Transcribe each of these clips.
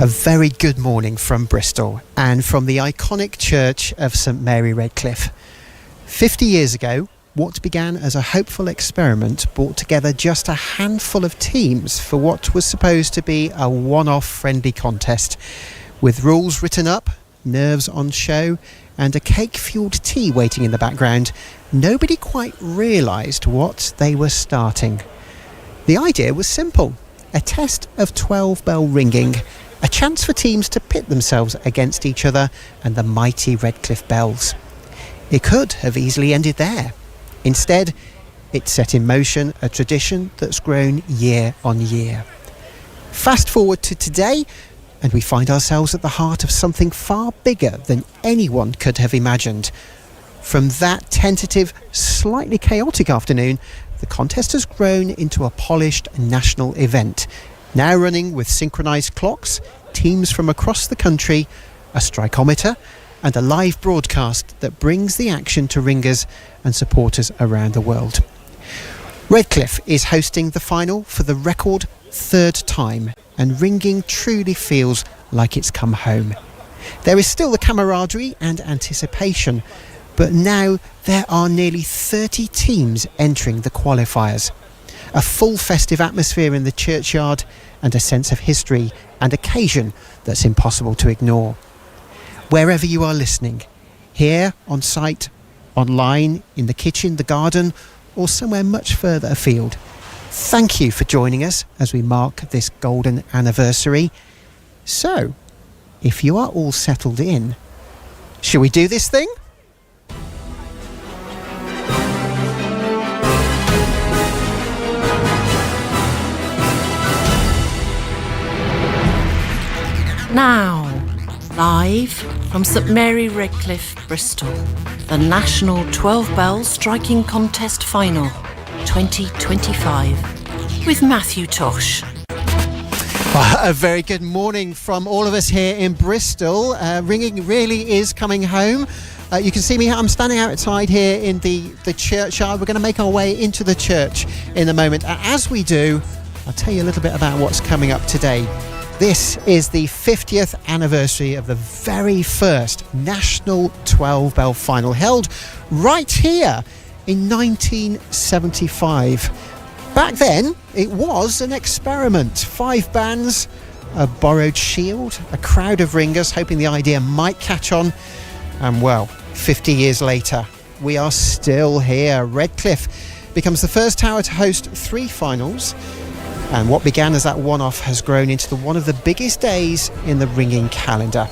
A very good morning from Bristol and from the iconic church of St Mary Redcliffe. 50 years ago, what began as a hopeful experiment brought together just a handful of teams for what was supposed to be a one-off friendly contest. With rules written up, nerves on show and a cake-fueled tea waiting in the background, nobody quite realised what they were starting. The idea was simple: a test of 12-bell ringing, a chance for teams to pit themselves against each other and the mighty Redcliffe bells. It could have easily ended there. Instead, it set in motion a tradition that's grown year on year. Fast forward to today, and we find ourselves at the heart of something far bigger than anyone could have imagined. From that tentative, slightly chaotic afternoon, the contest has grown into a polished national event, now running with synchronised clocks, teams from across the country, a strikeometer and a live broadcast that brings the action to ringers and supporters around the world. Redcliffe is hosting the final for the record third time, and ringing truly feels like it's come home. There is still the camaraderie and anticipation, but now there are nearly 30 teams entering the qualifiers. A full festive atmosphere in the churchyard and a sense of history and occasion that's impossible to ignore. Wherever you are listening, here on site, online, in the kitchen, the garden, or somewhere much further afield, thank you for joining us as we mark this golden anniversary. So, if you are all settled in, shall we do this thing? Now, live from St Mary Redcliffe, Bristol, the National 12-Bell Striking Contest Final 2025 with Matthew Tosh. A very good morning from all of us here in Bristol. Ringing really is coming home. You can see me, I'm standing outside here in the churchyard. We're going to make our way into the church in a moment. As we do, I'll tell you a little bit about what's coming up today. This is the 50th anniversary of the very first national 12-bell final, held right here in 1975. Back then, it was an experiment. 5 bands, a borrowed shield, a crowd of ringers hoping the idea might catch on. And well, 50 years later, we are still here. Redcliffe becomes the first tower to host 3 finals. And what began as that one-off has grown into one of the biggest days in the ringing calendar.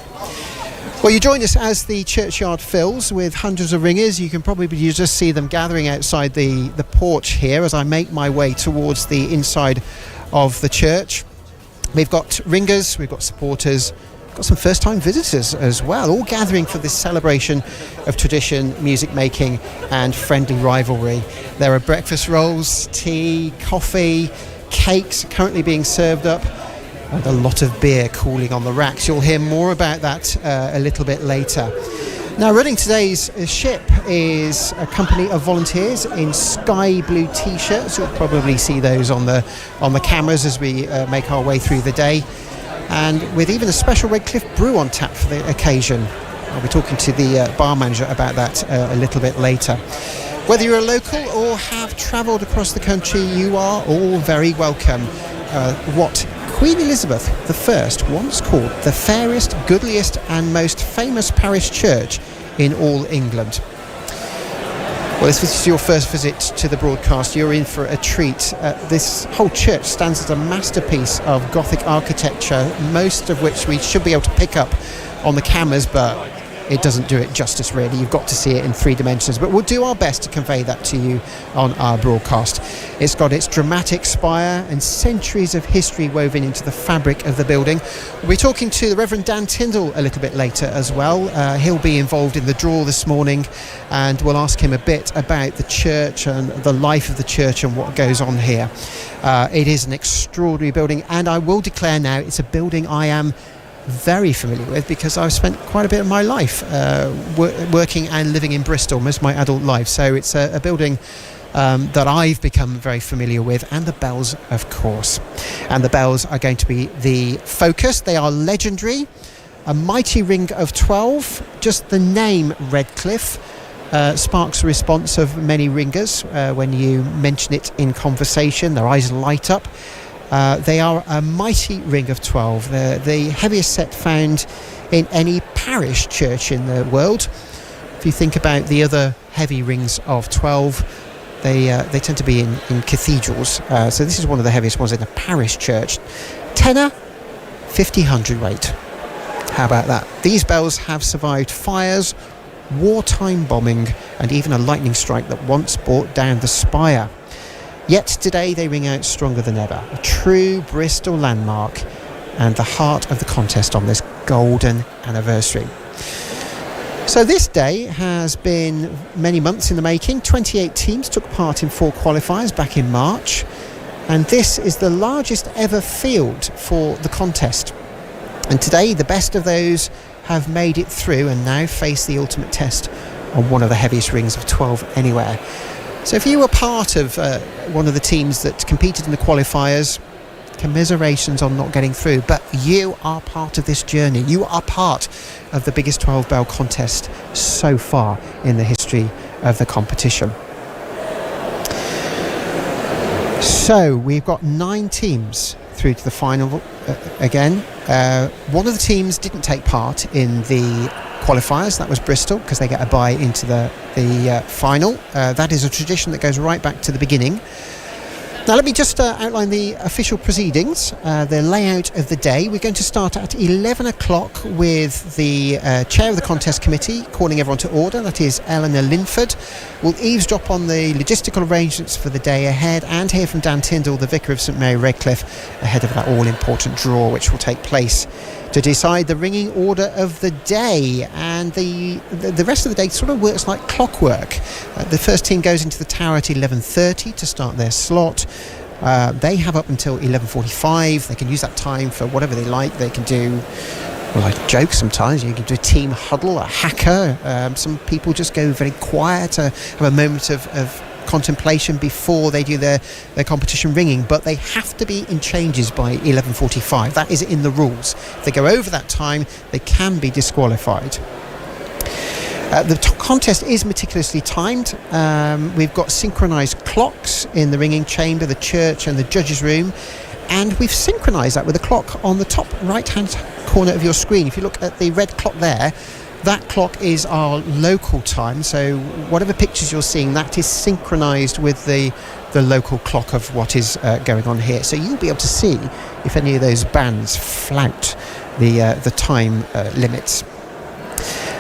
Well, you join us as the churchyard fills with hundreds of ringers. You can probably just see them gathering outside the porch here as I make my way towards the inside of the church. We've got ringers, we've got supporters, we've got some first-time visitors as well, all gathering for this celebration of tradition, music making and friendly rivalry. There are breakfast rolls, tea, coffee, cakes currently being served up, and a lot of beer cooling on the racks. You'll hear more about that a little bit later. Now, running today's ship is a company of volunteers in sky blue t-shirts. You'll probably see those on the cameras as we make our way through the day, and with even a special Redcliffe brew on tap for the occasion. I'll be talking to the bar manager about that a little bit later. Whether you're a local or have travelled across the country, you are all very welcome. What Queen Elizabeth I once called the fairest, goodliest and most famous parish church in all England. Well, if this is your first visit to the broadcast, you're in for a treat. This whole church stands as a masterpiece of Gothic architecture, most of which we should be able to pick up on the cameras, but it doesn't do it justice, really. You've got to see it in 3 dimensions, but we'll do our best to convey that to you on our broadcast. It's got its dramatic spire and centuries of history woven into the fabric of the building. We'll be talking to the Reverend Dan Tyndall a little bit later as well. He'll be involved in the draw this morning, and we'll ask him a bit about the church and the life of the church and what goes on here. It is an extraordinary building, and I will declare now it's a building I am very familiar with, because I've spent quite a bit of my life working and living in Bristol, most of my adult life. So it's a building that I've become very familiar with, and the bells, of course. And the bells are going to be the focus. They are legendary. A mighty ring of 12. Just the name Redcliffe sparks the response of many ringers when you mention it in conversation. Their eyes light up. They are a mighty ring of 12. They're the heaviest set found in any parish church in the world. If you think about the other heavy rings of 12, they tend to be in cathedrals. So this is one of the heaviest ones in a parish church. Tenor, 50 hundredweight. How about that? These bells have survived fires, wartime bombing, and even a lightning strike that once brought down the spire. Yet today they ring out stronger than ever, a true Bristol landmark and the heart of the contest on this golden anniversary. So this day has been many months in the making. 28 teams took part in 4 qualifiers back in March, and this is the largest ever field for the contest. And today the best of those have made it through and now face the ultimate test on one of the heaviest rings of 12 anywhere. So if you were part of one of the teams that competed in the qualifiers, commiserations on not getting through, but you are part of this journey. You are part of the biggest 12-bell contest so far in the history of the competition. So we've got 9 teams through to the final again. One of the teams didn't take part in the qualifiers. That was Bristol, because they get a bye into the final. That is a tradition that goes right back to the beginning. Now let me just outline the official proceedings, the layout of the day. We're going to start at 11 o'clock with the chair of the contest committee calling everyone to order. That is Eleanor Linford. We'll eavesdrop on the logistical arrangements for the day ahead and hear from Dan Tyndall, the vicar of St Mary Redcliffe, ahead of that all-important draw which will take place to decide the ringing order of the day. And the rest of the day sort of works like clockwork. The first team goes into the tower at 11:30 to start their slot. They have up until 11:45. They can use that time for whatever they like. They can do, well, I joke sometimes, you can do a team huddle, a hacker. Some people just go very quiet to have a moment of contemplation before they do their competition ringing, but they have to be in changes by 11:45. That is in the rules. If they go over that time, they can be disqualified. The contest is meticulously timed. We've got synchronised clocks in the ringing chamber, the church and the judges' room, and we've synchronised that with a clock on the top right-hand corner of your screen. If you look at the red clock there, that clock is our local time, so whatever pictures you're seeing, that is synchronised with the local clock of what is going on here. So you'll be able to see if any of those bands flout the time limits.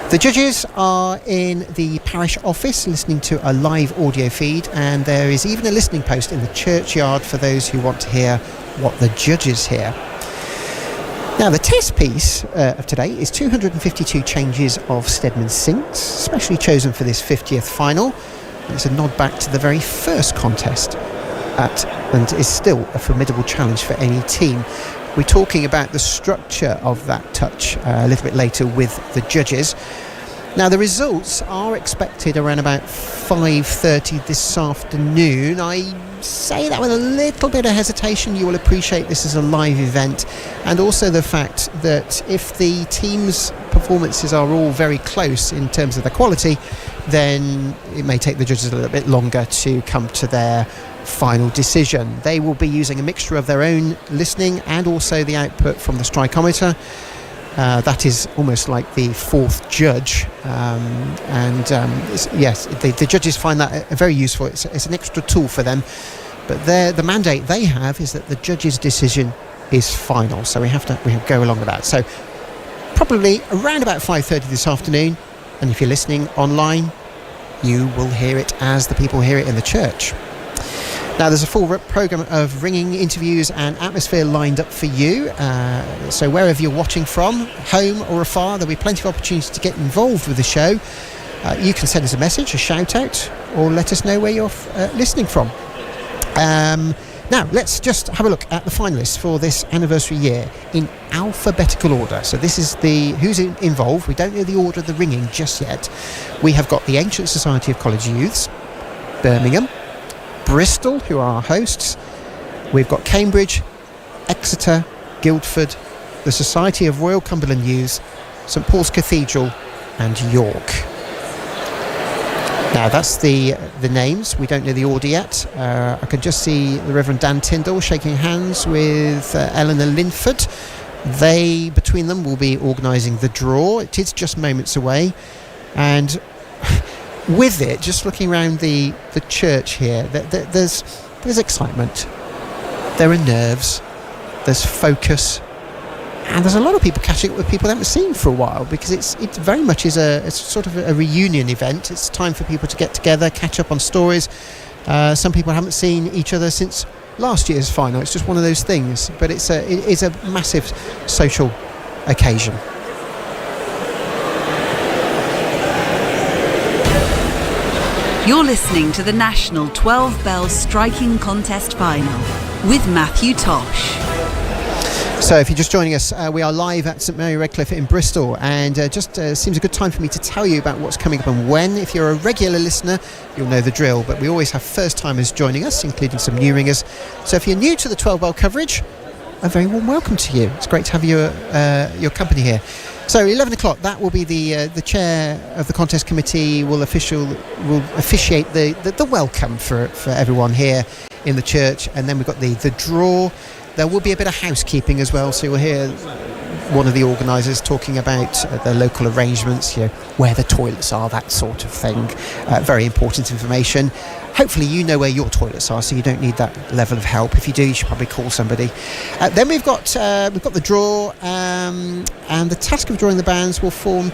The judges are in the parish office listening to a live audio feed, and there is even a listening post in the churchyard for those who want to hear what the judges hear. Now, the test piece of today is 252 changes of Stedman sinks, specially chosen for this 50th final. And it's a nod back to the very first contest and is still a formidable challenge for any team. We're talking about the structure of that touch a little bit later with the judges. Now, the results are expected around about 5:30 this afternoon. I say that with a little bit of hesitation. You will appreciate this is a live event, and also the fact that if the team's performances are all very close in terms of the quality, then it may take the judges a little bit longer to come to their final decision. They will be using a mixture of their own listening and also the output from the strikeometer. That is almost like the fourth judge, yes, the judges find that very useful. It's an extra tool for them, but the mandate they have is that the judge's decision is final, so we have to go along with that. So probably around about 5:30 this afternoon, and if you're listening online, you will hear it as the people hear it in the church. Now, there's a full programme of ringing interviews and atmosphere lined up for you. So wherever you're watching from, home or afar, there'll be plenty of opportunities to get involved with the show. You can send us a message, a shout out, or let us know where you're listening from. Now, let's just have a look at the finalists for this anniversary year in alphabetical order. So this is who's involved. We don't know the order of the ringing just yet. We have got the Ancient Society of College Youths, Birmingham, Bristol, who are our hosts. We've got Cambridge, Exeter, Guildford, the Society of Royal Cumberland Youths, St Paul's Cathedral and York. Now, that's the names. We don't know the order yet. I can just see the Reverend Dan Tyndall shaking hands with Eleanor Linford. They, between them, will be organising the draw. It is just moments away, and with it, just looking around the church here, there's excitement, there are nerves, there's focus, and there's a lot of people catching up with people they haven't seen for a while, because it very much is a sort of a reunion event. It's time for people to get together, catch up on stories. Some people haven't seen each other since last year's final. It's just one of those things, but it is a massive social occasion. You're listening to the National 12 Bells Striking Contest Final with Matthew Tosh. So if you're just joining us, we are live at St Mary Redcliffe in Bristol, and just seems a good time for me to tell you about what's coming up and when. If you're a regular listener, you'll know the drill, but we always have first-timers joining us, including some new ringers. So if you're new to the 12 Bell coverage, a very warm welcome to you. It's great to have your company here. So 11 o'clock, that will be the chair of the contest committee will officiate the welcome for everyone here in the church, and then we've got the draw. There will be a bit of housekeeping as well, so you'll hear one of the organisers talking about the local arrangements, where the toilets are, that sort of thing. Very important information. Hopefully you know where your toilets are, so you don't need that level of help. If you do, you should probably call somebody. Then we've got the draw, and the task of drawing the bands will form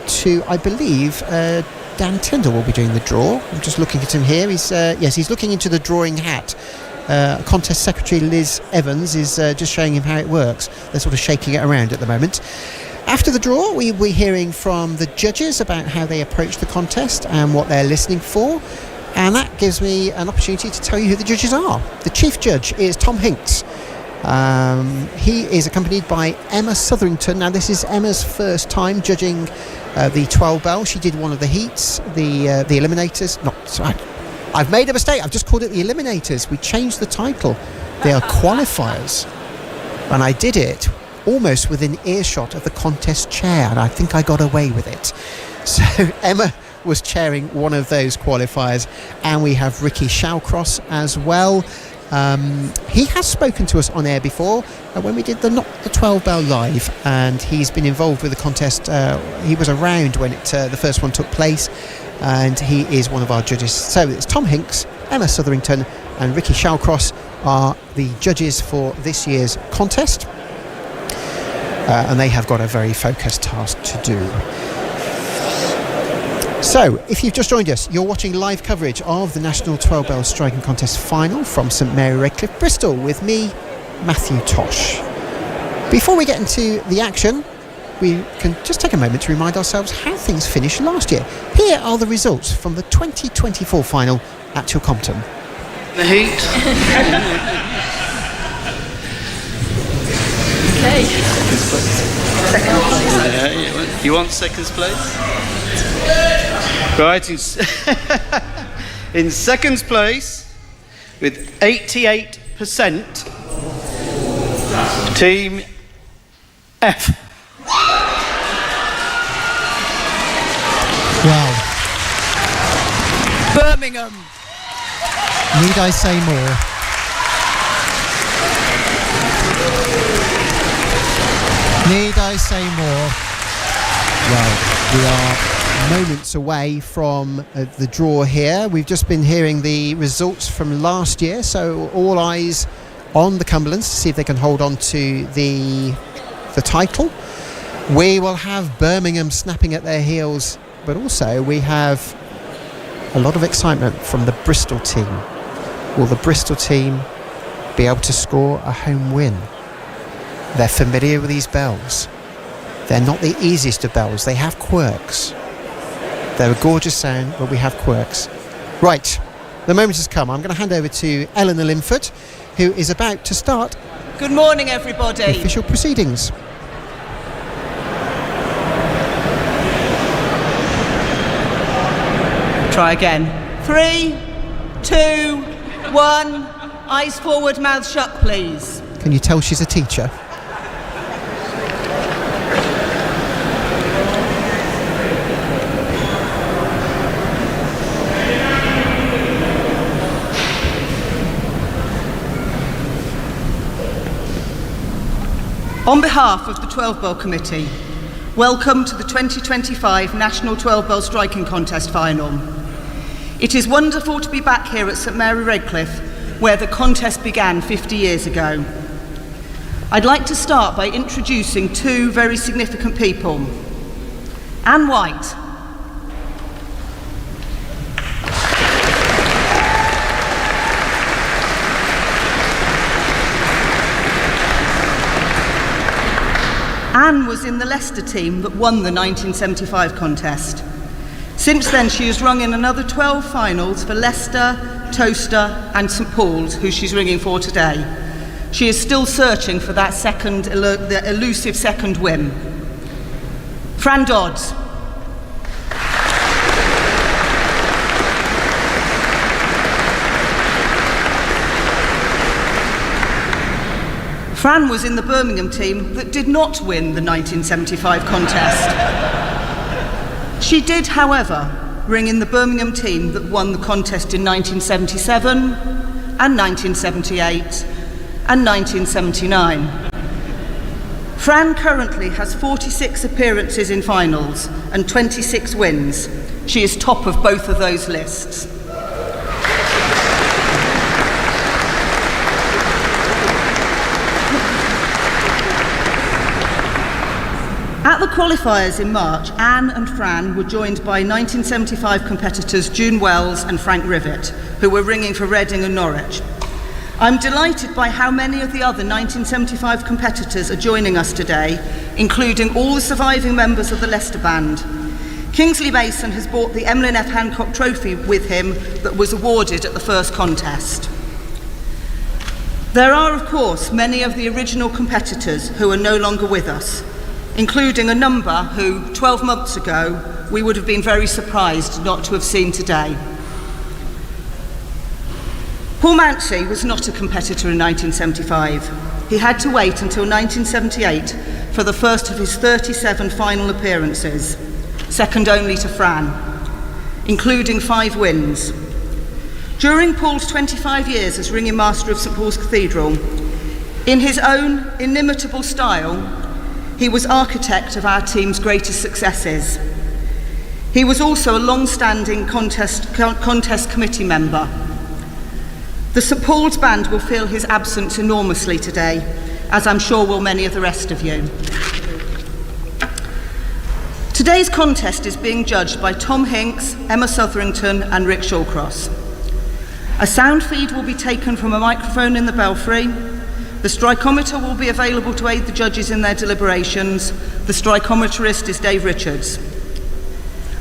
to, I believe, Dan Tyndall will be doing the draw. I'm just looking at him here. He's looking into the drawing hat. Contest Secretary Liz Evans is just showing him how it works. They're sort of shaking it around at the moment. After the draw, we'll be hearing from the judges about how they approach the contest and what they're listening for. And that gives me an opportunity to tell you who the judges are. The chief judge is Tom Hinks. He is accompanied by Emma Southerington. Now, this is Emma's first time judging the 12 Bell. She did one of the heats, the eliminators. I've made a mistake. I've just called it the Eliminators. We changed the title. They are qualifiers. And I did it almost within earshot of the contest chair, and I think I got away with it. So Emma was chairing one of those qualifiers, and we have Ricky Shawcross as well. He has spoken to us on air before when we did the 12 Bell Live, and he's been involved with the contest. He was around when the first one took place, and he is one of our judges. So it's Tom Hinks, Emma Sotherington and Ricky Shawcross are the judges for this year's contest, and they have got a very focused task to do. So, if you've just joined us, you're watching live coverage of the National 12 Bell Striking Contest Final from St Mary Redcliffe, Bristol, with me, Matthew Tosh. Before we get into the action, we can just take a moment to remind ourselves how things finished last year. Here are the results from the 2024 final at Chilcompton. The heat. Okay. You want second place? Right, in second place with 88%, Team F. Wow. Birmingham. Need I say more? Need I say more? Well, we are moments away from the draw here. We've just been hearing the results from last year, so all eyes on the Cumberlands to see if they can hold on to the title. We will have Birmingham snapping at their heels, but also we have a lot of excitement from the Bristol team. Will the Bristol team be able to score a home win? They're familiar with these bells. They're not the easiest of bells. They have quirks. They're a gorgeous sound, but we have quirks. Right, the moment has come. I'm going to hand over to Eleanor Linford, who is about to start. Good morning, everybody. Official proceedings. Try again. 3, 2, 1. Eyes forward, mouth shut, please. Can you tell she's a teacher? On behalf of the 12 Bell Committee, welcome to the 2025 National 12 Bell Striking Contest Final. It is wonderful to be back here at St Mary Redcliffe, where the contest began 50 years ago. I'd like to start by introducing two very significant people. Anne White. Anne was in the Leicester team that won the 1975 contest. Since then, she has rung in another 12 finals for Leicester, Toaster and St Paul's, who she's ringing for today. She is still searching for that the elusive second win. Fran Dodds. Fran was in the Birmingham team that did not win the 1975 contest. She did, however, ring in the Birmingham team that won the contest in 1977 and 1978 and 1979. Fran currently has 46 appearances in finals and 26 wins. She is top of both of those lists. At the qualifiers in March, Anne and Fran were joined by 1975 competitors June Wells and Frank Rivet, who were ringing for Reading and Norwich. I'm delighted by how many of the other 1975 competitors are joining us today, including all the surviving members of the Leicester Band. Kingsley Mason has brought the Emlyn F. Hancock Trophy with him that was awarded at the first contest. There are, of course, many of the original competitors who are no longer with us, including a number who, 12 months ago, we would have been very surprised not to have seen today. Paul Mountsie was not a competitor in 1975. He had to wait until 1978 for the first of his 37 final appearances, second only to Fran, including 5 wins. During Paul's 25 years as ringing master of St Paul's Cathedral, in his own inimitable style, he was architect of our team's greatest successes. He was also a long-standing contest committee member. The St Paul's Band will feel his absence enormously today, as I'm sure will many of the rest of you. Today's contest is being judged by Tom Hinks, Emma Southerington and Rick Shawcross. A sound feed will be taken from a microphone in the belfry. The strichometer will be available to aid the judges in their deliberations. The strichometerist is Dave Richards.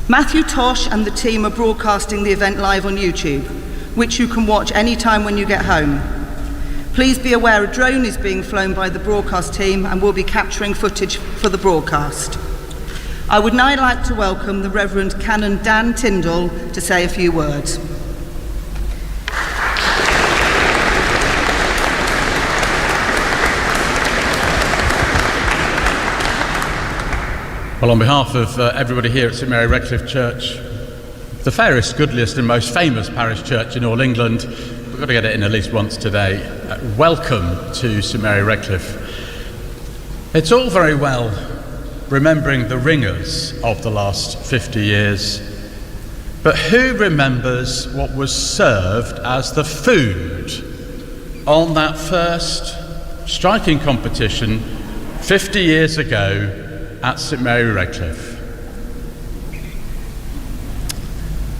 Matthew Tosh and the team are broadcasting the event live on YouTube, which you can watch any time when you get home. Please be aware a drone is being flown by the broadcast team and will be capturing footage for the broadcast. I would now like to welcome the Reverend Canon Dan Tyndall to say a few words. Well, on behalf of everybody here at St Mary Redcliffe Church, the fairest, goodliest and most famous parish church in all England, we've got to get it in at least once today. Welcome to St Mary Redcliffe. It's all very well remembering the ringers of the last 50 years, but who remembers what was served as the food on that first striking competition 50 years ago at St Mary Redcliffe?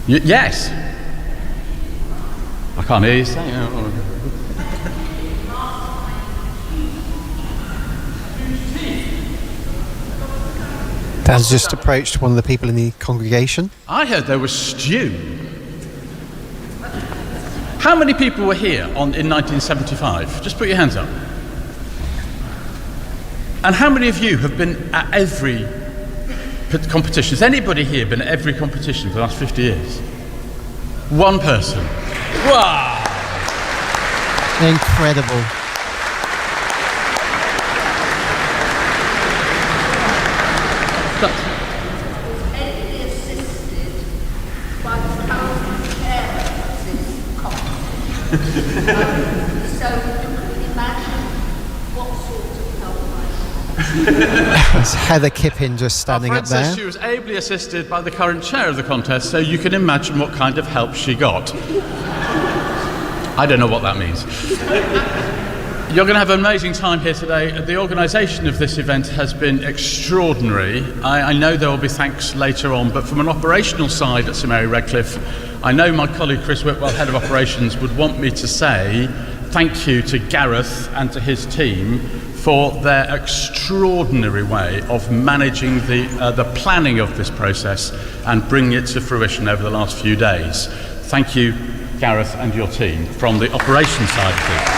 Yes. I can't hear you saying it. Dan's just approached one of the people in the congregation. I heard there was stew. How many people were here in 1975? Just put your hands up. And how many of you have been at every competition? Has anybody here been at every competition for the last 50 years? One person. Wow! Incredible. Heavily assisted by the current parents in competition. So you can imagine what sort of help That's Heather Kippin just standing up there. She was ably assisted by the current chair of the contest, so you can imagine what kind of help she got. I don't know what that means. You're going to have an amazing time here today. The organisation of this event has been extraordinary. I know there will be thanks later on, but from an operational side at St Mary Redcliffe, I know my colleague Chris Whitwell, Head of Operations, would want me to say thank you to Gareth and to his team for their extraordinary way of managing the planning of this process and bringing it to fruition over the last few days. Thank you, Gareth and your team, from the operations side of things.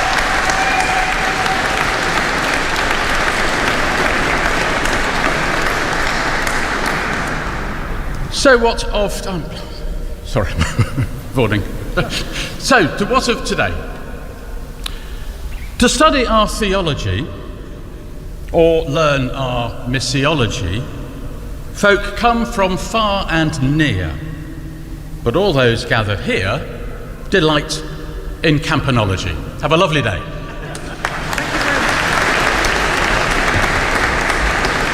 So what of... sorry, avoiding. So, to what of today? To study our theology, or learn our missiology, folk come from far and near, but all those gathered here delight in campanology. Have a lovely day.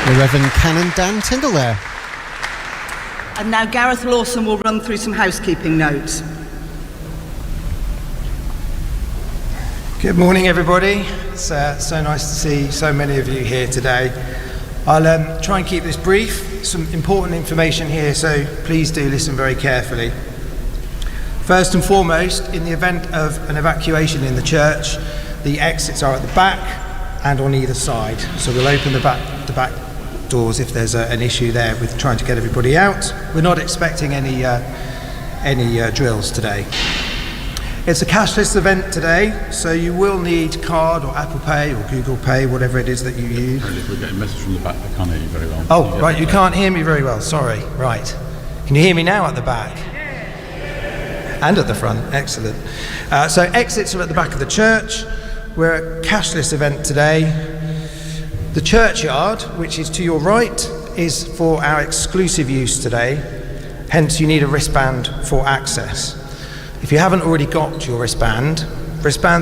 The Reverend Canon Dan Tyndall there. And now Gareth Lawson will run through some housekeeping notes. Good morning, everybody. It's so nice to see so many of you here today. I'll try and keep this brief. Some important information here, so please do listen very carefully. First and foremost, in the event of an evacuation in the church, the exits are at the back and on either side. So we'll open the back doors if there's an issue there with trying to get everybody out. We're not expecting any drills today. It's a cashless event today, so you will need card or Apple Pay or Google Pay, whatever it is that you use. We're getting a message from the back, I can't hear you very well. Oh, right, you can't hear me very well, sorry. Right. Can you hear me now at the back? And at the front, excellent. So exits are at the back of the church. We're a cashless event today. The churchyard, which is to your right, is for our exclusive use today. Hence, you need a wristband for access. If you haven't already got your wristbands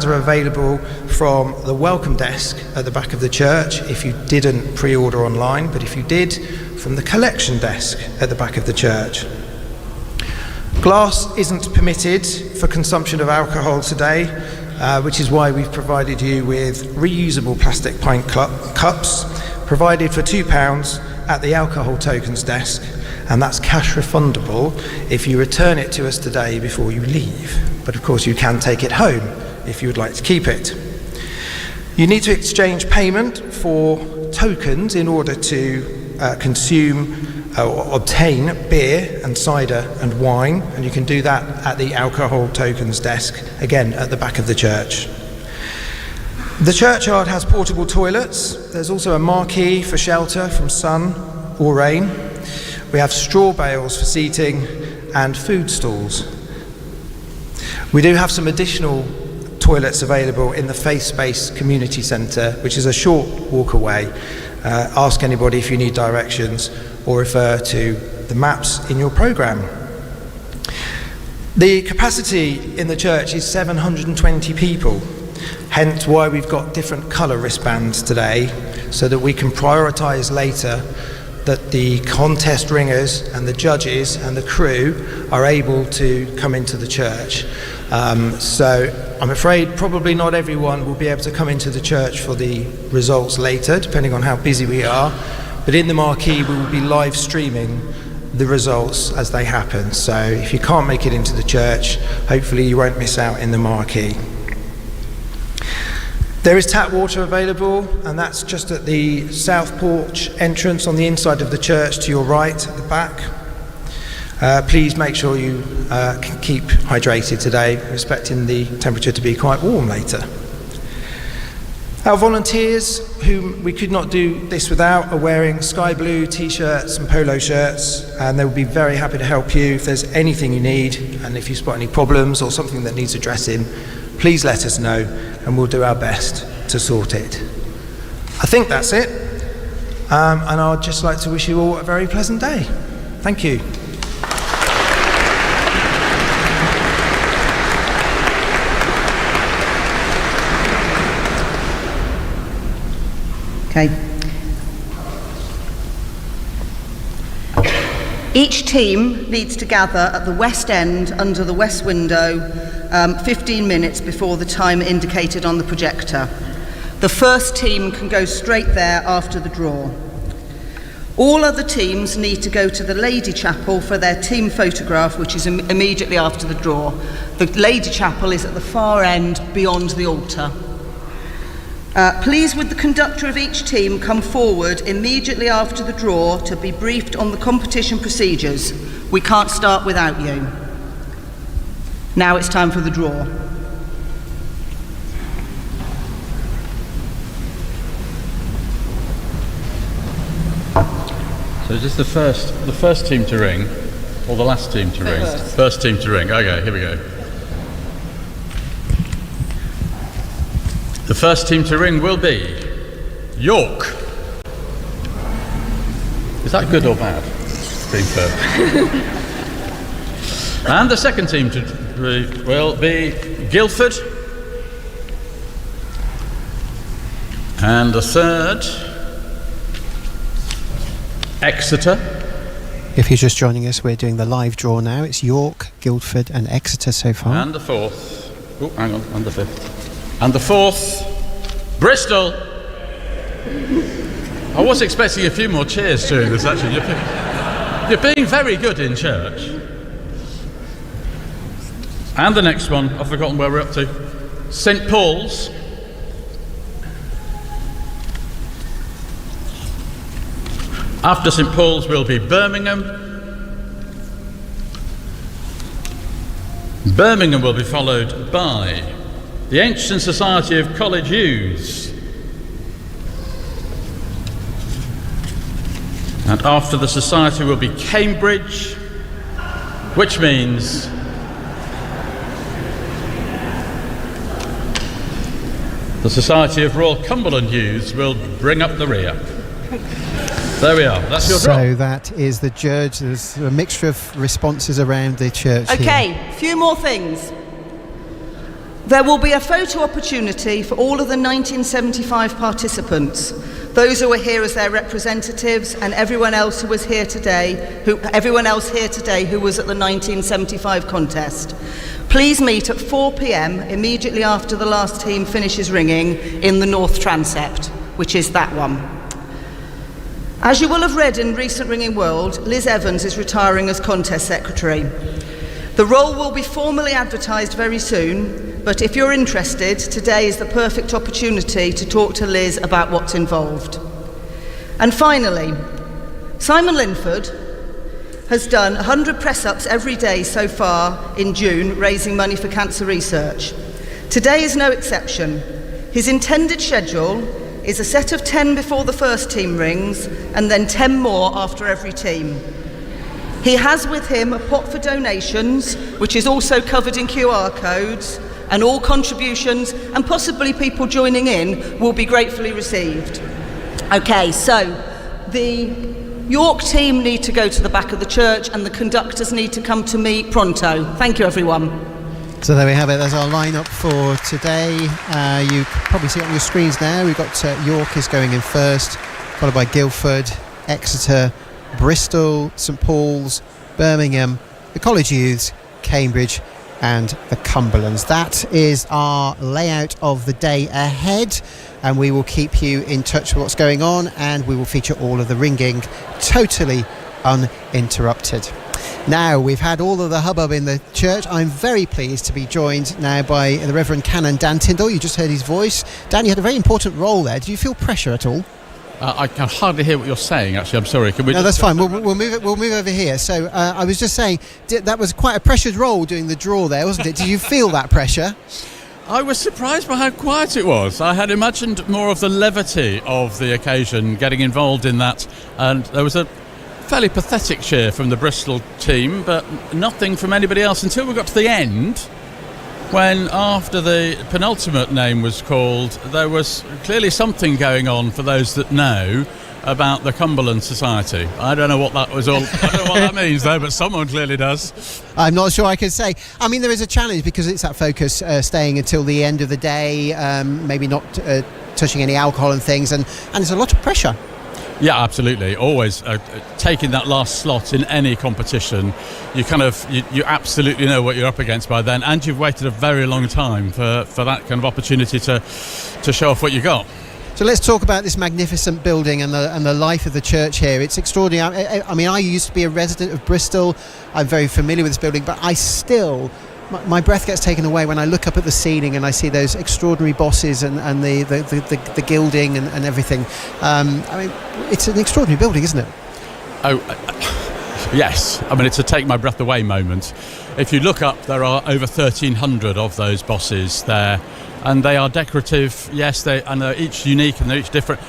are available from the welcome desk at the back of the church if you didn't pre-order online, but if you did, from the collection desk at the back of the church. Glass isn't permitted for consumption of alcohol today, which is why we've provided you with reusable plastic pint cups, provided for £2 at the alcohol tokens desk, and that's cash refundable if you return it to us today before you leave. But of course you can take it home if you would like to keep it. You need to exchange payment for tokens in order to consume or obtain beer and cider and wine, and you can do that at the alcohol tokens desk, again at the back of the church. The churchyard has portable toilets. There's also a marquee for shelter from sun or rain. We have straw bales for seating and food stalls. We do have some additional toilets available in the Faith Space Community Centre, which is a short walk away. Ask anybody if you need directions or refer to the maps in your programme. The capacity in the church is 720 people, hence why we've got different colour wristbands today, so that we can prioritise later that the contest ringers and the judges and the crew are able to come into the church. So I'm afraid probably not everyone will be able to come into the church for the results later, depending on how busy we are. But in the marquee, we will be live streaming the results as they happen. So if you can't make it into the church, hopefully you won't miss out in the marquee. There is tap water available, and that's just at the south porch entrance on the inside of the church to your right at the back. Please make sure you can keep hydrated today, expecting the temperature to be quite warm later. Our volunteers, whom we could not do this without, are wearing sky blue t-shirts and polo shirts, and they will be very happy to help you if there's anything you need, and if you spot any problems or something that needs addressing, please let us know and we'll do our best to sort it. I think that's it, and I'd just like to wish you all a very pleasant day. Thank you. Okay. Each team needs to gather at the west end under the west window 15 minutes before the time indicated on the projector. The first team can go straight there after the draw. All other teams need to go to the Lady Chapel for their team photograph, which is immediately after the draw. The Lady Chapel is at the far end beyond the altar. Please, would the conductor of each team come forward immediately after the draw to be briefed on the competition procedures. We can't start without you. Now it's time for the draw. So is this the first team to ring, or the last team to ring? First team to ring. Okay, here we go. The first team to ring will be York. Is that good or bad? Being fair. And the second team to ring will be Guildford. And the third, Exeter. If you're just joining us, we're doing the live draw now. It's York, Guildford and Exeter so far. And the fourth, oh, hang on, and the fifth. And the fourth, Bristol. I was expecting a few more cheers during this, actually. You're being very good in church. And the next one, I've forgotten where we're up to. St Paul's. After St Paul's will be Birmingham. Birmingham will be followed by the Ancient Society of College Youths. And after the society will be Cambridge, which means The Society of Royal Cumberland Youths will bring up the rear. There we are. That's your So drop. that is the judge. There's a mixture of responses around the church here. Okay, few more things. There will be a photo opportunity for all of the 1975 participants, those who are here as their representatives, and everyone else who was here today, who was at the 1975 contest. Please meet at 4 p.m. immediately after the last team finishes ringing in the North Transept, which is that one. As you will have read in recent Ringing World, Liz Evans is retiring as contest secretary. The role will be formally advertised very soon, but if you're interested, today is the perfect opportunity to talk to Liz about what's involved. And finally, Simon Linford has done 100 press-ups every day so far in June, raising money for cancer research. Today is no exception. His intended schedule is a set of 10 before the first team rings, and then 10 more after every team. He has with him a pot for donations, which is also covered in QR codes, and all contributions, and possibly people joining in, will be gratefully received. Okay, so the York team need to go to the back of the church, and the conductors need to come to me pronto. Thank you, everyone. So there we have it. There's our lineup for today. You can probably see it on your screens now. We've got York is going in first, followed by Guildford, Exeter, Bristol, St Paul's, Birmingham, the College Youths, Cambridge and the Cumberlands. That is our layout of the day ahead, and we will keep you in touch with what's going on, and we will feature all of the ringing totally uninterrupted. Now, we've had all of the hubbub in the church. I'm very pleased to be joined now by the Reverend Canon Dan Tyndall. You just heard his voice. Dan, you had a very important role there. Did you feel pressure at all? I can hardly hear what you're saying, actually. I'm sorry. Can we? No, that's fine. We'll move over here. So I was just saying, that was quite a pressured role doing the draw there, wasn't it? Did you feel that pressure? I was surprised by how quiet it was. I had imagined more of the levity of the occasion, getting involved in that, and there was a fairly pathetic cheer from the Bristol team, but nothing from anybody else until we got to the end, when after the penultimate name was called, there was clearly something going on for those that know about the Cumberland Society. I don't know what that was all. I don't know what that means though, but someone clearly does. I'm not sure I can say. I mean, there is a challenge because it's that focus, staying until the end of the day, maybe not touching any alcohol and things, and there's a lot of pressure. Yeah, absolutely. Always taking that last slot in any competition, you absolutely know what you're up against by then, and you've waited a very long time for that kind of opportunity to show off what you got. So let's talk about this magnificent building and the life of the church here. It's extraordinary. I mean, I used to be a resident of Bristol. I'm very familiar with this building, but I still... My breath gets taken away when I look up at the ceiling and I see those extraordinary bosses and the gilding and everything. I mean, it's an extraordinary building, isn't it? Yes. I mean, it's a take my breath away moment. If you look up, there are over 1,300 of those bosses there, and they are decorative. Yes, they're each unique and they're each different,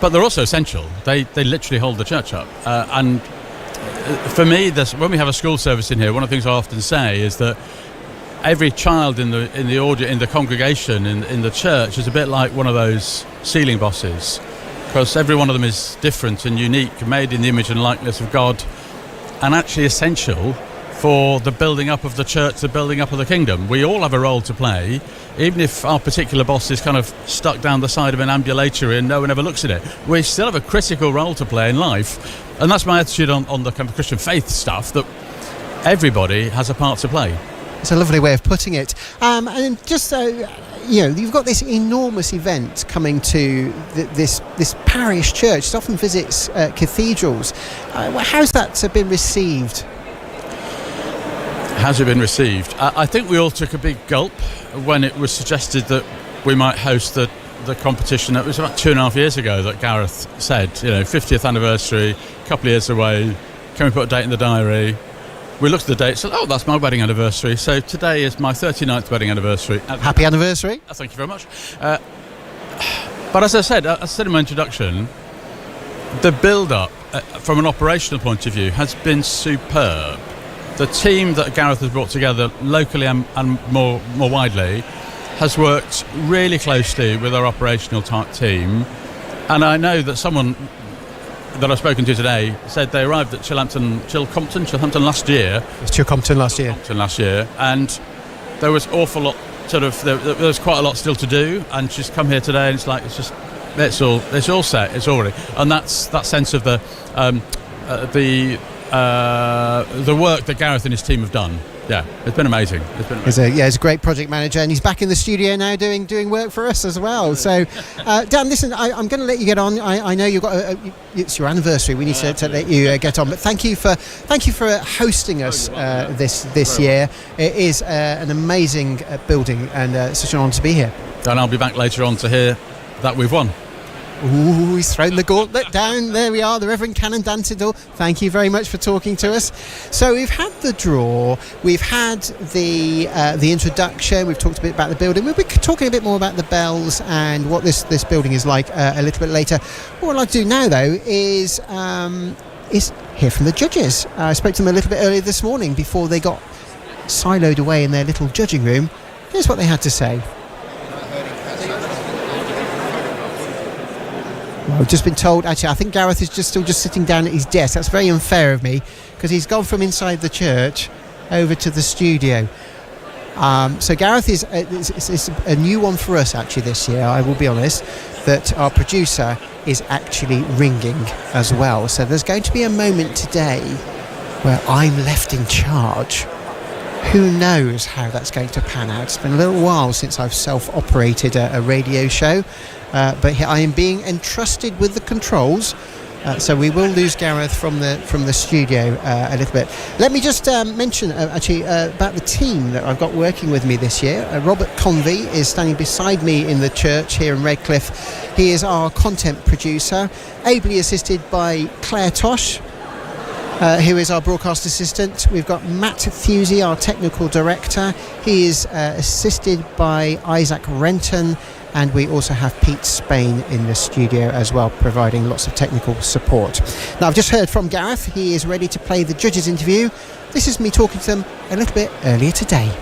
but they're also essential. They literally hold the church up. And for me, when we have a school service in here, one of the things I often say is that every child in the congregation in the church is a bit like one of those ceiling bosses, because every one of them is different and unique, made in the image and likeness of God, and actually essential for the building up of the church, the building up of the kingdom. We all have a role to play, even if our particular boss is kind of stuck down the side of an ambulatory and no one ever looks at it. We still have a critical role to play in life, and that's my attitude on the kind of Christian faith stuff, that everybody has a part to play. It's a lovely way of putting it. And just you've got this enormous event coming to this parish church. It often visits cathedrals. How's that been received? How's it been received? I think we all took a big gulp when it was suggested that we might host the competition. It was about 2.5 years ago that Gareth said, 50th anniversary, a couple of years away, can we put a date in the diary? We looked at the date and said, that's my wedding anniversary. So today is my 39th wedding anniversary. Happy anniversary. Thank you very much. But as I said in my introduction, the build-up from an operational point of view has been superb. The team that Gareth has brought together locally and more widely has worked really closely with our operational team, and I know that someone that I've spoken to today said they arrived at Chilcompton last year. It's Chilcompton last year. Last year, and there was awful lot. There was quite a lot still to do, and she's come here today, and it's like it's all set. It's already, and that's that sense of the work that Gareth and his team have done. Yeah, it's been amazing. He's a great project manager, and he's back in the studio now doing work for us as well. So, Dan, listen, I'm going to let you get on. I know you've got it's your anniversary. We need to let you get on. But thank you for hosting us this year. It is an amazing building, and such an honour to be here. And I'll be back later on to hear that we've won. Ooh, he's thrown the gauntlet down. There we are, the Reverend Canon Dan Tiddle. Thank you very much for talking to us. So we've had the draw, we've had the introduction, we've talked a bit about the building. We'll be talking a bit more about the bells and what this building is like a little bit later. What I'd like to do now, though, is hear from the judges. I spoke to them a little bit earlier this morning before they got siloed away in their little judging room. Here's what they had to say. Well, I've just been told, actually, I think Gareth is still sitting down at his desk. That's very unfair of me, because he's gone from inside the church over to the studio. So Gareth is a new one for us, actually, this year. I will be honest, that our producer is actually ringing as well. So there's going to be a moment today where I'm left in charge. Who knows how that's going to pan out? It's been a little while since I've self-operated a radio show. But I am being entrusted with the controls, so we will lose Gareth from the studio a little bit. Let me just mention about the team that I've got working with me this year. Robert Convey is standing beside me in the church here in Redcliffe. He is our content producer, ably assisted by Claire Tosh, who is our broadcast assistant. We've got Matt Thusey, our technical director. He is assisted by Isaac Renton. And we also have Pete Spain in the studio as well, providing lots of technical support. Now, I've just heard from Gareth. He is ready to play the judges' interview. This is me talking to them a little bit earlier today.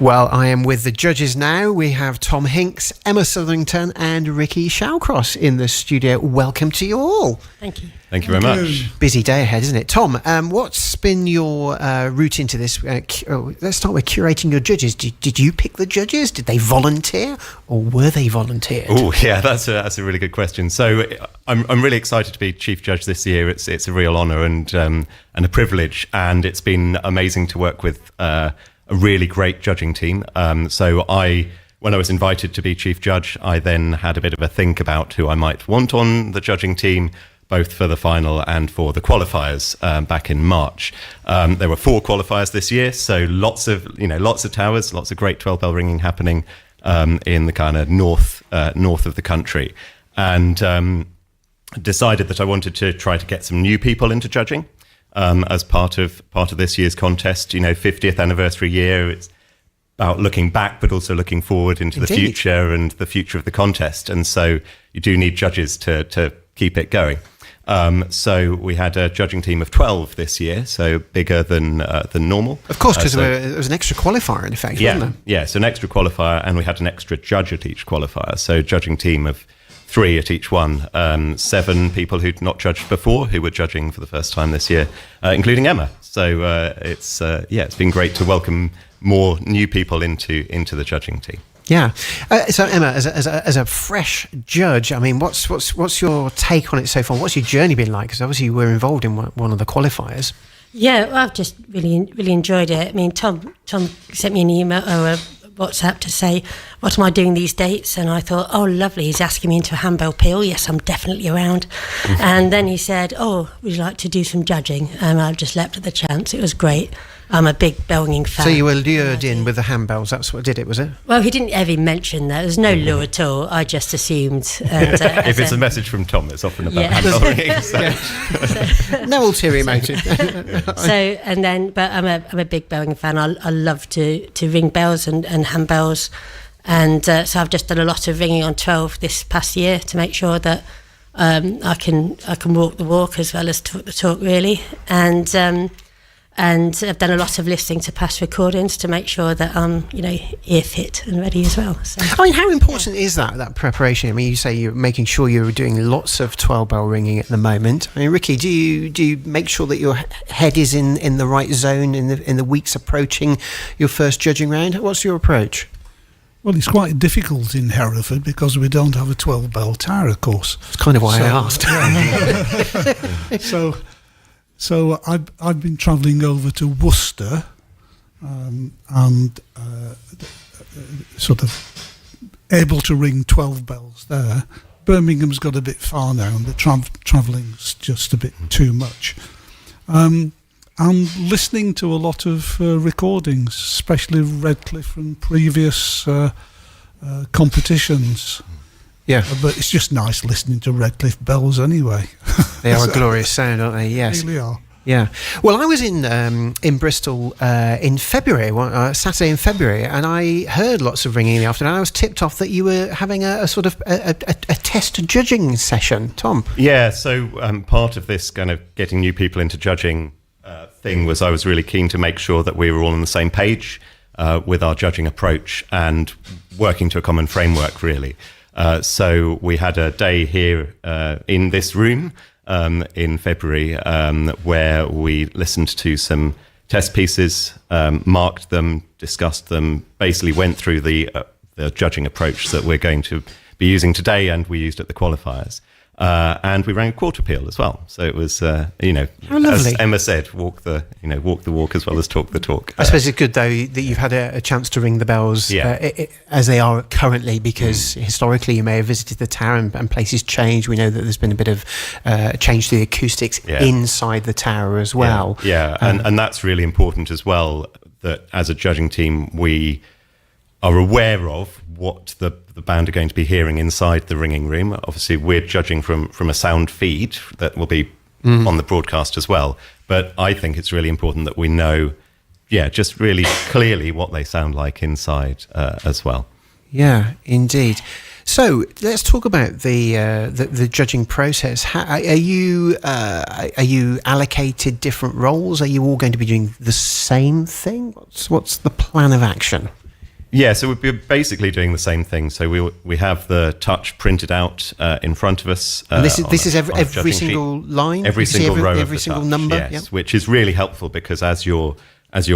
Well, I am with the judges now. We have Tom Hinks, Emma Southington and Ricky Shawcross in the studio. Welcome to you all. Thank you. Thank you very much. Busy day ahead, isn't it? Tom, what's been your route into this? Let's start with curating your judges. Did you pick the judges? Did they volunteer, or were they volunteered? Oh, yeah, that's a really good question. So I'm really excited to be chief judge this year. It's a real honour and a privilege, and it's been amazing to work with a really great judging team. When I was invited to be chief judge, I then had a bit of a think about who I might want on the judging team, both for the final and for the qualifiers back in March. There were 4 qualifiers this year, so lots of towers, lots of great 12 bell ringing happening in the kind of north of the country, and decided that I wanted to try to get some new people into judging as part of this year's contest. 50th anniversary year. It's about looking back, but also looking forward into Indeed. the future and the future of the contest, and so you do need judges to keep it going. So we had a judging team of 12 this year, so bigger than normal. Of course, because it was an extra qualifier in effect, wasn't there? Yeah, so an extra qualifier, and we had an extra judge at each qualifier. So judging team of 3 at each one. 7 people who'd not judged before who were judging for the first time this year, including Emma. So it's been great to welcome more new people into the judging team. Yeah. So Emma, as a fresh judge, I mean, what's your take on it so far? What's your journey been like? Because obviously you were involved in one of the qualifiers. Yeah, well, I've just really enjoyed it. I mean, Tom sent me an email or a WhatsApp to say, what am I doing these dates? And I thought, oh, lovely, he's asking me into a handbell peel. Yes, I'm definitely around. And then he said, oh, would you like to do some judging? And I just leapt at the chance. It was great. I'm a big bell ringing fan. So you were lured in with the handbells. That's what did it, was it? Well, he didn't ever mention that. There's no lure at all. I just assumed. And, if it's a message from Tom, it's often about handbell ringing. So. No ulterior motive. But I'm a big bell ringing fan. I love to ring bells and handbells, and so I've just done a lot of ringing on 12 this past year to make sure that I can walk the walk as well as talk the talk, really. And And I've done a lot of listening to past recordings to make sure that I'm, ear fit and ready as well. So, I mean, how important is that preparation? I mean, you say you're making sure you're doing lots of 12-bell ringing at the moment. I mean, Ricky, do you make sure that your head is in the right zone in the weeks approaching your first judging round? What's your approach? Well, it's quite difficult in Hereford because we don't have a 12-bell tower, of course. That's kind of why I asked. Yeah. So I've been travelling over to Worcester and sort of able to ring 12 bells there. Birmingham's got a bit far now, and the travelling's just a bit too much. I'm listening to a lot of recordings, especially Redcliffe and previous competitions. Yeah. But it's just nice listening to Redcliffe bells anyway. They are a glorious sound, aren't they? Yes. They really are. Yeah. Well, I was in Bristol in February, Saturday in February, and I heard lots of ringing in the afternoon. I was tipped off that you were having a sort of a test judging session. Tom? Yeah, so part of this kind of getting new people into judging thing was I was really keen to make sure that we were all on the same page with our judging approach and working to a common framework, really. So we had a day here in this room in February where we listened to some test pieces, marked them, discussed them, basically went through the judging approach that we're going to be using today and we used at the qualifiers. And we rang a quarter peal as well. So it was, as Emma said, walk the walk as well as talk the talk. I suppose it's good, though, that you've had a chance to ring the bells as they are currently, because historically you may have visited the tower and places change. We know that there's been a bit of change to the acoustics inside the tower as well. Yeah. And that's really important as well, that as a judging team, we are aware of what the band are going to be hearing inside the ringing room. Obviously, we're judging from a sound feed that will be on the broadcast as well. But I think it's really important that we know, just really clearly what they sound like inside as well. Yeah, indeed. So let's talk about the judging process. Are you allocated different roles? Are you all going to be doing the same thing? What's the plan of action? Yeah, so we're basically doing the same thing. So we have the touch printed out in front of us. And this is every single line, every single row, every single number. Yes, which is really helpful because as you're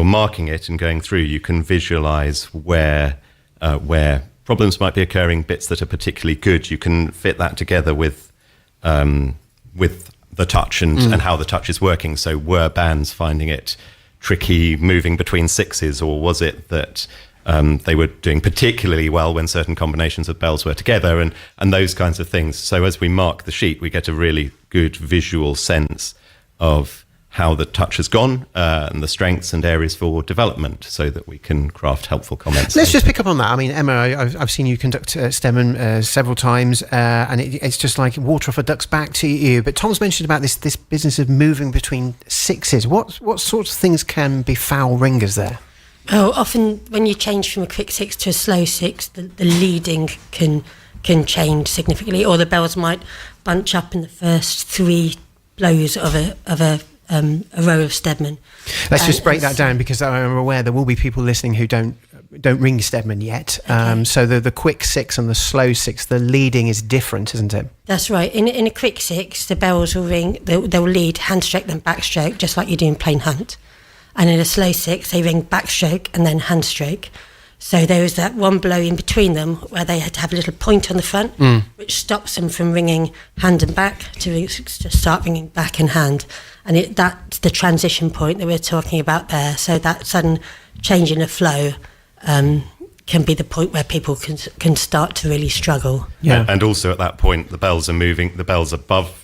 marking it and going through, you can visualise where problems might be occurring, bits that are particularly good. You can fit that together with the touch and how the touch is working. So were bands finding it tricky moving between sixes, or was it that they were doing particularly well when certain combinations of bells were together, and those kinds of things. So as we mark the sheet, we get a really good visual sense of how the touch has gone and the strengths and areas for development so that we can craft helpful comments. Let's just pick up on that. I mean, Emma, I've seen you conduct Stemmen several times and it's just like water off a duck's back to you. But Tom's mentioned about this business of moving between sixes. What sorts of things can be foul ringers there? Oh, often when you change from a quick six to a slow six, the leading can change significantly, or the bells might bunch up in the first three blows of a row of Stedman. Let's just break that down, because I'm aware there will be people listening who don't ring Stedman yet. Okay. So the quick six and the slow six, the leading is different, isn't it? That's right. In a quick six, the bells will ring. They'll lead handstroke then backstroke, just like you do in plain hunt. And in a slow six, they ring backstroke and then handstroke. So there is that one blow in between them where they had to have a little point on the front, which stops them from ringing hand and back to start ringing back and hand. And that's the transition point that we're talking about there. So that sudden change in the flow can be the point where people can start to really struggle. Yeah. And also at that point, the bells are moving, the bells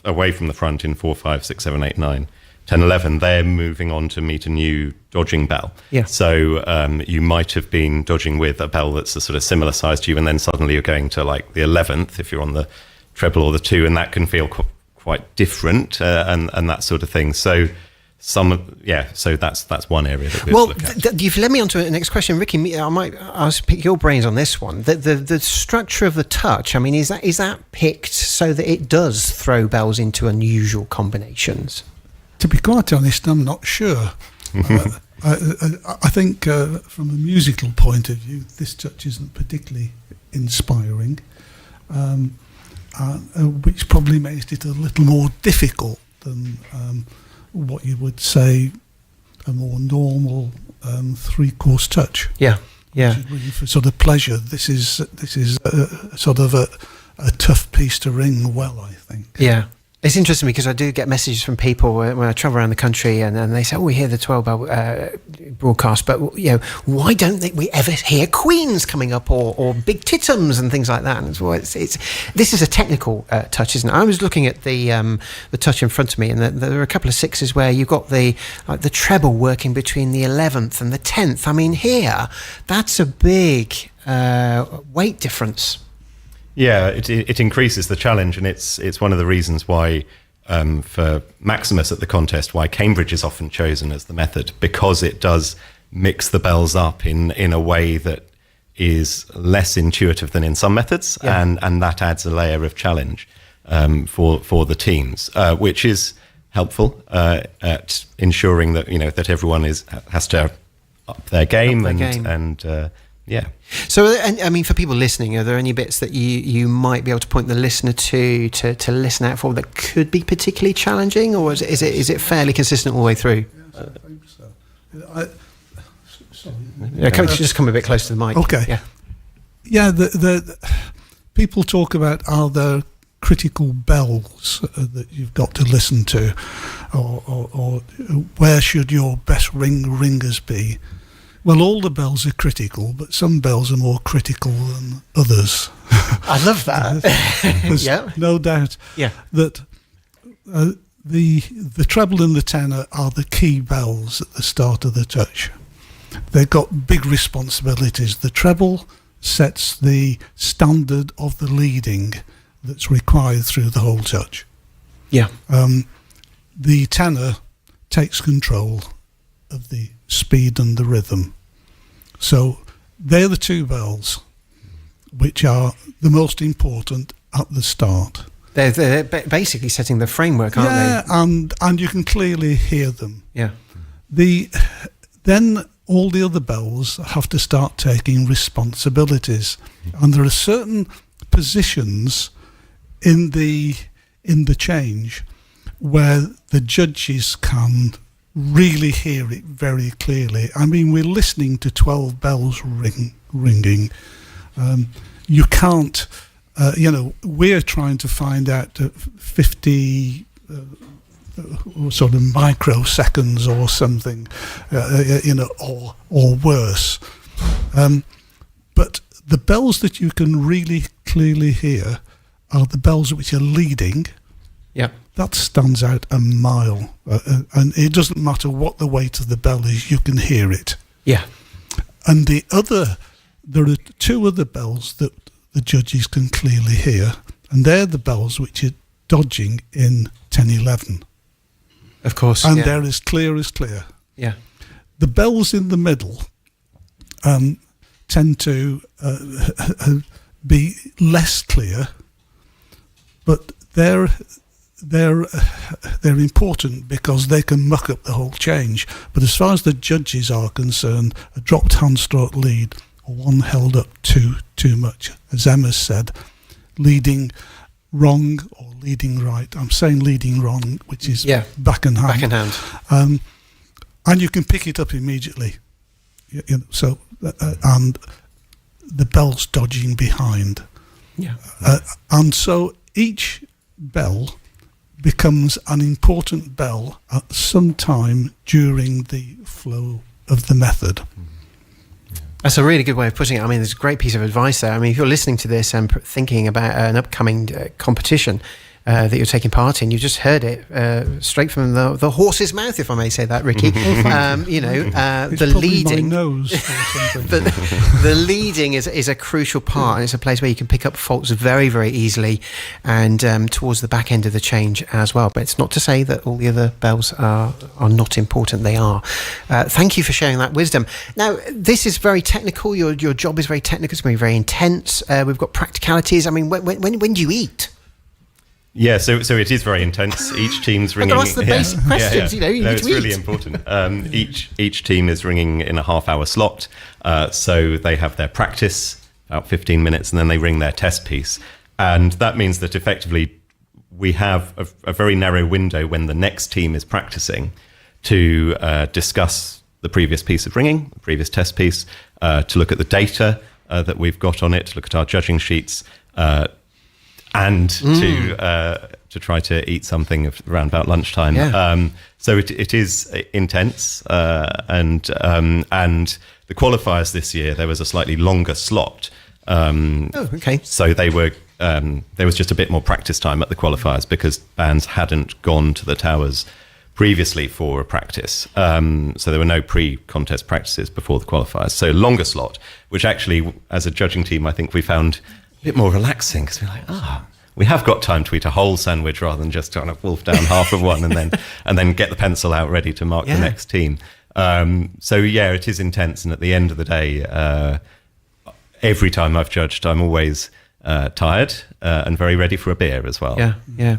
away from the front in 4, 5, 6, 7, 8, 9. 10, 11, they're moving on to meet a new dodging bell. Yeah. So you might have been dodging with a bell that's a sort of similar size to you, and then suddenly you're going to like the 11th if you're on the treble or the 2, and that can feel quite different and that sort of thing. So so that's one area that we'll look at. You've led me on to the next question, Ricky. I'll pick your brains on this one. The structure of the touch. I mean, is that picked so that it does throw bells into unusual combinations? To be quite honest, I'm not sure. I think from a musical point of view, this touch isn't particularly inspiring, which probably makes it a little more difficult than what you would say a more normal three-course touch. Yeah. Really for sort of pleasure. This is sort of a tough piece to ring well, I think. Yeah. It's interesting because I do get messages from people when I travel around the country and they say, we hear the 12-bell broadcast, but why don't we ever hear Queens coming up or Big Titums and things like that? And this is a technical touch, isn't it? I was looking at the touch in front of me, and there are a couple of sixes where you've got the treble working between the 11th and the 10th. I mean, here, that's a big weight difference. Yeah, it increases the challenge, and it's one of the reasons why, for Maximus at the contest, why Cambridge is often chosen as the method, because it does mix the bells up in a way that is less intuitive than in some methods, and that adds a layer of challenge for the teams, which is helpful at ensuring that that everyone has to up their game and. Yeah. So, I mean, for people listening, are there any bits that you might be able to point the listener to listen out for that could be particularly challenging, or is it fairly consistent all the way through? Yes, I think so. Just come a bit close to the mic. Okay. Yeah. The people talk about, are there critical bells that you've got to listen to, or where should your best ringers be? Well, all the bells are critical, but some bells are more critical than others. I love that. There's no doubt that the treble and the tenor are the key bells at the start of the touch. They've got big responsibilities. The treble sets the standard of the leading that's required through the whole touch. Yeah. The tenor takes control of the speed and the rhythm. So they're the two bells which are the most important at the start. They're basically setting the framework, aren't they? Yeah, and you can clearly hear them. Yeah. Then all the other bells have to start taking responsibilities, and there are certain positions in the change where the judges can really hear it very clearly. I mean, we're listening to 12 bells ringing. You can't, we're trying to find out 50 sort of microseconds or something, or worse. But the bells that you can really clearly hear are the bells which are leading. Yeah. That stands out a mile, and it doesn't matter what the weight of the bell is, you can hear it. Yeah. And there are two other bells that the judges can clearly hear, and they're the bells which are dodging in 10-11. Of course. And they're as clear as clear. Yeah. The bells in the middle tend to be less clear, but they're important because they can muck up the whole change. But as far as the judges are concerned, a dropped handstroke lead or one held up too much, as Emma said, leading wrong or leading right. I'm saying leading wrong, which is back and hand. Back and hand. And you can pick it up immediately. So and the bell's dodging behind. Yeah. And so each bell becomes an important bell at some time during the flow of the method. That's a really good way of putting it. I mean, there's a great piece of advice there. I mean, if you're listening to this and thinking about an upcoming competition that you're taking part in, you just heard it straight from the horse's mouth, if I may say that, Ricky. The leading. My nose or something. The leading is a crucial part, and it's a place where you can pick up faults very, very easily, and towards the back end of the change as well. But it's not to say that all the other bells are not important. They are. Thank you for sharing that wisdom. Now, this is very technical. Your job is very technical. It's going to be very intense. We've got practicalities. I mean, when do you eat? Yeah, so it is very intense. Each team's ringing. I've got to ask the basic questions, you know. You No, need it's to really eat. important. Each team is ringing in a half-hour slot, so they have their practice about 15 minutes, and then they ring their test piece, and that means that effectively we have a very narrow window when the next team is practicing to discuss the previous piece of ringing, the previous test piece, to look at the data that we've got on it, to look at our judging sheets, and to try to eat something around about lunchtime. Yeah. So it is intense, and the qualifiers this year, there was a slightly longer slot. Okay. So they were there was just a bit more practice time at the qualifiers because bands hadn't gone to the towers previously for a practice. So there were no pre-contest practices before the qualifiers. So longer slot, which actually, as a judging team, I think we found a bit more relaxing because we're like, we have got time to eat a whole sandwich rather than just kind of wolf down half of one and then get the pencil out ready to mark the next team. So yeah, it is intense. And at the end of the day, every time I've judged, I'm always tired and very ready for a beer as well. Yeah.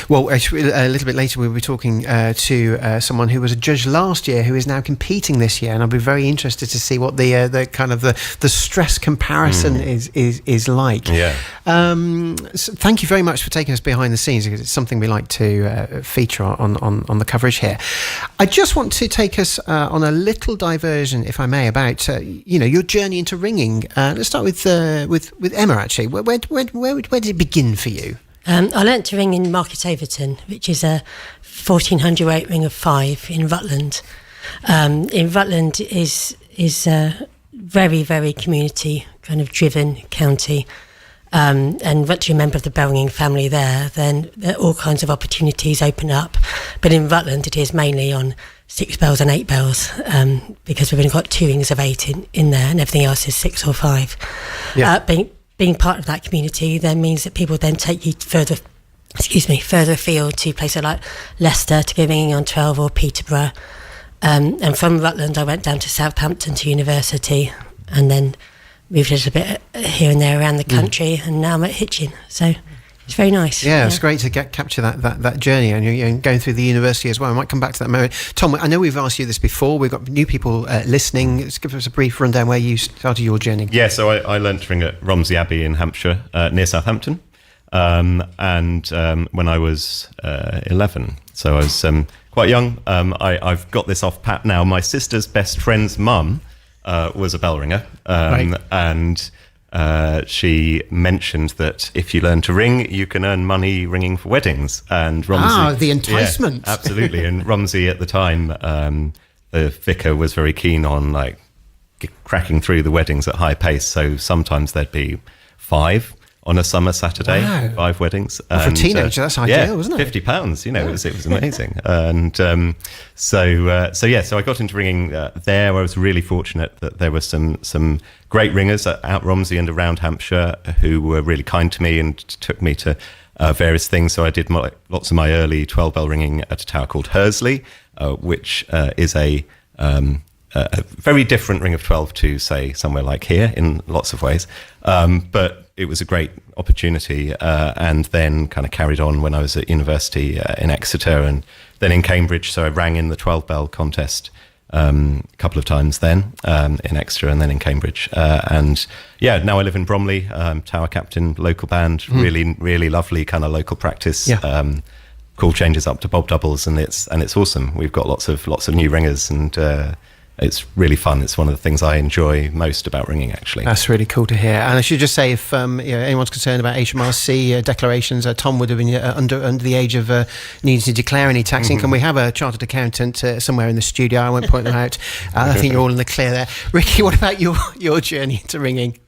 Well, a little bit later we'll be talking to someone who was a judge last year who is now competing this year, and I'll be very interested to see what the kind of the stress comparison is like. Yeah. So thank you very much for taking us behind the scenes, because it's something we like to feature on the coverage here. I just want to take us on a little diversion, if I may, about your journey into ringing. Let's start with Emma. Actually, where did it begin for you? I learnt to ring in Market Overton, which is a 1400 weight ring of 5 in Rutland. In Rutland is a very, very community kind of driven county. And once you're a member of the bell ringing family there are all kinds of opportunities open up. But in Rutland, it is mainly on 6 bells and 8 bells, because we've only got 2 rings of 8 in there, and everything else is 6 or 5. Yeah. Being part of that community then means that people then take you further afield to places like Leicester to go ringing on 12, or Peterborough. And from Rutland, I went down to Southampton to university, and then moved a little bit here and there around the country, and now I'm at Hitchin. So it's very nice. Yeah, it's great to capture that journey, and you're going through the university as well. I might come back to that moment. Tom, I know we've asked you this before. We've got new people listening. Just give us a brief rundown where you started your journey. Yeah, so I learnt to ring at Romsey Abbey in Hampshire, near Southampton, and when I was 11. So I was quite young. I've got this off pat now. My sister's best friend's mum was a bell ringer, Right. and she mentioned that if you learn to ring, you can earn money ringing for weddings. And Romsey, the enticement. yeah, absolutely. And Romsey at the time, the vicar was very keen on cracking through the weddings at high pace. So sometimes there'd be 5 on a summer Saturday, Wow. 5 weddings. Well, for a teenager, that's ideal, wasn't it? £50, it was amazing. And so I got into ringing there. I was really fortunate that there were some great ringers out Romsey and around Hampshire who were really kind to me and took me to various things. So I did lots of my early 12-bell ringing at a tower called Hursley, which is a very different ring of 12 to, say, somewhere like here in lots of ways. But it was a great opportunity, and then kind of carried on when I was at university in Exeter and then in Cambridge. So I rang in the 12-bell contest a couple of times then in Exeter and then in Cambridge. And yeah, now I live in Bromley, tower captain, local band, really, really lovely kind of local practice. Yeah. Call changes up to bob doubles, and it's awesome. We've got lots of new ringers, and it's really fun. It's one of the things I enjoy most about ringing, actually. That's really cool to hear. And I should just say, if anyone's concerned about HMRC declarations, Tom would have been under the age of needing to declare any tax income. We have a chartered accountant somewhere in the studio. I won't point them out. I think you're all in the clear there. Ricky, what about your journey into ringing?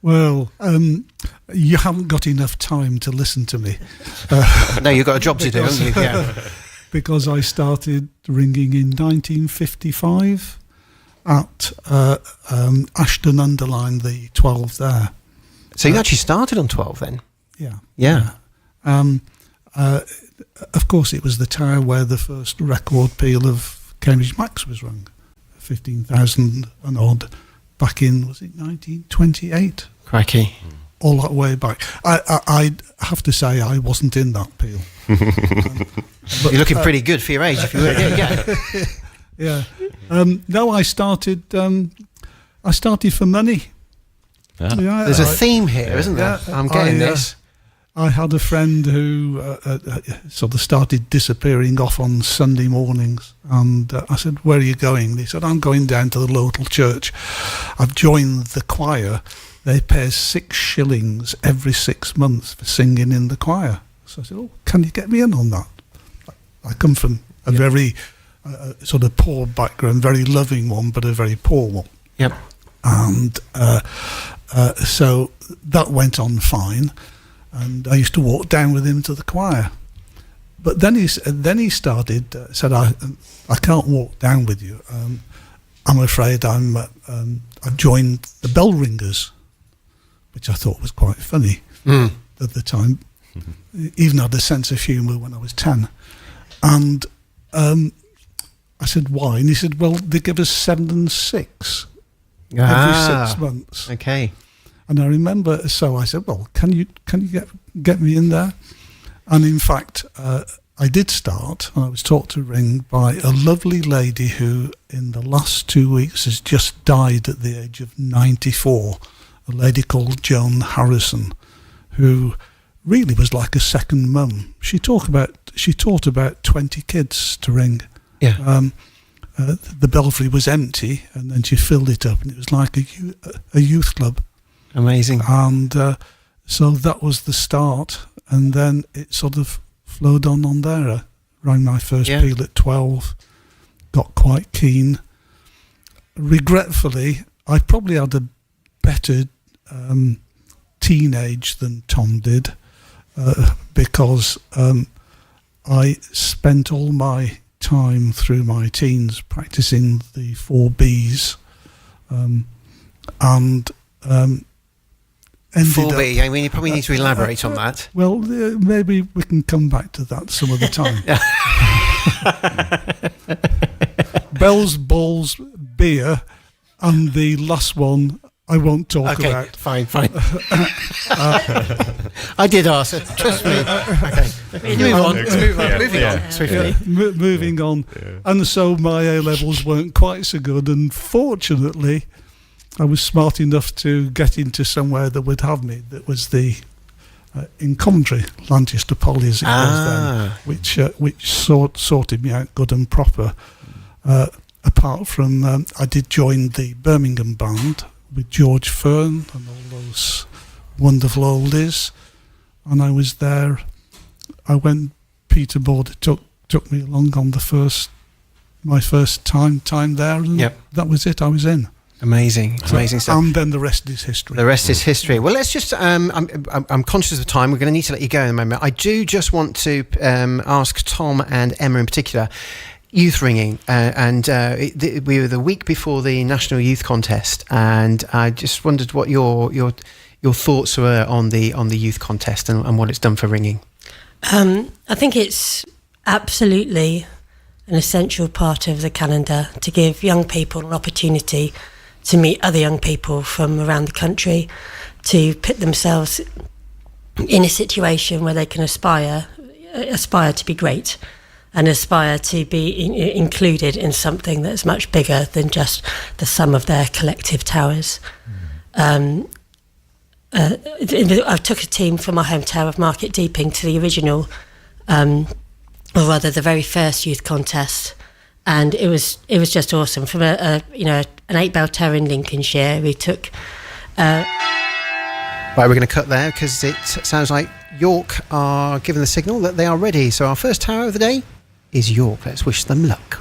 Well, you haven't got enough time to listen to me. No, you've got a job to do, haven't you? Yeah. Because I started ringing in 1955 at Ashton-under-Lyne, the 12 there. So you actually started on 12 then? Yeah. Of course, it was the tower where the first record peal of Cambridge Max was rung, 15,000 and odd, back in, was it 1928? Crikey. all that way back. I have to say I wasn't in that peal. But, you're looking pretty good for your age, if you were. Yeah. No, I started for money. Yeah. There's a theme here, isn't there? I'm getting this. I had a friend who sort of started disappearing off on Sunday mornings, and I said, "Where are you going?" He said, "I'm going down to the local church. I've joined the choir. They pay 6 shillings every 6 months for singing in the choir." So I said, "Oh, can you get me in on that?" I come from a very sort of poor background, very loving one, but a very poor one. Yep. And so that went on fine. And I used to walk down with him to the choir, but then he started said, "I can't walk down with you. I'm afraid I've joined the bell ringers," which I thought was quite funny at the time. Even had a sense of humour when I was 10, and I said, "Why?" And he said, "Well, they give us 7 and 6 every 6 months." Okay. And I remember, so I said, "Well, can you get me in there?" And in fact, I did start, and I was taught to ring by a lovely lady who, in the last 2 weeks, has just died at the age of 94. A lady called Joan Harrison, who really was like a second mum. She taught about 20 kids to ring. Yeah. The belfry was empty, and then she filled it up, and it was like a youth club. Amazing. And so that was the start, and then it sort of flowed on there. I rang my first peal at 12, got quite keen. Regretfully, I probably had a better teenage than Tom did, because I spent all my time through my teens practicing the 4 Bs, and ended 4B, I mean, you probably need to elaborate on that. Well, maybe we can come back to that some other time. Bells, balls, beer, and the last one I won't talk about. Fine. I did ask it, trust me. Okay. Moving on. And so my A-levels weren't quite so good, and fortunately I was smart enough to get into somewhere that would have me. That was in Coventry, Lanchester Poly as it was then, which sorted me out good and proper. Apart from, I did join the Birmingham band with George Fern and all those wonderful oldies, and I was there. I went. Peter Border took me along on my first time there, and that was it. I was in. Amazing stuff. And then the rest is history. The rest is history. Well, let's just. I'm conscious of time. We're going to need to let you go in a moment. I do just want to ask Tom and Emma in particular. Youth ringing, we were the week before the National Youth Contest, and I just wondered what your thoughts were on the youth contest and what it's done for ringing. I think it's absolutely an essential part of the calendar to give young people an opportunity to meet other young people from around the country, to put themselves in a situation where they can aspire to be great, and aspire to be included in something that's much bigger than just the sum of their collective towers. I took a team from my home town of Market Deeping to the original, or rather the very first youth contest, and it was just awesome. From an 8-bell tower in Lincolnshire, we took. Right, we're going to cut there because it sounds like York are giving the signal that they are ready. So our first tower of the day is York. Let's wish them luck.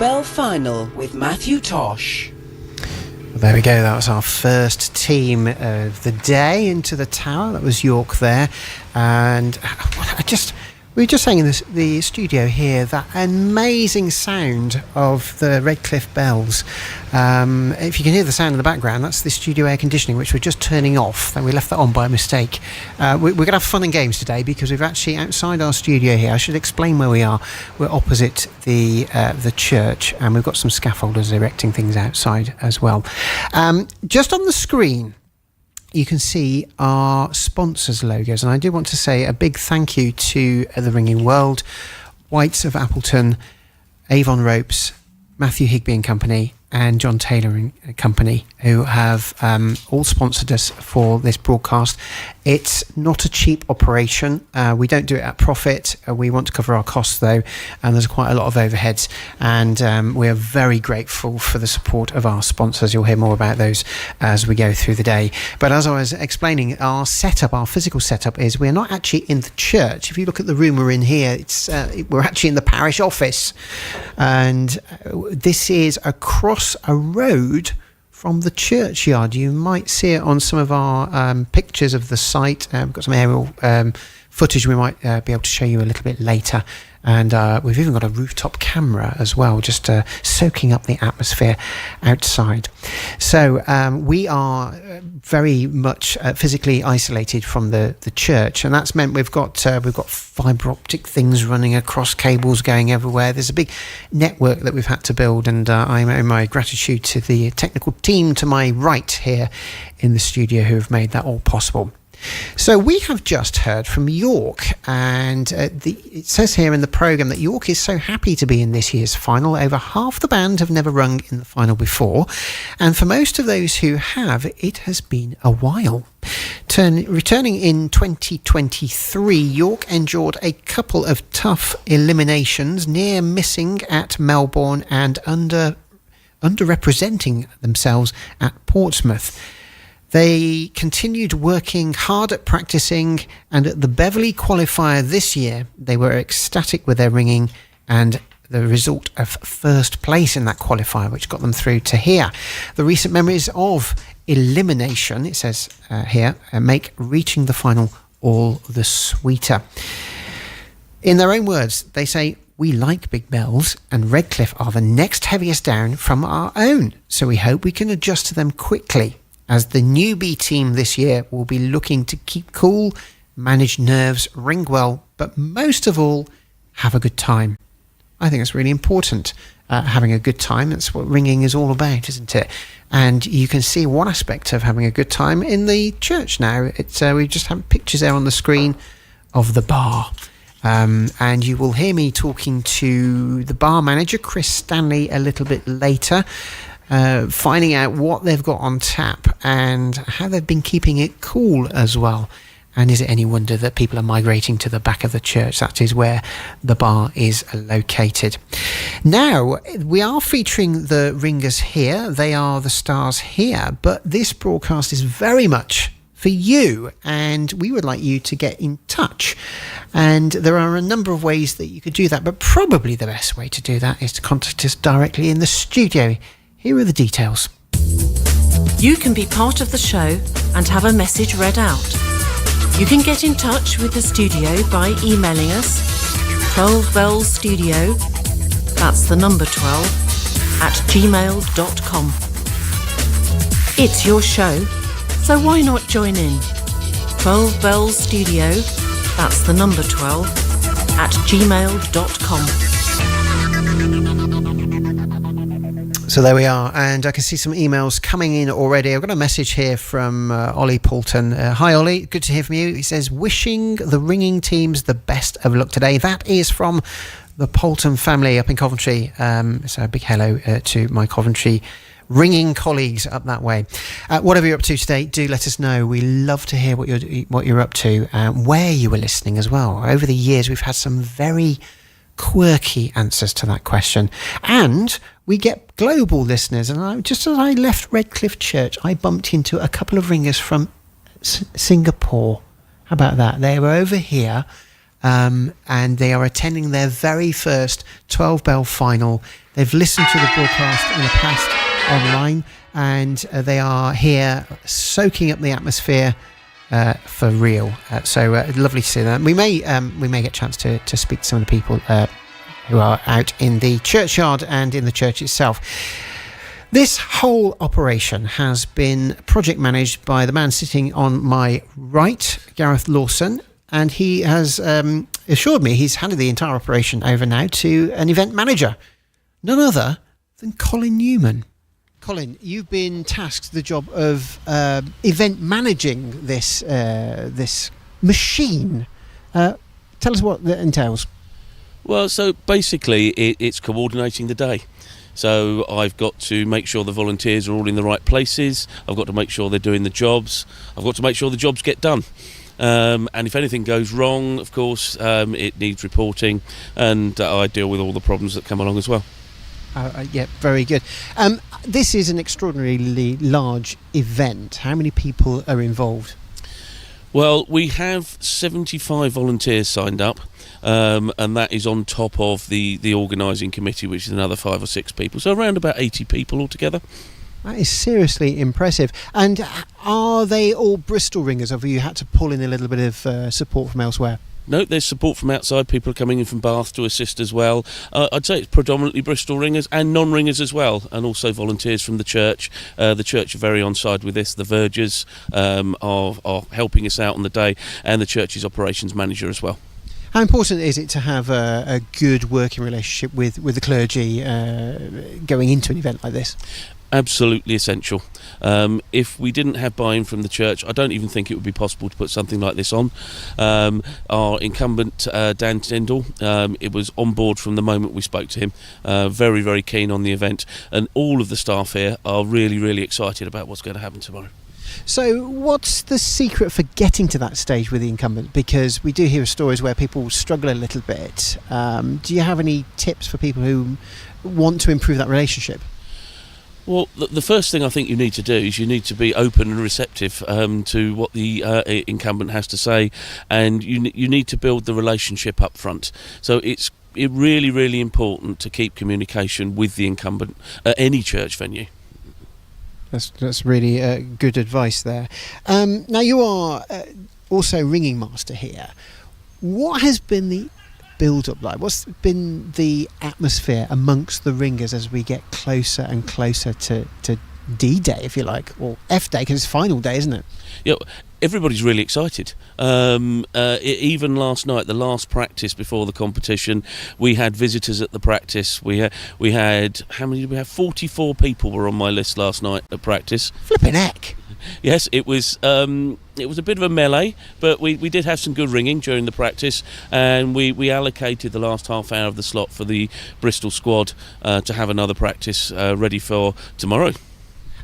12-bell final with Matthew Tosh. Well, there we go. That was our first team of the day into the tower. That was York there. And we were just saying in the studio here, that amazing sound of the Redcliffe bells. If you can hear the sound in the background, that's the studio air conditioning, which we're just turning off. And we left that on by mistake. We're going to have fun and games today because we've actually, outside our studio here, I should explain where we are. We're opposite the church, and we've got some scaffolders erecting things outside as well. Just on the screen, you can see our sponsors' logos, and I do want to say a big thank you to The Ringing World, Whites of Appleton, Avon Ropes, Matthew Higby and Company, and John Taylor and Company, who have all sponsored us for this broadcast. It's not a cheap operation. We don't do it at profit. We want to cover our costs, though, and there's quite a lot of overheads, and we are very grateful for the support of our sponsors. You'll hear more about those as we go through the day. But as I was explaining, our physical setup is we're not actually in the church. If you look at the room we're in here, we're actually in the parish office, and this is across a road from the churchyard. You might see it on some of our pictures of the site. We've got some aerial footage we might be able to show you a little bit later. And we've even got a rooftop camera as well, just soaking up the atmosphere outside. So we are very much physically isolated from the church, and that's meant we've got fibre optic things running across, cables going everywhere. There's a big network that we've had to build, and I owe my gratitude to the technical team to my right here in the studio who have made that all possible. So we have just heard from York, and it says here in the programme that York is so happy to be in this year's final. Over half the band have never rung in the final before, and for most of those who have, it has been a while. Returning in 2023, York endured a couple of tough eliminations, near missing at Melbourne and underrepresenting themselves at Portsmouth. They continued working hard at practicing, and at the Beverley qualifier this year, they were ecstatic with their ringing and the result of first place in that qualifier, which got them through to here. The recent memories of elimination, it says here, make reaching the final all the sweeter. In their own words, they say, "We like big bells, and Redcliffe are the next heaviest down from our own, so we hope we can adjust to them quickly, as the newbie team this year will be looking to keep cool, manage nerves, ring well, but most of all, have a good time." I think it's really important, having a good time. That's what ringing is all about, isn't it? And you can see one aspect of having a good time in the church now. We just have pictures there on the screen of the bar. And you will hear me talking to the bar manager, Chris Stanley, a little bit later, finding out what they've got on tap and how they've been keeping it cool as well. And is it any wonder that people are migrating to the back of the church? That is where the bar is located. Now, we are featuring the ringers here. They are the stars here. But this broadcast is very much for you, and we would like you to get in touch. And there are a number of ways that you could do that, but probably the best way to do that is to contact us directly in the studio. Here are the details. You can be part of the show and have a message read out. You can get in touch with the studio by emailing us 12bellsstudio, that's the number 12, @gmail.com. It's your show, so why not join in? 12bellsstudio, that's the number 12, @gmail.com. So there we are, and I can see some emails coming in already. I've got a message here from Ollie Poulton. Hi Ollie, good to hear from you. He says, wishing the ringing teams the best of luck today. That is from the Poulton family up in Coventry. So a big hello to my Coventry ringing colleagues up that way. Whatever you're up to today, do let us know. We love to hear what you're up to, where you were listening as well. Over the years, we've had some very quirky answers to that question, and we get global listeners. And just as I left Redcliffe Church, I bumped into a couple of ringers from Singapore. How about that? They were over here, and they are attending their very first 12-bell final, They've listened to the broadcast in the past online, and they are here soaking up the atmosphere for real. So lovely to see that. We may get a chance to speak to some of the people who are out in the churchyard and in the church itself. This whole operation has been project managed by the man sitting on my right, Gareth Lawson, and he has assured me he's handed the entire operation over now to an event manager, none other than Colin Newman. Colin, you've been tasked the job of event managing this machine. Tell us what that entails. Well, so basically it's coordinating the day. So I've got to make sure the volunteers are all in the right places. I've got to make sure they're doing the jobs. I've got to make sure the jobs get done. And if anything goes wrong, of course, it needs reporting, and I deal with all the problems that come along as well. Yeah, very good. This is an extraordinarily large event. How many people are involved? Well, we have 75 volunteers signed up, and that is on top of the organising committee, which is another 5 or 6 people. So around about 80 people altogether. That is seriously impressive. And are they all Bristol ringers, or have you had to pull in a little bit of support from elsewhere? No, there's support from outside. People are coming in from Bath to assist as well. I'd say it's predominantly Bristol ringers and non-ringers as well, and also volunteers from the church. The church are very on side with this. The vergers are helping us out on the day, and the church's operations manager as well. How important is it to have a good working relationship with the clergy going into an event like this? Absolutely essential. If we didn't have buy-in from the church, I don't even think it would be possible to put something like this on. Our incumbent, Dan Tyndall, it was on board from the moment we spoke to him. Very, very keen on the event, and all of the staff here are really, really excited about what's going to happen tomorrow. So what's the secret for getting to that stage with the incumbent? Because we do hear stories where people struggle a little bit. Do you have any tips for people who want to improve that relationship? Well, the first thing I think you need to do is you need to be open and receptive to what the incumbent has to say, and you need to build the relationship up front. So it's really, really important to keep communication with the incumbent at any church venue. That's really good advice there. Now you are also ringing master here. What has been the build-up like? What's been the atmosphere amongst the ringers as we get closer and closer to D-Day, if you like, or F-Day, because it's final day, isn't it? Yeah, everybody's really excited. Even last night, the last practice before the competition, we had visitors at the practice. We had how many did we have? 44 people were on my list last night at practice. Flipping heck. Yes, it was a bit of a melee, but we did have some good ringing during the practice, and we allocated the last half hour of the slot for the Bristol squad to have another practice ready for tomorrow.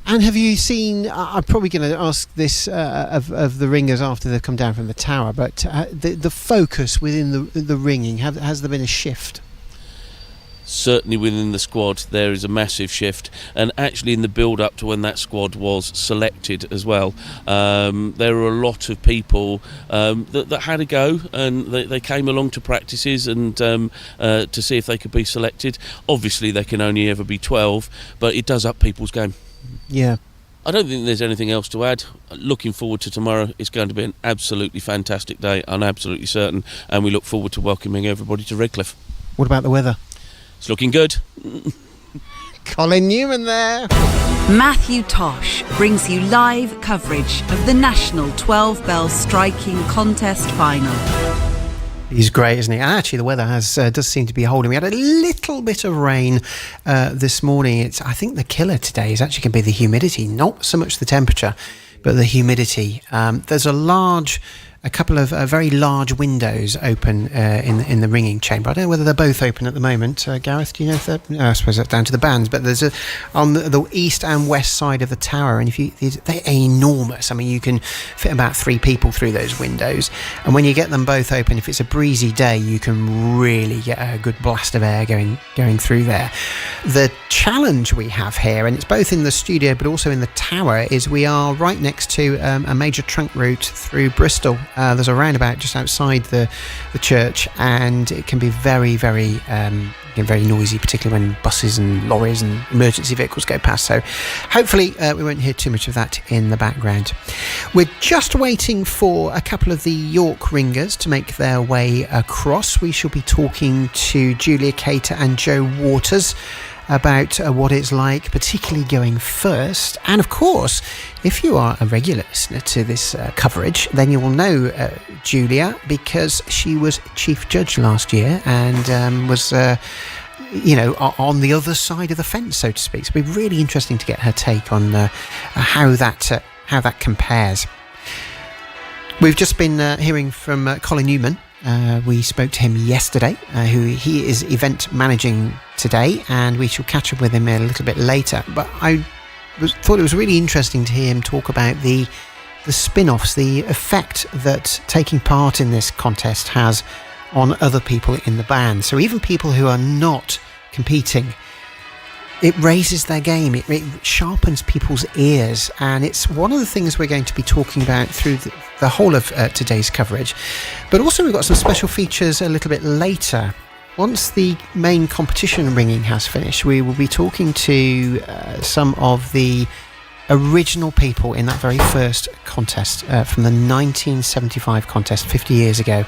And have you seen, I'm probably going to ask this of the ringers after they've come down from the tower, but the focus within the ringing, has there been a shift? Certainly within the squad there is a massive shift, and actually in the build up to when that squad was selected as well, there were a lot of people that had a go, and they came along to practices and to see if they could be selected. Obviously they can only ever be 12, but it does up people's game. Yeah. I don't think there's anything else to add. Looking forward to tomorrow. It's going to be an absolutely fantastic day, I'm absolutely certain, and we look forward to welcoming everybody to Redcliffe. What about the weather? It's looking good. Colin Newman there. Matthew Tosh brings you live coverage of the National 12-Bell Striking Contest Final. He's great, isn't he? And actually, the weather does seem to be holding. We had a little bit of rain this morning. I think the killer today is actually going to be the humidity, not so much the temperature, but the humidity. There's a couple of very large windows open in the ringing chamber. I don't know whether they're both open at the moment. Gareth, do you know if they're... No, I suppose that's down to the bands, but there's on the east and west side of the tower, and they're enormous. I mean, you can fit about 3 people through those windows, and when you get them both open, if it's a breezy day, you can really get a good blast of air going through there. The challenge we have here, and it's both in the studio but also in the tower, is we are right next to a major trunk route through Bristol. There's a roundabout just outside the church, and it can be very, very very noisy, particularly when buses and lorries and emergency vehicles go past. So hopefully we won't hear too much of that in the background. We're just waiting for a couple of the York ringers to make their way across. We shall be talking to Julia Cater and Joe Waters about what it's like, particularly going first. And of course, if you are a regular listener to this coverage, then you will know Julia, because she was chief judge last year and was on the other side of the fence, so to speak. So it'll be really interesting to get her take on how that compares. We've just been hearing from Colin Newman. We spoke to him yesterday, he is event managing today, and we shall catch up with him a little bit later. But I thought it was really interesting to hear him talk about the spin-offs, the effect that taking part in this contest has on other people in the band. So even people who are not competing, it raises their game, it sharpens people's ears, and it's one of the things we're going to be talking about through the whole of today's coverage. But also we've got some special features a little bit later. Once the main competition ringing has finished, we will be talking to some of the original people in that very first contest from the 1975 contest 50 years ago.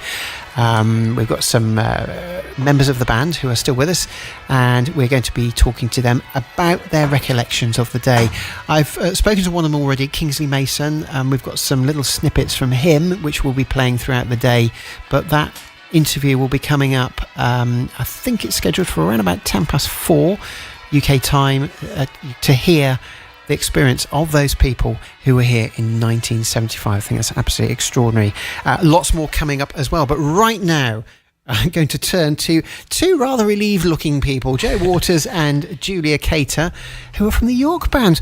We've got some members of the band who are still with us, and we're going to be talking to them about their recollections of the day. I've spoken to one of them already, Kingsley Mason, and we've got some little snippets from him which we'll be playing throughout the day, but that interview will be coming up, I think it's scheduled for around about 4 UK time, to hear the experience of those people who were here in 1975. I think that's absolutely extraordinary. Lots more coming up as well, but right now I'm going to turn to two rather relieved looking people, Joe Waters and Julia Cater, who are from the York band.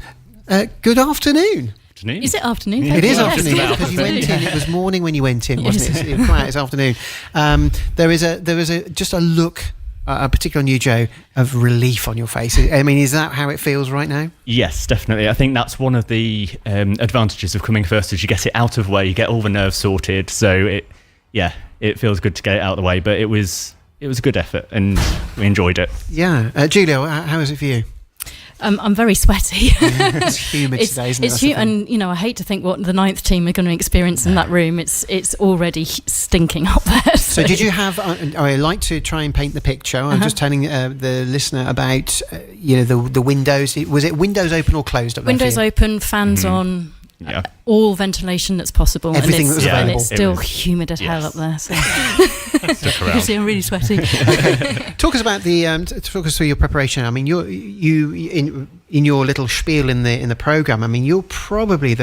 Good afternoon. Afternoon. Is it afternoon? It is afternoon, because you went in. It was morning when you went in, wasn't it? It was quiet. It's afternoon. There was just a look, particularly on you, Joe, of relief on your face. I mean, is that how it feels right now? Yes, definitely. I think that's one of the advantages of coming first, is you get it out of the way, you get all the nerves sorted. So it feels good to get it out of the way. But it was a good effort, and we enjoyed it. Yeah, Julia, how was it for you? I'm very sweaty. It's humid today, isn't it? It's humid, and I hate to think what the 9th team are going to experience in that room. It's already stinking up there. So did you have? I like to try and paint the picture. I'm just telling the listener about the windows. Was it windows open or closed up there? Windows open, fans on. Yeah. All ventilation that's possible. Everything that was available. And it's still humid as hell up there. So. You see, I'm really sweaty. Okay. Talk us through your preparation. I mean, you in your little spiel in the program. I mean, you're probably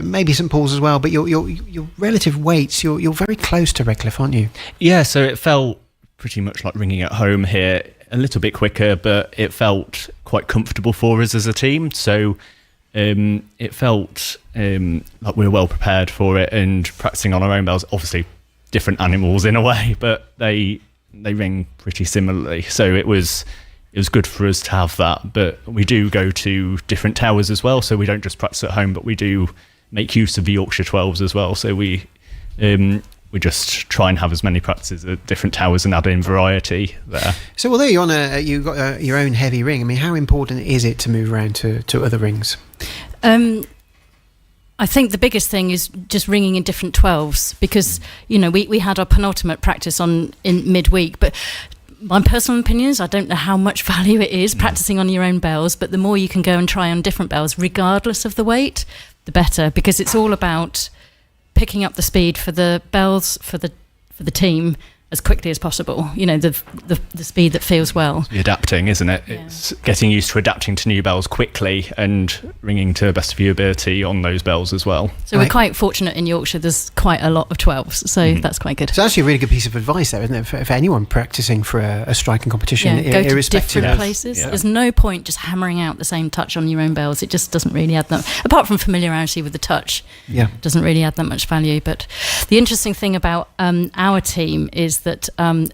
maybe St Paul's as well, but your relative weights. You're very close to Redcliffe, aren't you? Yeah. So it felt pretty much like ringing at home here. A little bit quicker, but it felt quite comfortable for us as a team. So. It felt like we were well prepared for it, and practicing on our own bells. Obviously, different animals in a way, but they ring pretty similarly. So it was good for us to have that. But we do go to different towers as well, so we don't just practice at home, but we do make use of the Yorkshire 12s as well. So we just try and have as many practices at different towers and add in variety there. So although you've got your own heavy ring, I mean, how important is it to move around to other rings? I think the biggest thing is just ringing in different 12s, because we had our penultimate practice in midweek, but my personal opinion is I don't know how much value it is practicing on your own bells, but the more you can go and try on different bells regardless of the weight, the better, because it's all about picking up the speed for the bells for the team as quickly as possible. The speed that feels well. Adapting, isn't it? Yeah. It's getting used to adapting to new bells quickly and ringing to the best of your ability on those bells as well. So we're quite fortunate in Yorkshire. There's quite a lot of 12s, so that's quite good. So that's actually a really good piece of advice there, isn't it, for anyone practicing for a striking competition? Yeah, go to different places. Yeah. There's no point just hammering out the same touch on your own bells. It just doesn't really add that. Apart from familiarity with the touch, it doesn't really add that much value. But the interesting thing about our team is that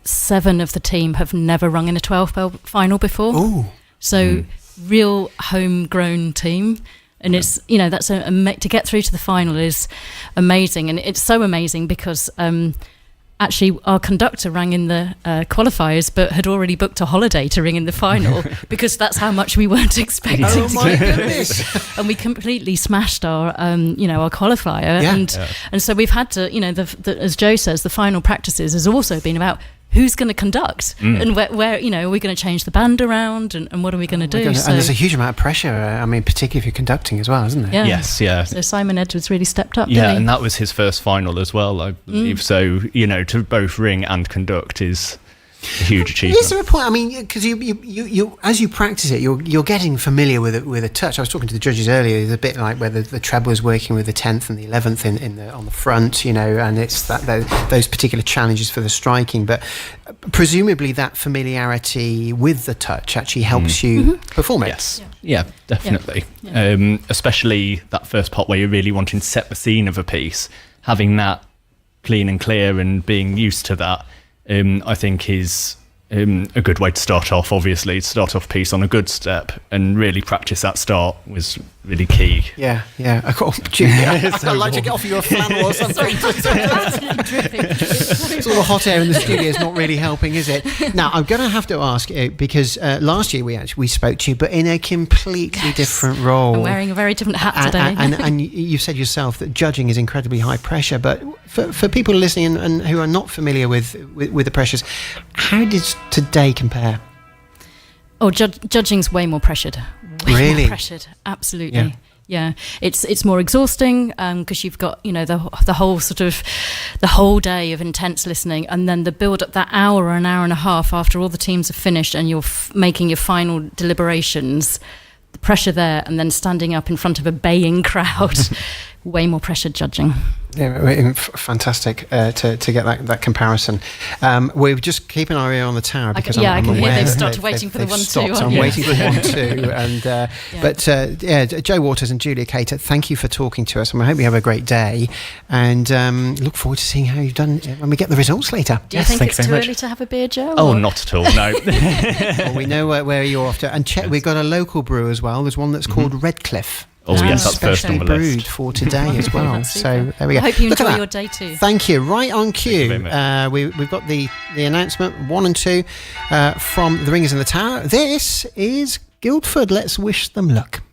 7 of the team have never rung in a 12-bell final before. Ooh. So real homegrown team, and it's that's to get through to the final is amazing, and it's so amazing because actually our conductor rang in the qualifiers but had already booked a holiday to ring in the final because that's how much we weren't expecting Oh to my get. goodness. And we completely smashed our our qualifier. Yeah. And so we've had to, as Joe says, the final practices has also been about who's going to conduct and where are we going to change the band around and what are we going to do? And there's a huge amount of pressure, particularly if you're conducting as well, isn't there? Yeah. Yes, yeah. So Simon Edwards really stepped up, Yeah, didn't he? and that was his first final as well, I believe. So, to both ring and conduct is a huge achievement. Is there a point? Because you as you practice it, you're getting familiar with a touch. I was talking to the judges earlier. It's a bit like where the treble is working with the 10th and the 11th on the front, and it's those particular challenges for the striking. But presumably that familiarity with the touch actually helps you perform it. Yes, yeah, definitely. Yeah. Especially that first part where you're really wanting to set the scene of a piece, having that clean and clear and being used to that. I think is a good way to start off, obviously. To start off piece on a good step and really practice that start was really key. Yeah. Julia, I'd like to get off you a flannel or something. It's all the hot air in the studio is not really helping, is it? Now, I'm going to have to ask you, because last year we spoke to you, but in a completely different role. I'm wearing a very different hat today. And you said yourself that judging is incredibly high pressure, but for people listening and who are not familiar with the pressures, how did today compare? Oh, judging's way more pressured. Really? More pressured, absolutely. Yeah. It's more exhausting because you've got the whole day of intense listening, and then the build up, that hour or an hour and a half after all the teams have finished and you're making your final deliberations. The pressure there, and then standing up in front of a baying crowd. Way more pressured judging. Yeah, fantastic to get that comparison. We're just keeping our ear on the tower because I I'm can aware hear they've started waiting for the 1-2. I'm waiting for 1-2. And Joe Waters and Julia Cater, thank you for talking to us, and I hope you have a great day. And look forward to seeing how you've done when we get the results later. Do you think it's too early to have a beer, Joe? Oh, not at all. No. Well, we know where you're off to, and we've got a local brew as well. There's one that's called Redcliffe. Oh yes, that's first on the list. Brewed for today as well. So there we go. I hope you Look enjoy your day too. Thank you. Right on cue. We've got the announcement 1 and 2 from the Ringers in the Tower. This is Guildford. Let's wish them luck.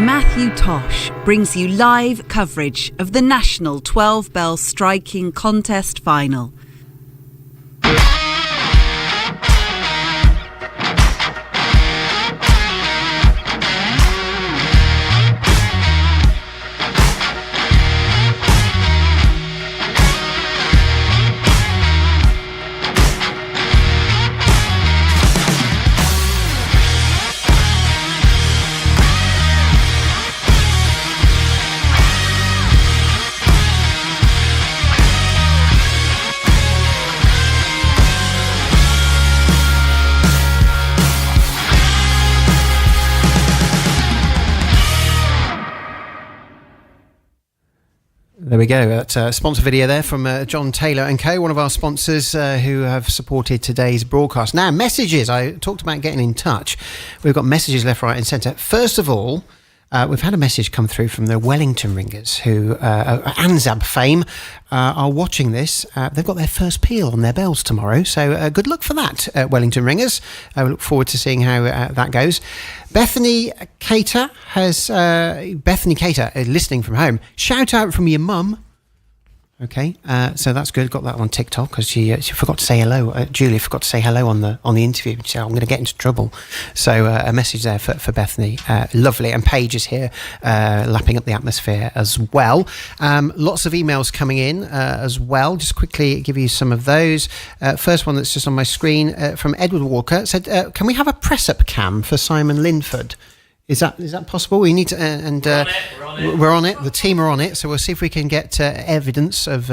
Matthew Tosh brings you live coverage of the National 12-Bell Striking Contest Final. There we go. That's a sponsor video there from John Taylor and Co, one of our sponsors who have supported today's broadcast. Now, messages. I talked about getting in touch. We've got messages left, right and centre. First of all, we've had a message come through from the Wellington Ringers who, ANZAB fame, are watching this. They've got their first peal on their bells tomorrow, so good luck for that, Wellington Ringers. We look forward to seeing how that goes. Bethany Cater listening from home. Shout out from your mum. Okay, so that's good. Got that on TikTok because she forgot to say hello. Julia forgot to say hello on the interview. She said, I'm going to get into trouble. So a message there for Bethany. Lovely. And Paige is here lapping up the atmosphere as well. Lots of emails coming in as well. Just quickly give you some of those. First one that's just on my screen from Edward Walker said, can we have a press-up cam for Simon Linford? Is that possible? We need to, we're on it. The team are on it, so we'll see if we can get evidence of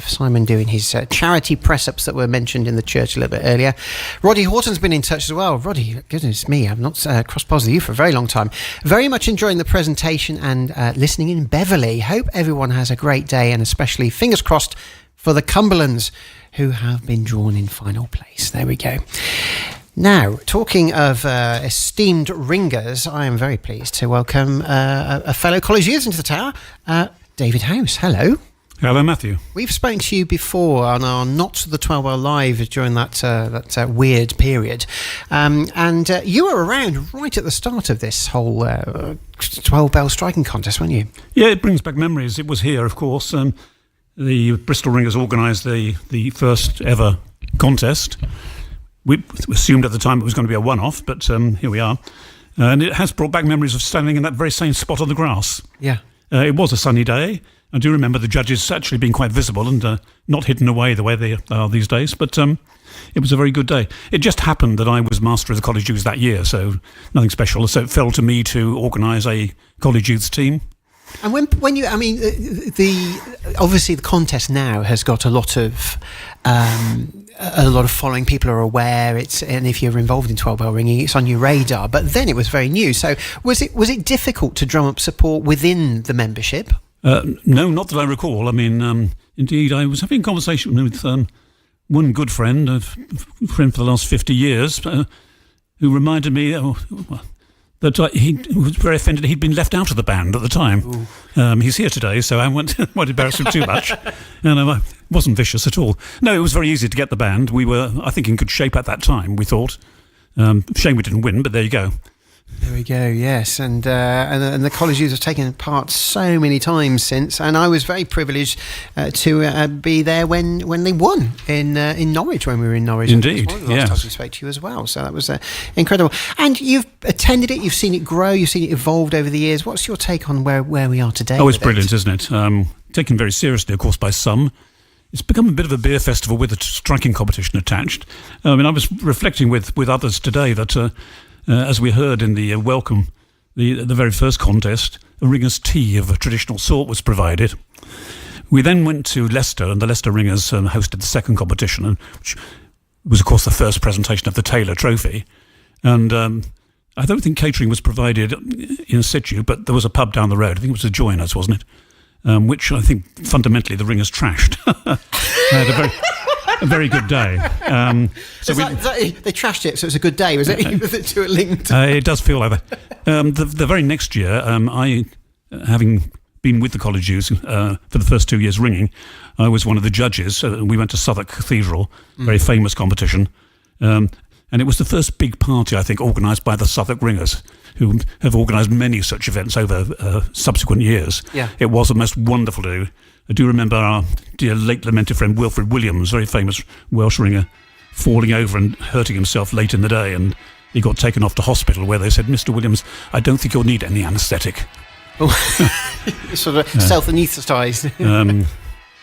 Simon doing his charity press-ups that were mentioned in the church a little bit earlier. Roddy Horton's been in touch as well. Roddy, goodness me, I've not crossed paths with you for a very long time. Very much enjoying the presentation and listening in Beverley. Hope everyone has a great day, and especially fingers crossed for the Cumberlands, who have been drawn in final place. There we go. Now, talking of esteemed ringers, I am very pleased to welcome a fellow college years into the tower, David House. Hello. Hello, Matthew. We've spoken to you before on our Not the 12-Hour Live during that weird period. And you were around right at the start of this whole 12-bell striking contest, weren't you? Yeah, it brings back memories. It was here, of course. The Bristol Ringers organised the first ever contest. We assumed at the time it was going to be a one-off, but here we are. And it has brought back memories of standing in that very same spot on the grass. Yeah. It was a sunny day. I do remember the judges actually being quite visible and not hidden away the way they are these days, but it was a very good day. It just happened that I was Master of the College Youths that year, so nothing special. So it fell to me to organise a College Youths team. And when you, I mean, obviously the contest now has got a lot of following. People are aware. And if you're involved in 12-bell ringing, it's on your radar. But then it was very new. So was it difficult to drum up support within the membership? No, not that I recall. I mean, indeed, I was having a conversation with one good friend, a friend for the last 50 years, who reminded me that he was very offended he'd been left out of the band at the time. He's here today, so I won't embarrass him too much. And I wasn't vicious at all. No, it was very easy to get the band. We were, I think, in good shape at that time, we thought. Shame we didn't win, but there you go. There we go, yes. And the college youths have taken part so many times since, and I was very privileged to be there when they won in Norwich, when we were in Norwich. Indeed, yes. Last time we spoke to you as well, so that was incredible. And you've attended it, you've seen it grow, you've seen it evolved over the years. What's your take on where we are today? Oh, it's brilliant, isn't it? Taken very seriously, of course, by some. It's become a bit of a beer festival with a striking competition attached. I mean, I was reflecting with others today that... as we heard in the welcome, the very first contest, a ringer's tea of a traditional sort was provided. We then went to Leicester, and the Leicester Ringers hosted the second competition, which was, of course, the first presentation of the Taylor Trophy. And I don't think catering was provided in situ, but there was a pub down the road. I think it was the Joiners, wasn't it? Which I think fundamentally the Ringers trashed. They had a very good day. So they trashed it, so it was a good day, was it? Was it too linked? It does feel like that. The very next year, I, having been with the College Youths for the first 2 years ringing, I was one of the judges. We went to Southwark Cathedral, very famous competition. And it was the first big party, I think, organised by the Southwark Ringers, who have organised many such events over subsequent years. Yeah. It was a most wonderful do. I do remember our dear late lamented friend Wilfred Williams, very famous Welsh ringer, falling over and hurting himself late in the day, and he got taken off to hospital where they said, Mr. Williams, I don't think you'll need any anaesthetic. Sort of self-anaesthetised.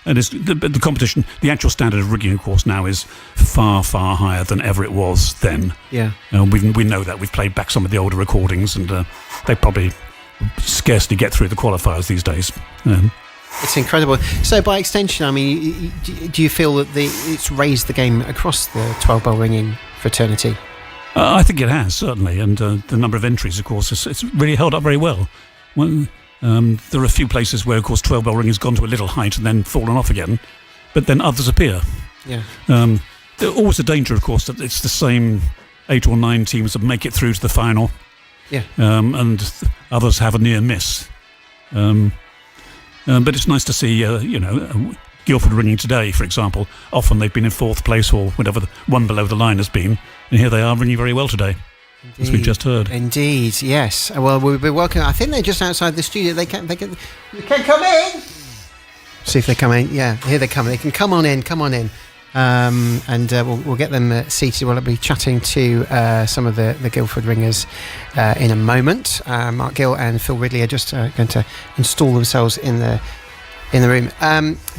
And it's, the competition, the actual standard of rigging, of course, now is far, far higher than ever it was then. Yeah. We know that. We've played back some of the older recordings, and they probably scarcely get through the qualifiers these days. It's incredible. So, by extension, I mean, do you feel that it's raised the game across the 12-bell ringing fraternity? I think it has, certainly, and the number of entries, of course, it's really held up very well. There are a few places where, of course, 12-bell ringing has gone to a little height and then fallen off again, but then others appear. Yeah. There's always a danger, of course, that it's the same 8 or 9 teams that make it through to the final. Yeah. And others have a near miss. But it's nice to see, Guildford ringing today, for example. Often they've been in 4th place or whatever the one below the line has been, and here they are ringing very well today. Indeed. As we've just heard. Indeed, yes. Well, we'll be welcome. I think they're just outside the studio. You can come in. See if they come in. Yeah, here they come. They can come on in. And we'll get them seated. We'll be chatting to some of the Guildford ringers in a moment. Mark Gill and Phil Ridley are just going to install themselves in the room.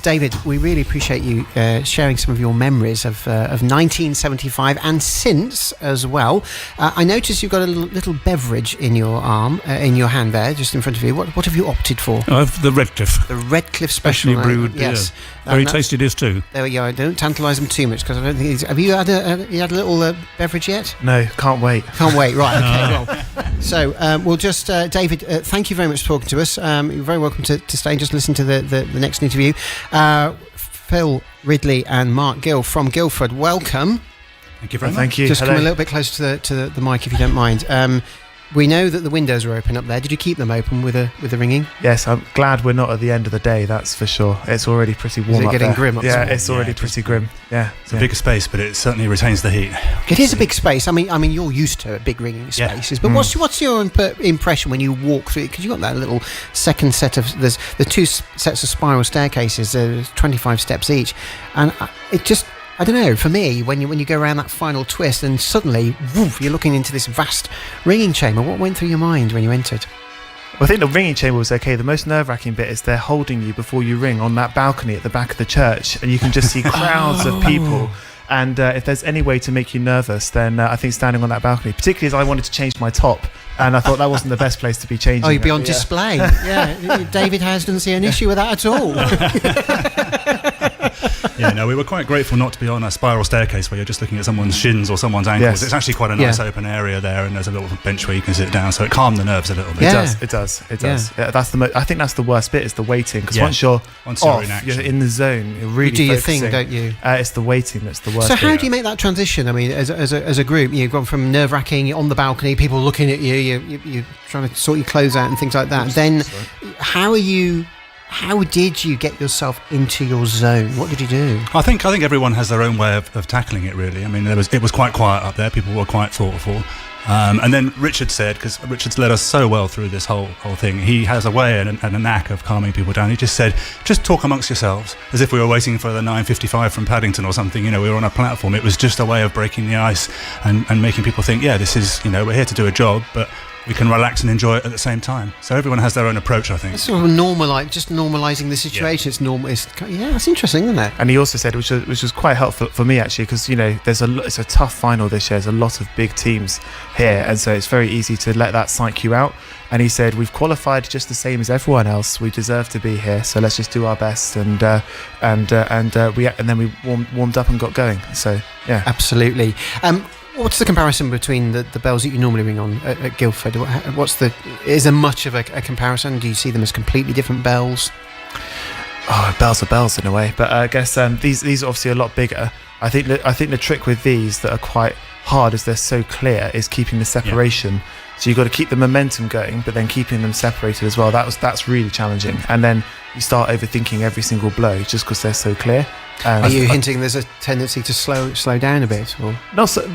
David, we really appreciate you sharing some of your memories of 1975 and since as well. I notice you've got a little beverage in your hand there, just in front of you. What have you opted for? The Redcliffe. The Redcliffe Specially Special. brewed. Yes. Very tasty it is too. There we go. Don't tantalise them too much, because I don't think have you had a little beverage yet? No, can't wait. Can't wait. Right. Okay. Well, so we'll just David, thank you very much for talking to us. You're very welcome to stay and just listen to the next interview. Phil Ridley and Mark Gill from Guildford, welcome. Thank you very much. Thank you. Just Hello. come a little bit closer to the mic if you don't mind. We know that the windows are open up there. Did you keep them open with the ringing? Yes, I'm glad we're not at the end of the day, that's for sure. It's already pretty warm. Is it up getting there. grim upstairs? Yeah, it's already pretty grim. Yeah. It's a bigger space, but it certainly retains the heat. It is a big space. I mean, you're used to big ringing spaces, but what's your impression when you walk through? Because you've got that little second set of there's the 2 sets of spiral staircases. There's 25 steps each, and it just. I don't know, for me, when you go around that final twist and suddenly, woof, you're looking into this vast ringing chamber, what went through your mind when you entered? Well, I think the ringing chamber was okay. The most nerve-wracking bit is they're holding you before you ring on that balcony at the back of the church, and you can just see crowds of people. And if there's any way to make you nervous, then I think standing on that balcony, particularly as I wanted to change my top, and I thought that wasn't the best place to be changing. Oh, you'd be on display. Yeah, David Howes doesn't see an issue with that at all. Yeah, no, we were quite grateful not to be on a spiral staircase where you're just looking at someone's shins or someone's ankles. Yes. It's actually quite a nice open area there, and there's a little bench where you can sit down, so it calmed the nerves a little bit. It does. Yeah, that's I think that's the worst bit, is the waiting, because once you're off, you're in the zone, you're really you do focusing. your thing, don't you? It's the waiting that's the worst. So how bit. do you make that transition? I mean, as a group, you've gone from nerve-wracking, you're on the balcony, people looking at you, you're trying to sort your clothes out and things like that. Then how did you get yourself into your zone? What did you do? I think everyone has their own way of tackling it, really. I mean, it was quite quiet up there. People were quite thoughtful. And then Richard said, because Richard's led us so well through this whole thing, he has a way and a knack of calming people down. He just said, just talk amongst yourselves, as if we were waiting for the 9:55 from Paddington or something. You know, we were on a platform. It was just a way of breaking the ice and making people think, yeah, this is, we're here to do a job, but we can relax and enjoy it at the same time. So everyone has their own approach, I think. It's sort of normalising the situation. It's normal. That's interesting, isn't it? And he also said, which was quite helpful for me actually, because it's a tough final this year. There's a lot of big teams here, and so it's very easy to let that psych you out. And he said, we've qualified just the same as everyone else. We deserve to be here, so let's just do our best. And then we warmed up and got going. So yeah, absolutely. What's the comparison between the bells that you normally ring on at Guildford? Is there much of a comparison? Do you see them as completely different bells? Oh, bells are bells in a way, but I guess these are obviously a lot bigger. I think the trick with these that are quite hard, as they're so clear, is keeping the separation. So you've got to keep the momentum going, but then keeping them separated as well. That's really challenging. And then you start overthinking every single blow just because they're so clear. Are you hinting there's a tendency to slow down a bit, or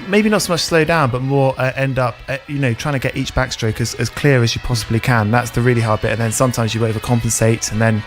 maybe not so much slow down, but more end up trying to get each backstroke as clear as you possibly can. That's the really hard bit. And then sometimes you overcompensate, and then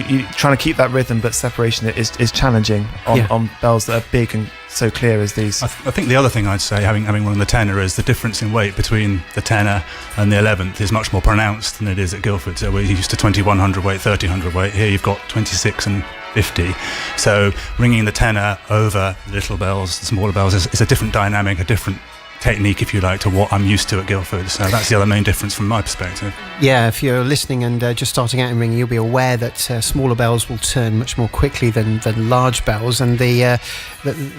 you trying to keep that rhythm, but separation is challenging on bells that are big and so clear as these. I think the other thing I'd say, having one on the tenor, is the difference in weight between the tenor and the 11th is much more pronounced than it is at Guildford. So we're used to 2100 weight, 1300 weight. Here you've got 26 and 50. So ringing the tenor over the little bells, the smaller bells, is a different dynamic, a different technique, if you like, to what I'm used to at Guildford. So that's the other main difference from my perspective. Yeah, if you're listening and just starting out in ringing, you'll be aware that smaller bells will turn much more quickly than large bells. And the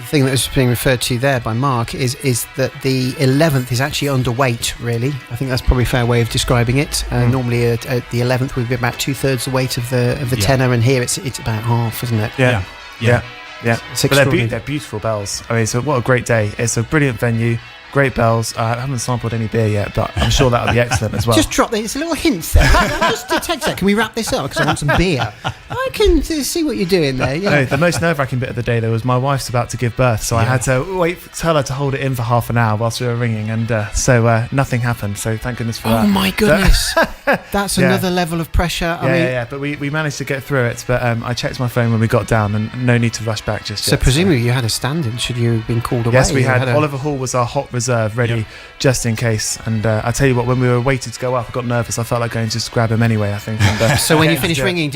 thing that was being referred to there by Mark is that the 11th is actually underweight, really. I think that's probably a fair way of describing it. Normally at the 11th would be about 2/3 the weight of the tenor, and here it's about half, isn't it? Yeah. It's But they're beautiful bells. I mean, so what a great day. It's a brilliant venue. Great bells. I haven't sampled any beer yet, but I'm sure that'll be excellent as well. Just drop it's a little hint there. Just detect that. Can we wrap this up? Because I want some beer. I can see what you're doing there. Yeah. No, the most nerve-wracking bit of the day, though, was my wife's about to give birth, so I had to tell her to hold it in for half an hour whilst we were ringing, and so nothing happened. So thank goodness for that. Oh my goodness, that's another level of pressure. I mean, but we managed to get through it. But I checked my phone when we got down, and no need to rush back just yet. So presumably you had a stand-in. Should you have been called away? Yes, we had. Oliver Hall was our hot reserve, ready just in case. And I tell you what, when we were waiting to go up, I got nervous. I felt like going to just grab him anyway, I think. And, so when you finished ringing,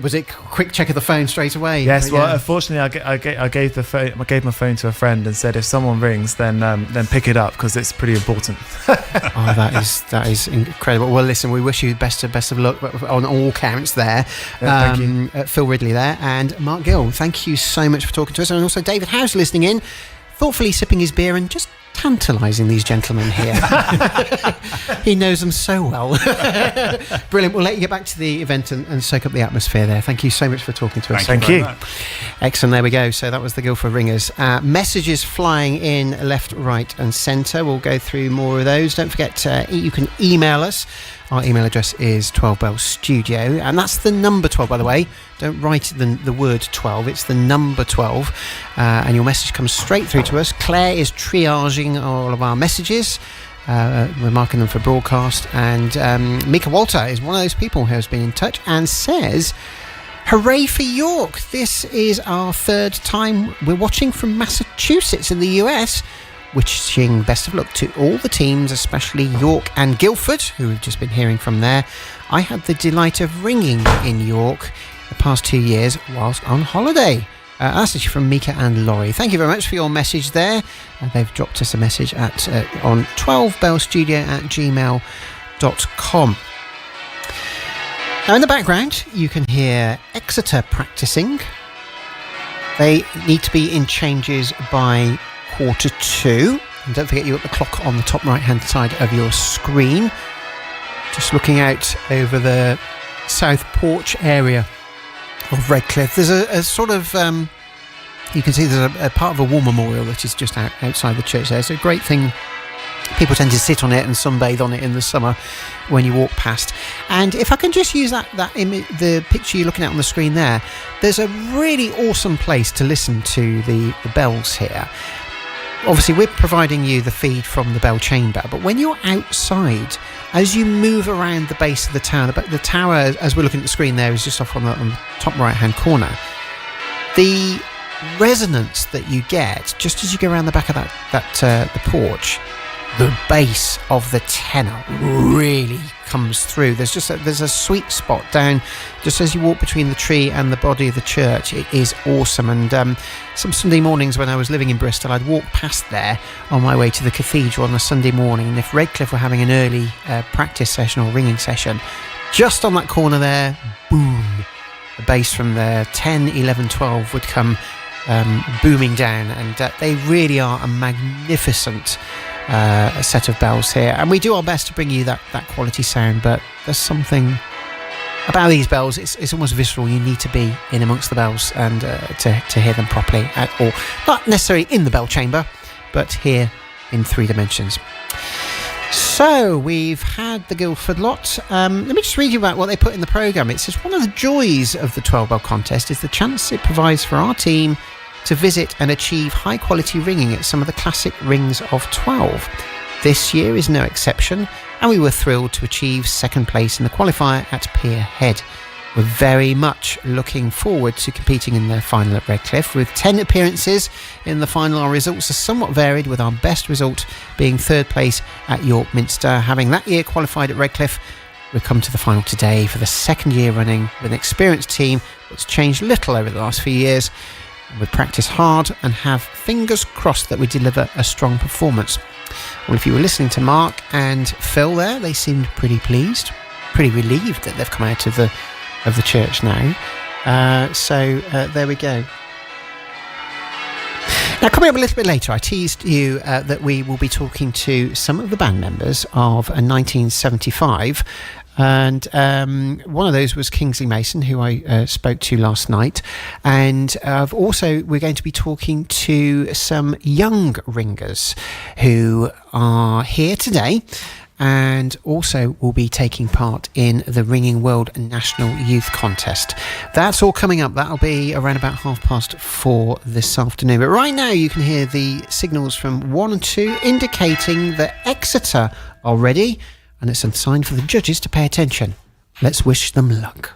was it quick check of the phone straight away? Yes. Well, unfortunately, I gave my phone to a friend and said, if someone rings, then pick it up because it's pretty important. Oh, that is incredible. Well, listen, we wish you best of luck on all counts there. Thank you. Phil Ridley there and Mark Gill. Thank you so much for talking to us, and also David House listening in, thoughtfully sipping his beer and just tantalising these gentlemen here. He knows them so well. Brilliant. We'll let you get back to the event and soak up the atmosphere there. Thank you so much for talking to us. Thank you. Excellent. There we go. So that was the Guildford Ringers. Messages flying in left, right and centre. We'll go through more of those. Don't forget, you can email us. Our email address is 12bellstudio, and that's the number 12, by the way. Don't write the word 12, it's the number 12, and your message comes straight through to us. Claire is triaging all of our messages. We're marking them for broadcast, and Mika Walter is one of those people who has been in touch and says, hooray for York! This is our third time we're watching from Massachusetts in the US. Wishing best of luck to all the teams, especially York and Guildford, who we've just been hearing from there. I had the delight of ringing in York the past 2 years whilst on holiday. That's actually from Mika and Laurie. Thank you very much for your message there. They've dropped us a message on 12bellstudio@gmail.com. Now in the background you can hear Exeter practising. They need to be in changes by 1:45, and don't forget you've got the clock on the top right hand side of your screen. Just looking out over the south porch area of Redcliffe, there's a sort of you can see there's a part of a war memorial that is just outside the church there. It's a great thing. People tend to sit on it and sunbathe on it in the summer when you walk past. And if I can just use the picture you're looking at on the screen there, there's a really awesome place to listen to the bells here. Obviously, we're providing you the feed from the bell chamber, but when you're outside, as you move around the base of the tower, the tower, as we're looking at the screen there, is just off on the top right-hand corner. The resonance that you get, just as you go around the back of the porch, the bass of the tenor really comes through. There's a sweet spot down just as you walk between the tree and the body of the church. It is awesome. And some Sunday mornings when I was living in Bristol, I'd walk past there on my way to the cathedral on a Sunday morning, and if Redcliffe were having an early practice session or ringing session, just on that corner there, boom, the bass from the 10, 11, 12 would come booming down, and they really are a magnificent a set of bells here, and we do our best to bring you that quality sound, but there's something about these bells, it's almost visceral. You need to be in amongst the bells and to hear them properly at all. Not necessarily in the bell chamber, but here in 3 dimensions. So we've had the Guildford lot. Let me just read you about what they put in the programme. It says, one of the joys of the 12 bell contest is the chance it provides for our team to visit and achieve high quality ringing at some of the classic rings of 12. This year is no exception, and we were thrilled to achieve second place in the qualifier at Pier Head. We're very much looking forward to competing in the final at Redcliffe. With 10 appearances in the final, our results are somewhat varied, with our best result being third place at York Minster. Having that year qualified at Redcliffe, we've come to the final today for the second year running with an experienced team that's changed little over the last few years. We practice hard and have fingers crossed that we deliver a strong performance. Well, if you were listening to Mark and Phil there, they seemed pretty pleased, pretty relieved that they've come out of the church now. So there we go. Now, coming up a little bit later, I teased you that we will be talking to some of the band members of 1975. And one of those was Kingsley Mason, who I spoke to last night. And also, we're going to be talking to some young ringers who are here today, and also will be taking part in the Ringing World National Youth Contest. That's all coming up. That'll be around about 4:30 this afternoon. But right now you can hear the signals from 1 and 2 indicating that Exeter are ready, and it's a sign for the judges to pay attention. Let's wish them luck.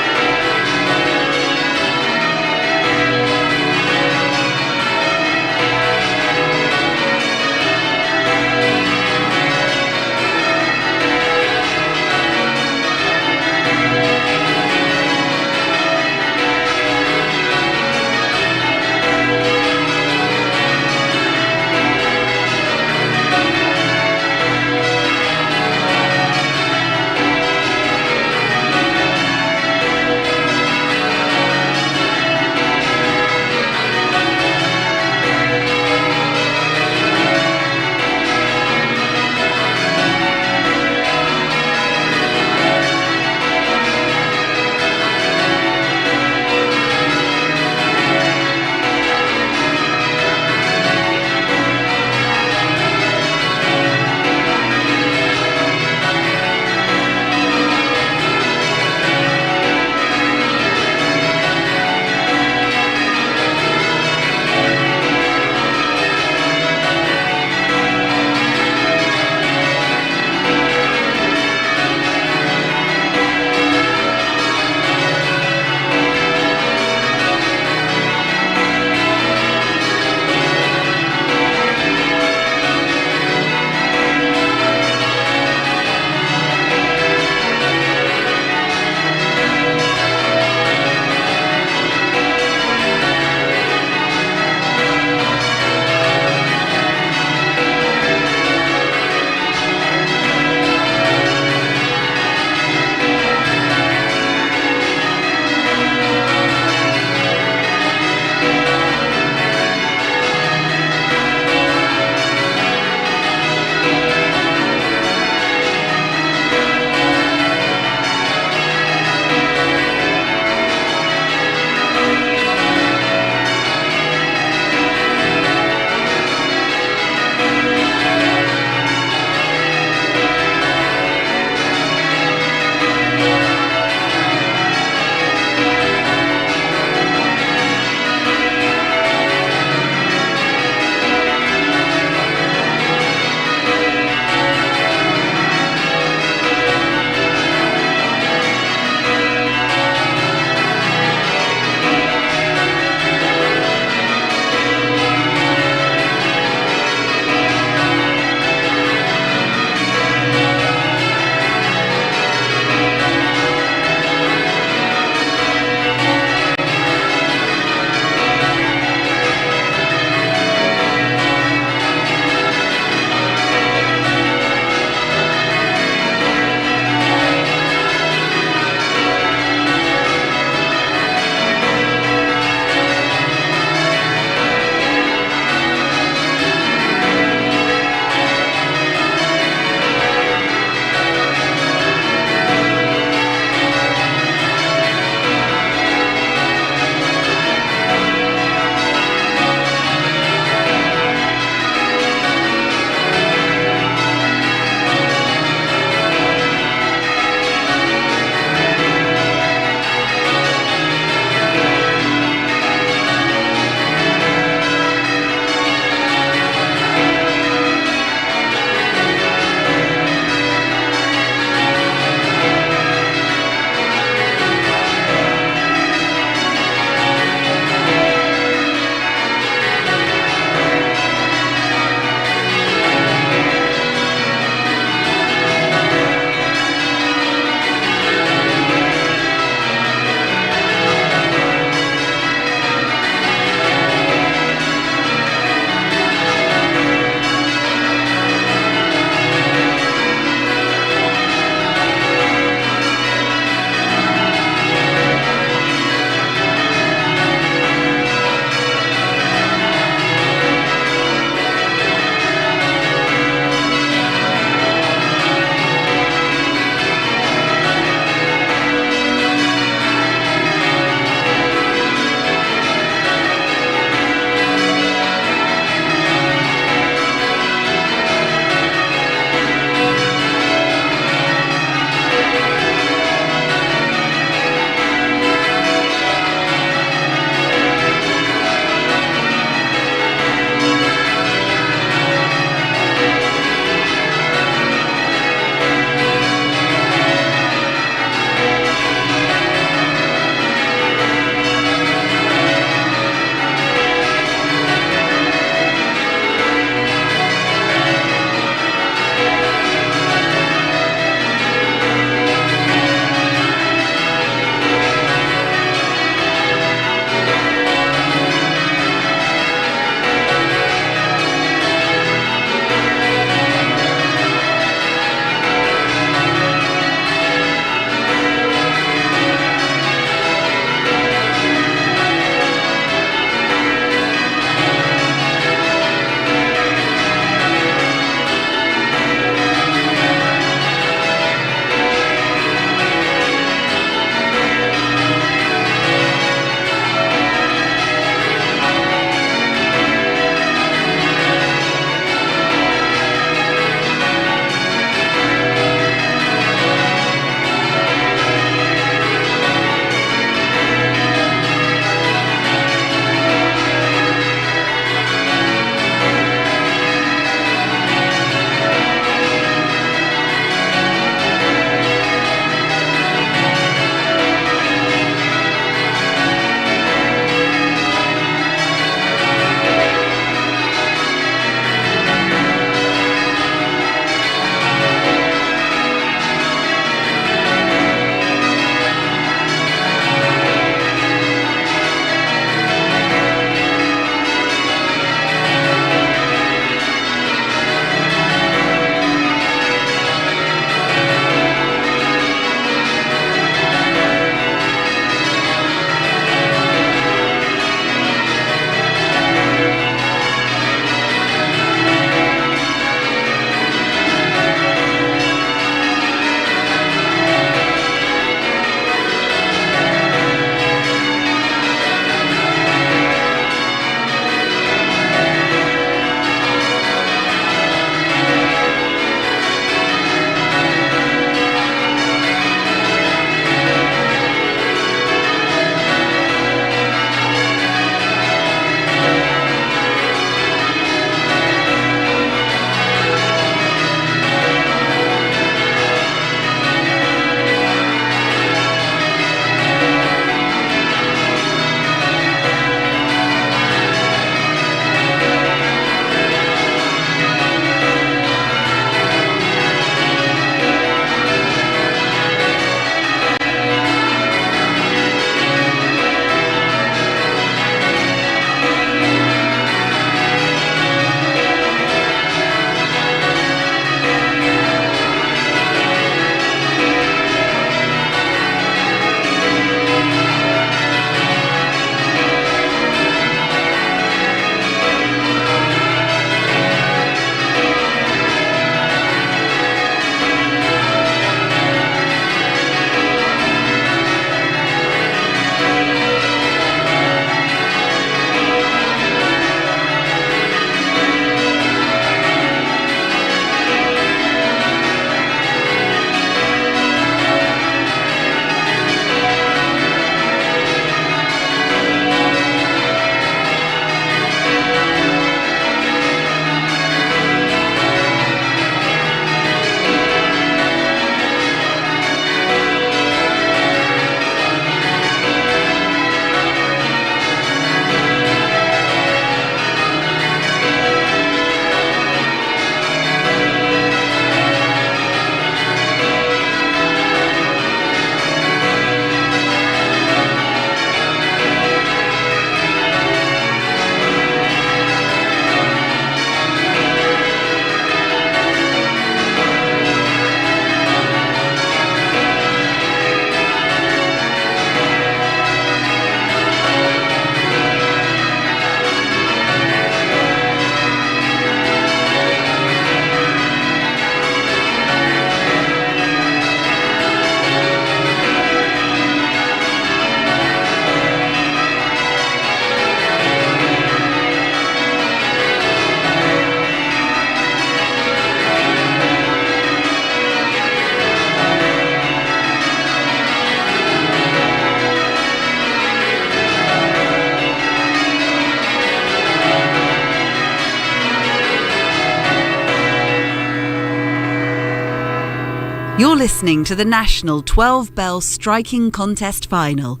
You're listening to the National 12-Bell Striking Contest Final.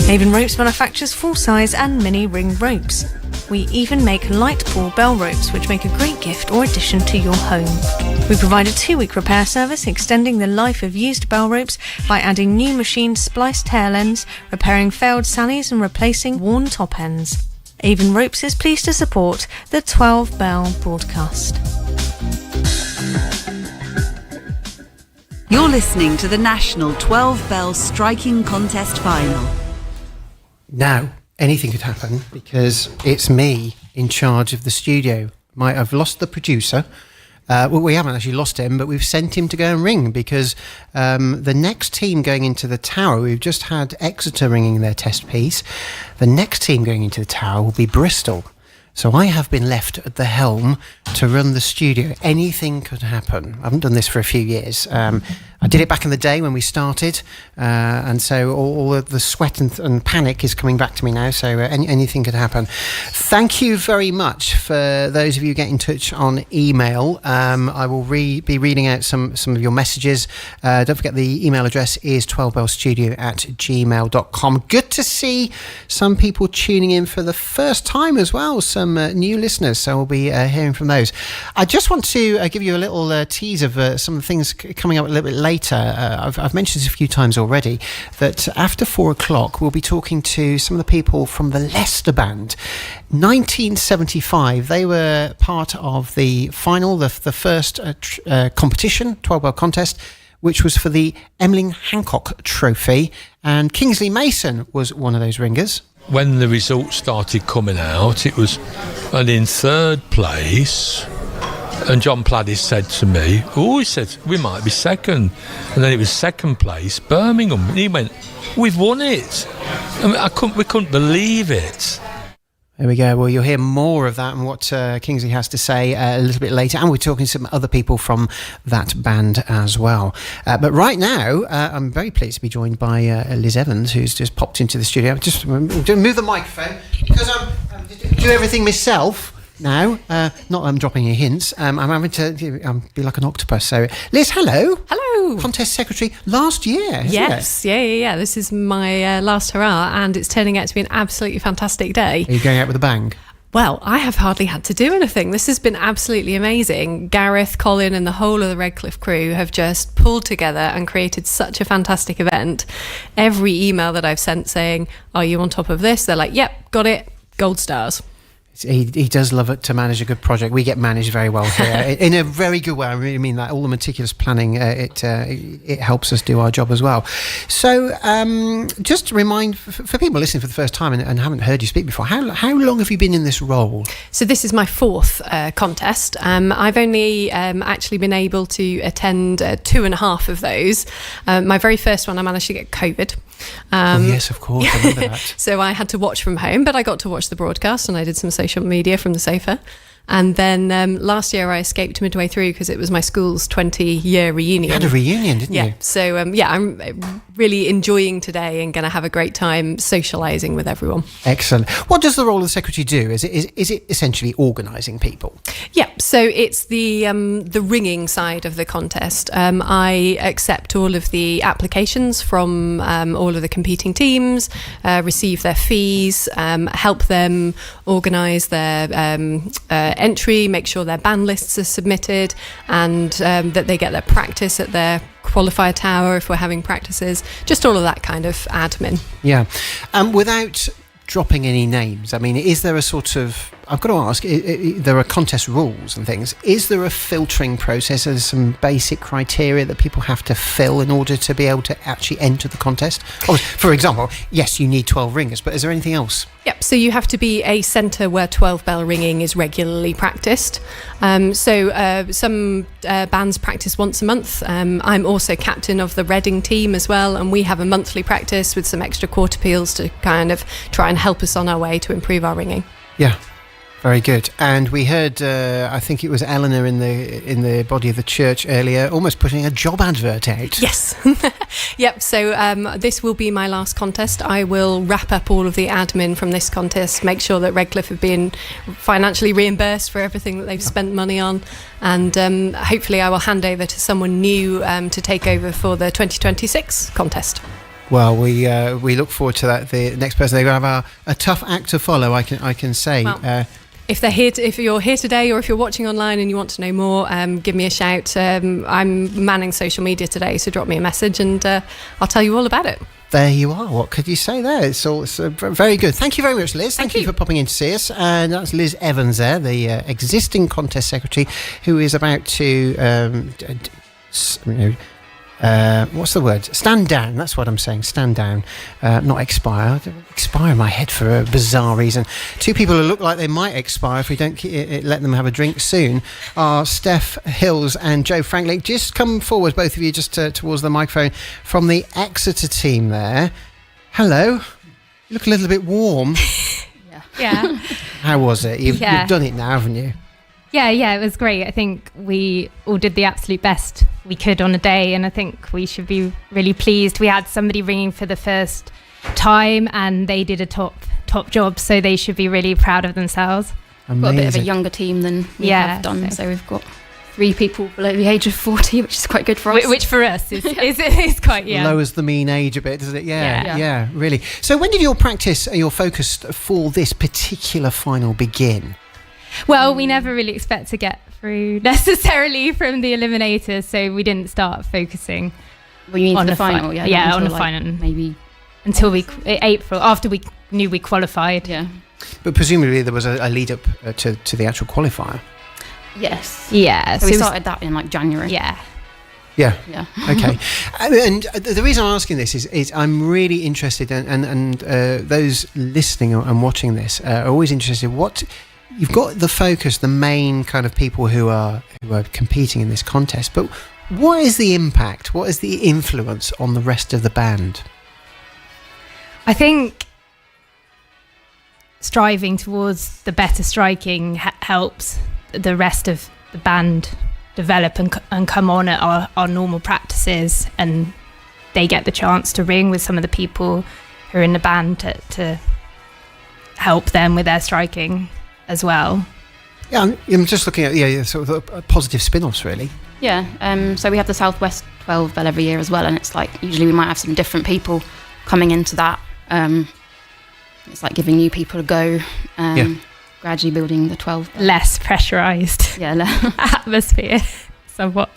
Avon Ropes manufactures full-size and mini ring ropes. We even make light ball bell ropes, which make a great gift or addition to your home. We provide a 2-week repair service, extending the life of used bell ropes by adding new machined spliced tail ends, repairing failed sallies and replacing worn top ends. Avon Ropes is pleased to support the 12 Bell broadcast. You're listening to the National 12 Bell Striking Contest Final. Now, anything could happen because it's me in charge of the studio. I've lost the producer. Well, we haven't actually lost him, but we've sent him to go and ring because the next team going into the tower, we've just had Exeter ringing their test piece. The next team going into the tower will be Bristol. So I have been left at the helm to run the studio. Anything could happen. I haven't done this for a few years. I did it back in the day when we started, and so all of the sweat and panic is coming back to me now, so anything could happen. Thank you very much for those of you who get in touch on email. I will be reading out some of your messages. Don't forget the email address is 12bellstudio@gmail.com. Good to see some people tuning in for the first time as well, some new listeners, so we'll be hearing from those. I just want to give you a little tease of some of the things coming up a little bit later. I've mentioned this a few times already, that after 4 o'clock we'll be talking to some of the people from the Leicester Band. 1975, they were part of the final, the first competition, 12-bell contest, which was for the Emmeline Hancock Trophy, and Kingsley Mason was one of those ringers. When the results started coming out, it was, and in third place, and John Pladdis said to me, he said, we might be second. And then it was second place, Birmingham. And he went, we've won it. I mean, we couldn't believe it. There we go. Well, you'll hear more of that and what Kingsley has to say a little bit later. And we're talking to some other people from that band as well. But right now, I'm very pleased to be joined by Liz Evans, who's just popped into the studio. Just move the microphone because I do everything myself now. Not that I'm dropping you hints. I'm having to be like an octopus. So, Liz, hello. Hello. Contest secretary last year. Yes. Yeah. This is my last hurrah, and it's turning out to be an absolutely fantastic day. Are you going out with a bang? Well, I have hardly had to do anything. This has been absolutely amazing. Gareth, Colin and the whole of the Redcliffe crew have just pulled together and created such a fantastic event. Every email that I've sent saying, are you on top of this? They're like, yep, got it, gold stars. He does love it to manage a good project. We get managed very well here in a very good way. I really mean that. All the meticulous planning, it helps us do our job as well. So just to remind, for people listening for the first time and haven't heard you speak before, how long have you been in this role? So this is my fourth contest. I've only actually been able to attend 2.5 of those. My very first one, I managed to get COVID. Yes, of course, I remember that. So I had to watch from home, but I got to watch the broadcast and I did some social media from the sofa. And then last year I escaped midway through because it was my school's 20-year reunion. You had a reunion, didn't you? So I'm really enjoying today and going to have a great time socialising with everyone. Excellent. What does the role of the secretary do? Is it essentially organising people? Yeah, so it's the ringing side of the contest. I accept all of the applications from all of the competing teams, receive their fees, help them organise their entry, make sure their band lists are submitted, and that they get their practice at their qualifier tower if we're having practices, just all of that kind of admin. Yeah. Without dropping any names, I mean, is there a sort of, I've got to ask, there are contest rules and things. Is there a filtering process? Are there some basic criteria that people have to fill in order to be able to actually enter the contest? Or, for example, yes, you need 12 ringers, but is there anything else? Yep, so you have to be a centre where 12-bell ringing is regularly practised. Some bands practice once a month. I'm also captain of the Reading team as well, and we have a monthly practice with some extra quarter peals to kind of try and help us on our way to improve our ringing. Yeah. Very good. And we heard, I think it was Eleanor in the body of the church earlier, almost putting a job advert out. Yes. Yep. So this will be my last contest. I will wrap up all of the admin from this contest, make sure that Redcliffe have been financially reimbursed for everything that they've spent money on, and hopefully I will hand over to someone new to take over for the 2026 contest. Well, we look forward to that. The next person, they're going to have a tough act to follow. I can say. Well, if you're here today, or if you're watching online and you want to know more, give me a shout. I'm manning social media today, so drop me a message and I'll tell you all about it. There you are. What could you say there? It's very good. Thank you very much, Liz. Thank you for popping in to see us. And that's Liz Evans there, the existing contest secretary, who is about to what's the word? Stand down. That's what I'm saying. Stand down. Not expire. Expire in my head for a bizarre reason. Two people who look like they might expire if we don't let them have a drink soon are Steph Hills and Joe Franklin. Just come forward, both of you, just towards the microphone from the Exeter team there. Hello. You look a little bit warm. Yeah. How was it? You've done it now, haven't you? Yeah, it was great. I think we all did the absolute best we could on a day, and I think we should be really pleased. We had somebody ringing for the first time, and they did a top job, so they should be really proud of themselves. We've got a bit of a younger team than we have done, so we've got 3 people below the age of 40, which is quite good for us. Which for us is quite young. Lowers the mean age a bit, does it? Yeah, really. So when did your focus for this particular final begin? Well, we never really expect to get through necessarily from the eliminators, so we didn't start focusing. Well, you mean on the final? Yeah, on the final. Maybe until April, after we knew we qualified. Yeah. But presumably there was a lead up to the actual qualifier. Yes. Yeah. So we started that in like January. Yeah. Yeah. Okay. Mm. And the reason I'm asking this is I'm really interested, and those listening and watching this are always interested. You've got the focus, the main kind of people who are competing in this contest, but what is the impact? What is the influence on the rest of the band? I think striving towards the better striking helps the rest of the band develop and come on at our normal practices, and they get the chance to ring with some of the people who are in the band to help them with their striking as well. Yeah, I'm just looking at sort of positive spin-offs, really. Yeah, so we have the Southwest 12 Bell every year as well, and it's like usually we might have some different people coming into that. It's like giving new people a go, gradually building the 12 Bell. Less pressurised atmosphere, somewhat.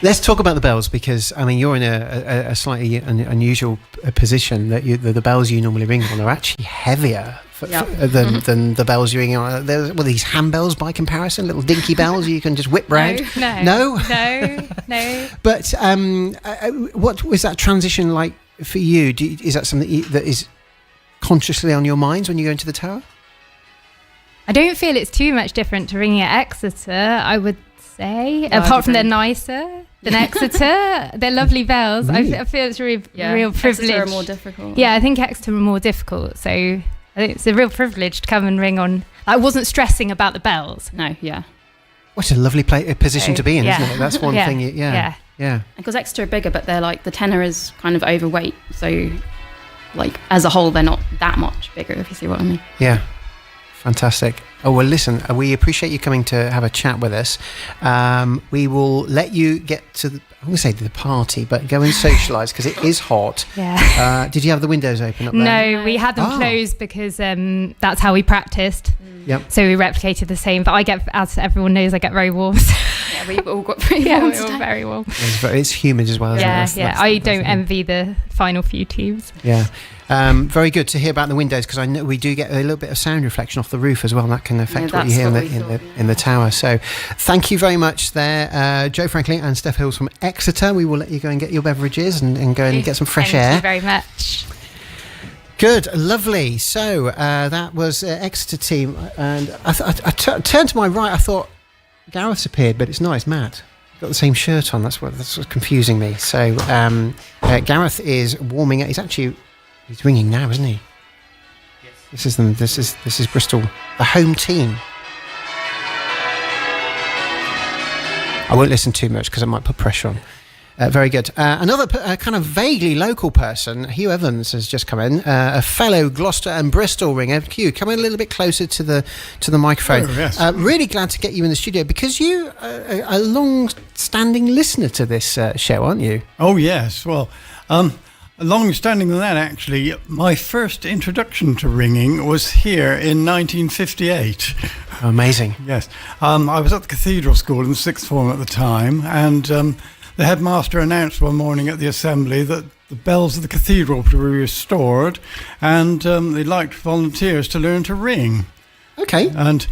Let's talk about the bells, because I mean you're in a slightly unusual position that the bells you normally ring on are actually heavier than the bells you ring on. There's these handbells by comparison, little dinky bells you can just whip round. No. But what was that transition like for you? Is that something that is consciously on your minds when you go into the tower? I don't feel it's too much different to ringing at Exeter, I would say, apart from they're nicer than Exeter. They're lovely bells. Really? I feel it's a real privilege. Exeter are more difficult. Yeah, I think Exeter are more difficult, so I think it's a real privilege to come and ring on. I wasn't stressing about the bells. No, yeah. What a lovely position to be in, isn't it? That's one thing. Yeah. Because Exeter are bigger, but they're like, the tenor is kind of overweight, so like as a whole they're not that much bigger, if you see what I mean. Yeah. Fantastic. Oh, well, listen, we appreciate you coming to have a chat with us. We will let you get to I'm going to say the party, but go and socialise because it is hot. Yeah. Did you have the windows open up there? No, we had them closed because that's how we practiced. Yep. So we replicated the same, but I get, as everyone knows, I get very warm. Yeah, we've all got pretty warm. We're all very warm. It's humid as well, isn't it? Yeah. I don't envy the final few teams. Yeah. Very good to hear about the windows, because I know we do get a little bit of sound reflection off the roof as well, and that can affect what you hear in the tower. So thank you very much there, Joe Franklin and Steph Hills from Exeter. We will let you go and get your beverages and go and get some fresh air. Thank you very much. Good, lovely. So that was Exeter team, and I turned to my right. I thought Gareth's appeared, but it's not. It's Matt. Got the same shirt on. That's what's confusing me. So Gareth is warming up. He's ringing now, isn't he? This is them. This is Bristol, the home team. I won't listen too much because I might put pressure on. Very good. Another kind of vaguely local person, Hugh Evans, has just come in. A fellow Gloucester and Bristol ringer. Hugh, come in a little bit closer to the microphone. Oh, yes. Really glad to get you in the studio because you are a long-standing listener to this show, aren't you? Oh, yes. Well, long-standing than that, actually. My first introduction to ringing was here in 1958. Oh, amazing. Yes. I was at the cathedral school in the sixth form at the time, and the headmaster announced one morning at the assembly that the bells of the cathedral were restored, and they'd like volunteers to learn to ring. Okay. And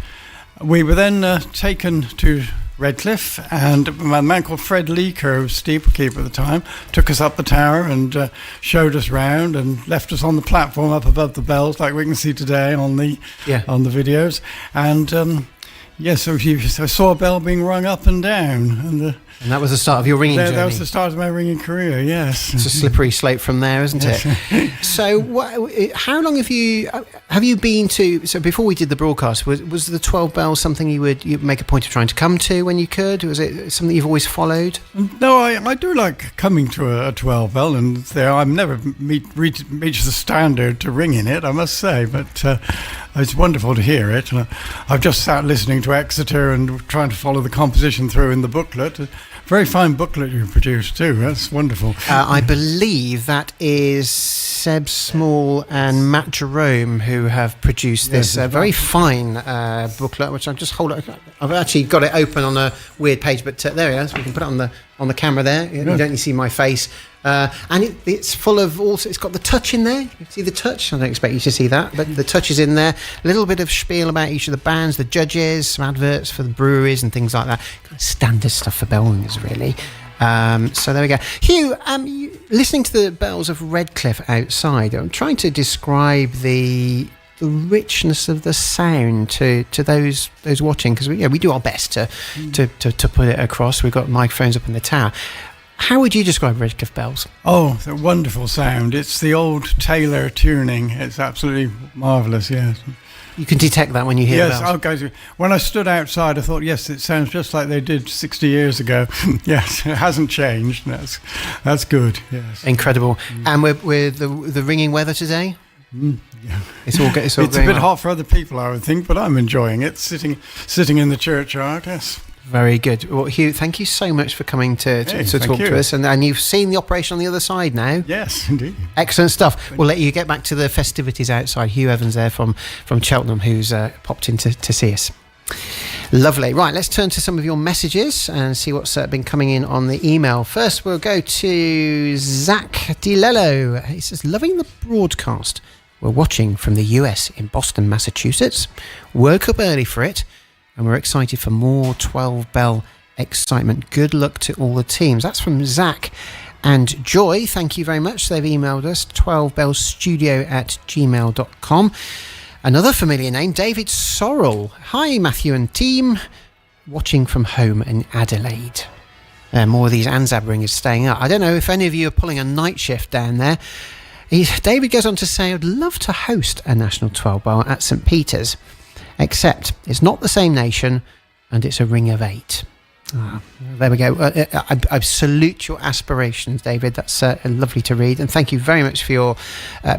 we were then taken to Redcliffe, and a man called Fred Leaker, who was steeplekeeper at the time, took us up the tower and showed us round and left us on the platform up above the bells, like we can see today on the videos. And yes, so I saw a bell being rung up and down, and that was the start of your ringing journey. That was the start of my ringing career. Yes, it's a slippery slope from there, isn't it? So, how long have you been to? So, before we did the broadcast, was the 12 bells something you'd make a point of trying to come to when you could? Was it something you've always followed? No, I do like coming to a 12 bell, and there I've never reached the standard to ring in it, I must say, but it's wonderful to hear it. I've just sat listening to Exeter and trying to follow the composition through in the booklet. Very fine booklet you produced too. That's wonderful. I believe that is Seb Small and Matt Jerome who have produced this very fine booklet, which I'm just holding. I've actually got it open on a weird page, but there it is. We can put it on the camera there. You don't need to see my face. And it's full of also. It's got the touch in there. You see the touch. I don't expect you to see that, but the touch is in there. A little bit of spiel about each of the bands, the judges, some adverts for the breweries and things like that. Kind of standard stuff for bell ringers, really. So there we go. Hugh, listening to the bells of Redcliffe outside, I'm trying to describe the richness of the sound to those watching, because we do our best to put it across. We've got microphones up in the tower. How would you describe Redcliffe bells? Oh, it's a wonderful sound. It's the old Taylor tuning. It's absolutely marvellous, yes. You can detect that when you hear bells? Yes, guys, when I stood outside, I thought, yes, it sounds just like they did 60 years ago. Yes, it hasn't changed. That's good, yes. Incredible. And with the ringing weather today? Yeah. It's a bit hot for other people, I would think, but I'm enjoying it, sitting in the churchyard, yes. Very good. Well, Hugh, thank you so much for coming to talk to us. And you've seen the operation on the other side now. Yes, indeed. Excellent stuff. We'll let you get back to the festivities outside. Hugh Evans there from Cheltenham, who's popped in to see us. Lovely. Right, let's turn to some of your messages and see what's been coming in on the email. First, we'll go to Zach DiLello. He says, loving the broadcast. We're watching from the US in Boston, Massachusetts. Woke up early for it. And we're excited for more 12-bell excitement. Good luck to all the teams. That's from Zach and Joy. Thank you very much. They've emailed us, 12bellstudio@gmail.com. Another familiar name, David Sorrell. Hi, Matthew and team. Watching from home in Adelaide. More of these ANZAB ringers staying up. I don't know if any of you are pulling a night shift down there. David goes on to say, I'd love to host a national 12-bell at St Peter's. Except it's not the same nation and it's a ring of 8. There we go. I salute your aspirations, David. That's lovely to read. And thank you very much for your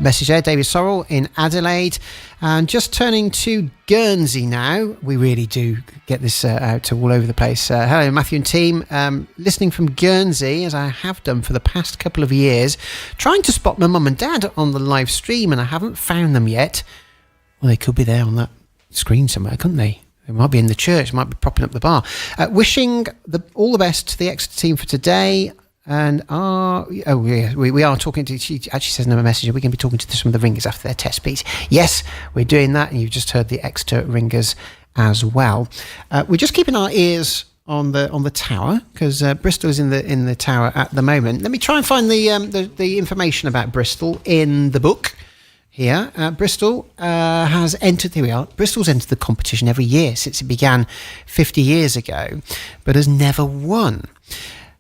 message there, David Sorrell in Adelaide. And just turning to Guernsey now. We really do get this out to all over the place. Hello, Matthew and team. Listening from Guernsey, as I have done for the past couple of years, trying to spot my mum and dad on the live stream, and I haven't found them yet. Well, they could be there on that screen somewhere, couldn't they? They might be in the church, might be propping up the bar. Wishing all the best to the Exeter team for today. And we are talking to, she actually says in a message, we're going to be talking to some of the ringers after their test piece. Yes, we're doing that, and you've just heard the Exeter ringers as well. We're just keeping our ears on the tower, because Bristol is in the tower at the moment. Let me try and find the information about Bristol in the book. Here, Bristol has entered. Here we are. Bristol's entered the competition every year since it began 50 years ago, but has never won.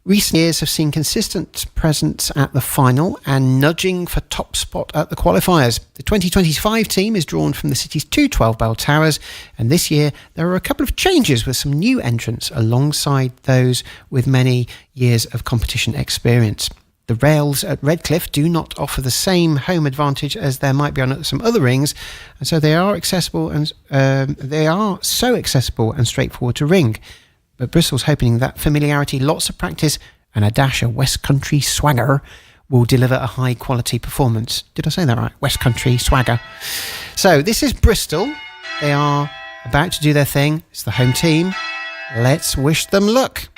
Recent years have seen consistent presence at the final and nudging for top spot at the qualifiers. The 2025 team is drawn from the city's 2 12-bell towers, and this year there are a couple of changes with some new entrants alongside those with many years of competition experience. The rails at Redcliffe do not offer the same home advantage as there might be on some other rings, and so they are accessible and accessible and straightforward to ring. But Bristol's hoping that familiarity, lots of practice, and a dash of West Country swagger will deliver a high-quality performance. Did I say that right? West Country swagger. So this is Bristol. They are about to do their thing. It's the home team. Let's wish them luck.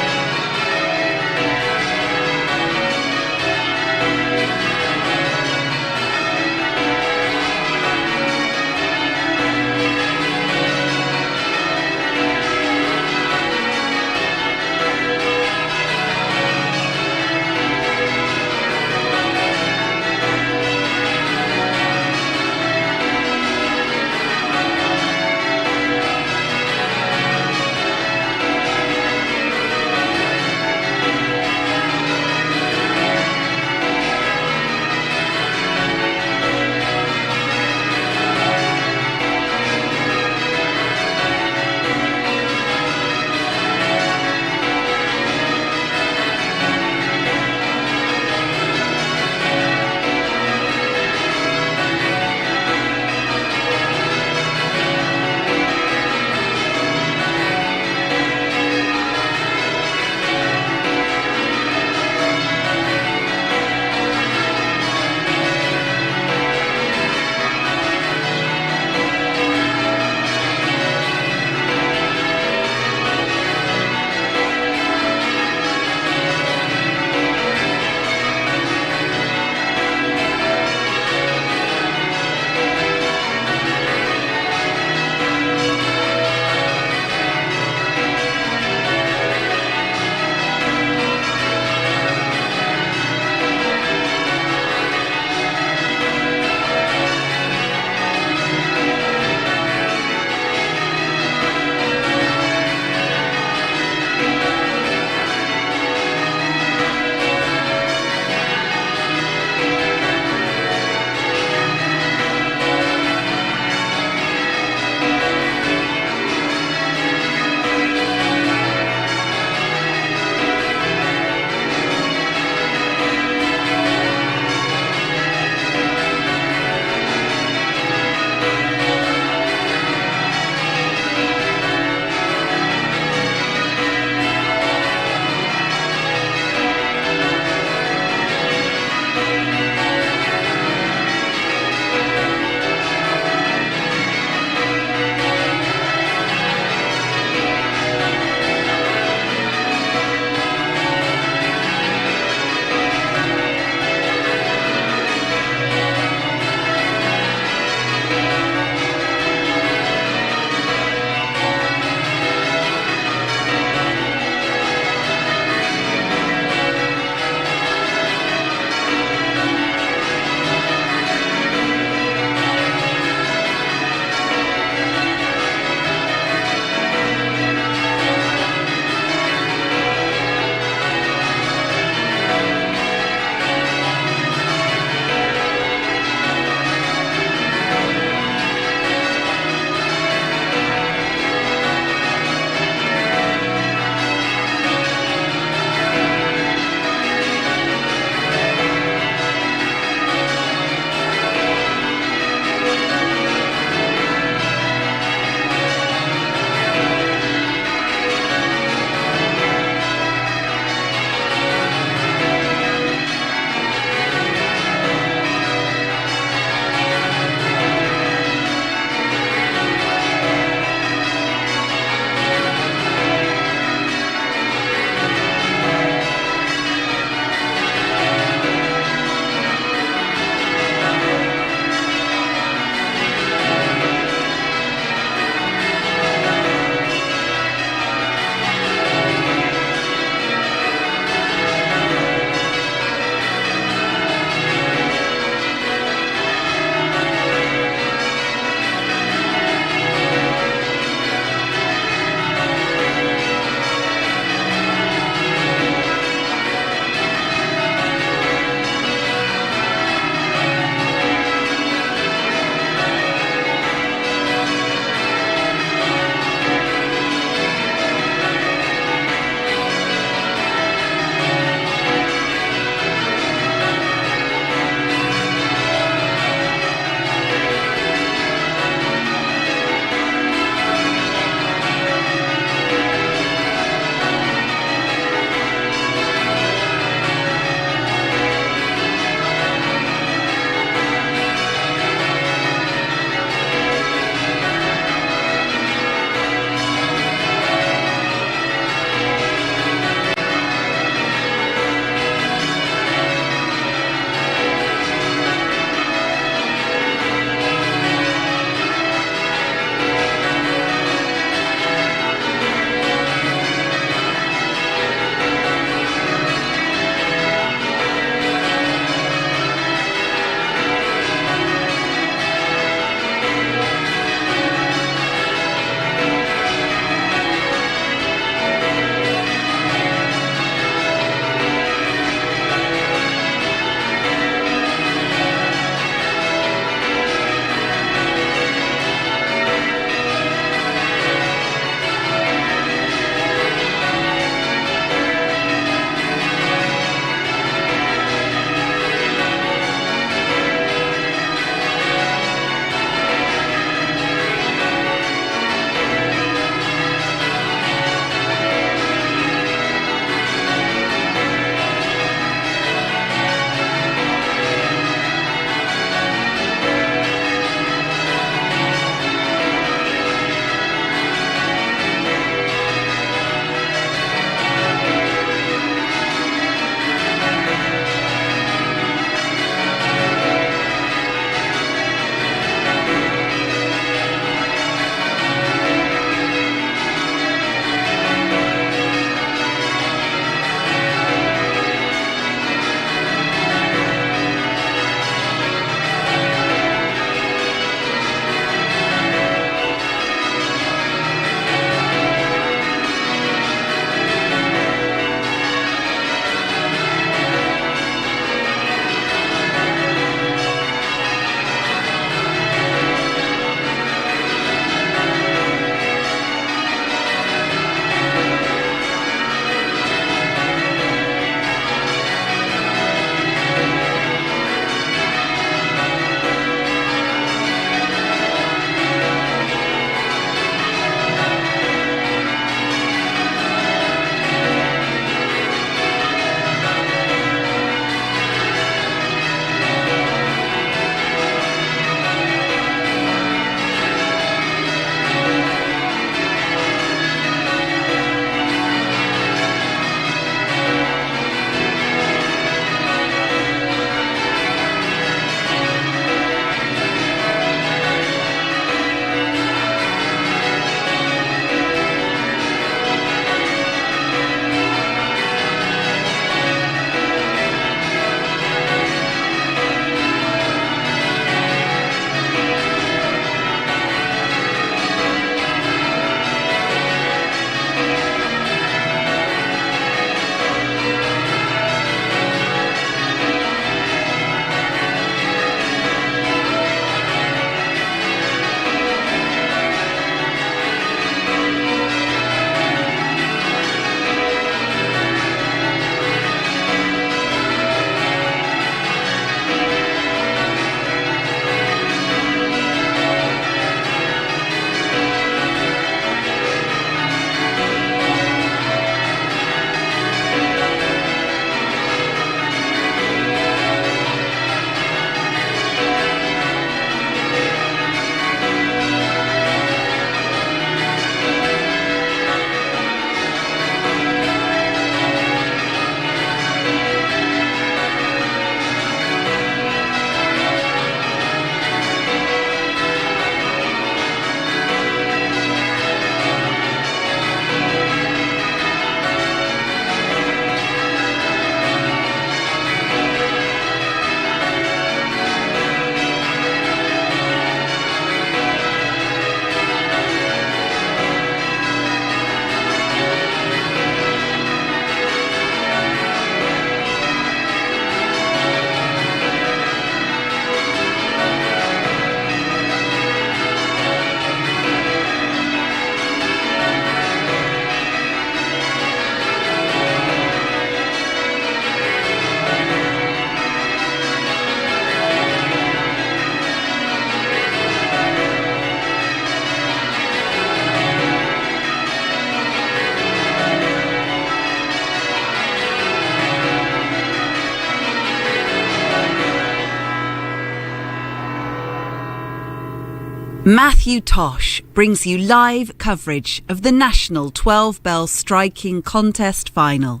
Matthew Tosh brings you live coverage of the National 12-Bell Striking Contest Final.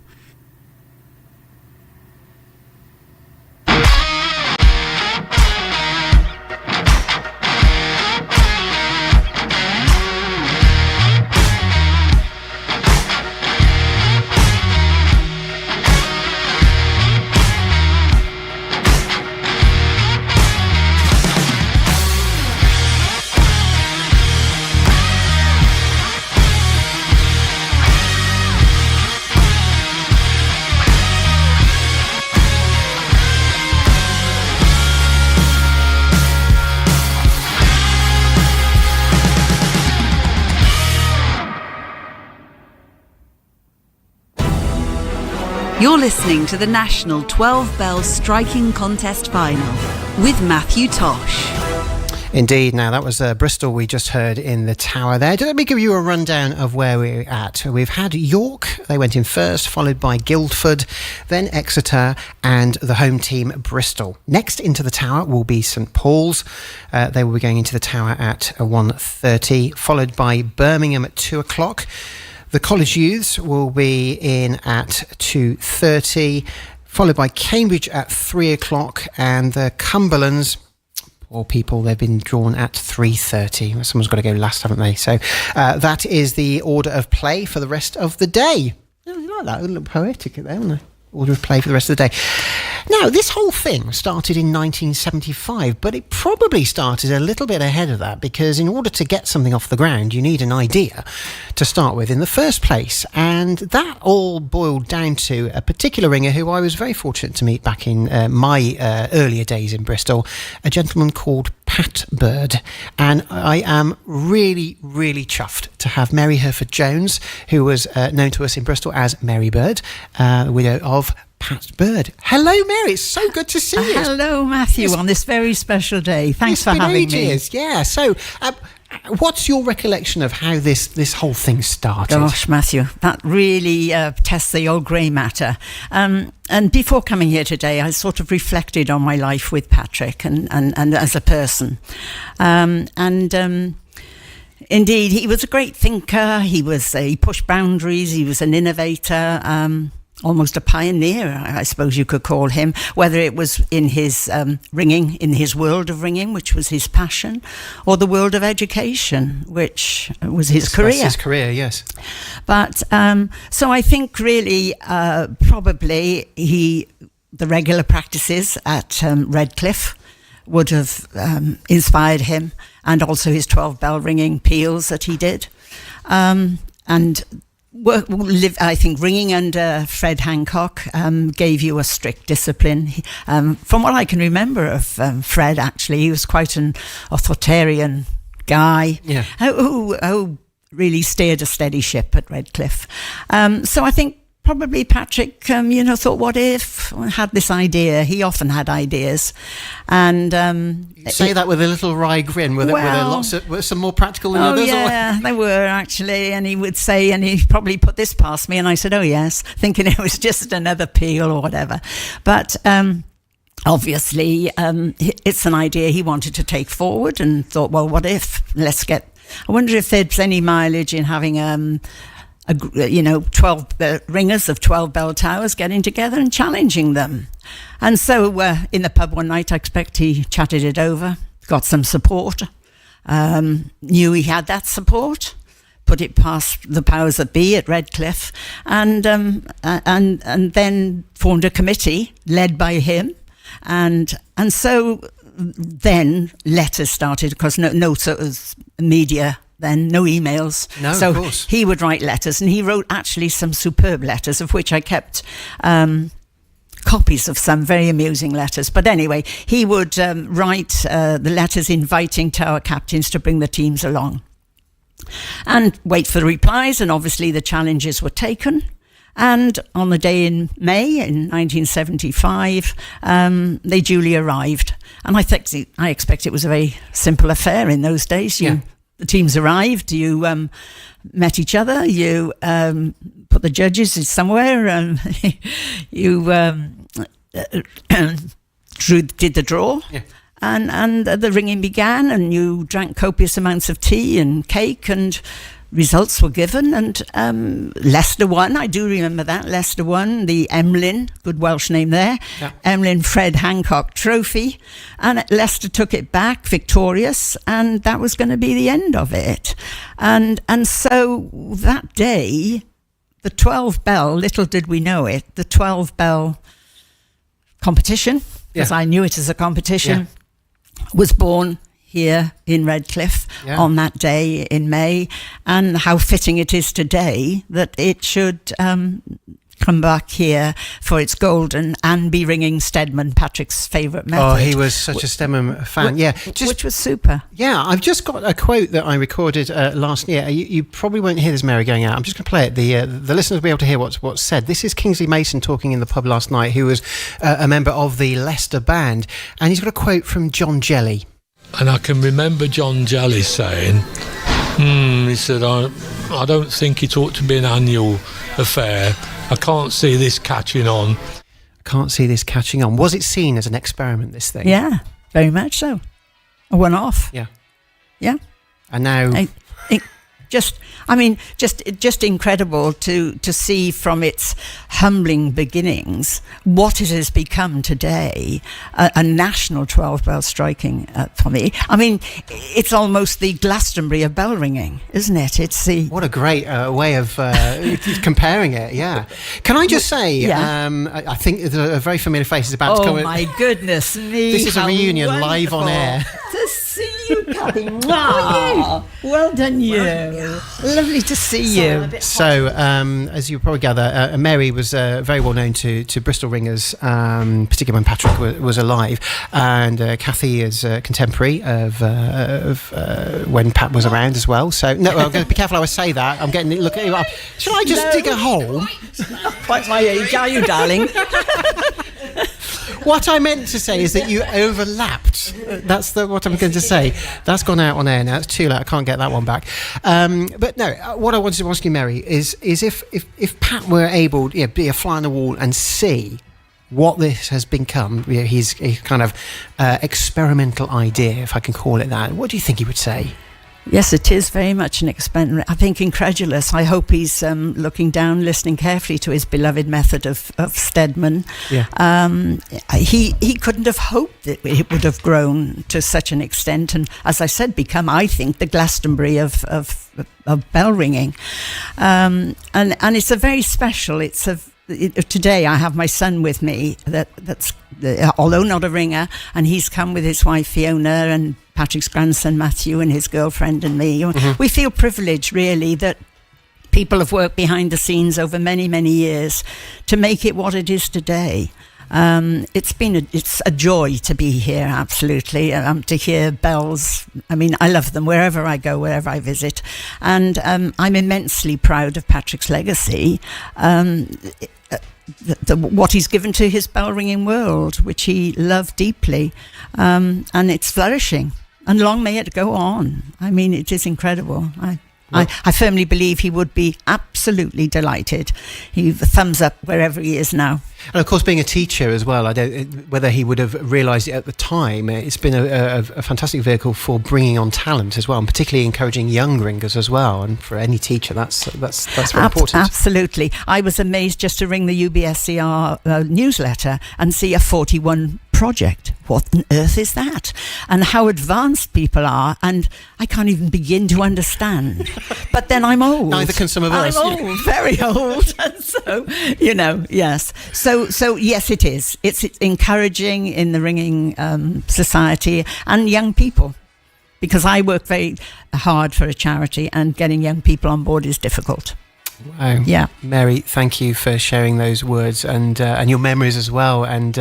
You're listening to the National 12-Bell Striking Contest Final with Matthew Tosh. Indeed. Now, that was Bristol we just heard in the tower there. Let me give you a rundown of where we're at. We've had York. They went in first, followed by Guildford, then Exeter, and the home team, Bristol. Next into the tower will be St Paul's. They will be going into the tower at 1:30, followed by Birmingham at 2 o'clock. The College Youths will be in at 2:30, followed by Cambridge at 3 o'clock, and the Cumberlands, poor people, they've been drawn at 3:30. Someone's got to go last, haven't they? So that is the order of play for the rest of the day. Oh, you like that? A little poetic there, wasn't it? Order of play for the rest of the day. Now, this whole thing started in 1975, but it probably started a little bit ahead of that, because in order to get something off the ground, you need an idea to start with in the first place. And that all boiled down to a particular ringer who I was very fortunate to meet back in my earlier days in Bristol, a gentleman called Pat Bird. And I am really, really chuffed to have Mary Hereford-Jones, who was known to us in Bristol as Mary Bird, widow of Pat Bird. Hello, Mary. It's so good to see you. Hello, Matthew, on this very special day. Thanks for having me. Yeah. So, what's your recollection of how this whole thing started? Gosh, Matthew, that really tests the old grey matter. And before coming here today, I sort of reflected on my life with Patrick and as a person. Indeed, he was a great thinker. He pushed boundaries. He was an innovator. Almost a pioneer, I suppose you could call him, whether it was in his ringing, in his world of ringing, which was his passion, or the world of education, which was his career. That's his career, yes. But so I think really probably the regular practices at Redcliffe would have inspired him, and also his 12-bell ringing peals that he did. I think ringing under Fred Hancock gave you a strict discipline. From what I can remember of Fred, actually, he was quite an authoritarian guy who really steered a steady ship at Redcliffe. So I think probably Patrick, thought, what if? Had this idea. He often had ideas. And you say that with a little wry grin. Were there some more practical than others? Yeah, they were actually. And he would say, and he probably put this past me, and I said, oh yes, thinking it was just another peel or whatever. But obviously, it's an idea he wanted to take forward, and thought, well, what if? I wonder if there's any mileage in having 12 ringers of 12 bell towers getting together and challenging them. And so in the pub one night, I expect he chatted it over, got some support, knew he had that support, put it past the powers that be at Redcliffe, and then formed a committee led by him. And so then letters started, because no sort of media then, no emails. No, so of course. He would write letters, and he wrote actually some superb letters, of which I kept copies of some very amusing letters. But anyway, he would write the letters inviting tower captains to bring the teams along and wait for the replies, and obviously the challenges were taken. And on the day in May in 1975, they duly arrived. And I expect it was a very simple affair in those days. The teams arrived, you met each other, you put the judges somewhere, you did the draw, the ringing began, and you drank copious amounts of tea and cake, and results were given, and Leicester won. I do remember that. Leicester won the Emlyn, good Welsh name there, Emlyn Fred Hancock Trophy, and Leicester took it back victorious, and that was going to be the end of it. And so that day, the 12-bell, little did we know it, the 12-bell competition, because I knew it as a competition, was born here in Redcliffe on that day in May, and how fitting it is today that it should come back here for its golden and be ringing Stedman, Patrick's favourite method. Oh, he was such a Stedman fan, which was super. Yeah, I've just got a quote that I recorded last year. You probably won't hear this, Mary, going out. I'm just going to play it. The listeners will be able to hear what's said. This is Kingsley Mason talking in the pub last night, who was a member of the Leicester band, and he's got a quote from John Jelly. And I can remember John Jelly saying, he said, I don't think it ought to be an annual affair. I can't see this catching on. Can't see this catching on. Was it seen as an experiment, this thing? Yeah, very much so. A one-off. Yeah. Yeah. And now... just incredible to see from its humbling beginnings what it has become today, a national 12-bell striking for me. I mean, it's almost the Glastonbury of bell ringing, isn't it? It's the... What a great way of comparing it, yeah. Can I just say, I think there's a very familiar face is about to come in. Oh, my goodness me. This is a reunion live on air. To see you, Kathy. Wow. Well done, you. Lovely to see you. So, as you probably gather, Mary was very well known to Bristol ringers, particularly when Patrick was alive, and Kathy is a contemporary of when Pat was around as well. So, no, I'm going to be careful how I say that. I'm getting look at you. Shall I just dig a hole? Not quite my age, are you, darling? What I meant to say is that you overlapped. That's what I'm going to say. That's gone out on air now. It's too late. I can't get that one back. But no, what I wanted to ask you, Mary, is if Pat were able to be a fly on the wall and see what this has become, his kind of experimental idea, if I can call it that, what do you think he would say? Yes, it is very much an experiment. I think incredulous. I hope he's looking down, listening carefully to his beloved method of Stedman. Yeah. He couldn't have hoped that it would have grown to such an extent, and as I said, become, I think, the Glastonbury of bell ringing. And it's a very special. Today I have my son with me. That's although not a ringer, and he's come with his wife Fiona and Patrick's grandson Matthew and his girlfriend and me. Mm-hmm. We feel privileged, really, that people have worked behind the scenes over many, many years to make it what it is today. It's a joy to be here, absolutely, to hear bells. I mean, I love them wherever I go, wherever I visit, and I'm immensely proud of Patrick's legacy. What he's given to his bell ringing world, which he loved deeply, and it's flourishing, and long may it go on. I mean, it is incredible. I firmly believe he would be absolutely delighted. He thumbs up wherever he is now. And of course, being a teacher as well, I don't whether he would have realised it at the time. It's been a fantastic vehicle for bringing on talent as well, and particularly encouraging young ringers as well. And for any teacher, that's very important. Absolutely. I was amazed just to ring the UBSCR newsletter and see a 41 project. What on earth is that? And how advanced people are, and I can't even begin to understand. But then I'm old. Neither can some of us. I'm old, very old. And so, yes. So yes, it is. It's encouraging in the ringing society and young people, because I work very hard for a charity, and getting young people on board is difficult. Wow. Yeah. Mary, thank you for sharing those words and your memories as well, and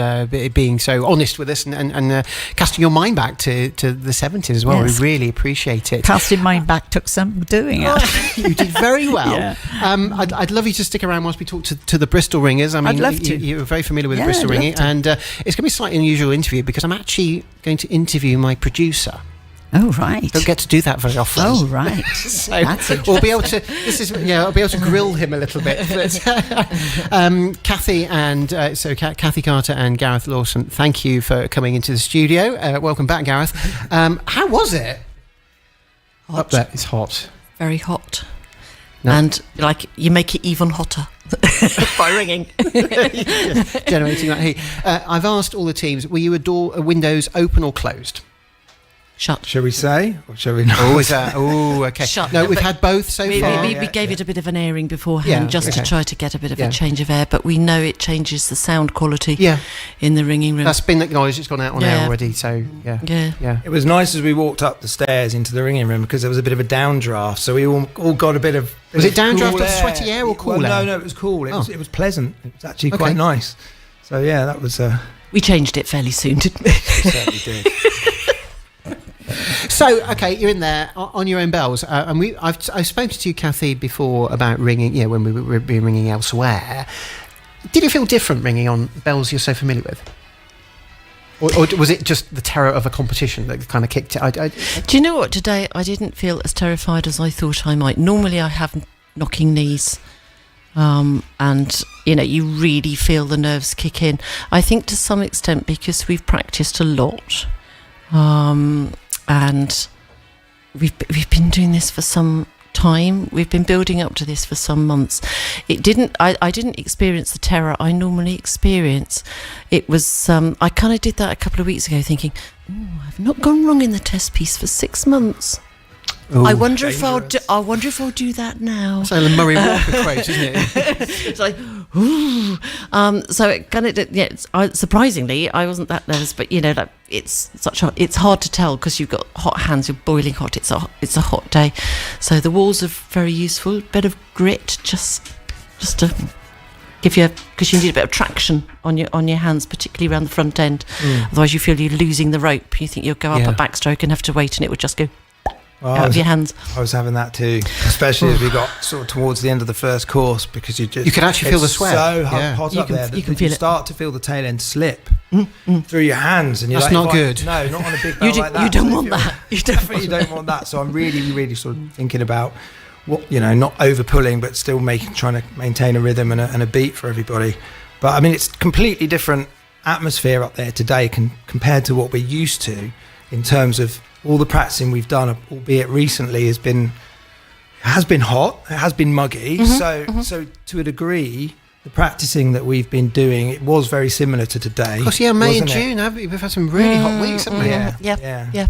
being so honest with us and casting your mind back to the 70s as well. Yes. We really appreciate it. Casting mine back took some doing. You did very well. Yeah. I'd love you to stick around whilst we talk to the Bristol ringers. I mean, I'd love to. You're very familiar with Bristol ringing, and it's going to be a slightly unusual interview because I'm actually going to interview my producer. Oh, right. Don't get to do that very often. Oh, right. So That's we'll be able to. I'll be able to grill him a little bit. But, Kathy and Kathy Carter and Gareth Lawson, thank you for coming into the studio. Welcome back, Gareth. How was it? Hot. Up there, it's hot. Very hot. No. And you make it even hotter by ringing. Generating that heat. I've asked all the teams, were you windows open or closed? Shut. Shall we say? Or shall we not? Oh, is that? Oh, okay. Shut. No, we've had both so far. We gave it a bit of an airing beforehand to try to get a bit of a change of air, but we know it changes the sound quality in the ringing room. That's been acknowledged, it's gone out on air already, so yeah. It was nice as we walked up the stairs into the ringing room because there was a bit of a downdraft, so we all got a bit of... Was it downdraft cool of sweaty air or cool air? No, it was cool. It was pleasant. It was actually quite nice. So yeah, that was... We changed it fairly soon, didn't we? Certainly did. So, okay, you're in there on your own bells, and I've spoken to you, Kathy, before about ringing. Yeah, when we were ringing elsewhere. Did it feel different ringing on bells you're so familiar with, or was it just the terror of a competition that kind of kicked it? Do you know what? Today I didn't feel as terrified as I thought I might. Normally I have knocking knees, and you really feel the nerves kick in. I think to some extent because we've practiced a lot. And we've been doing this for some time. We've been building up to this for some months. I didn't experience the terror I normally experience. It was I kind of did that a couple of weeks ago, thinking, I've not gone wrong in the test piece for 6 months. Ooh, I wonder if I'll do that now. It's like the Murray Walker quote, isn't it? It's like, ooh. So it kind of, surprisingly, I wasn't that nervous, but it's hard to tell because you've got hot hands, you're boiling hot. It's a hot day, so the walls are very useful. A bit of grit, just to give you, because you need a bit of traction on your hands, particularly around the front end. Otherwise, you feel you're losing the rope. You think you'll go up a backstroke and have to wait, and it would just go. Out of your hands. I was having that too, especially as we got sort of towards the end of the first course, because you could actually feel the sweat. So hot up there. You can feel it. Start to feel the tail end slip through your hands, and you're that's like, not good. No, not on a big bell like that. You don't want that. You definitely don't want that. So I'm really, really sort of thinking about what not over pulling, but still trying to maintain a rhythm and a beat for everybody. But I mean, it's completely different atmosphere up there today compared to what we're used to in terms of. All the practicing we've done, albeit recently, has been hot. It has been muggy. So to a degree, the practicing that we've been doing, it was very similar to today. Of course, May and June, we've had some really hot weeks, haven't we? Yeah.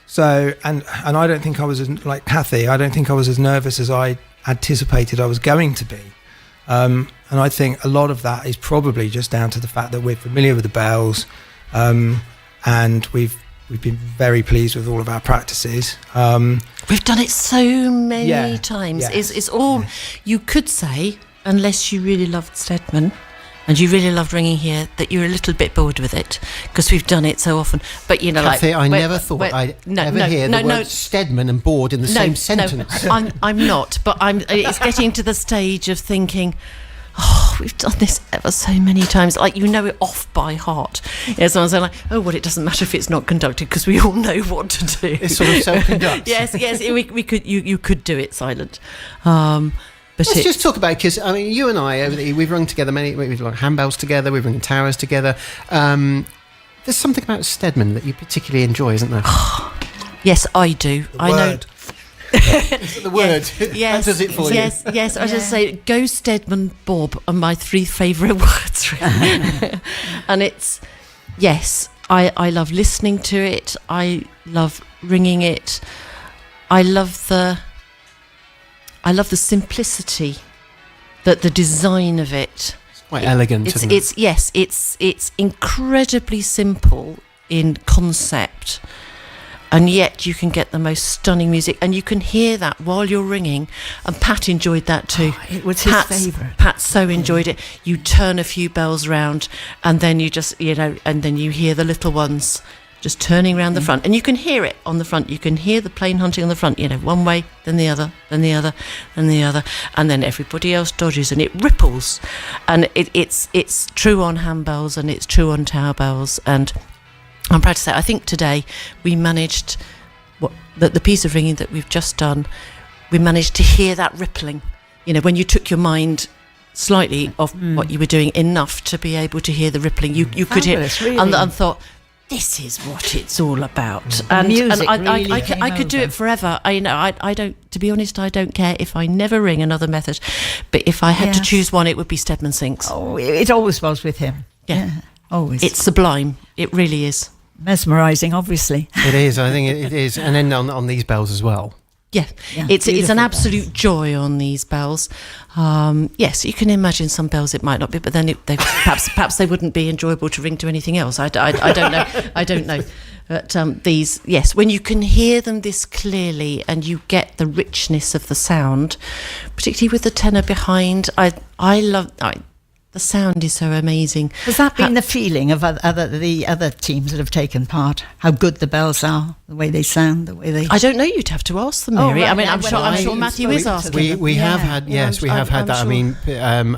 So and I don't think I was like Kathy. I don't think I was as nervous as I anticipated I was going to be. And I think a lot of that is probably just down to the fact that we're familiar with the bells, and we've been very pleased with all of our practices. We've done it so many times. Yes. It's all you could say, unless you really loved Stedman and you really loved ringing here, that you're a little bit bored with it because we've done it so often. But Kathy, I never thought I'd ever hear the word Stedman and bored in the same sentence. No, I'm not. But it's getting to the stage of thinking, we've done this ever so many times. Like, it off by heart. Someone's saying it doesn't matter if it's not conducted because we all know what to do. It's sort of self-conduct. yes, we could. You could do it silent. But let's just talk about it, because you and I, we've rung together we've rung handbells together, we've rung towers together. There's something about Stedman that you particularly enjoy, isn't there? Yes, I do. I know. The word. Yes. That does it for you. Yes. I just say, go Stedman, Bob are my 3 favourite words. And it's, yes, I love listening to it. I love ringing it. I love the simplicity, that the design of it. It's quite elegant, isn't it? It's incredibly simple in concept. And yet you can get the most stunning music, and you can hear that while you're ringing. And Pat enjoyed that too. It was his favourite. Pat so enjoyed it. You turn a few bells round, and then you just, and then you hear the little ones just turning around the front, and you can hear it on the front. You can hear the plane hunting on the front. One way, then the other, then the other, then the other, and then everybody else dodges, and it ripples. And it's true on handbells, and it's true on tower bells, and I'm proud to say, I think today we managed the piece of ringing that we've just done, we managed to hear that rippling. You know, when you took your mind slightly off what you were doing, enough to be able to hear the rippling. You could hear it, really. and thought, this is what it's all about. And Music I could do it forever. I don't, to be honest, I don't care if I never ring another method, but if I had to choose one, it would be Stedman Sinks. Oh, it always was with him. Yeah, always. It's sublime. It really is. Mesmerising, obviously. It is. I think it is. And then on these bells as well. Yeah, it's an absolute joy on these bells. Yes, you can imagine some bells it might not be, but then perhaps they wouldn't be enjoyable to ring to anything else. I don't know. I don't know. But these, yes, when you can hear them this clearly and you get the richness of the sound, particularly with the tenor behind, I love. The sound is so amazing. Has that been the feeling of the other teams that have taken part? How good the bells are, the way they sound, the way they... I don't know. You'd have to ask them, Mary. Right, I mean, I'm sure Matthew is asking. We have had, yes, we have had that. Sure. I mean,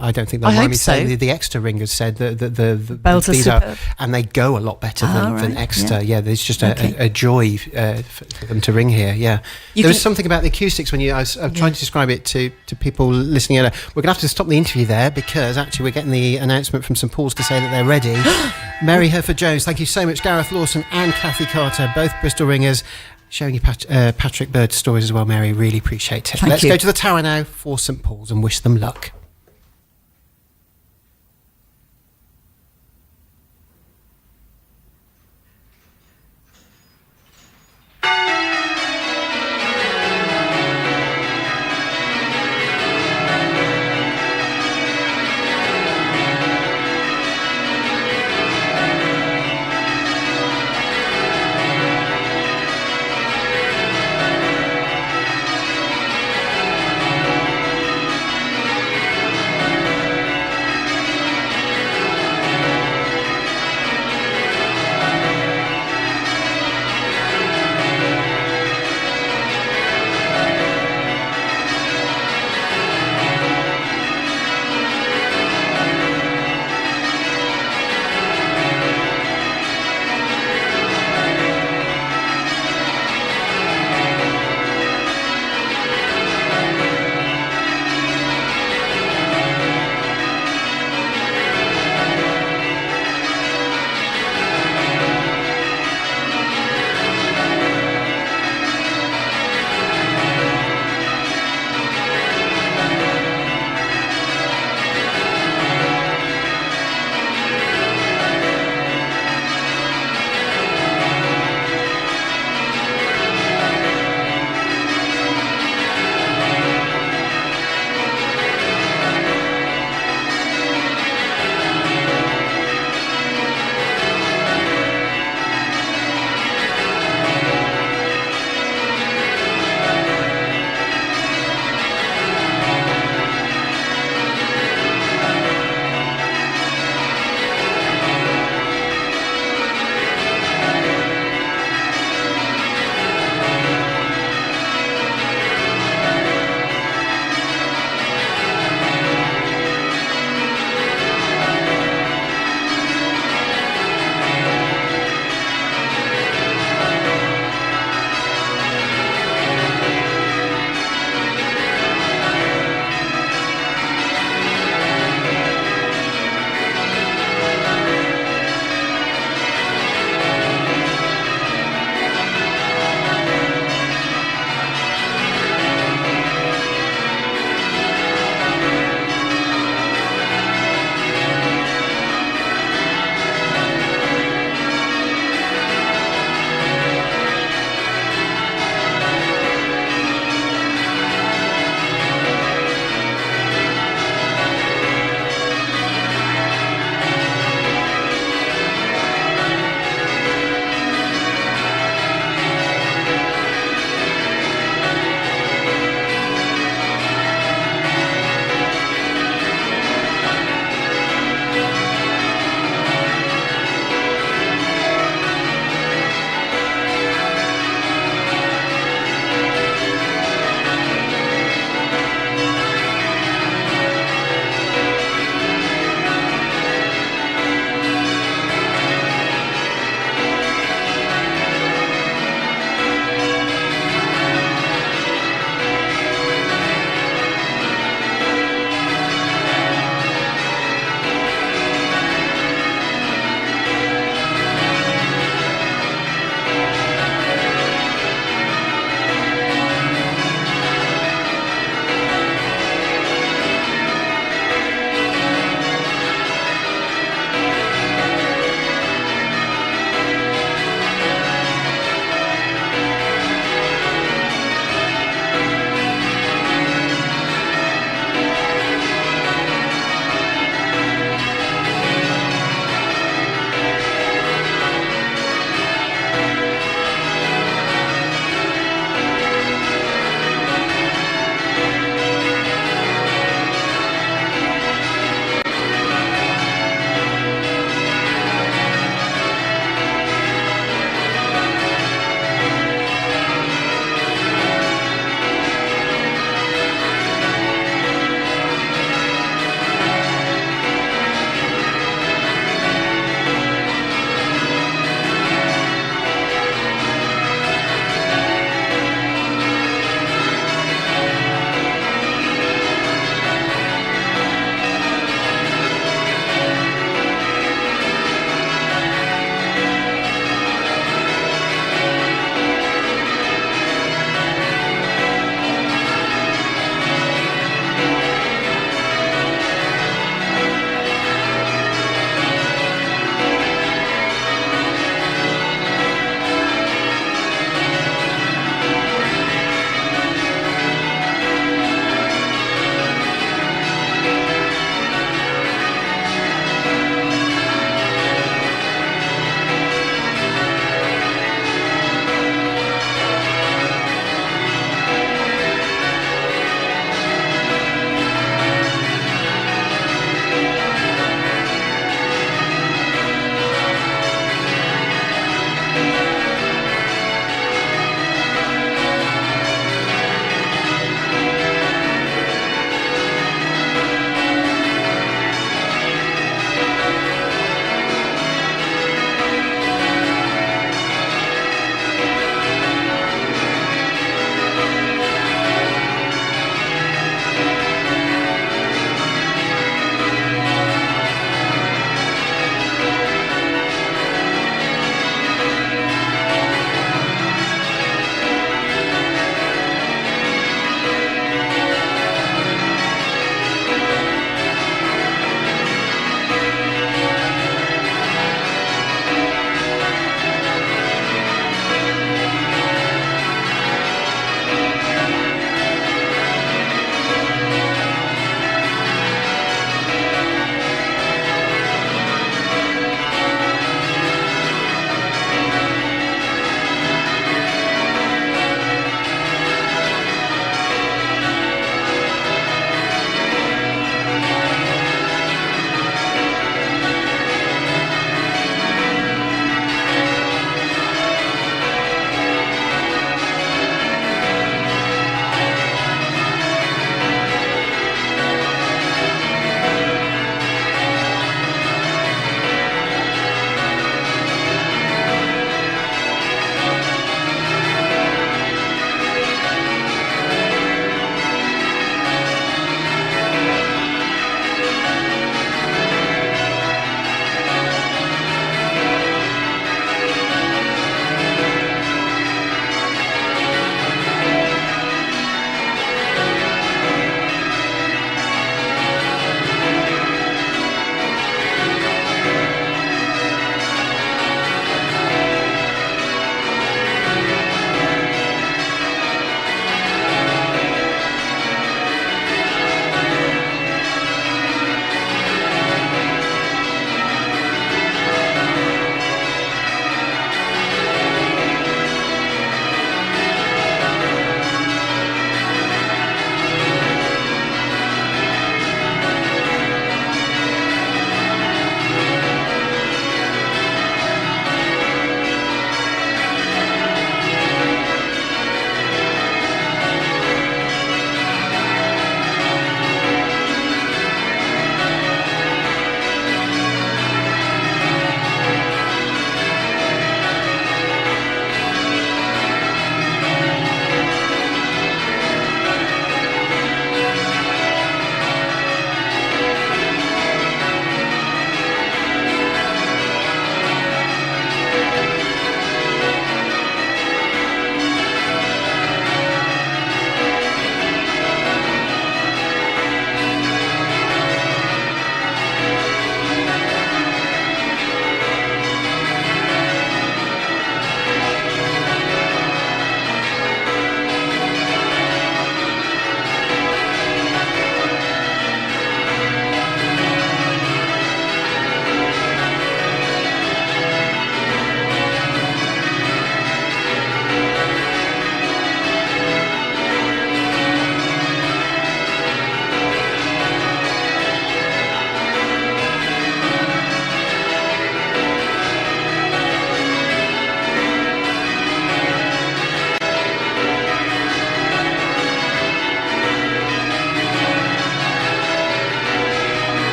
I don't think they'll mind me saying the Exeter ringers said that the bells are superb, and they go a lot better than Exeter. Yeah, there's just a joy for them to ring here. Yeah, there was something about the acoustics when I was trying to describe it to people listening. We're going to have to stop the interview there because actually we're getting the announcement from St Paul's to say that they're ready. Mary Herford-Jones, thank you so much. Gareth Lawson and Kathy Carter, both Bristol ringers, showing you Patrick Bird's stories as well, Mary. Really appreciate it. Let's go to the tower now for St Paul's and wish them luck.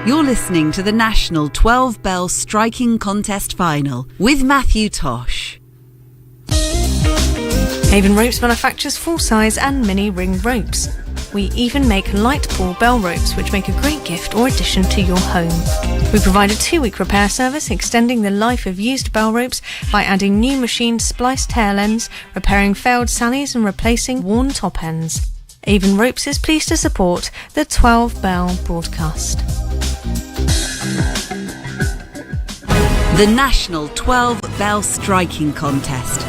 You're listening to the National 12-Bell Striking Contest Final with Matthew Tosh. Haven Ropes manufactures full-size and mini ring ropes. We even make light pull bell ropes, which make a great gift or addition to your home. We provide a 2-week repair service, extending the life of used bell ropes by adding new machined spliced tail ends, repairing failed sallies and replacing worn top ends. Haven Ropes is pleased to support the 12 Bell broadcast. The National 12-Bell Striking Contest.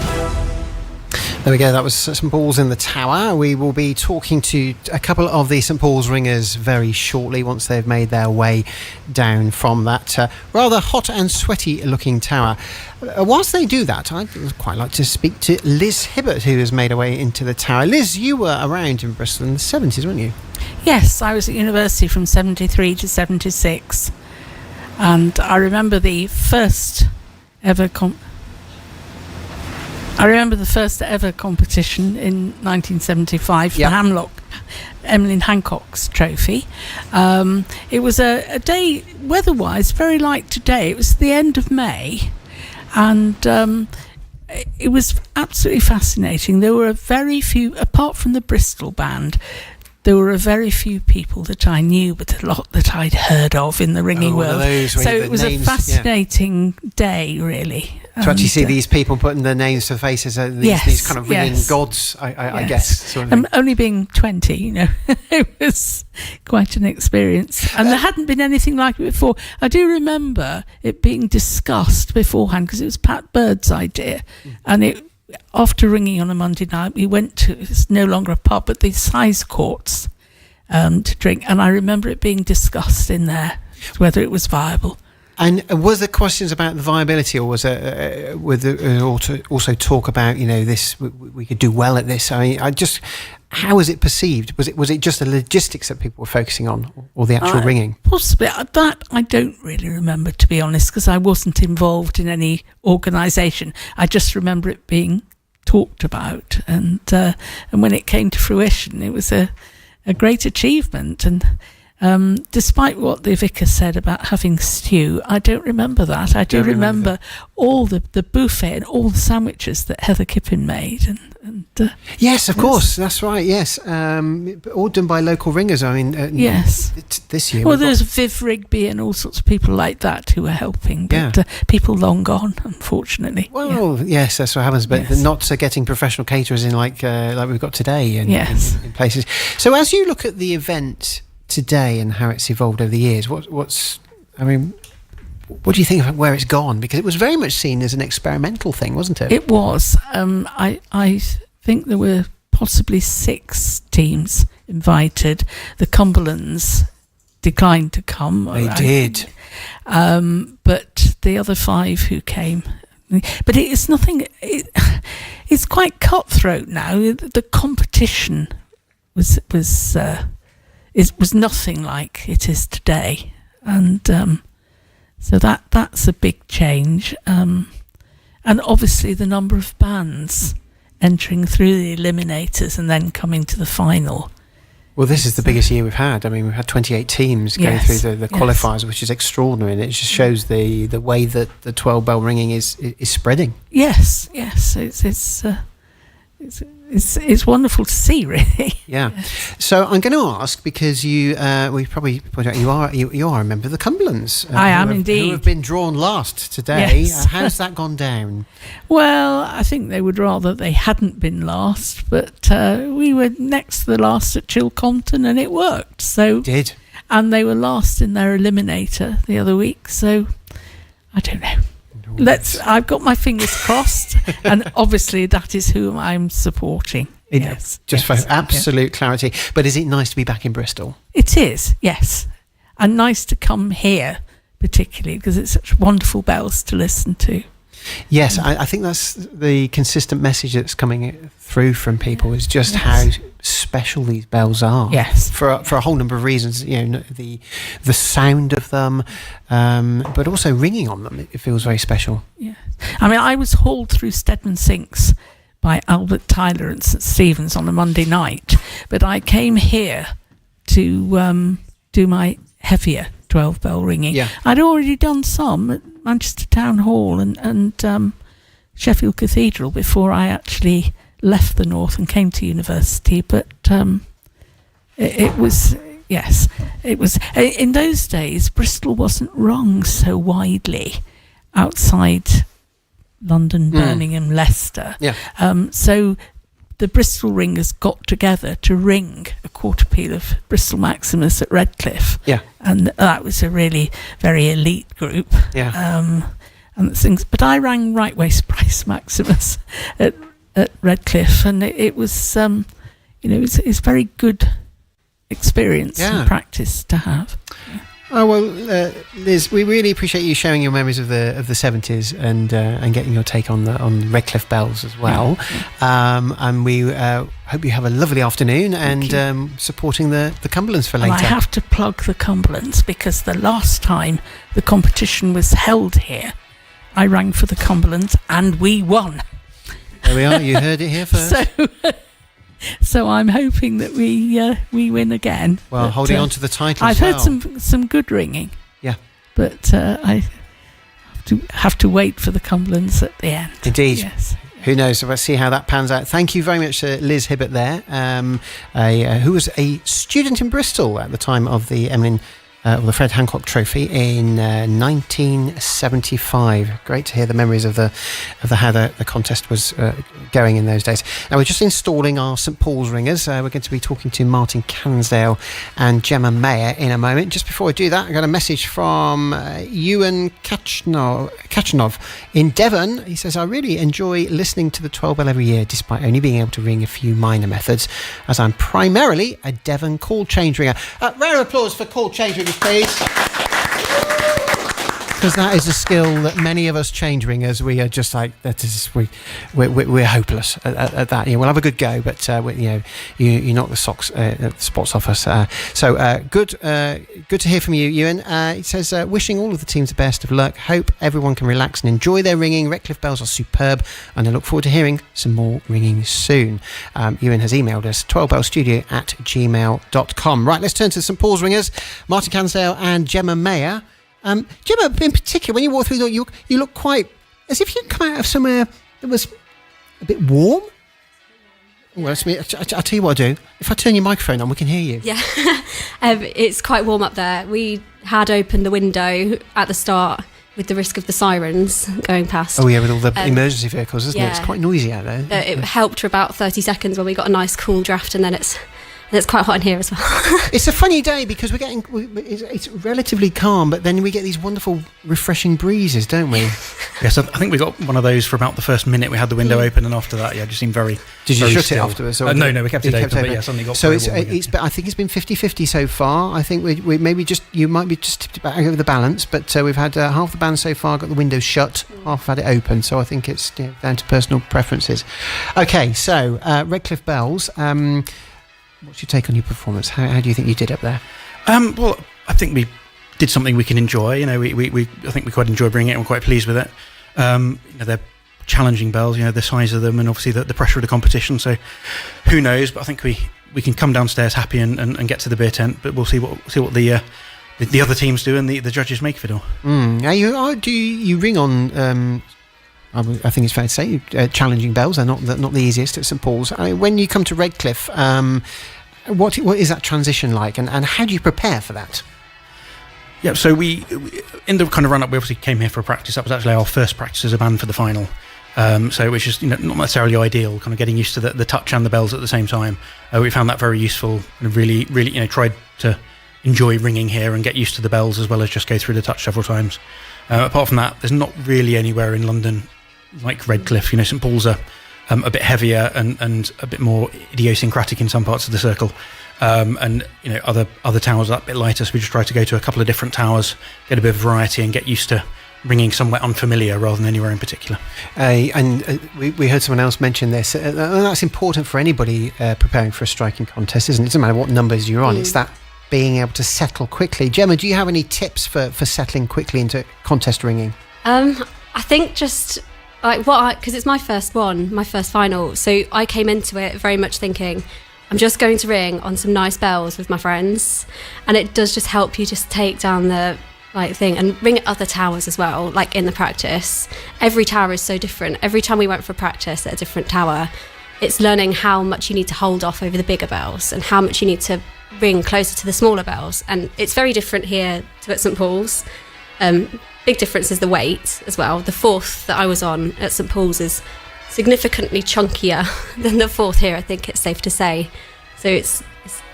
There we go, that was St Paul's in the Tower. We will be talking to a couple of the St Paul's ringers very shortly once they've made their way down from that rather hot and sweaty looking tower. Whilst they do that, I'd quite like to speak to Liz Hibbert, who has made her way into the tower. Liz, you were around in Bristol in the 70s, weren't you? Yes, I was at university from 73 to 76. And I remember the first ever competition in 1975 for Hamlock, Emmeline Hancock's trophy. It was a day, weather-wise, very like today. It was the end of May, and it was absolutely fascinating. There were a very few, apart from the Bristol band, there were a very few people that I knew, but a lot that I'd heard of in the ringing world. So it was a fascinating day, really. To actually see these people putting their names to faces, these kind of ringing gods, I guess. Sort of only being 20, it was quite an experience. And there hadn't been anything like it before. I do remember it being discussed beforehand, because it was Pat Bird's idea. And after ringing on a Monday night, we went to, it's no longer a pub, but the size courts to drink. And I remember it being discussed in there, whether it was viable. And was there questions about the viability, or was there also talk about, this, we could do well at this? I mean, how was it perceived? Was it just the logistics that people were focusing on, or the actual ringing? Possibly. That I don't really remember, to be honest, because I wasn't involved in any organisation. I just remember it being talked about, and when it came to fruition, it was a great achievement. And despite what the vicar said about having stew, I don't remember that. I do remember all the buffet and all the sandwiches that Heather Kippin made. Yes, of course, that's right, yes. All done by local ringers, I mean. Yes. This year. Well, there's Viv Rigby and all sorts of people like that who were helping, but people long gone, unfortunately. Well, yes, that's what happens, but not getting professional caterers in like we've got today in places. So as you look at the event today and how it's evolved over the years, what do you think of where it's gone? Because it was very much seen as an experimental thing, wasn't it? It was. I think there were possibly 6 teams invited. The Cumberlands declined to come. They did. But the other 5 who came. But it's nothing. It's quite cutthroat now. The competition was nothing like it is today, and so that's a big change. And obviously the number of bands entering through the eliminators and then coming to the final. Well, this is the biggest year we've had. I mean, we've had 28 teams going through the qualifiers, which is extraordinary, and it just shows the way that the 12 bell ringing is spreading. Yes, it's wonderful to see, really. Yeah. So I'm going to ask, because we probably pointed out you are a member of the Cumberlands. I am indeed. Who have been drawn last today. Yes. How's that gone down? Well, I think they would rather they hadn't been last, but we were next to the last at Chilcompton, and it worked. So it did. And they were last in their eliminator the other week, so I don't know. I've got my fingers crossed, and obviously that is who I'm supporting. For absolute clarity. But is it nice to be back in Bristol? It is, yes. And nice to come here, particularly, because it's such wonderful bells to listen to. Yes, I think that's the consistent message that's coming through from people, is just how special these bells are. Yes, for a whole number of reasons. The sound of them, but also ringing on them. It feels very special. Yeah, I mean, I was hauled through Stedman Sinks by Albert Tyler and St Stephen's on a Monday night, but I came here to do my heavier 12 bell ringing. Yeah. I'd already done some at Manchester Town Hall and Sheffield Cathedral before I actually left the north and came to university, but it was in those days Bristol wasn't rung so widely outside London, Birmingham, Leicester. So the Bristol ringers got together to ring a quarter peal of Bristol Maximus at Redcliffe. And that was a really very elite group. And things, but I rang right waist Bryce Maximus at Redcliffe, and it was it's very good experience and practice to have. Oh well, Liz, we really appreciate you sharing your memories of the 70s and getting your take on Redcliffe bells as well. And we hope you have a lovely afternoon and supporting the Cumberlands for later. And I have to plug the Cumberlands because the last time the competition was held here, I rang for the Cumberlands and we won. There we are. You heard it here first. So I'm hoping that we win again. Well, holding on to the title. I've heard some good ringing. Yeah, but I have to wait for the Cumberlands at the end. Indeed. Yes. Who knows? So let's see how that pans out. Thank you very much, Liz Hibbert there, who was a student in Bristol at the time of the the Fred Hancock Trophy in 1975. Great to hear the memories of how the contest was going in those days. Now we're just installing our St Paul's ringers. We're going to be talking to Martin Cansdale and Gemma Mayer in a moment. Just before I do that, I got a message from Ewan Kachanov in Devon. He says, I really enjoy listening to the 12 bell every year, despite only being able to ring a few minor methods, as I'm primarily a Devon call change ringer. Round of applause for call change ringers, please. Because that is a skill that many of us change ringers, we are just like, we're hopeless at that. We'll have a good go, but you knock the spots off us. So good to hear from you, Ewan. It says, wishing all of the teams the best of luck. Hope everyone can relax and enjoy their ringing. Redcliffe bells are superb, and I look forward to hearing some more ringing soon. Ewan has emailed us 12bellstudio@gmail.com. Right, let's turn to St Paul's ringers, Martin Cansdale and Gemma Mayer. Gemma, in particular, when you walk through, you look quite as if you'd come out of somewhere that was a bit warm. Well, I'll tell you what I'll do. If I turn your microphone on, we can hear you. Yeah, it's quite warm up there. We had opened the window at the start with the risk of the sirens going past. Oh yeah, with all the emergency vehicles, isn't it? It's quite noisy out there. It helped for about 30 seconds when we got a nice cool draft, and then it's quite hot in here as well. It's a funny day because it's relatively calm, but then we get these wonderful refreshing breezes, don't we? Yes, I think we got one of those for about the first minute we had the window open, and after that, it just seemed very. Did you very shut still. it afterwards? No, we kept it open, but yeah, suddenly got. So I think it's been 50-50 so far. I think we maybe you might be just tipped back over the balance, but we've had half the band so far got the windows shut, half had it open. So I think it's down to personal preferences. Okay, so Redcliffe bells. What's your take on your performance? How do you think you did up there? Well, I think we did something we can enjoy. I think we quite enjoyed bringing it, and we're quite pleased with it. They're challenging bells. The size of them, and obviously the pressure of the competition. So, who knows? But I think we can come downstairs happy and get to the beer tent. But we'll see what the other teams do and the judges make of it all. Now do you ring on? I think it's fair to say challenging bells are not the easiest at St Paul's. When you come to Redcliffe, what is that transition like, and how do you prepare for that? Yeah, so we in the kind of run-up, we obviously came here for a practice. That was actually our first practice as a band for the final. So which is not necessarily ideal, kind of getting used to the touch and the bells at the same time. We found that very useful, and really tried to enjoy ringing here and get used to the bells as well as just go through the touch several times. Apart from that, there's not really anywhere in London like Redcliffe. St Paul's are a bit heavier and a bit more idiosyncratic in some parts of the circle, and other towers are a bit lighter, so we just try to go to a couple of different towers, get a bit of variety and get used to ringing somewhere unfamiliar rather than anywhere in particular. We heard someone else mention this, and that's important for anybody preparing for a striking contest, isn't it? It doesn't matter what numbers you're on, it's that being able to settle quickly. Gemma, do you have any tips for settling quickly into contest ringing? I think just because it's my first final, so I came into it very much thinking I'm just going to ring on some nice bells with my friends, and it does just help you just take down the thing and ring at other towers as well, like in the practice. Every tower is so different. Every time we went for practice at a different tower, it's learning how much you need to hold off over the bigger bells and how much you need to ring closer to the smaller bells, and it's very different here to at St Paul's. Big difference is the weight as well. The fourth that I was on at St Paul's is significantly chunkier than the fourth here, I think it's safe to say. So it's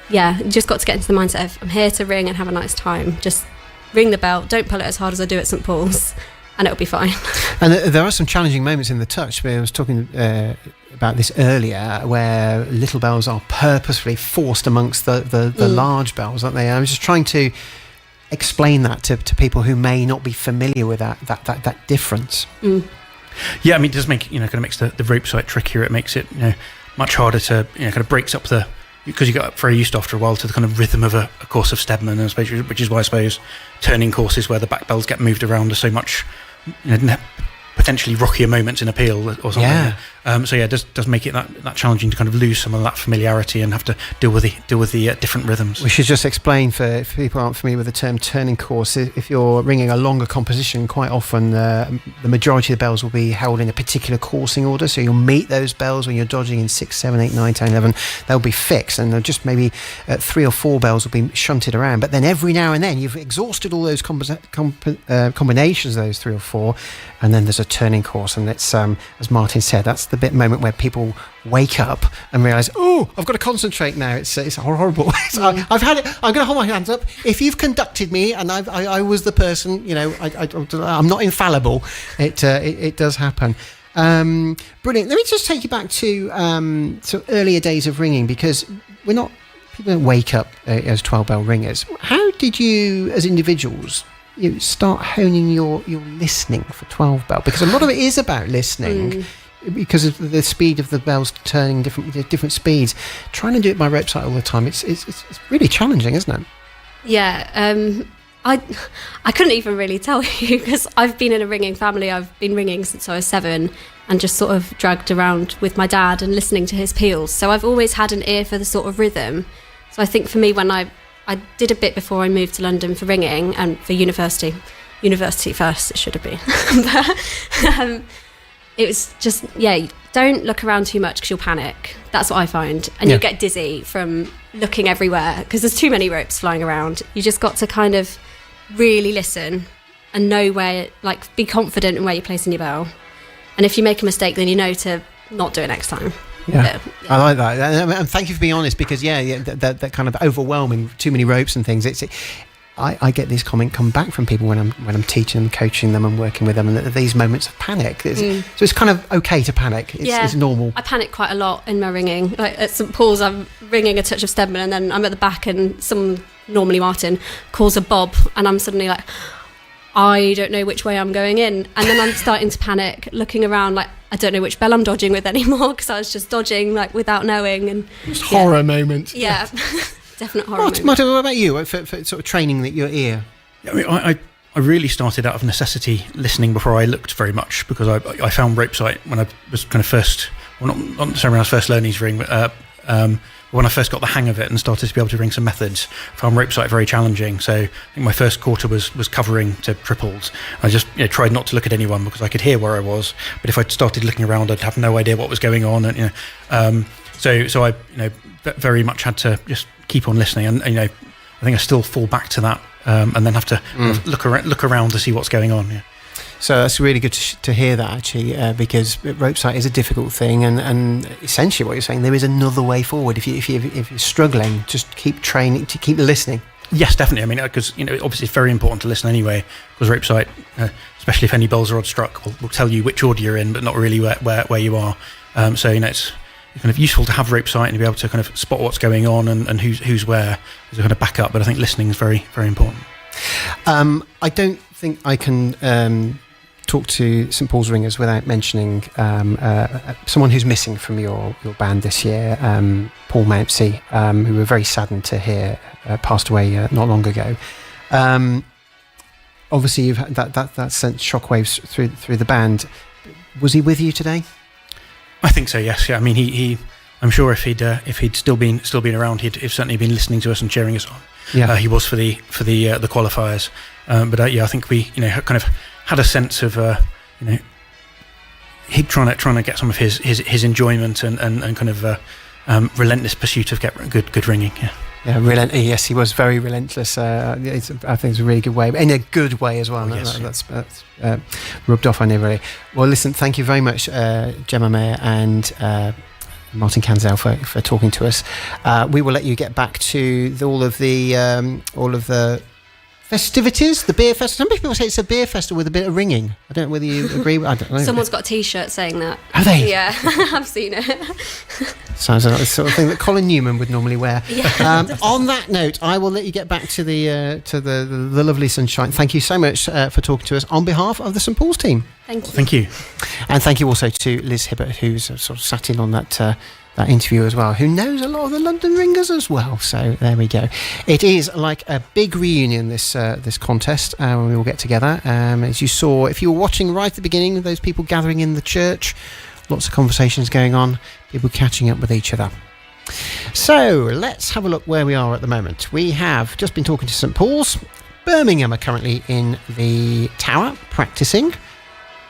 you just got to get into the mindset of, I'm here to ring and have a nice time. Just ring the bell, don't pull it as hard as I do at St Paul's, and it'll be fine. And there are some challenging moments in the touch. I was talking about this earlier, where little bells are purposefully forced amongst the large bells, aren't they? I was just trying to explain that to people who may not be familiar with that difference. Yeah, I mean, it does make, kind of makes the rope sight trickier. It makes it, much harder to, kind of breaks up because you got very used after a while to the kind of rhythm of a course of Stedman, and which is why I suppose turning courses where the back bells get moved around are so much, potentially rockier moments in a peel or something. Yeah. It does make it that challenging to kind of lose some of that familiarity and have to deal with the different rhythms. We should just explain for people who aren't familiar with the term turning course. If you're ringing a longer composition, quite often the majority of the bells will be held in a particular coursing order. So you'll meet those bells when you're dodging in 6, 7, 8, 9, 10, 11. They'll be fixed, and they'll just maybe 3 or 4 bells will be shunted around. But then every now and then you've exhausted all those combinations of those 3 or 4, and then there's a turning course, and it's as Martin said, that's the moment where people wake up and realise, oh, I've got to concentrate now. It's horrible. I've had it. I'm going to hold my hands up. If you've conducted me and I was the person, I'm not infallible. It does happen. Brilliant. Let me just take you back to sort of earlier days of ringing, because people don't wake up as 12-bell ringers. How did you, as individuals, start honing your listening for 12-bell? Because a lot of it is about listening. Because of the speed of the bells turning different speeds. Trying to do it by rope sight all the time, it's really challenging, isn't it? Yeah, I couldn't even really tell you, because I've been in a ringing family. I've been ringing since I was 7, and just sort of dragged around with my dad and listening to his peals. So I've always had an ear for the sort of rhythm. So I think for me, when I did a bit before I moved to London for ringing and for university first, it should have been. But, it was just, don't look around too much because you'll panic. That's what I find. And you'll get dizzy from looking everywhere because there's too many ropes flying around. You just got to kind of really listen and know where, be confident in where you're placing your bell. And if you make a mistake, then you know to not do it next time. Yeah. I like that. And thank you for being honest, because, that kind of overwhelming, too many ropes and things, I get this comment come back from people when I'm teaching them, coaching them and working with them, and these moments of panic. So it's kind of okay to panic. It's normal. I panic quite a lot in my ringing. Like at St Paul's, I'm ringing a touch of Stedman, and then I'm at the back, and someone, normally Martin, calls a bob, and I'm suddenly like, I don't know which way I'm going in, and then I'm starting to panic, looking around like I don't know which bell I'm dodging with anymore, because I was just dodging without knowing. And it's horror moment. Yeah. Definite horror. Martin, what about you for sort of training your ear? I mean, I really started out of necessity listening before I looked very much, because I found rope sight when I was kind of first, well, not necessarily when I was first learning to ring, but when I first got the hang of it and started to be able to ring some methods, I found rope sight very challenging. So I think my first quarter was covering to triples. I just tried not to look at anyone because I could hear where I was, but if I started looking around, I'd have no idea what was going on. And so I very much had to just keep on listening, and I think I still fall back to that, and then have to look around to see what's going on. Yeah. So that's really good to hear that, actually, because rope sight is a difficult thing, and essentially what you're saying, there is another way forward. If you're struggling, just keep training, to keep listening. Yes, definitely. I mean, because obviously it's very important to listen anyway, because rope sight, especially if any bells are odd struck, will tell you which order you're in, but not really where you are. So it's kind of useful to have rope sight and to be able to kind of spot what's going on and who's where as a kind of backup. But I think listening is very, very important. I don't think I can talk to St Paul's Ringers without mentioning someone who's missing from your band this year, Paul Mounsey, who we're very saddened to hear passed away not long ago. Obviously, you've had that sent shockwaves through the band. Was he with you today? I think so. Yes. Yeah. I mean, he I'm sure if he'd still been around, he'd certainly been listening to us and cheering us on. Yeah. He was for the qualifiers, but I think we kind of had a sense of he trying to get some of his enjoyment and kind of relentless pursuit of good ringing. Yeah, yes, he was very relentless. I think it's a really good way, in a good way as well. That's rubbed off on everybody. Well, listen, thank you very much, Gemma Mayer and Martin Kanzel for talking to us. We will let you get back to all of the festivities, the beer festival. Some people say it's a beer festival with a bit of ringing. I don't know whether you agree. I don't know. Someone's got a T-shirt saying that. Have they? Yeah, I've seen it. Sounds like the sort of thing that Colin Newman would normally wear. Yeah. On that note, I will let you get back to the lovely sunshine. Thank you so much for talking to us on behalf of the St Paul's team. Thank you. Thank you. And thank you also to Liz Hibbert, who's sort of sat in on that interview as well, who knows a lot of the London ringers as well. So there we go. It is like a big reunion, this contest, when we all get together. As you saw, if you were watching right at the beginning, those people gathering in the church, lots of conversations going on, people catching up with each other. So let's have a look where we are at the moment. We have just been talking to St Paul's. Birmingham are currently in the tower practicing.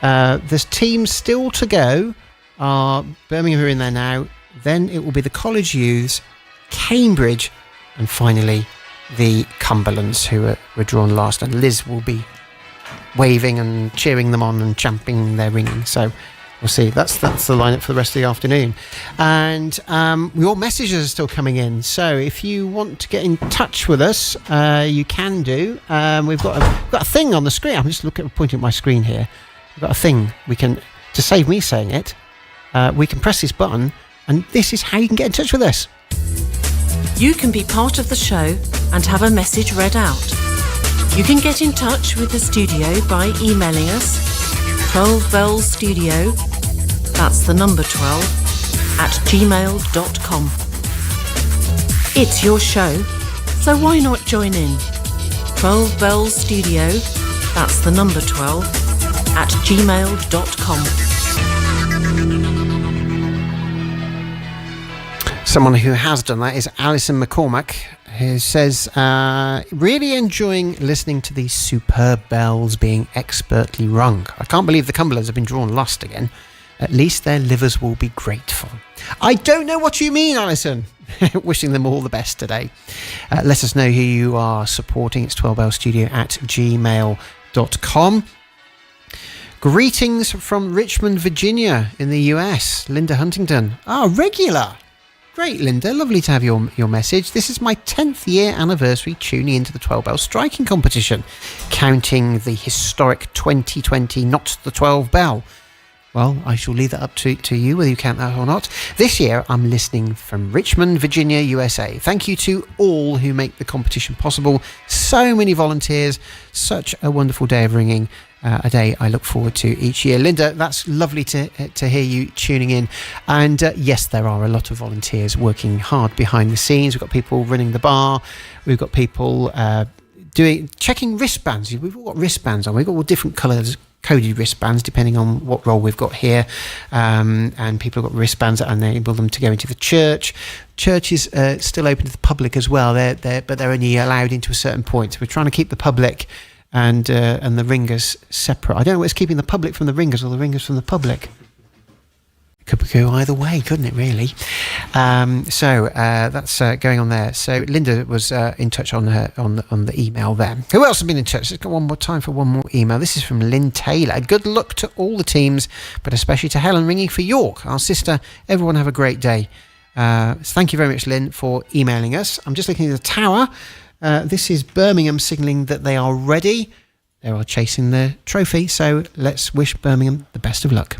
There's teams still to go. Birmingham are in there now. Then it will be the College Youths, Cambridge, and finally the Cumberlands, who were drawn last. And Liz will be waving and cheering them on and champing their ringing. So we'll see. That's the lineup for the rest of the afternoon. And your messages are still coming in. So if you want to get in touch with us, you can do. We've got a thing on the screen. I'm just pointing at my screen here. We've got a thing we can, to save me saying it, we can press this button. And this is how you can get in touch with us. You can be part of the show and have a message read out. You can get in touch with the studio by emailing us 12bellstudio, that's the number 12, @gmail.com. It's your show, so why not join in? 12bellstudio, that's the number 12, @gmail.com. Someone who has done that is Alison McCormack, who says, really enjoying listening to these superb bells being expertly rung. I can't believe the Cumberlands have been drawn last again. At least their livers will be grateful. I don't know what you mean, Alison. Wishing them all the best today. Let us know who you are supporting. It's 12bellstudio @gmail.com. Greetings from Richmond, Virginia in the US. Linda Huntington. Regular. Great, Linda. Lovely to have your message. This is my 10th year anniversary tuning into the 12 Bell striking competition, counting the historic 2020 Not the 12 Bell. Well, I shall leave that up to you, whether you count that or not. This year, I'm listening from Richmond, Virginia, USA. Thank you to all who make the competition possible. So many volunteers. Such a wonderful day of ringing. A day I look forward to each year. Linda, that's lovely to hear you tuning in. And yes, there are a lot of volunteers working hard behind the scenes. We've got people running the bar. We've got people checking wristbands. We've all got wristbands on. We've got all different colours, coded wristbands, depending on what role we've got here. And people have got wristbands that enable them to go into the church. Church is still open to the public as well. But they're only allowed into a certain point. So we're trying to keep the public and the ringers separate. I don't know what's keeping the public from the ringers or the ringers from the public. It could go either way, couldn't it, really? So that's going on there. So Linda was in touch on the email there. Who else has been in touch? Let's got one more time for one more email. This is from Lynn Taylor. Good luck to all the teams, but especially to Helen ringing for York, our sister. Everyone have a great day. So thank you very much, Lynn, for emailing us. I'm just looking at the tower. This is Birmingham signalling that they are ready. They are chasing the trophy, so let's wish Birmingham the best of luck.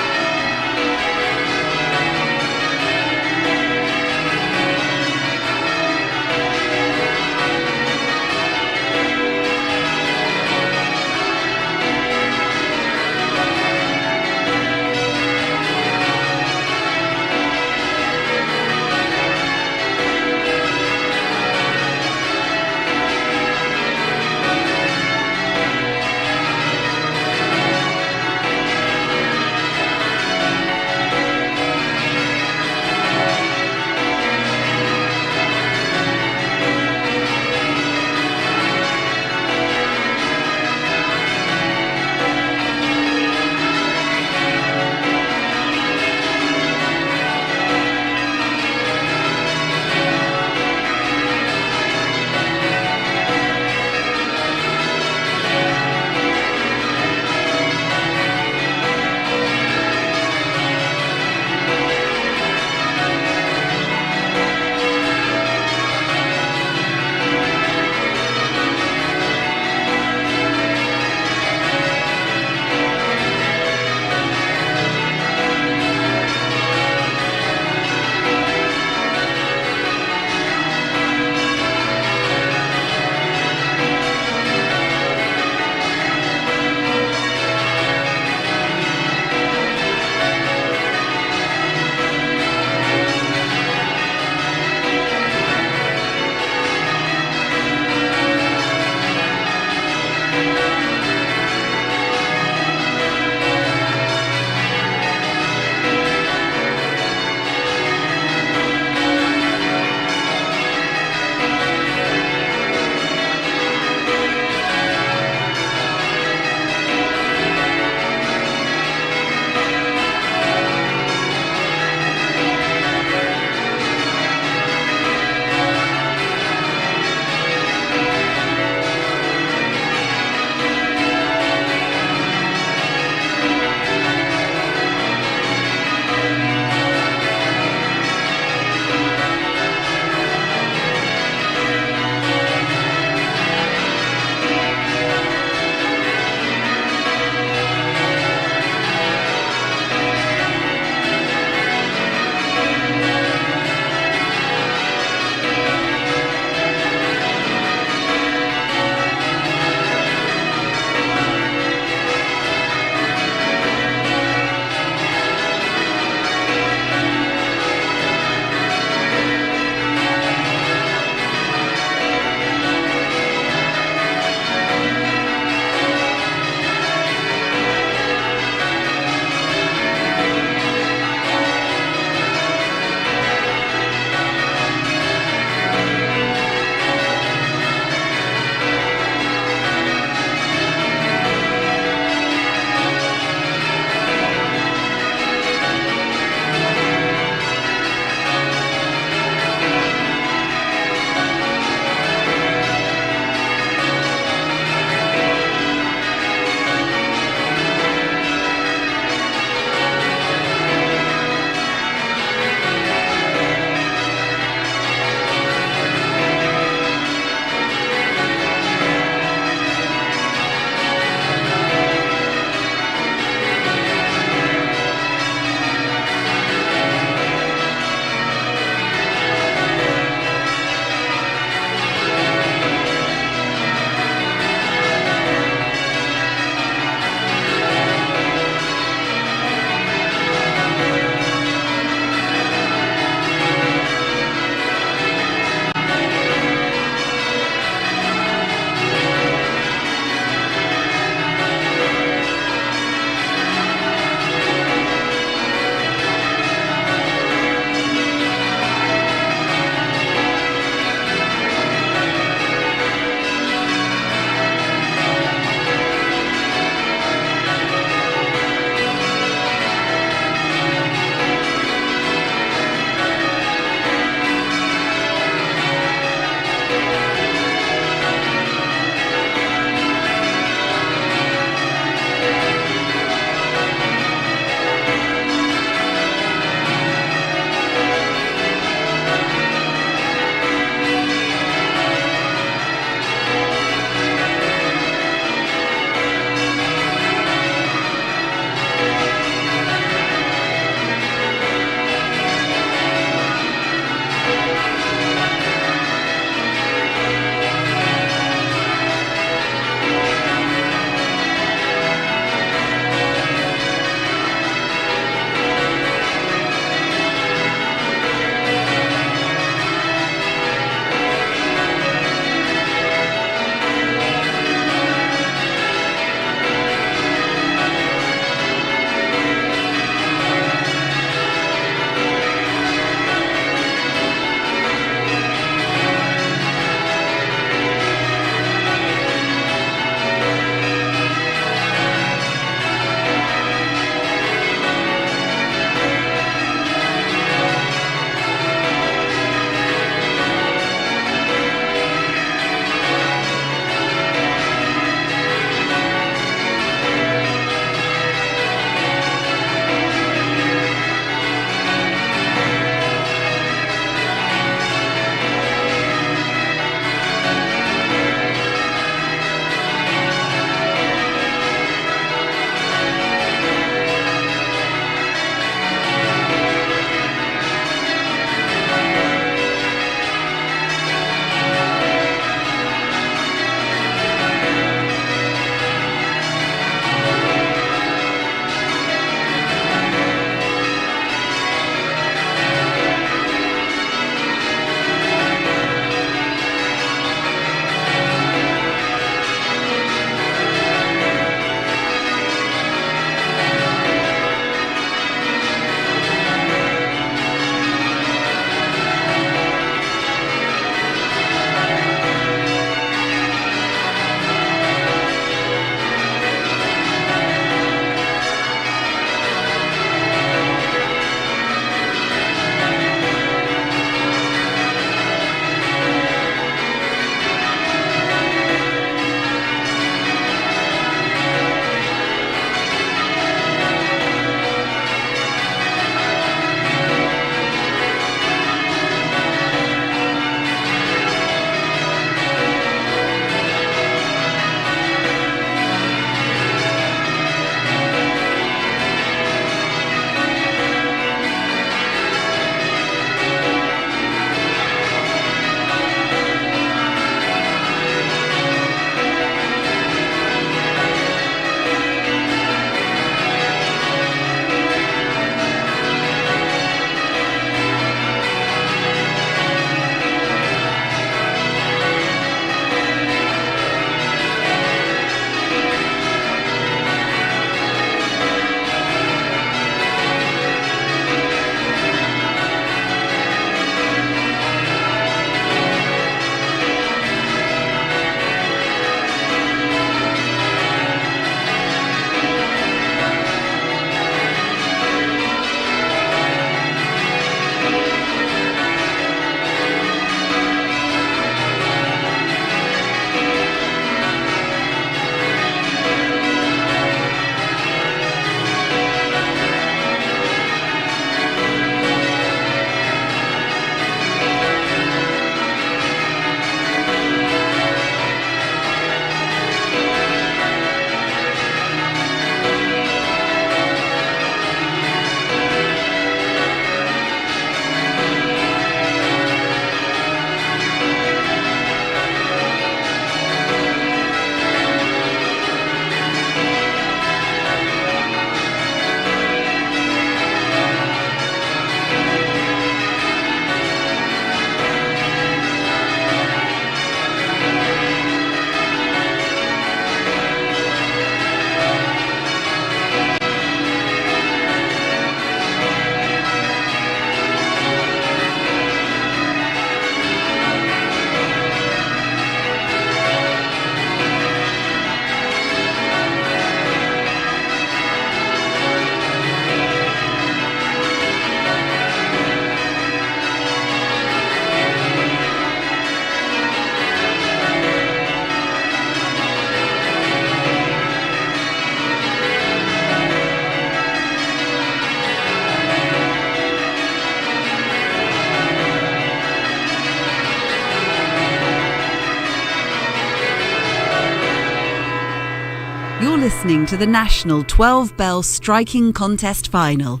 listening to the National 12-Bell Striking Contest Final.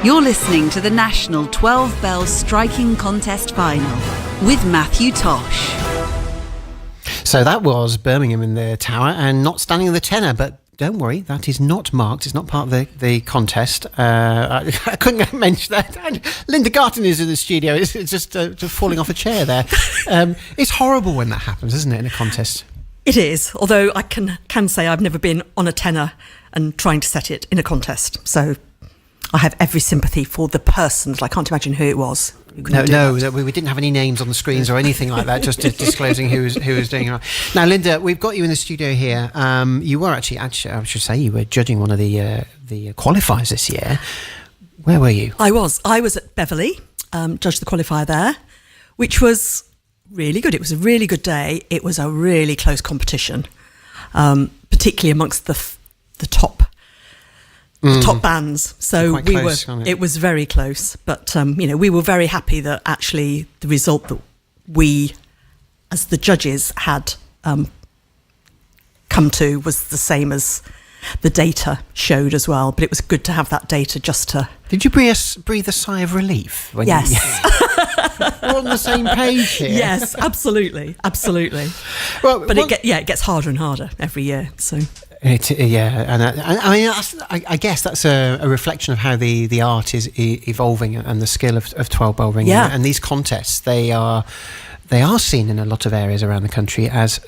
You're listening to the National 12-Bell Striking Contest Final with Matthew Tosh. So that was Birmingham in the tower and not standing in the tenor, but don't worry, that is not marked. It's not part of the contest. I couldn't mention that. And Linda Garton is in the studio. It's just falling off a chair there. It's horrible when that happens, isn't it, in a contest? It is, although I can say I've never been on a tenor and trying to set it in a contest. So I have every sympathy for the persons. I can't imagine who it was. No, we didn't have any names on the screens or anything like that, just disclosing who was doing it. Now, Linda, we've got you in the studio here. You were actually, I should say, you were judging one of the qualifiers this year. Where were you? I was at Beverley, judged the qualifier there, which was really good. It was a really good day. It was a really close competition, particularly amongst the top bands. So it was very close, but we were very happy that actually the result that we as the judges had come to was the same as the data showed as well. But it was good to have that data just to... Did you breathe a sigh of relief? Yes. We're on the same page here. Yes, absolutely. But it gets harder and harder every year, so... I guess that's a reflection of how the art is evolving and the skill of 12-bell ringing. Yeah. And these contests, they are seen in a lot of areas around the country as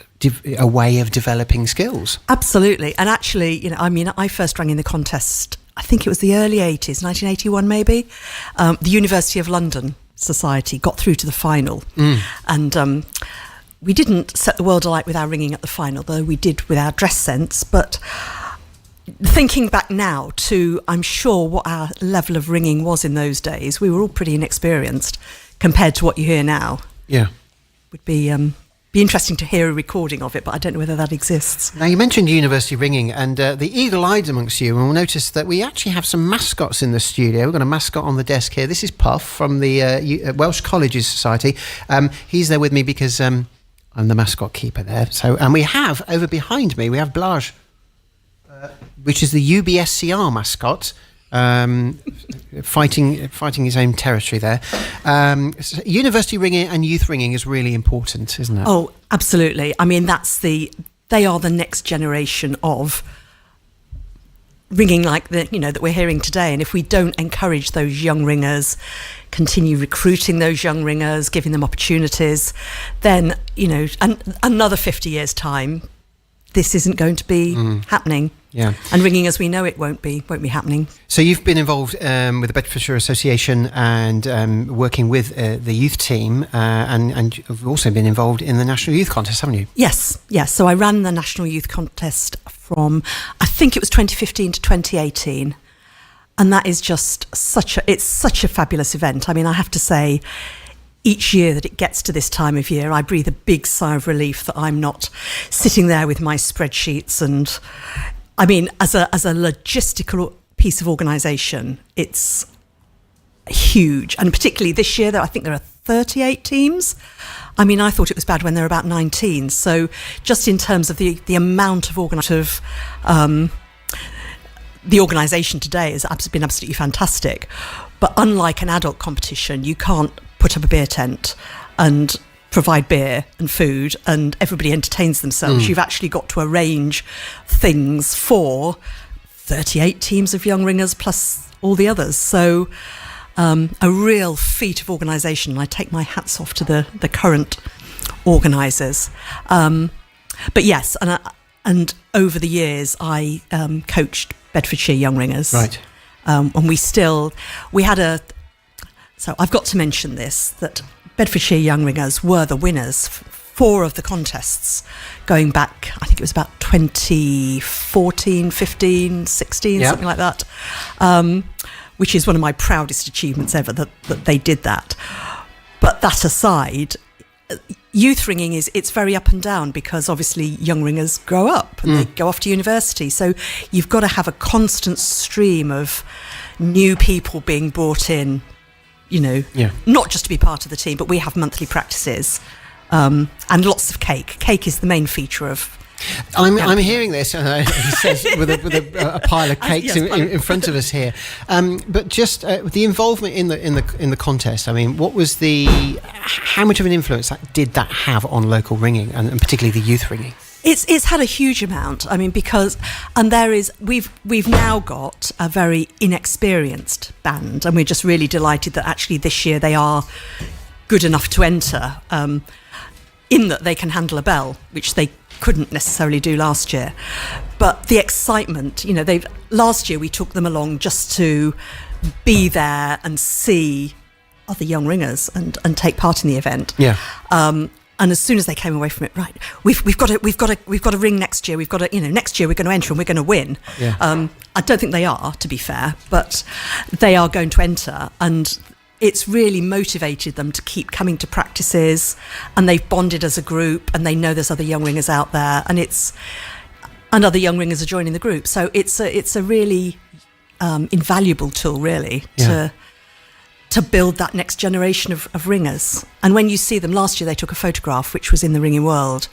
a way of developing skills. Absolutely. And actually, I first rang in the contest, I think it was the early 80s, 1981 maybe. The University of London Society got through to the final. And... we didn't set the world alight with our ringing at the final, though we did with our dress sense. But thinking back now to, I'm sure, what our level of ringing was in those days, we were all pretty inexperienced compared to what you hear now. Yeah. Would be interesting to hear a recording of it, but I don't know whether that exists. Now, you mentioned university ringing, and the eagle-eyed amongst you will notice that we actually have some mascots in the studio. We've got a mascot on the desk here. This is Puff from the Welsh Colleges Society. He's there with me because... I'm the mascot keeper there. And we have, over behind me, we have Blage, which is the UBSCR mascot, fighting his own territory there. University ringing and youth ringing is really important, isn't it? Oh, absolutely. I mean, they are the next generation of ringing like that we're hearing today. And if we don't encourage those young ringers, continue recruiting those young ringers, giving them opportunities, then another 50 years time, this isn't going to be happening. Yeah. And ringing as we know it won't be happening. So you've been involved with the Bedfordshire Association and working with the youth team, and you've also been involved in the National Youth Contest, haven't you? Yes. So I ran the National Youth Contest from, I think it was 2015 to 2018. And that is just such a fabulous event. I mean, I have to say, each year that it gets to this time of year, I breathe a big sigh of relief that I'm not sitting there with my spreadsheets. And I mean, as a logistical piece of organisation, it's huge. And particularly this year, I think there are 38 teams. I mean, I thought it was bad when there were about 19. So just in terms of the amount of the organisation today has been absolutely fantastic. But unlike an adult competition, you can't put up a beer tent and provide beer and food, and everybody entertains themselves. You've actually got to arrange things for 38 teams of young ringers plus all the others. So a real feat of organisation. I take my hats off to the current organisers. But yes, and over the years I coached Bedfordshire young ringers. Right. And we had so I've got to mention this, that Bedfordshire young ringers were the winners 4 of the contests going back, I think it was about 2014, 15, 16, something like that, which is one of my proudest achievements ever, that they did that. But that aside, youth ringing it's very up and down, because obviously young ringers grow up and they go off to university. So you've got to have a constant stream of new people being brought in, not just to be part of the team, but we have monthly practices and lots of cake. Cake is the main feature of. I'm hearing this, he says, with a pile of cakes in front of us here. But just the involvement in the contest. I mean, how much of an influence did that have on local ringing, and particularly the youth ringing? It's had a huge amount. I mean, we've now got a very inexperienced band, and we're just really delighted that actually this year they are good enough to enter, in that they can handle a bell, which they couldn't necessarily do last year. But the excitement, last year we took them along just to be there and see other young ringers and take part in the event. Yeah. And as soon as they came away from it, right, we've got to ring next year. We've got to, next year we're going to enter and we're going to win. Yeah. I don't think they are, to be fair, but they are going to enter, and it's really motivated them to keep coming to practices, and they've bonded as a group, and they know there's other young ringers out there, and other young ringers are joining the group. So it's a really invaluable tool, really, to build that next generation of ringers. And when you see them, last year they took a photograph, which was in the Ringing World,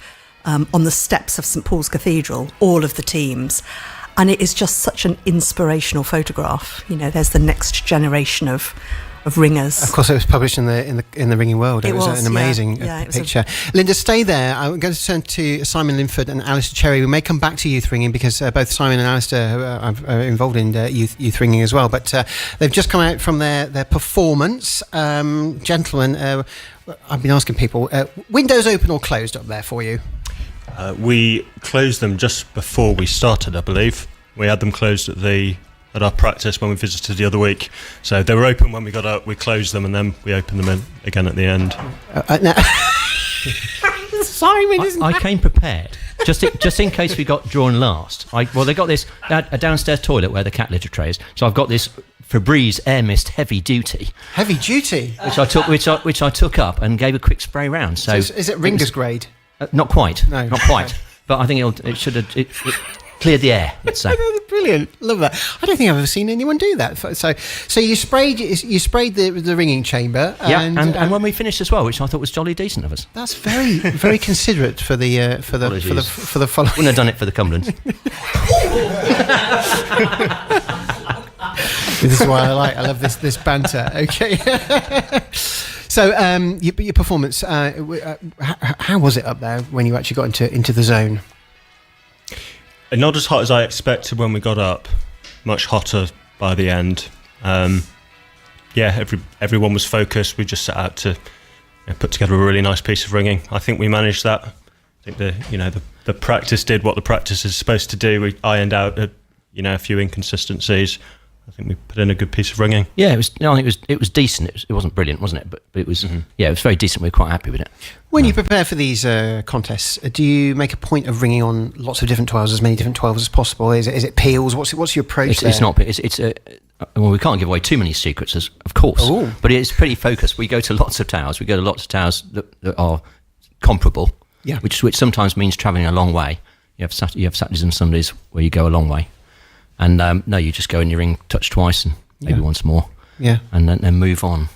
on the steps of St Paul's Cathedral, all of the teams. And it is just such an inspirational photograph. There's the next generation of ringers. Of course, it was published in the Ringing World. It was an amazing picture. Linda, stay there. I'm going to turn to Simon Linford and Alistair Cherry. We may come back to youth ringing, because both Simon and Alistair are involved in youth ringing as well. But they've just come out from their performance. Gentlemen, I've been asking people, windows open or closed up there for you? We closed them just before we started, I believe. We had them closed at our practice when we visited the other week. So they were open when we got up, we closed them, and then we opened them again at the end. Simon, I came prepared, just in case we got drawn last. They got this a downstairs toilet where the cat litter tray is. So I've got this Febreze Air Mist Heavy Duty. Heavy Duty? Which I took up and gave a quick spray round. So is it Ringer's grade? Not quite. No. Not quite. But I think it should have... It cleared the air, let's say. Brilliant, love that. I don't think I've ever seen anyone do that. So you sprayed the ringing chamber. And when we finished as well, which I thought was jolly decent of us. That's very very considerate for the following. Wouldn't have done it for the Cumberland. This is why I love this banter. Okay. So your performance, how was it up there when you actually got into the zone? Not as hot as I expected when we got up, much hotter by the end. Everyone was focused. We just set out to put together a really nice piece of ringing. I think we managed that. I think the practice did what the practice is supposed to do. We ironed out a few inconsistencies. I think we put in a good piece of ringing. Yeah, it was decent. It wasn't brilliant, wasn't it? But it was it was very decent. We were quite happy with it. When you prepare for these contests, do you make a point of ringing on lots of different 12s, as many different 12s as possible? Is it peels? What's your approach there? It's not. Well, we can't give away too many secrets, of course. Ooh. But it's pretty focused. We go to lots of towers. We go to lots of towers that are comparable. Yeah. Which sometimes means travelling a long way. You have Saturdays and Sundays where you go a long way. And no, you just go in your ring, touch twice, and maybe once more. Yeah. And then move on.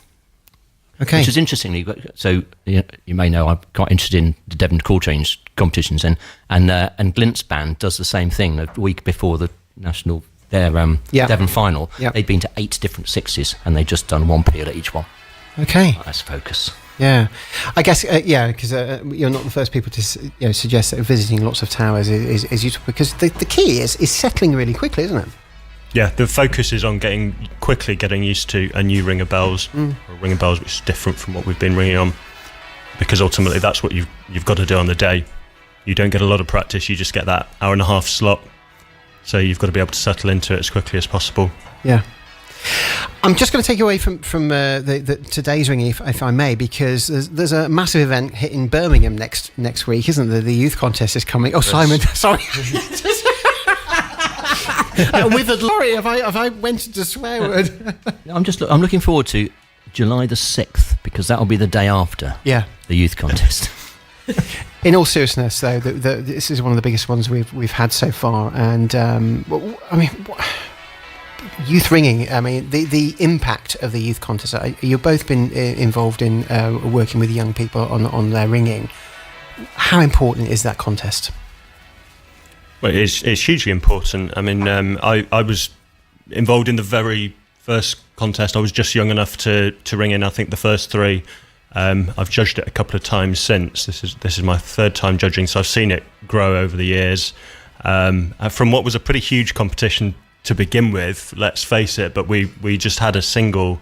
Okay. Which is interestingly, so you may know I'm quite interested in the Devon Call Change competitions, and Glint's band does the same thing. The week before the national, their Devon final, they'd been to 8 different 6s, and they'd just done one peel at each one. Okay. That's focus. Yeah, I guess because you're not the first people to suggest that visiting lots of towers is useful, because the key is settling really quickly, isn't it? Yeah, the focus is on getting used to a new ring of bells, or a ring of bells which is different from what we've been ringing on, because ultimately that's what you've got to do on the day. You don't get a lot of practice; you just get that hour and a half slot. So you've got to be able to settle into it as quickly as possible. Yeah. I'm just going to take you away from the today's ringing, if I may, because there's a massive event hitting Birmingham next week, isn't there? The youth contest is coming. Oh, yes. Simon, sorry. Withered Laurie, have I went into swear word? I'm looking forward to July the 6th, because that'll be the day after the youth contest. In all seriousness, though, this is one of the biggest ones we've had so far, and youth ringing. I mean, the impact of the youth contest. You've both been involved in working with young people on their ringing. How important is that contest? Well, it's hugely important. I mean, I was involved in the very first contest. I was just young enough to ring in, I think, the first three. I've judged it a couple of times since. This is my third time judging, so I've seen it grow over the years. From what was a pretty huge competition to begin with, let's face it, but we just had a single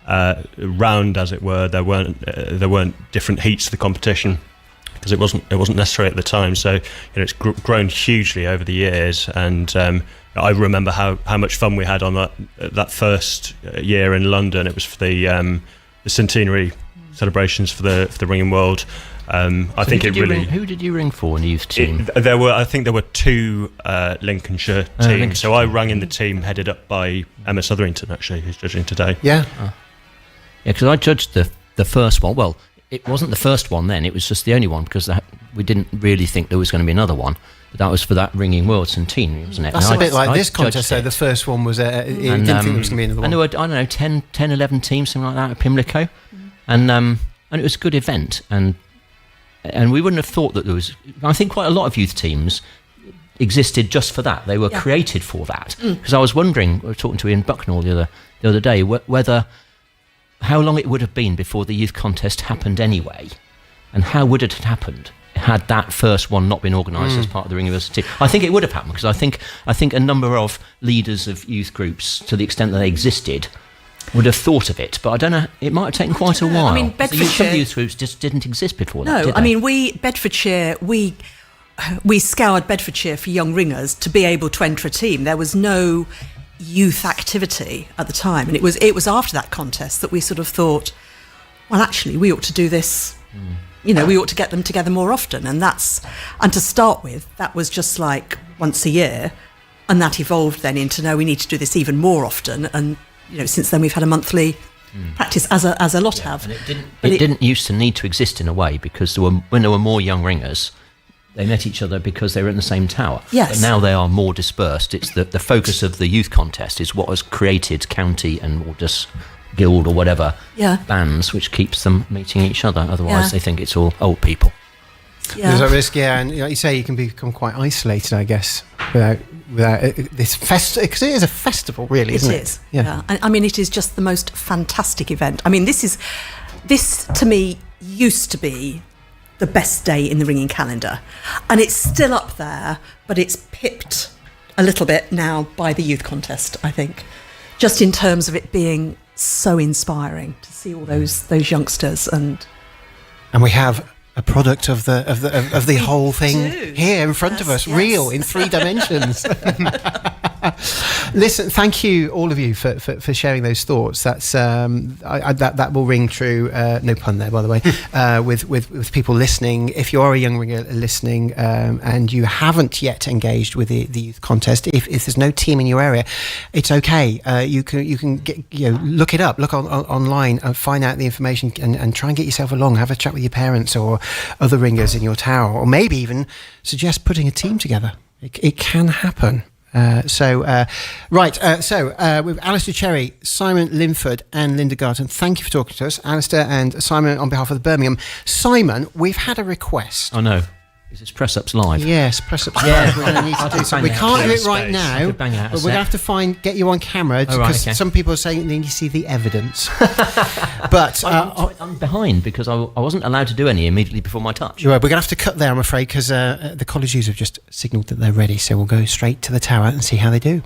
round, as it were. There weren't different heats of the competition, because it wasn't necessary at the time. So it's grown hugely over the years, and I remember how much fun we had on that first year in London. It was for the centenary celebrations for the ringing world. I think it really. Who did you ring for in the youth team? I think there were two Lincolnshire teams. So I rang in the team headed up by Emma Sotherington, actually, who's judging today. Yeah. Because I judged the first one. Well, it wasn't the first one then. It was just the only one, because we didn't really think there was going to be another one. But that was for that ringing world centenary, wasn't it? That's a bit like this contest, though. The first one was. You didn't think there was going to be another one. And there were, I don't know, 10, 11 teams, something like that, at Pimlico, and it was a good event, and we wouldn't have thought that there was. I think quite a lot of youth teams existed just for that. They were created for that. Because I was wondering, we were talking to Ian Bucknell the other day, whether how long it would have been before the youth contest happened anyway, and how would it have happened had that first one not been organised as part of the Ring University. I think it would have happened, because I think a number of leaders of youth groups, to the extent that they existed, would have thought of it, but I don't know. It might have taken quite a while. I mean, Bedfordshire. Some youth groups just didn't exist before that. No, I mean, Bedfordshire, we scoured Bedfordshire for young ringers to be able to enter a team. There was no youth activity at the time, and it was after that contest that we sort of thought, well, actually, we ought to do this. We ought to get them together more often, and to start with, that was just like once a year, and that evolved then into, no, we need to do this even more often, and since then we've had a monthly practice, as a lot have. And it didn't used to need to exist in a way, because when there were more young ringers, they met each other because they were in the same tower. Yes. But now they are more dispersed. It's the focus of the youth contest is what has created county or just guild or whatever bands, which keeps them meeting each other. Otherwise, they think it's all old people. There's a risk, and like you say, you can become quite isolated, I guess, without this festival, because it is a festival, really, isn't it? It is. Yeah. I mean, it is just the most fantastic event. I mean, this to me used to be the best day in the ringing calendar, and it's still up there, but it's pipped a little bit now by the youth contest, I think, just in terms of it being so inspiring to see all those youngsters, and we have a product of the whole thing here in front of us, real in 3 dimensions. Listen, thank you, all of you, for sharing those thoughts. That's that will ring true. No pun there, by the way. With people listening, if you are a young ringer listening and you haven't yet engaged with the youth contest, if there's no team in your area, it's okay. You can get, look it up, look online, and find out the information, and try and get yourself along. Have a chat with your parents or other ringers in your tower, or maybe even suggest putting a team together. It can happen. So with Alistair Cherry, Simon Linford and Linda Garton, thank you for talking to us. Alistair and Simon on behalf of the Birmingham. Simon, we've had a request. I know. Is this press ups live? Yes, press ups Yeah. live. We're going to need to do so. We can't do it right I now, could bang out a but we're going to set. have to get you on camera Oh, right, because okay. some people are saying they need to see the evidence. But I'm behind because I wasn't allowed to do any immediately before my touch. We're going to have to cut there, I'm afraid, because the colleges have just signalled that they're ready. So we'll go straight to the tower and see how they do.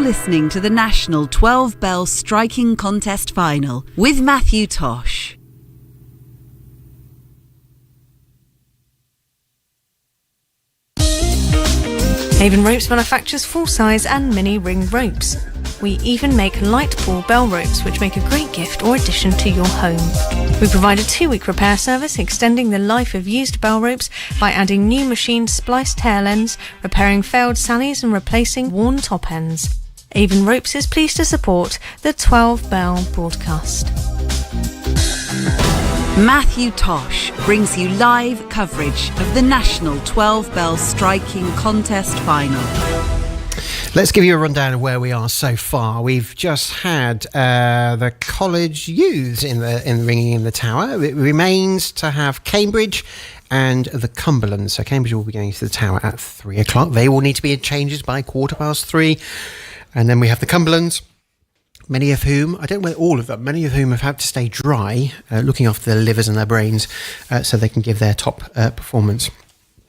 You're listening to the National 12-Bell Striking Contest Final with Matthew Tosh. Haven Ropes manufactures full-size and mini ring ropes. We even make light pull bell ropes, which make a great gift or addition to your home. We provide a 2-week repair service, extending the life of used bell ropes by adding new machined spliced tail ends, repairing failed sallies and replacing worn top ends. Avon Ropes is pleased to support the 12 Bell broadcast. Matthew Tosh brings you live coverage of the National 12-Bell Striking Contest Final. Let's give you a rundown of where we are so far. We've just had the college youths in ringing in the tower. It remains to have Cambridge and the Cumberland. So Cambridge will be going to the tower at 3 o'clock. They will need to be in changes by 3:15. And then we have the Cumberlands, many of whom, I don't know all of them, many of whom have had to stay dry, looking after their livers and their brains, so they can give their top performance.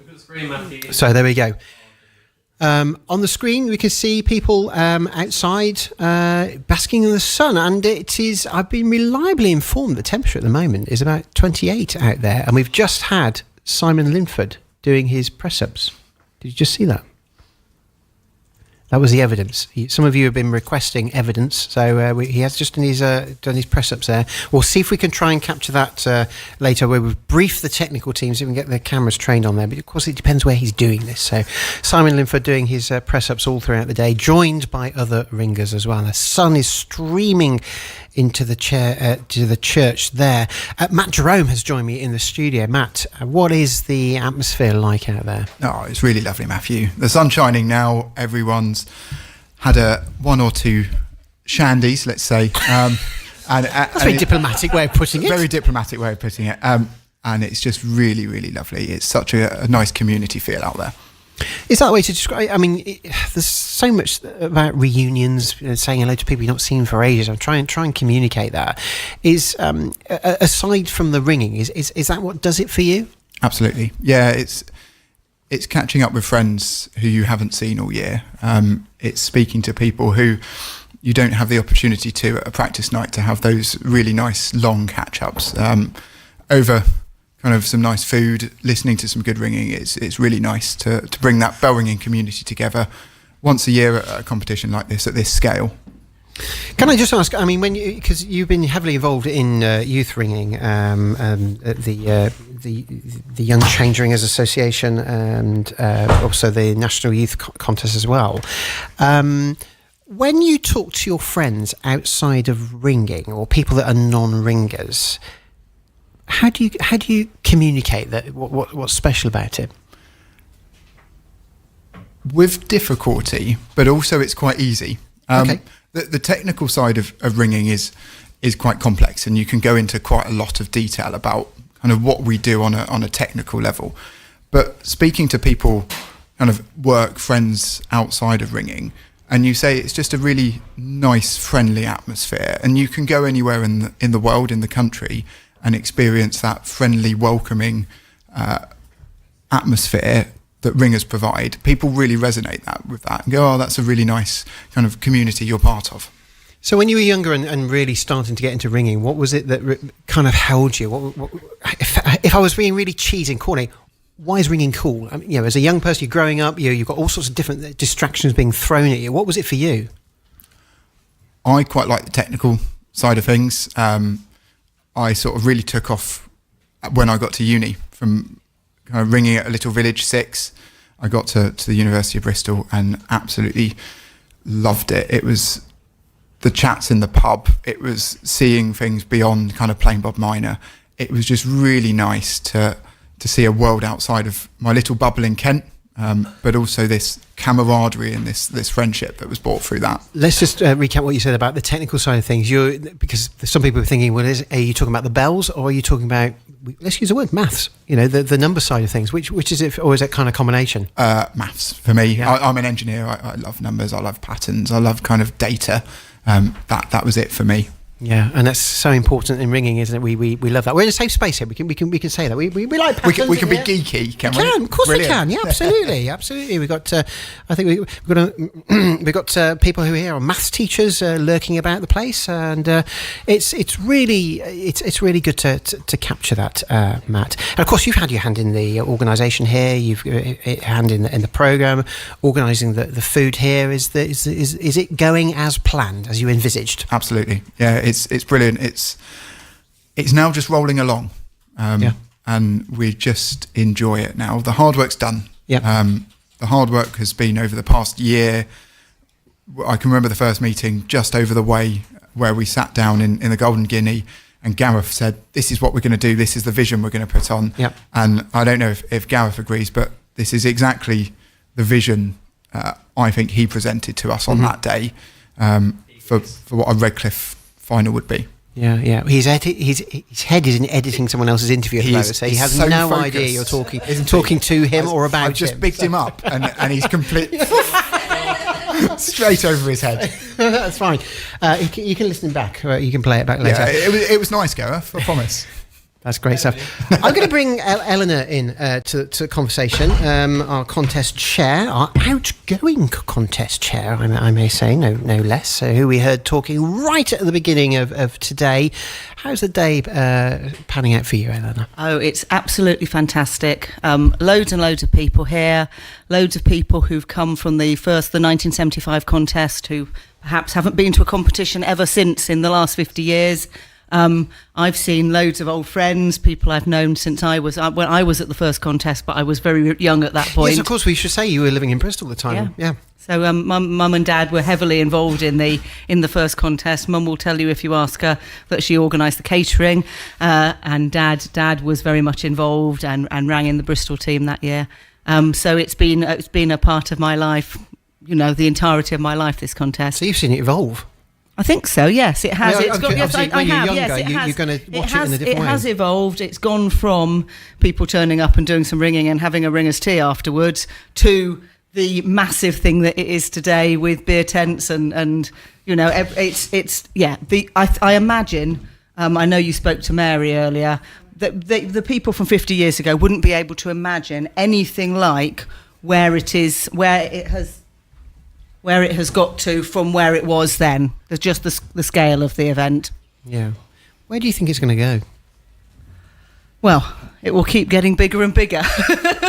Look at the screen, Matthew. So there we go. On the screen, we can see people outside basking in the sun, and it is, I've been reliably informed the temperature at the moment is about 28 out there, and we've just had Simon Linford doing his press-ups. Did you just see that? That was the evidence. Some of you have been requesting evidence, so he has just done his press-ups there. We'll see if we can try and capture that later, where we've briefed the technical team so we can get the cameras trained on there. But of course, it depends where he's doing this. So Simon Linford doing his press-ups all throughout the day, joined by other ringers as well. The sun is streaming into the church there. Matt Jerome has joined me in the studio. Matt, what is the atmosphere like out there? Oh, it's really lovely, Matthew. The sun's shining now. Everyone's had one or two shandies, let's say. That's a very diplomatic way of putting it. Very diplomatic way of putting it. And it's just really, really lovely. It's such a nice community feel out there. Is that the way to describe it? I mean, there's so much about reunions, saying hello to people you've not seen for ages. I'm trying and communicate that. Is aside from the ringing, is that what does it for you? Absolutely. Yeah, it's catching up with friends who you haven't seen all year. It's speaking to people who you don't have the opportunity to at a practice night, to have those really nice long catch-ups over kind of some nice food, listening to some good ringing. It's really nice to bring that bell ringing community together once a year at a competition like this, at this scale. Can I just ask, I mean, because you've been heavily involved in youth ringing, the Young Change Ringers Association, and also the National Youth Contest as well. When you talk to your friends outside of ringing, or people that are non-ringers, how do you communicate that? What's special about it? With difficulty, but also it's quite easy. Okay. The technical side of ringing is quite complex, and you can go into quite a lot of detail about kind of what we do on a technical level. But speaking to people, kind of friends outside of ringing, and you say it's just a really nice, friendly atmosphere, and you can go anywhere in the world, in the country, and experience that friendly, welcoming atmosphere that ringers provide. People really resonate with that and go, oh, that's a really nice kind of community you're part of. So when you were younger and really starting to get into ringing, what was it that kind of held you? If I was being really cheesy and corny, why is ringing cool? I mean, as a young person, you're growing up, you've got all sorts of different distractions being thrown at you. What was it for you? I quite like the technical side of things. I sort of really took off when I got to uni, from kind of ringing at a little village 6. I got to the University of Bristol and absolutely loved it. It was the chats in the pub. It was seeing things beyond kind of plain Bob Minor. It was just really nice to see a world outside of my little bubble in Kent, but also this camaraderie and this friendship that was brought through that. Let's just recap what you said about the technical side of things. Because some people are thinking, well, are you talking about the bells, or are you talking about, let's use the word, maths? The number side of things. Which is it, or is it kind of combination? Maths for me. Yeah. I'm an engineer. I love numbers. I love patterns. I love kind of data. That was it for me. Yeah, and that's so important in ringing, isn't it? We love that. We're in a safe space here. We can say that. We like patterns. We can be geeky, can we? Of course we can. Yeah, absolutely, absolutely. We got. I think we've got people who are here are maths teachers lurking about the place, and it's really good to capture that, Matt. And of course, you've had your hand in the organisation here. You've a hand in the programme, organising the food here. Is it going as planned, as you envisaged? Absolutely. Yeah. It's brilliant. It's now just rolling along, and we just enjoy it now. The hard work's done. The hard work has been over the past year. I can remember the first meeting just over the way where we sat down in the Golden Guinea, and Gareth said, "This is what we're going to do. This is the vision we're going to put on." And I don't know if Gareth agrees, but this is exactly the vision I think he presented to us on that day for what a Redcliffe final would be. Yeah. His head is in editing someone else's interview at the moment, so he has so no focused. idea you're talking to him or about him. I've just bigged him up, and he's complete straight over his head. That's fine. You can listen back. You can play it back later. Yeah, it was nice, Gareth. I promise. That's great stuff. I'm going to bring Eleanor in to the conversation, our contest chair, our outgoing contest chair, I may say, no less. So who we heard talking right at the beginning of today. How's the day panning out for you, Eleanor? Oh, it's absolutely fantastic. Loads and loads of people here, loads of people who've come from the 1975 contest who perhaps haven't been to a competition ever since in the last 50 years. I've seen loads of old friends, people I've known since I was at the first contest, but I was very young at that point. Yes, of course, we should say you were living in Bristol at the time. Yeah. So Mum and Dad were heavily involved in the first contest. Mum will tell you if you ask her that she organised the catering, and Dad was very much involved and rang in the Bristol team that year. So it's been a part of my life, the entirety of my life, this contest. So you've seen it evolve. I think so. Yes, it has. I have. You're going to watch it in a different way. It has evolved. It's gone from people turning up and doing some ringing and having a ringer's tea afterwards to the massive thing that it is today with beer tents and I imagine. I know you spoke to Mary earlier. That the people from 50 years ago wouldn't be able to imagine anything like where it has got to from where it was then. There's just the scale of the event. Yeah. Where do you think it's going to go? Well, it will keep getting bigger and bigger,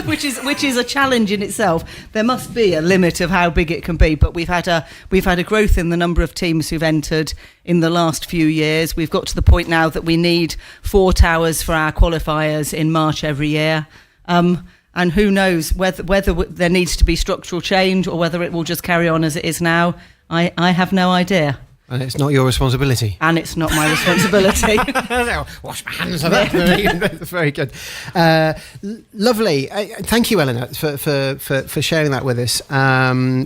which is a challenge in itself. There must be a limit of how big it can be, but we've had a growth in the number of teams who've entered in the last few years. We've got to the point now that we need 4 towers for our qualifiers in March every year. And who knows whether there needs to be structural change or whether it will just carry on as it is now. I have no idea. And it's not your responsibility. And it's not my responsibility. Wash my hands of that. Very good. Lovely. Thank you, Eleanor, for sharing that with us.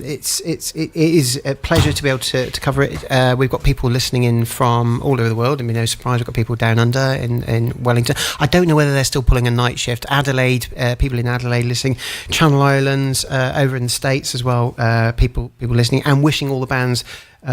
It is a pleasure to be able to cover it. We've got people listening in from all over the world. I mean, no surprise, we've got people down under in Wellington. I don't know whether they're still pulling a night shift. Adelaide, people in Adelaide listening. Channel Islands, over in the States as well, people listening and wishing all the bands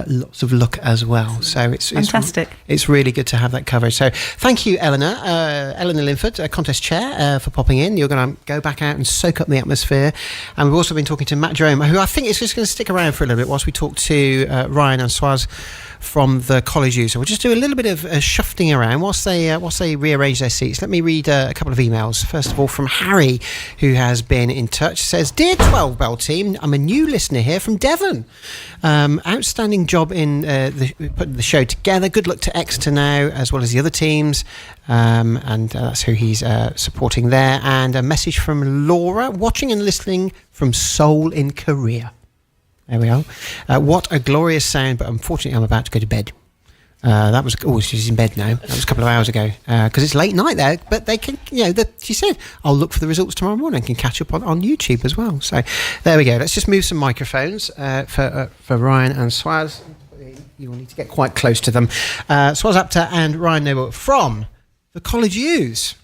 lots of luck as well. So it's fantastic. It's really good to have that coverage. So thank you, Eleanor Linford, contest chair, for popping in. You're going to go back out and soak up the atmosphere. And we've also been talking to Matt Jerome, who I think is just going to stick around for a little bit whilst we talk to Ryan and Swaz from the College U. So we'll just do a little bit of shifting around whilst they rearrange their seats. Let me read a couple of emails. First of all, from Harry, who has been in touch, says, "Dear 12 Bell team, I'm a new listener here from Devon. Outstanding job in putting the show together. Good luck to Exeter now, as well as the other teams." And that's who he's supporting there. And a message from Laura, watching and listening from Seoul in Korea. There we are. What a glorious sound, but unfortunately I'm about to go to bed. She's in bed now. That was a couple of hours ago, because it's late night there, but they can, she said, I'll look for the results tomorrow morning and can catch up on YouTube as well. So there we go. Let's just move some microphones for Ryan and Swaz. You will need to get quite close to them. Swaz Apter and Ryan Noble from the College U's.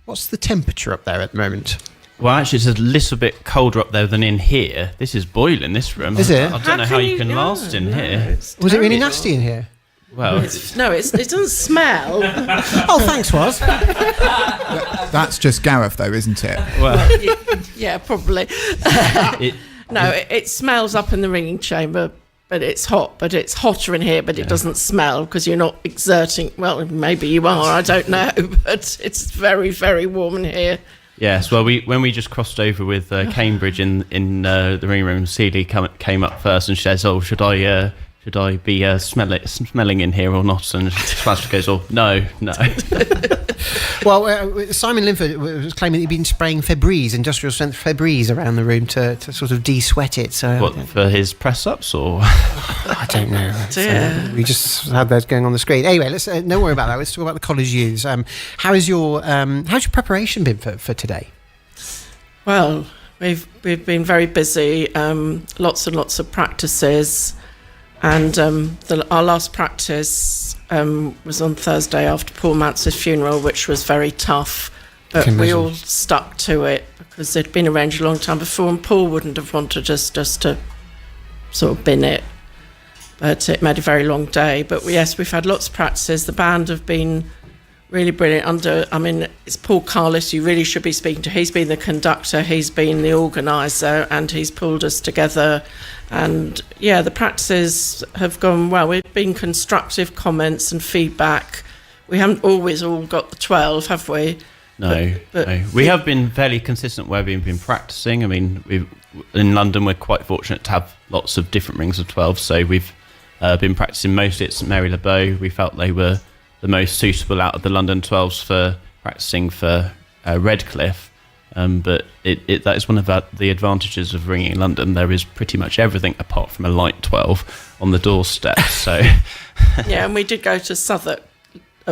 What's the temperature up there at the moment? Well, actually, it's a little bit colder up there than in here. This is boiling, this room. Is it? I don't know how you can last in here. Was it really nasty in here? Well, it doesn't smell. Oh, thanks, Was. That's just Gareth, though, isn't it? Well, Yeah, probably. It smells up in the ringing chamber, but it's hot. But it's hotter in here, but it doesn't smell because you're not exerting. Well, maybe you are. I don't know, but it's very, very warm in here. yes. Well, when we just crossed over with Cambridge in the ring room, Celie came up first and she says, "Oh, should I be smelling in here or not?" And Sebastian goes, "Oh, no." Well, Simon Linford was claiming that he'd been spraying Febreze, industrial strength Febreze, around the room to sort of de-sweat it. So what, for his press-ups or? I don't know. We just had those going on the screen. Anyway, let's don't worry about that. Let's talk about the college youths. How's your preparation been for today? Well, we've been very busy. Lots and lots of practices. And our last practice was on Thursday after Paul Mance's funeral, which was very tough. But we all stuck to it because it'd been arranged a long time before, and Paul wouldn't have wanted us just to sort of bin it. But it made a very long day. But yes, we've had lots of practices. The band have been really brilliant. It's Paul Carlis you really should be speaking to. He's been the conductor, he's been the organiser, and he's pulled us together. And yeah, the practices have gone well. We've been constructive comments and feedback. We haven't always all got the 12, have we? No. We have been fairly consistent where we've been practicing. I mean, in London we're quite fortunate to have lots of different rings of 12, so we've been practicing mostly at St Mary Redcliffe. We felt they were the most suitable out of the London 12s for practicing for Redcliffe. But that is one of the advantages of ringing in London. There is pretty much everything apart from a light 12 on the doorstep. So yeah, and we did go to Southwark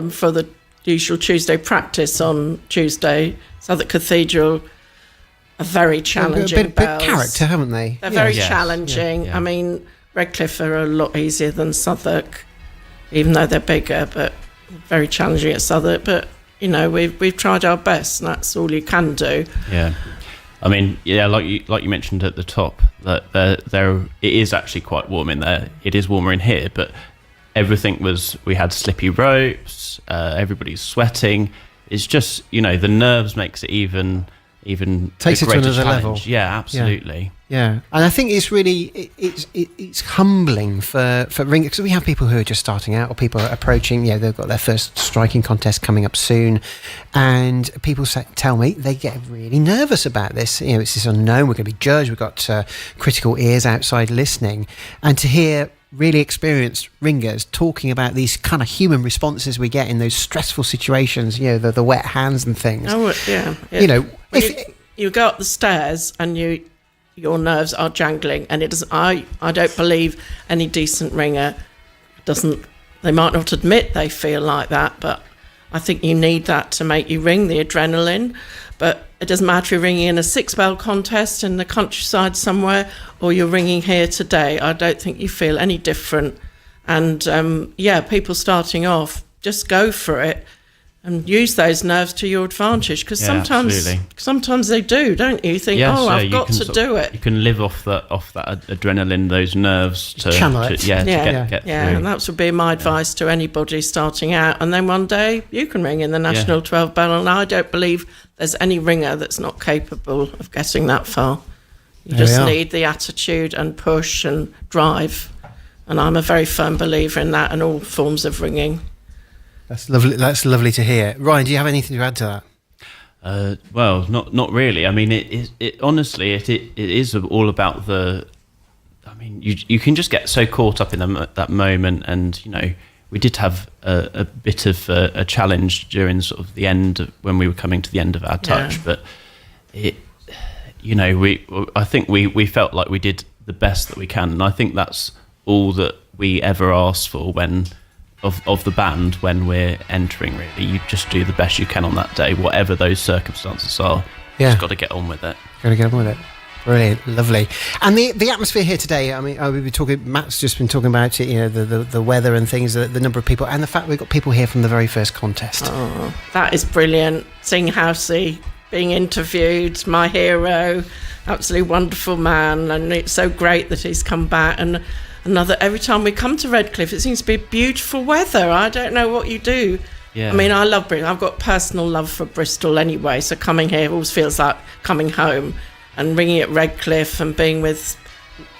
for the usual Tuesday practice on Tuesday. Southwark Cathedral are very challenging bit character, haven't they? They're very challenging. Yeah. I mean, Redcliffe are a lot easier than Southwark, even though they're bigger, but very challenging at Southwark. But you know, we've tried our best, and that's all you can do. Yeah, I mean, yeah, like you mentioned at the top, that it is actually quite warm in there. It is warmer in here, but we had slippy ropes. Everybody's sweating. It's just, you know, the nerves makes it even takes it to another level. Yeah, absolutely. Yeah, and I think it's really it's humbling for ring, because we have people who are just starting out, or people are approaching. You know, they've got their first striking contest coming up soon, and people tell me they get really nervous about this. You know, it's this unknown. We're going to be judged. We've got critical ears outside listening, and to hear really experienced ringers talking about these kind of human responses we get in those stressful situations. You know, the wet hands and things. Oh yeah. You know, if you go up the stairs and your nerves are jangling, and it doesn't. I don't believe any decent ringer doesn't. They might not admit they feel like that, but I think you need that to make you ring, the adrenaline. But it doesn't matter if you're ringing in a 6-bell contest in the countryside somewhere, or you're ringing here today. I don't think you feel any different. And people starting off, just go for it. And use those nerves to your advantage, because sometimes they do, don't you? You think, I've got to do it. You can live off that adrenaline, those nerves to channel it. To get through. And that would be my advice to anybody starting out. And then one day you can ring in the National 12 Bell, and I don't believe there's any ringer that's not capable of getting that far. You just need the attitude and push and drive. And I'm a very firm believer in that in all forms of ringing. That's lovely. That's lovely to hear. Ryan, do you have anything to add to that? Well, not really. I mean, it honestly, it is all about the. I mean, you can just get so caught up in that moment, and you know, we did have a bit of a challenge during sort of the end when we were coming to the end of our touch, but I think we felt like we did the best that we can, and I think that's all that we ever ask for when. Of the band when we're entering, really. You just do the best you can on that day, whatever those circumstances are. You just got to get on with it. Brilliant, lovely. And the atmosphere here today, I mean, we've been talking, Matt's just been talking about it, you know, the weather and things, the number of people, and the fact we've got people here from the very first contest. Oh, that is brilliant. Seeing Housey being interviewed, my hero, absolutely wonderful man, and it's so great that he's come back. And every time we come to Redcliffe, it seems to be beautiful weather. I don't know what you do. Yeah. I mean, I love Bristol. I've got personal love for Bristol anyway, so coming here always feels like coming home. And ringing at Redcliffe and being with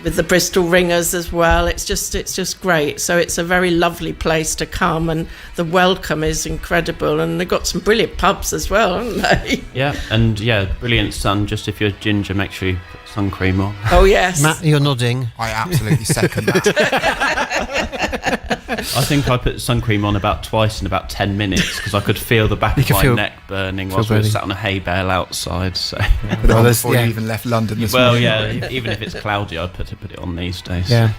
the Bristol ringers as well, it's just great. So it's a very lovely place to come, and the welcome is incredible, and they've got some brilliant pubs as well, haven't they? Yeah, and brilliant sun. Just if you're ginger, make sure you put sun cream on. Oh yes, Matt, you're nodding. I absolutely second that. I think I put sun cream on about twice in about 10 minutes because I could feel the back of my neck burning whilst we were sat on a hay bale outside. So before you even left London this morning. Even if it's cloudy, I'd put it on these days. Yeah.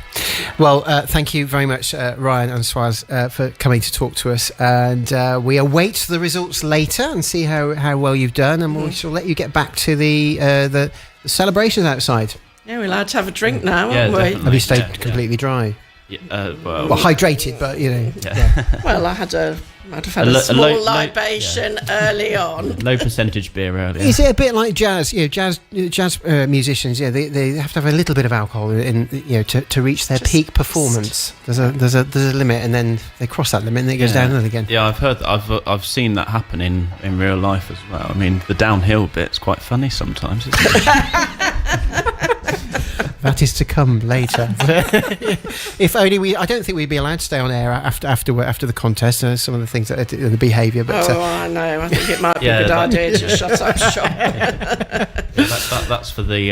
Well, thank you very much, Ryan and Swaz, for coming to talk to us. And we await the results later and see how well you've done. And we shall let you get back to the celebrations outside. Yeah, we're allowed to have a drink now, aren't we? Definitely. Have you stayed completely dry? Well, hydrated, but Yeah. Well, I had a small libation early on. Low percentage beer earlier. Is it a bit like jazz? Jazz musicians. They have to have a little bit of alcohol to reach their peak performance. There's a limit, and then they cross that limit, and then it goes down again. Yeah, I've seen that happen in real life as well. I mean, the downhill bit's quite funny sometimes, isn't it? That is to come later. If only I don't think we'd be allowed to stay on air after the contest. Some of the things that the behaviour. But I know. I think it might be a good idea to shut up shop. That's for the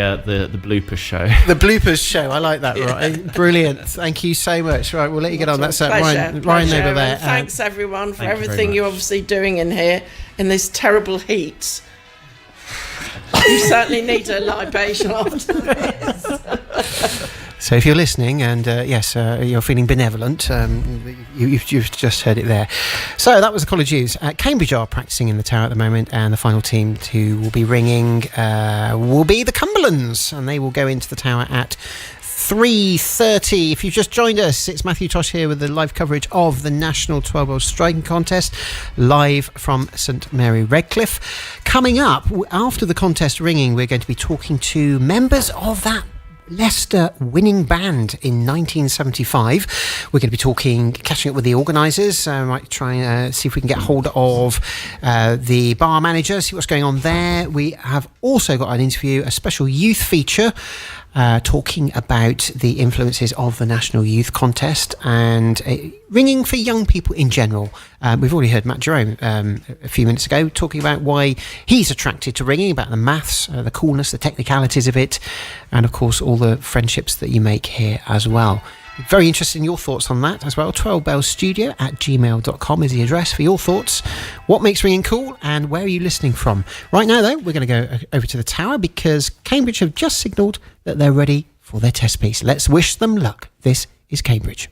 bloopers show. The bloopers show. I like that. Right, brilliant. Thank you so much. Right, we'll let you get on. That's Ryan Noble there. Thanks everyone for everything you're obviously doing in here in this terrible heat. You certainly need a libation after this. So if you're listening and you're feeling benevolent, you've just heard it there. So that was the College Youths. Cambridge are practising in the Tower at the moment, and the final team who will be ringing will be the Cumberlands, and they will go into the Tower at 3:30. If you've just joined us, it's Matthew Tosh here with the live coverage of the National 12-Bell Striking Contest, live from St Mary Redcliffe. Coming up, after the contest ringing, we're going to be talking to members of that Leicester winning band in 1975. We're going to be catching up with the organisers. Might try and see if we can get hold of the bar manager, see what's going on there. We have also got an interview, a special youth feature, talking about the influences of the National Youth Contest and ringing for young people in general. We've already heard Matt Jerome a few minutes ago talking about why he's attracted to ringing, about the maths, the coolness, the technicalities of it, and of course all the friendships that you make here as well. Very interested in your thoughts on that as well. 12bellstudio@gmail.com is the address for your thoughts. What makes ringing cool, and where are you listening from? Right now, though, we're going to go over to the Tower because Cambridge have just signalled that they're ready for their test piece. Let's wish them luck. This is Cambridge.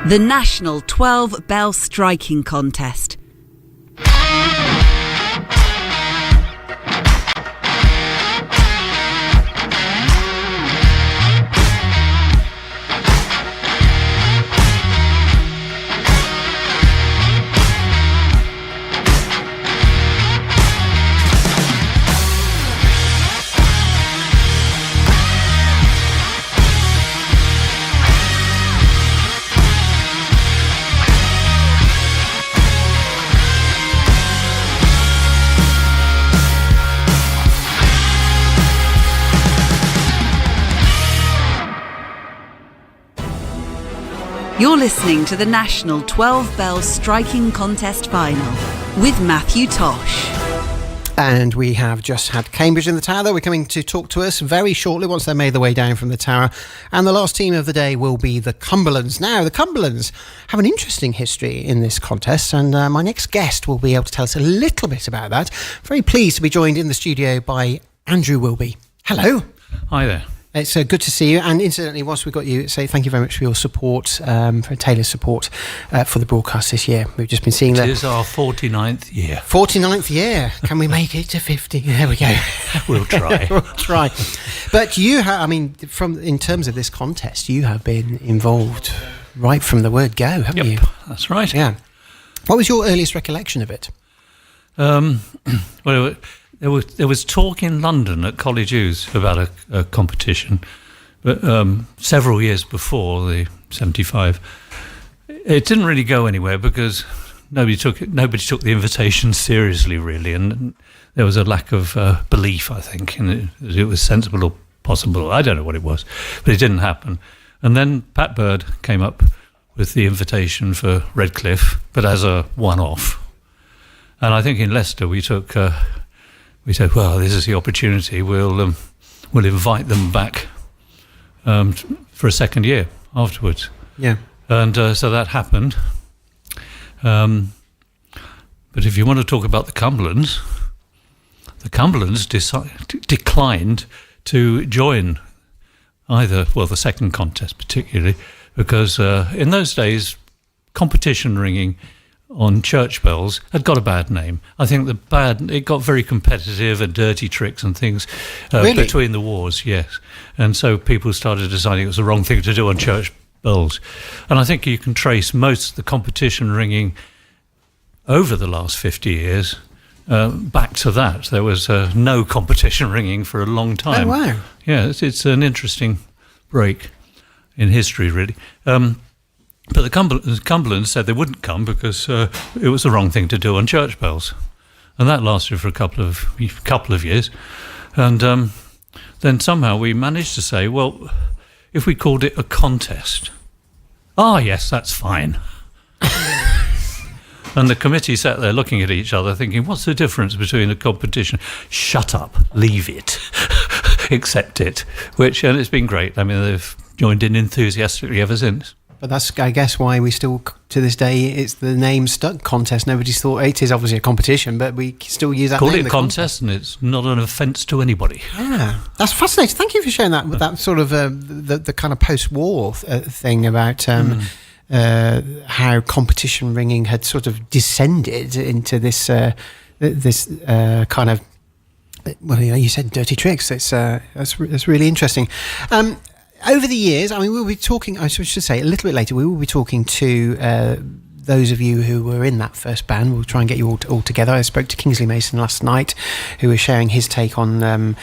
The National 12 Bell Striking Contest. You're listening to the National 12 Bell Striking Contest Final with Matthew Tosh. And we have just had Cambridge in the tower. They're coming to talk to us very shortly once they're made their way down from the tower. And the last team of the day will be the Cumberlands. Now, the Cumberlands have an interesting history in this contest, and my next guest will be able to tell us a little bit about that. Very pleased to be joined in the studio by Andrew Wilby. Hello. Hi there. It's good to see you. And incidentally, whilst we've got you, say thank you very much for your support, for Taylor's support for the broadcast this year. We've just been seeing that. It is our 49th year. 49th year. Can we make it to 50? There we go. We'll try. We'll try. But you have, in terms of this contest, you have been involved right from the word go, haven't you? That's right. Yeah. What was your earliest recollection of it? Well, there was talk in London at College Youth about a competition, but several years before the 75, it didn't really go anywhere because nobody took the invitation seriously, really, and there was a lack of belief, I think, in it was sensible or possible. I don't know what it was, but it didn't happen. And then Pat Bird came up with the invitation for Redcliffe, but as a one-off. And I think in Leicester we said, well, this is the opportunity. We'll invite them back for a second year afterwards. Yeah. And so that happened. But if you want to talk about the Cumberlands declined to join the second contest particularly, because in those days, competition ringing on church bells had got a bad name. I think it got very competitive and dirty tricks and things Really? Between the wars, yes. And so people started deciding it was the wrong thing to do on church bells. And I think you can trace most of the competition ringing over the last 50 years back to that. There was no competition ringing for a long time. Oh, wow. Yeah, it's an interesting break in history, really. But the Cumberlands said they wouldn't come because it was the wrong thing to do on church bells, and that lasted for a couple of years, and then somehow we managed to say, well, if we called it a contest, yes, that's fine. And the committee sat there looking at each other, thinking, what's the difference between a competition? Shut up, leave it, accept it. And it's been great. I mean, they've joined in enthusiastically ever since. But that's, I guess, why we still, to this day, it's the name stuck contest. Nobody's thought it is obviously a competition, but we still use that Call name. Call it a contest, and it's not an offence to anybody. Yeah, that's fascinating. Thank you for sharing that. With that sort of the kind of post-war thing about how competition ringing had sort of descended into this kind of. Well, you said dirty tricks. That's really interesting. Over the years, we'll be talking, I should say, a little bit later, we will be talking to those of you who were in that first band. We'll try and get you all together. I spoke to Kingsley Mason last night, who was sharing his take on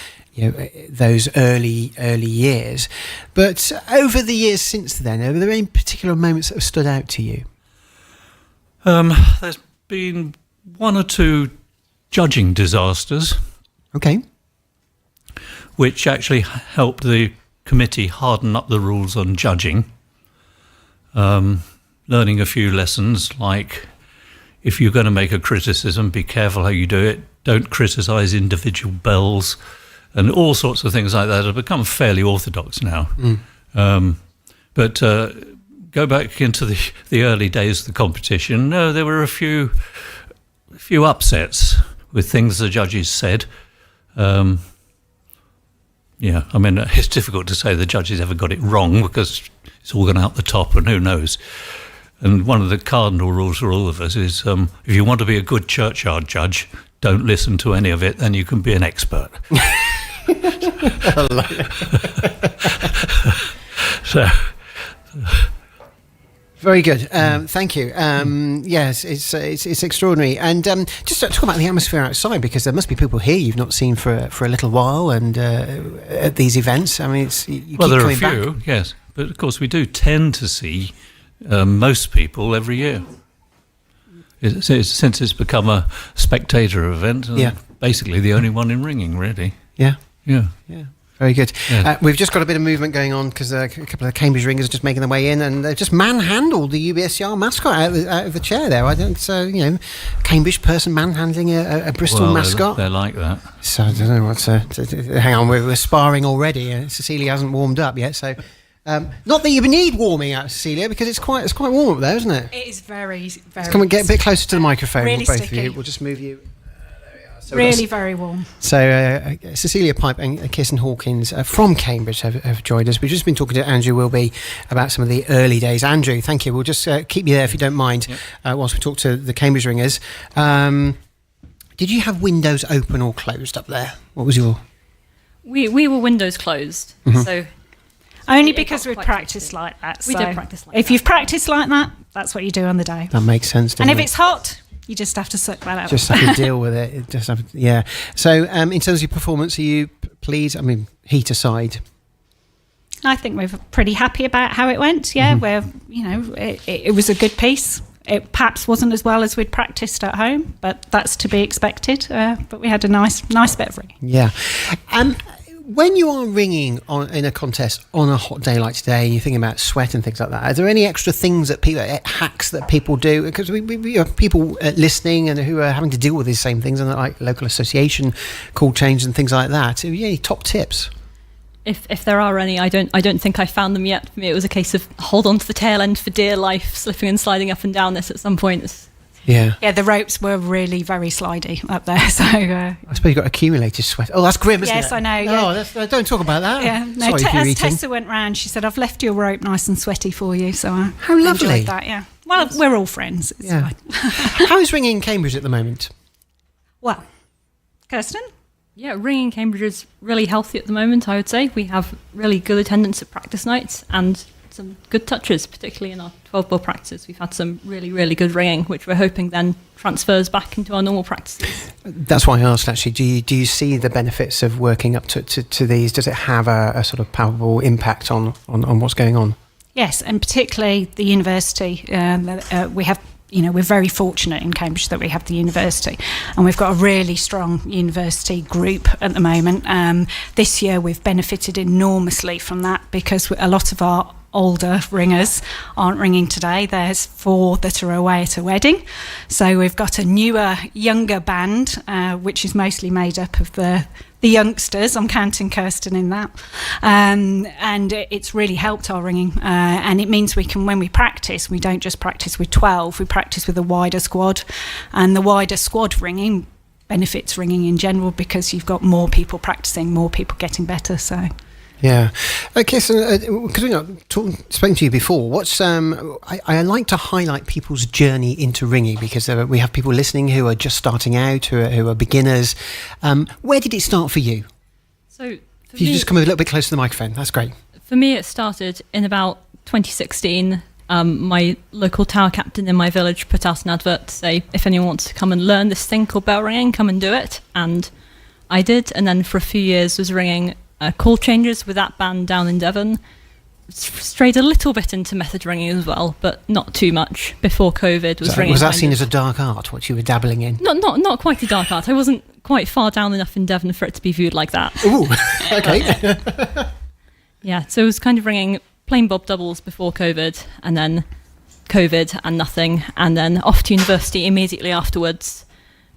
those early years. But over the years since then, are there any particular moments that have stood out to you? There's been one or two judging disasters. Okay. Which actually helped the committee harden up the rules on judging, learning a few lessons, like if you're going to make a criticism, be careful how you do it, don't criticise individual bells, and all sorts of things like that have become fairly orthodox now. But go back into the early days of the competition, there were a few upsets with things the judges said. Yeah, it's difficult to say the judges ever got it wrong because it's all gone out the top and who knows. And one of the cardinal rules for all of us is if you want to be a good churchyard judge, don't listen to any of it, then you can be an expert. I love it. So... Very good. Thank you. Yes, it's extraordinary. And just talk about the atmosphere outside, because there must be people here you've not seen for a little while, and at these events. I mean, you well, keep there are a coming few, back. yes, but of course we do tend to see most people every year. Since it's become a spectator event, basically the only one in ringing, really. Yeah. Yeah. Yeah. Very good. Yeah. We've just got a bit of movement going on because a couple of Cambridge ringers are just making their way in, and they've just manhandled the UBSCR mascot out of the chair there. I don't, Cambridge person manhandling a Bristol mascot. They're like that. So I don't know what to hang on. We're sparring already. Cecilia hasn't warmed up yet, so. Not that you need warming out, Cecilia, because it's quite warm up there, isn't it? It is very, very. Come and get a bit closer to the microphone, really both sticky. of you. We'll just move you. So really very warm. So Cecilia Pipe and Kirsten Hawkins from Cambridge have joined us. We've just been talking to Andrew Wilby about some of the early days. Andrew, thank you. We'll just keep you there if you don't mind, whilst we talk to the Cambridge ringers. Did you have windows open or closed up there? What was your... We were windows closed, so... Only because we practiced like that. We so did practice like if that. you've practiced like that, that's what you do on the day. That makes sense, doesn't And if it? it's hot, you just have to suck that up. Just have to deal with it. So in terms of your performance, are you pleased? I mean, heat aside. I think we're pretty happy about how it went. Yeah, where it was a good piece. It perhaps wasn't as well as we'd practiced at home, but that's to be expected. But we had a nice bit of ringing. Yeah. When you are ringing in a contest on a hot day like today, and you're thinking about sweat and things like that, are there any extra things that hacks that people do? Because we have people listening and who are having to deal with these same things, and like local association call change and things like that. Any top tips? If there are any, I don't think I found them yet. For me, it was a case of hold on to the tail end for dear life, slipping and sliding up and down this at some point. Yeah, the ropes were really very slidey up there. So I suppose you got accumulated sweat. Oh, that's grim, isn't it? yes, I know. Yeah. Oh, don't talk about that. Yeah, no. Sorry if you're As eating. Tessa went round, she said, "I've left your rope nice and sweaty for you." So I How lovely. enjoyed that. Yeah. Well, we're all friends. It's fine. How's ringing in Cambridge at the moment? Well, Kirsten? Yeah, ringing Cambridge is really healthy at the moment, I would say. We have really good attendance at practice nights and some good touches, particularly in our 12-ball practices. We've had some really, really good ringing, which we're hoping then transfers back into our normal practices. That's why I asked, actually. Do you see the benefits of working up to these? Does it have a sort of palpable impact on what's going on? Yes, and particularly the university. We have, we're very fortunate in Cambridge that we have the university, and we've got a really strong university group at the moment. This year we've benefited enormously from that because a lot of our older ringers aren't ringing today. There's 4 that are away at a wedding. So we've got a newer, younger band, which is mostly made up of the youngsters. I'm counting Kirsten in that. And it's really helped our ringing. And it means when we practice, we don't just practice with 12, we practice with a wider squad. And the wider squad ringing benefits ringing in general because you've got more people practicing, more people getting better. So... Yeah. Okay, so because we've not spoken to you before, I like to highlight people's journey into ringing because we have people listening who are just starting out, who are beginners. Where did it start for you? So If you just come a little bit closer to the microphone, that's great. For me, it started in about 2016. My local tower captain in my village put out an advert to say, if anyone wants to come and learn this thing called bell ringing, come and do it. And I did, and then for a few years was ringing call changes with that band down in Devon. Strayed a little bit into method ringing as well, but not too much. Before COVID, Was that seen as a dark art, what you were dabbling in? Not quite a dark art. I wasn't quite far down enough in Devon for it to be viewed like that. Ooh, okay. Yeah, so it was kind of ringing plain bob doubles before COVID, and then COVID and nothing, and then off to university immediately afterwards,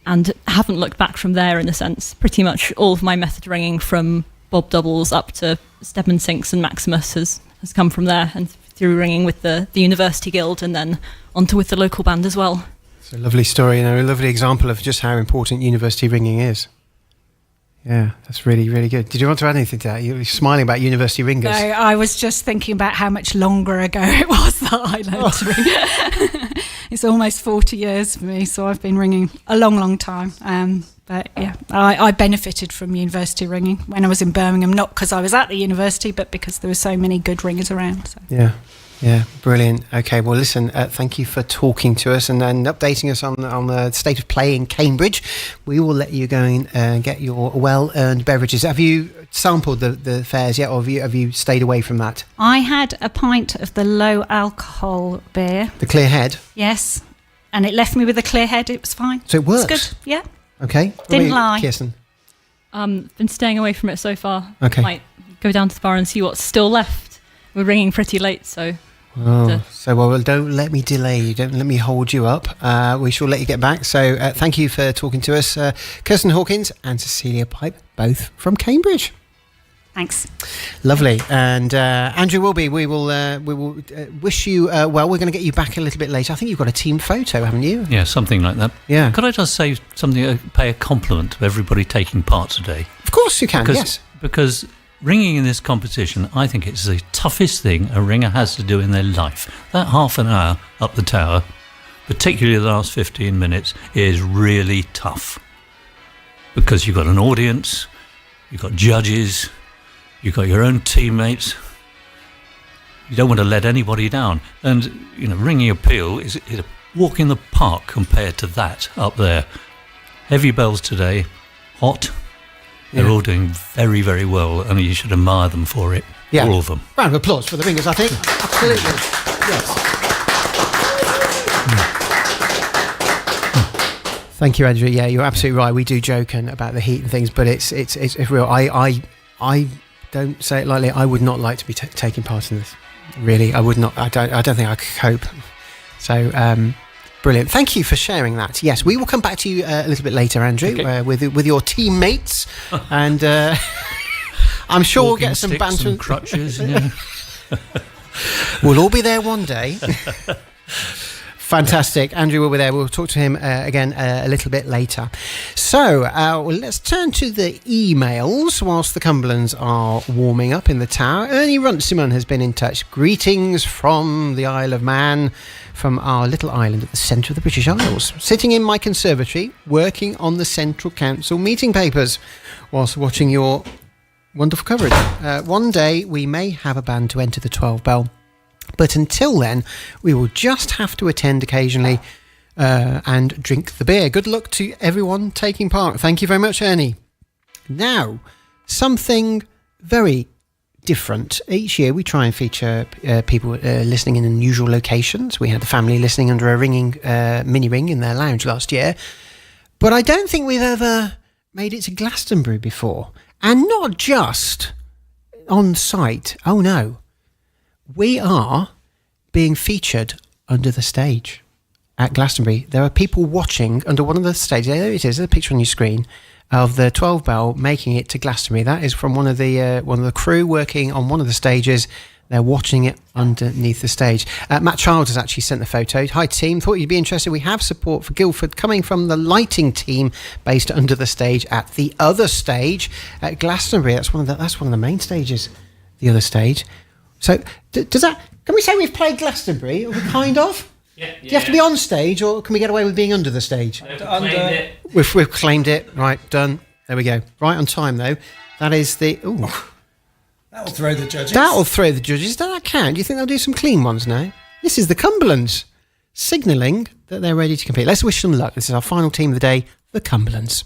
and haven't looked back from there in a sense. Pretty much all of my method ringing from bob doubles up to Stedman Sinks and Maximus has come from there, and through ringing with the University Guild, and then onto with the local band as well. It's a lovely story, a lovely example of just how important university ringing is. Yeah, that's really, really good. Did you want to add anything to that? You were smiling about university ringers. No, I was just thinking about how much longer ago it was that I learned to ring. It's almost 40 years for me, so I've been ringing a long, long time. But yeah, I benefited from university ringing when I was in Birmingham, not because I was at the university, but because there were so many good ringers around. So. Yeah, brilliant. Okay, well, listen, thank you for talking to us and updating us on the state of play in Cambridge. We will let you go and get your well-earned beverages. Have you sampled the fairs yet, or have you stayed away from that? I had a pint of the low-alcohol beer. The Clear Head? Yes, and it left me with a clear head. It was fine. So it works? It's good, yeah. Okay. Didn't lie. Kirsten? Been staying away from it so far. Okay. Might go down to the bar and see what's still left. We're ringing pretty late, so... Well, don't let me delay you. Don't let me hold you up. We shall let you get back. So thank you for talking to us. Kirsten Hawkins and Cecilia Pipe, both from Cambridge. Thanks. Lovely. And Andrew Wilby, we will wish you well. We're going to get you back a little bit later. I think you've got a team photo, haven't you? Yeah, something like that. Yeah. Could I just say something, pay a compliment to everybody taking part today? Of course you can, yes. Because ringing in this competition, I think it's the toughest thing a ringer has to do in their life. That half an hour up the tower, particularly the last 15 minutes, is really tough. Because you've got an audience, you've got judges, you've got your own teammates. You don't want to let anybody down. And, ringing appeal is a walk in the park compared to that up there. Heavy bells today, hot. They're all doing very, very well, and you should admire them for it. Yeah. All of them. Round of applause for the ringers, I think. Absolutely. Yes. Thank you, Andrew. Yeah, you're absolutely right. We do joke about the heat and things, but it's real. I don't say it lightly. I would not like to be taking part in this. Really, I would not. I don't think I could cope. So. Brilliant. Thank you for sharing that. Yes, we will come back to you a little bit later, Andrew, with your teammates, and I'm sure we'll get some banter. And crutches. Yeah. We'll all be there one day. Fantastic. Andrew will be there. We'll talk to him again a little bit later. So let's turn to the emails whilst the Cumberlands are warming up in the tower. Ernie Runciman has been in touch. Greetings from the Isle of Man, from our little island at the centre of the British Isles. Sitting in my conservatory, working on the Central Council meeting papers whilst watching your wonderful coverage. One day we may have a band to enter the 12 Bell. But until then, we will just have to attend occasionally and drink the beer. Good luck to everyone taking part. Thank you very much, Ernie. Now, something very different. Each year we try and feature people listening in unusual locations. We had the family listening under a ringing mini ring in their lounge last year. But I don't think we've ever made it to Glastonbury before. And not just on site. Oh, no. We are being featured under the stage at Glastonbury. There are people watching under one of the stages. There it is, a picture on your screen of the 12 Bell making it to Glastonbury. That is from one of the crew working on one of the stages. They're watching it underneath the stage. Matt Child has actually sent the photo. Hi team, thought you'd be interested. We have support for Guildford coming from the lighting team based under the stage at the other stage at Glastonbury. That's one of the main stages. The other stage. So does that? Can we say we've played Glastonbury? Or kind of? Yeah. Do you have to be on stage, or can we get away with being under the stage? We've claimed it. Right, done. There we go. Right on time though. That is the. Ooh. That'll throw the judges. Does that count? Do you think they'll do some clean ones now? This is the Cumberlands signalling that they're ready to compete. Let's wish them luck. This is our final team of the day, the Cumberlands.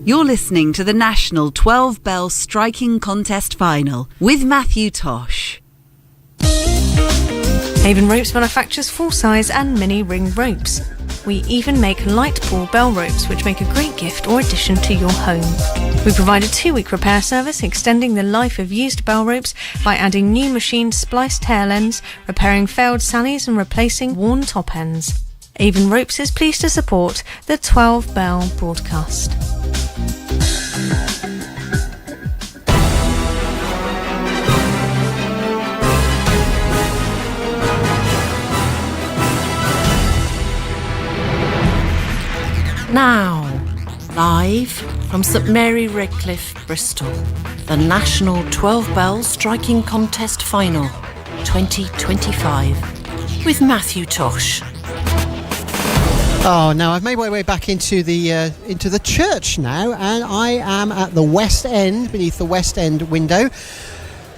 You're listening to the National 12-Bell Striking Contest Final with Matthew Tosh. Haven Ropes manufactures full-size and mini ring ropes. We even make light pull bell ropes, which make a great gift or addition to your home. We provide a 2-week repair service, extending the life of used bell ropes by adding new machined spliced tail ends, repairing failed sallies and replacing worn top ends. Avon Ropes is pleased to support the 12 Bell broadcast. Now, live from St Mary Redcliffe, Bristol, the National 12 Bell Striking Contest Final 2025 with Matthew Tosh. Oh, now I've made my way back into the church now, and I am at the West End, beneath the West End window.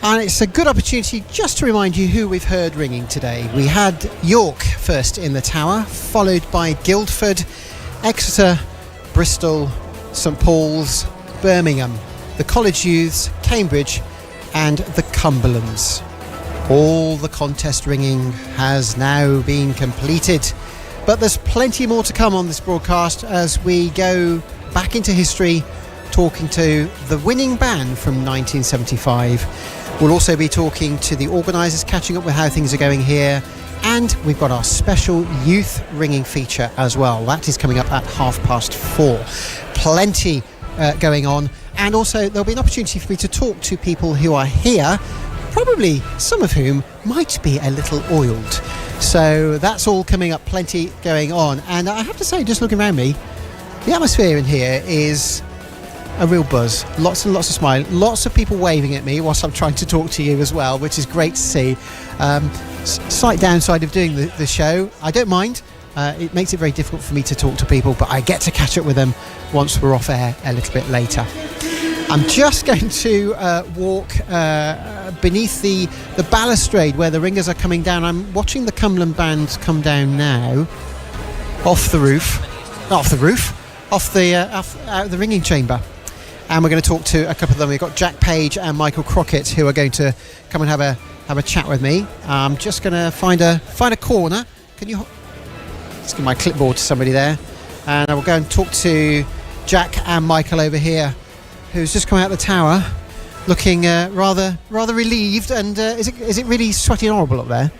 And it's a good opportunity just to remind you who we've heard ringing today. We had York first in the tower, followed by Guildford, Exeter, Bristol, St Paul's, Birmingham, the College Youths, Cambridge and the Cumberlands. All the contest ringing has now been completed, but there's plenty more to come on this broadcast as we go back into history, talking to the winning band from 1975. We'll also be talking to the organisers, catching up with how things are going here. And we've got our special youth ringing feature as well. That is coming up at 4:30. Plenty going on. And also there'll be an opportunity for me to talk to people who are here, probably some of whom might be a little oiled. So that's all coming up, plenty going on. And I have to say, just looking around me, the atmosphere in here is a real buzz. Lots and lots of smile. Lots of people waving at me whilst I'm trying to talk to you as well, which is great to see. Slight downside of doing the show, I don't mind. It makes it very difficult for me to talk to people, but I get to catch up with them once we're off air a little bit later. I'm just going to walk beneath the balustrade where the ringers are coming down. I'm watching the Cumberland band come down now, out of the ringing chamber. And we're going to talk to a couple of them. We've got Jack Page and Michael Crockett, who are going to come and have a chat with me. I'm just going to find a corner. Can you just give my clipboard to somebody there, and I will go and talk to Jack and Michael over here, who's just come out of the tower, looking rather relieved. And is it really sweaty and horrible up there?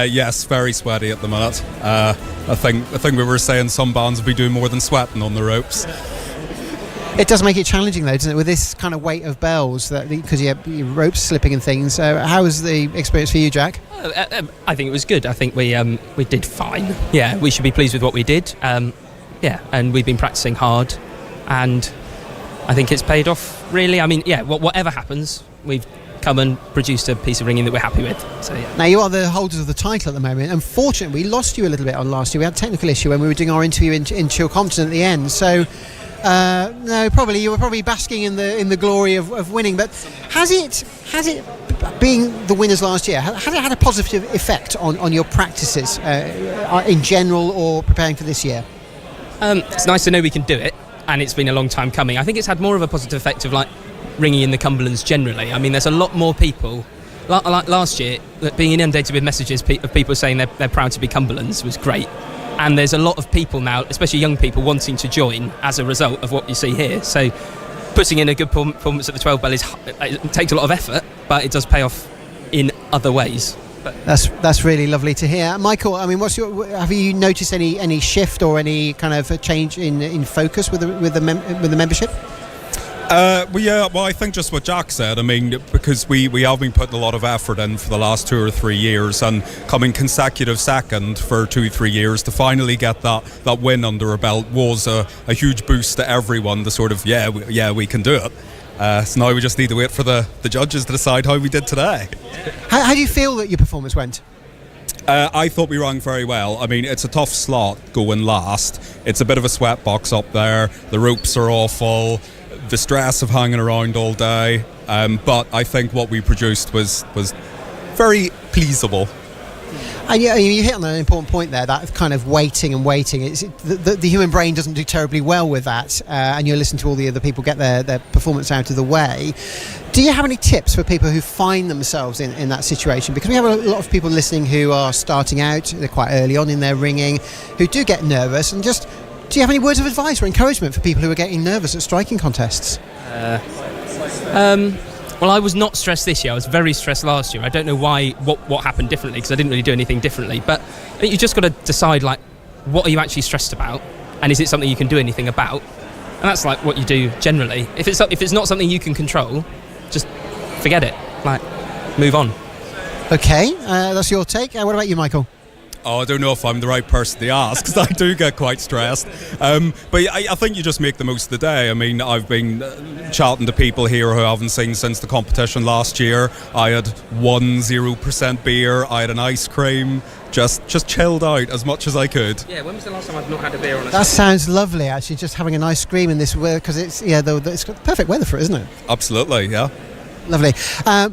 Yes, very sweaty at the minute. I think we were saying some bands would be doing more than sweating on the ropes. It does make it challenging though, doesn't it, with this kind of weight of bells, because you have your ropes slipping and things. How was the experience for you, Jack? I think it was good. I think we did fine. Yeah, we should be pleased with what we did. And we've been practicing hard, and I think it's paid off, really. I mean, whatever happens, we've come and produced a piece of ringing that we're happy with. So yeah. Now, you are the holders of the title at the moment. Unfortunately, we lost you a little bit on last year. We had a technical issue when we were doing our interview in Chilcompton at the end. So, no, probably you were probably basking in the glory of winning. But has it being the winners last year, has it had a positive effect on your practices in general, or preparing for this year? It's nice to know we can do it, and it's been a long time coming. I think it's had more of a positive effect of ringing in the Cumberlands generally. I mean, there's a lot more people. Like last year, being inundated with messages of people saying they're proud to be Cumberlands was great. And there's a lot of people now, especially young people, wanting to join as a result of what you see here. So putting in a good performance at the 12 Bell it takes a lot of effort, but it does pay off in other ways. That's really lovely to hear. Michael, I mean, have you noticed any shift or any kind of a change in focus with the membership? Well, I think just what Jack said. I mean, because we have been putting a lot of effort in for the last 2 or 3 years, and coming consecutive second for 2-3 years to finally get that win under our belt was a huge boost to everyone. To sort of we can do it. So now we just need to wait for the judges to decide how we did today. How do you feel that your performance went? I thought we rang very well. I mean, it's a tough slot going last. It's a bit of a sweat box up there. The ropes are awful. The stress of hanging around all day. But I think what we produced was very pleasable. And you hit on an important point there, that kind of waiting and waiting. The human brain doesn't do terribly well with that, and you listen to all the other people get their performance out of the way. Do you have any tips for people who find themselves in that situation? Because we have a lot of people listening who are starting out, they're quite early on in their ringing, who do get nervous, and just, do you have any words of advice or encouragement for people who are getting nervous at striking contests? Well, I was not stressed this year. I was very stressed last year. I don't know why, what happened differently, because I didn't really do anything differently. But I think you just got to decide, like, what are you actually stressed about, and is it something you can do anything about? And that's like what you do generally. If it's not something you can control, just forget it. Like, move on. Okay, that's your take. What about you, Michael? Oh, I don't know if I'm the right person to ask, because I do get quite stressed. But I think you just make the most of the day. I mean, I've been chatting to people here who I haven't seen since the competition last year. I had 0% beer, I had an ice cream, just chilled out as much as I could. Yeah, when was the last time I've not had a beer on a That sounds lovely, actually, just having an ice cream in this weather, because it's perfect weather for it, isn't it? Absolutely, yeah. Lovely.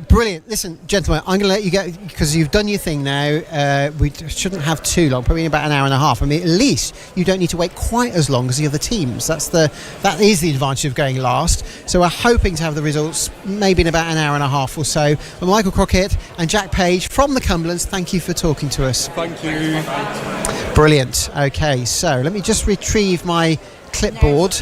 Brilliant. Listen, gentlemen, I'm going to let you go because you've done your thing now. We shouldn't have too long, probably about an hour and a half. I mean, at least you don't need to wait quite as long as the other teams. That is the advantage of going last. So we're hoping to have the results maybe in about an hour and a half or so. But Michael Crockett and Jack Page from the Cumberlands, thank you for talking to us. Thank you. Brilliant. Okay, so let me just retrieve my clipboard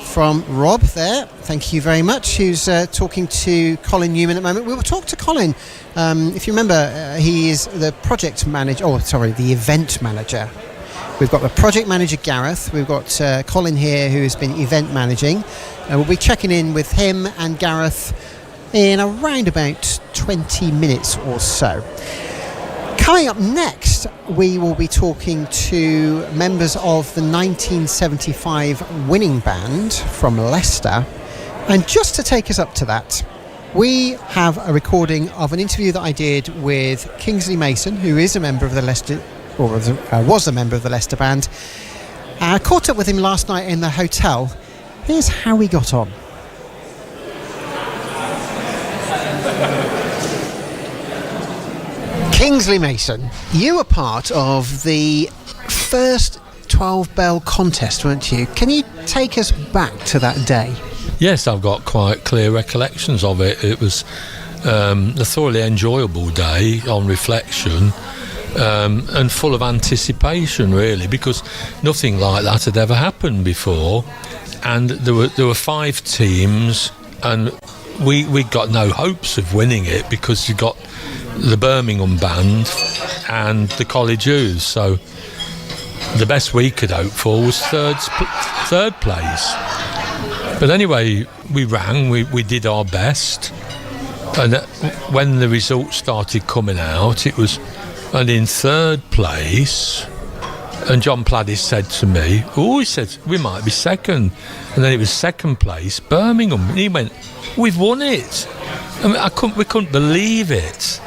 from Rob there. Thank you very much. Who's talking to Colin Newman at the moment. We will talk to Colin. If you remember, he is the project manager. The event manager. We've got the project manager Gareth. We've got Colin here, who has been event managing. We'll be checking in with him and Gareth in around about 20 minutes or so. Coming up next, we will be talking to members of the 1975 winning band from Leicester. And just to take us up to that, we have a recording of an interview that I did with Kingsley Mason, who is a member of the Leicester, or was a member of the Leicester band. I caught up with him last night in the hotel. Here's how we got on. Kingsley Mason, you were part of the first 12-bell contest, weren't you? Can you take us back to that day? Yes, I've got quite clear recollections of it. It was a thoroughly enjoyable day on reflection, and full of anticipation, really, because nothing like that had ever happened before. And there were 5 teams, and we got no hopes of winning it because you got the Birmingham band and the College U's, so the best we could hope for was third place. But anyway, we rang, we did our best, and when the results started coming out, and in third place, and John Pladdis said to me, he said, we might be second, and then it was second place, Birmingham, and he went, we've won it. I mean, we couldn't believe it.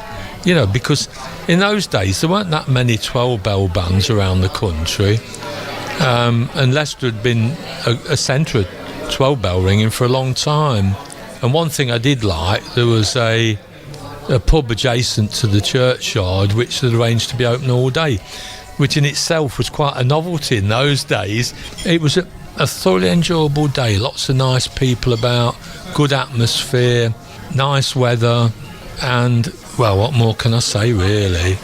You know, because in those days there weren't that many 12-bell bands around the country, and Leicester had been a centre of 12-bell ringing for a long time. And one thing I did like, there was a pub adjacent to the churchyard which had arranged to be open all day, which in itself was quite a novelty in those days. It was a thoroughly enjoyable day, lots of nice people about, good atmosphere, nice weather, and well, what more can I say, really?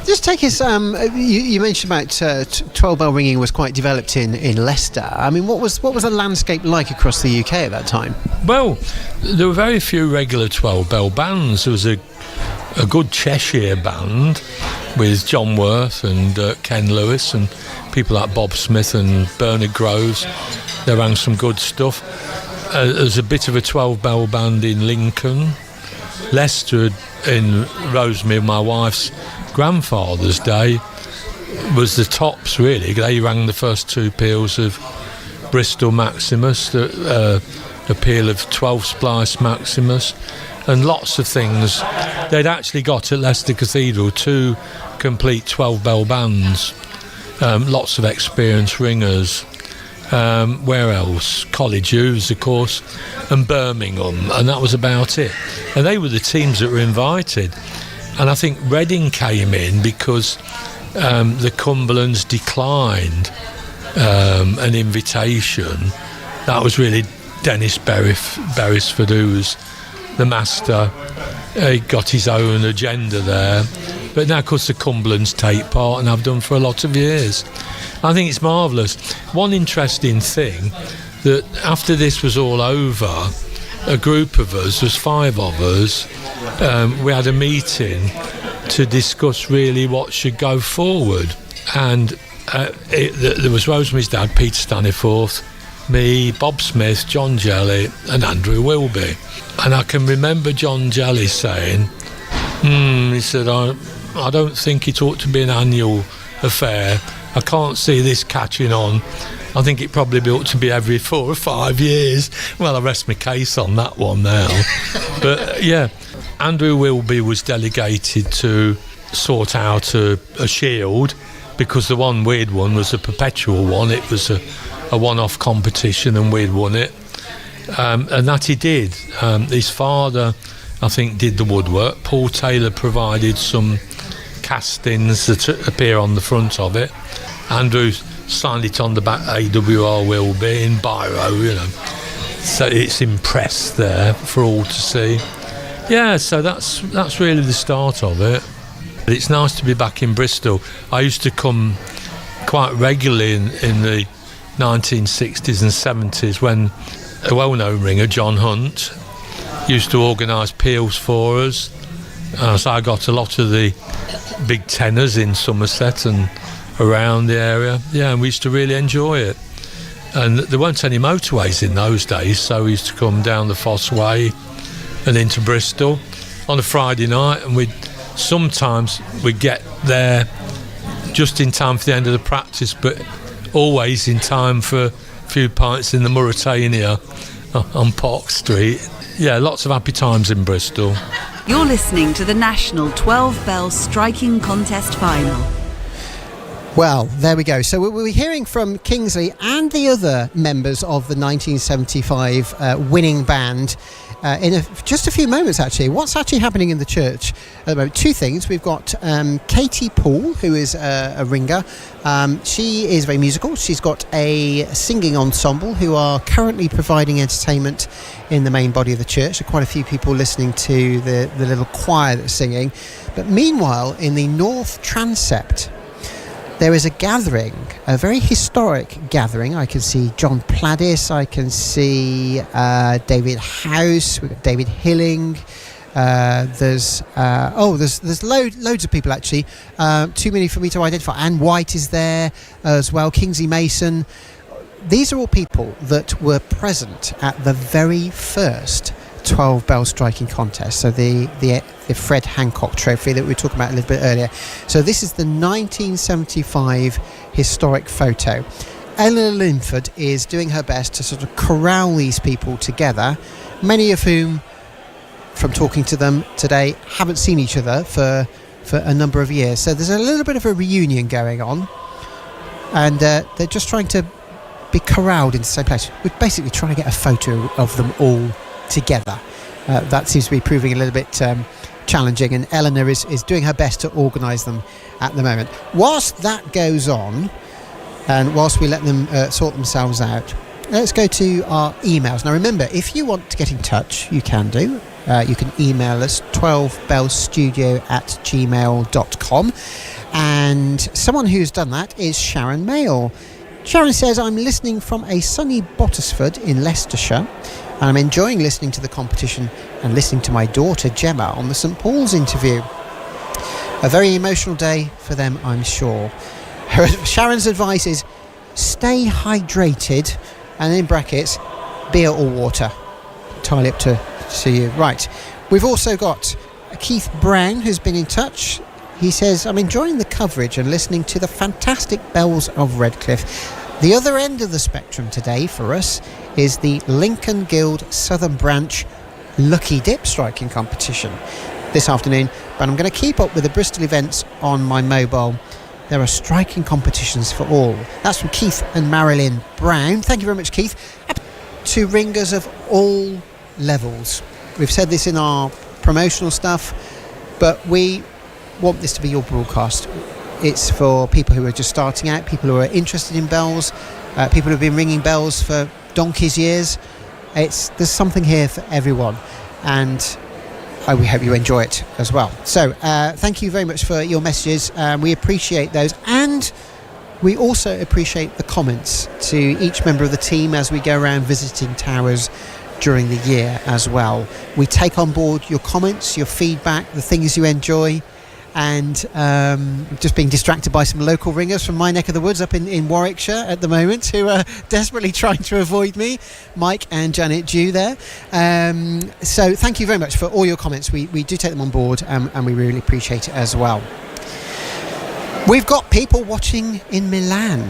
Just take us, you mentioned about 12-bell ringing was quite developed in Leicester. I mean, what was the landscape like across the UK at that time? Well, there were very few regular 12-bell bands. There was a good Cheshire band with John Worth and Ken Lewis and people like Bob Smith and Bernard Groves. They rang some good stuff. There's a bit of a 12-bell band in Lincoln. Leicester, in Rosemere, my wife's grandfather's day, was the tops, really. They rang the first 2 peals of Bristol Maximus, the peal of 12 Splice Maximus, and lots of things. They'd actually got at Leicester Cathedral 2 complete 12-bell bands, lots of experienced ringers. Where else? College U's, of course, and Birmingham, and that was about it. And they were the teams that were invited. And I think Reading came in because the Cumberlands declined an invitation. That was really Dennis Beresford, who was the master. He got his own agenda there. But now, of course, the Cumberlands take part and have done for a lot of years. I think it's marvellous. One interesting thing, that after this was all over, a group of us, there's 5 of us, we had a meeting to discuss really what should go forward. And there was Rosemary's dad, Peter Staniforth, me, Bob Smith, John Jelly and Andrew Wilby. And I can remember John Jelly saying, he said, I don't think it ought to be an annual affair. I can't see this catching on. I think it probably ought to be every 4 or 5 years. Well, I rest my case on that one now. But yeah, Andrew Wilby was delegated to sort out a shield, because the one we'd won was a perpetual one. It was a one-off competition and we'd won it. And that he did. His father, I think, did the woodwork. Paul Taylor provided some castings that appear on the front of it. Andrew signed it on the back, AWR Wilby in biro, you know. So it's impressed there for all to see. Yeah, so that's really the start of it. It's nice to be back in Bristol. I used to come quite regularly in the 1960s and 70s when a well-known ringer, John Hunt, used to organise peals for us. So I got a lot of the big tenors in Somerset and around the area. Yeah, and we used to really enjoy it. And there weren't any motorways in those days, so we used to come down the Fosse Way and into Bristol on a Friday night, and sometimes we'd get there just in time for the end of the practice, but always in time for a few pints in the Mauritania on Park Street. Yeah, lots of happy times in Bristol. You're listening to the National 12-Bell Striking Contest Final. Well, there we go. So we'll be hearing from Kingsley and the other members of the 1975 winning band in just a few moments, actually. What's actually happening in the church at the moment? 2 things. We've got Katie Poole, who is a ringer. She is very musical. She's got a singing ensemble who are currently providing entertainment in the main body of the church. There are quite a few people listening to the little choir that's singing. But meanwhile, in the North Transept, there is a gathering, a very historic gathering. I can see John Pladdis, I can see David House, we've got David Hilling. There's loads of people, actually. Too many for me to identify. Anne White is there as well, Kingsley Mason. These are all people that were present at the very first 12-bell striking contest, so the Fred Hancock Trophy that we were talking about a little bit earlier. So this is the 1975 historic photo. Eleanor Linford is doing her best to sort of corral these people together, many of whom, from talking to them today, haven't seen each other for a number of years. So there's a little bit of a reunion going on, and they're just trying to be corralled into the same place. We're basically trying to get a photo of them all together. That seems to be proving a little bit challenging, and Eleanor is doing her best to organise them at the moment. Whilst that goes on, and whilst we let them sort themselves out, let's go to our emails. Now remember, if you want to get in touch, you can do. You can email us 12bellstudio@gmail.com, and someone who's done that is Sharon Mayle. Sharon says, I'm listening from a sunny Bottisford in Leicestershire, and I'm enjoying listening to the competition and listening to my daughter Gemma on the St Paul's interview. A very emotional day for them, I'm sure. Sharon's advice is stay hydrated, and in brackets, beer or water. Entirely up to you. Right. We've also got Keith Brown, who's been in touch. He says, I'm enjoying the coverage and listening to the fantastic bells of Redcliffe. The other end of the spectrum today for us is the Lincoln Guild Southern Branch Lucky Dip striking competition this afternoon, but I'm going to keep up with the Bristol events on my mobile. There are striking competitions for all. That's from Keith and Marilyn Brown. Thank you very much, Keith. To ringers of all levels. We've said this in our promotional stuff. but we want this to be your broadcast. It's for people who are just starting out, people who are interested in bells, people who have been ringing bells for donkey's years. There's something here for everyone, and we hope you enjoy it as well. So thank you very much for your messages. We appreciate those, and we also appreciate the comments to each member of the team as we go around visiting towers during the year as well. We take on board your comments, your feedback, the things you enjoy, and just being distracted by some local ringers from my neck of the woods up in Warwickshire at the moment, who are desperately trying to avoid me, Mike and Janet Dew there. So thank you very much for all your comments. We do take them on board, and we really appreciate it as well. We've got people watching in Milan.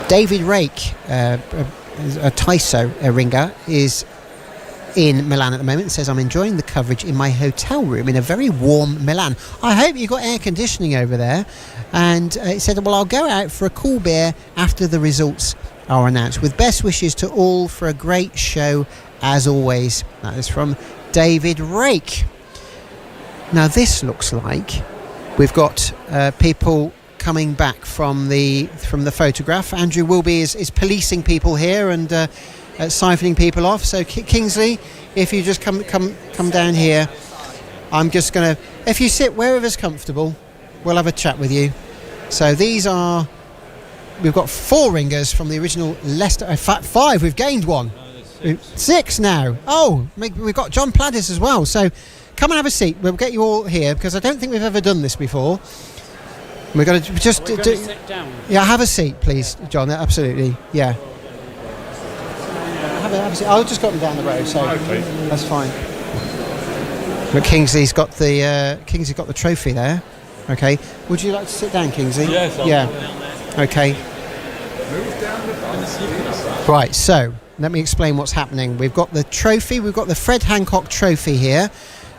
David Rake, a Tyso ringer, is in Milan at the moment and says, I'm enjoying the coverage in my hotel room in a very warm Milan. I hope you've got air conditioning over there. And it said, well, I'll go out for a cool beer after the results are announced. With best wishes to all for a great show as always. That is from David Rake. Now this looks like we've got people coming back from the photograph. Andrew Wilby is policing people here and siphoning people off. So Kingsley, if you just come down here, I'm just going to, if you sit wherever's comfortable, we'll have a chat with you. So we've got 4 ringers from the original Leicester. In fact, 5. We've gained one. 6 now. Oh, we've got John Pladdis as well. So come and have a seat. We'll get you all here because I don't think we've ever done this before. We're going to just sit down. Yeah, have a seat, please, John. Absolutely, yeah. Have a seat. I'll just go up and down the road, so that's fine. But Kingsley's got the trophy there. Okay. Would you like to sit down, Kingsley? Yes. Yeah. Okay. Right. So let me explain what's happening. We've got the trophy. We've got the Fred Hancock Trophy here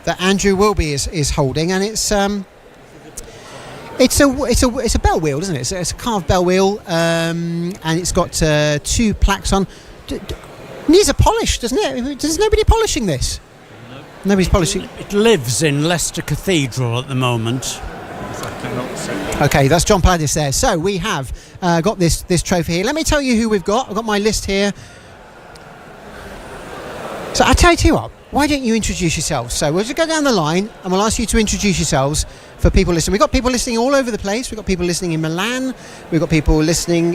that Andrew Wilby is holding, and it's a bell wheel, isn't it? It's a carved bell wheel, and it's got 2 plaques on. Needs a polish, doesn't it? There's nobody polishing this. No. Nobody's polishing. It lives in Leicester Cathedral at the moment. Okay, that's John Pladdis there. So we have got this trophy here. Let me tell you who we've got. I've got my list here. So I tell you what. Why don't you introduce yourselves? So we'll just go down the line and we'll ask you to introduce yourselves for people listening. We've got people listening all over the place. We've got people listening in Milan. We've got people listening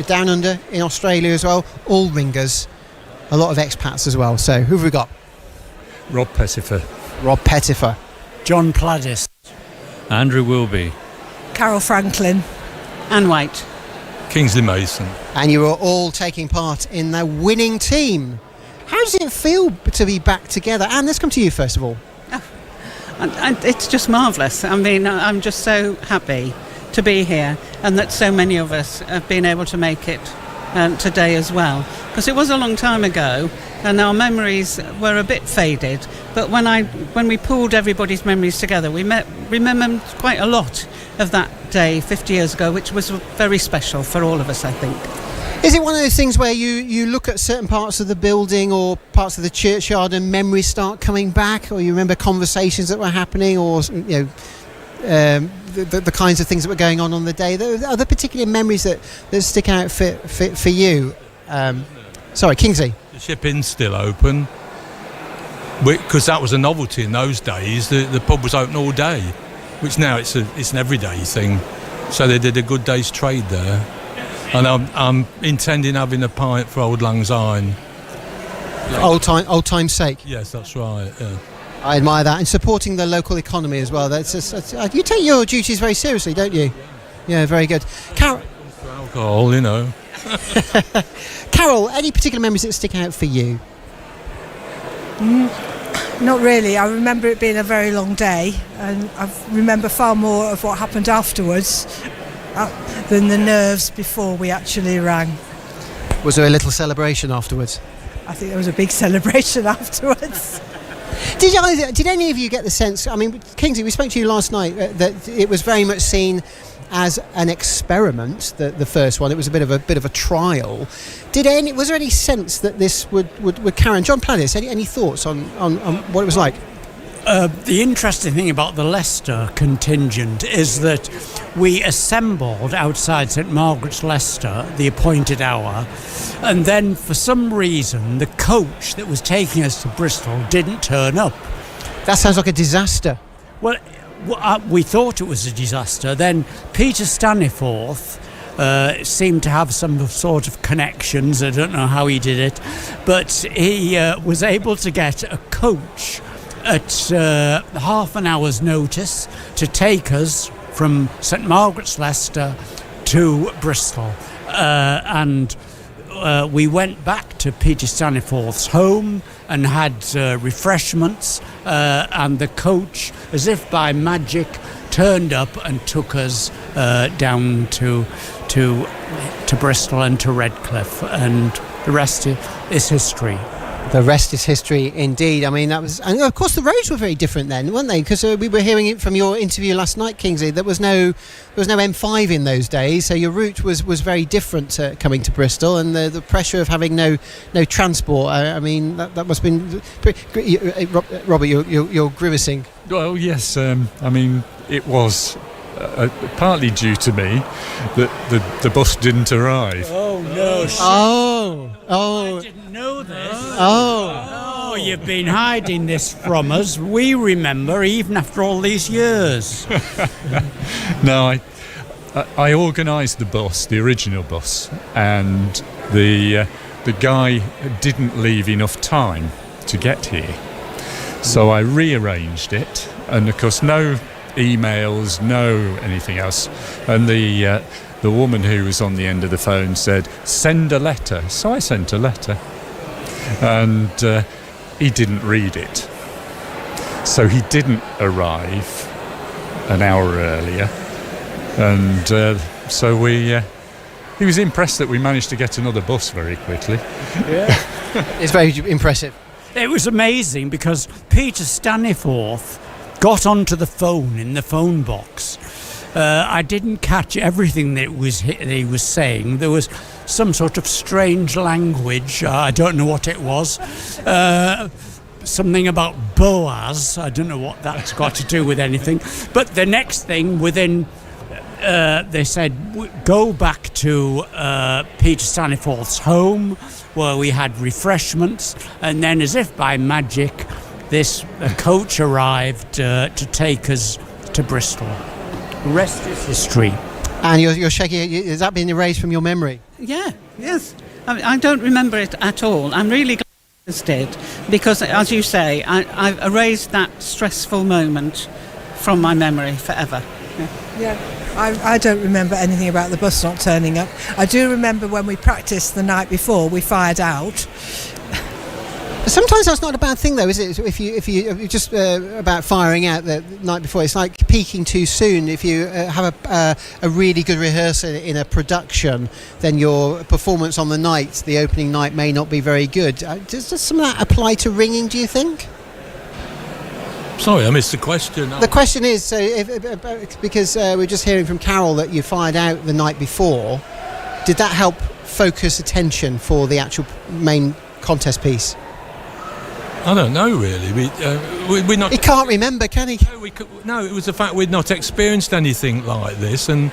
down under in Australia as well. All ringers. A lot of expats as well. So who have we got? Rob Pettifer. John Pladdis. Andrew Wilby. Carol Franklin. Anne White. Kingsley Mason. And you are all taking part in the winning team. How does it feel to be back together? Anne, let's come to you first of all. It's just marvellous. I mean, I'm just so happy to be here and that so many of us have been able to make it today as well. Because it was a long time ago and our memories were a bit faded. But when we pulled everybody's memories together, we remembered quite a lot of that day 50 years ago, which was very special for all of us, I think. Is it one of those things where you look at certain parts of the building or parts of the churchyard and memories start coming back, or you remember conversations that were happening, or the kinds of things that were going on the day? Are there particular memories that stick out for you? Sorry, Kingsley. The shipping's still open because that was a novelty in those days. The pub was open all day, which now it's an everyday thing. So they did a good day's trade there. And I'm intending having a pint for Old Lang Syne. Old time's sake. Yes, that's right. Yeah. I admire that, and supporting the local economy as well. You take your duties very seriously, don't you? Yeah, very good. Alcohol, you know. Carol, any particular memories that stick out for you? Not really. I remember it being a very long day, and I remember far more of what happened afterwards than the nerves before we actually rang. Was there a little celebration afterwards? I think there was a big celebration afterwards. Did any of you get the sense, I mean, Kingsley, we spoke to you last night, that it was very much seen as an experiment, the first one. It was a bit of a trial. Was there any sense that this would carry on? John Pladdis, any thoughts on what it was like? The interesting thing about the Leicester contingent is that we assembled outside St Margaret's, Leicester, the appointed hour, and then for some reason the coach that was taking us to Bristol didn't turn up. That sounds like a disaster. Well, we thought it was a disaster. Then Peter Staniforth seemed to have some sort of connections. I don't know how he did it, but he was able to get a coach at half an hour's notice to take us from St Margaret's, Leicester to Bristol, and we went back to Peter Staniforth's home and had refreshments, and the coach, as if by magic, turned up and took us down to Bristol and to Redcliffe, and the rest is history. The rest is history indeed. I mean, that was, and of course the roads were very different then, weren't they? Because we were hearing it from your interview last night, Kingsley. There was no M5 in those days, so your route was very different coming to Bristol, and the pressure of having no transport. I mean, that must have been. Robert, you're grimacing. Well, yes. I mean, it was partly due to me that the bus didn't arrive. Oh no! Oh! I didn't know this. Oh, you've been hiding this from us. We remember, even after all these years. No, I organised the bus, the original bus, and the guy didn't leave enough time to get here, so I rearranged it, and of course no emails, no anything else, and the woman who was on the end of the phone said, "Send a letter." So I sent a letter, and he didn't read it, so he didn't arrive an hour earlier, and so he was impressed that we managed to get another bus very quickly. Yeah. It's very impressive. It was amazing because Peter Staniforth got onto the phone in the phone box. I didn't catch everything that he was saying. There was some sort of strange language. I don't know what it was. Something about Boaz. I don't know what that's got to do with anything. But the next thing, they said, go back to Peter Staniforth's home, where we had refreshments, and then, as if by magic, a coach arrived to take us to Bristol. The rest is history. And you're shaking. Has that been erased from your memory? Yeah, yes. I don't remember it at all. I'm really glad this did, because, as you say, I've erased that stressful moment from my memory forever. Yeah. I don't remember anything about the bus not turning up. I do remember when we practiced the night before, we fired out. Sometimes that's not a bad thing, though, is it? If you just about firing out the night before, it's like peaking too soon. If you have a really good rehearsal in a production, then your performance on the night, the opening night, may not be very good. Does some of that apply to ringing, do you think? Sorry, I missed the question. The question is, so because we're just hearing from Carol that you fired out the night before, did that help focus attention for the actual main contest piece? I don't know, really. We're not. He can't remember, can he? No, it was the fact we'd not experienced anything like this. And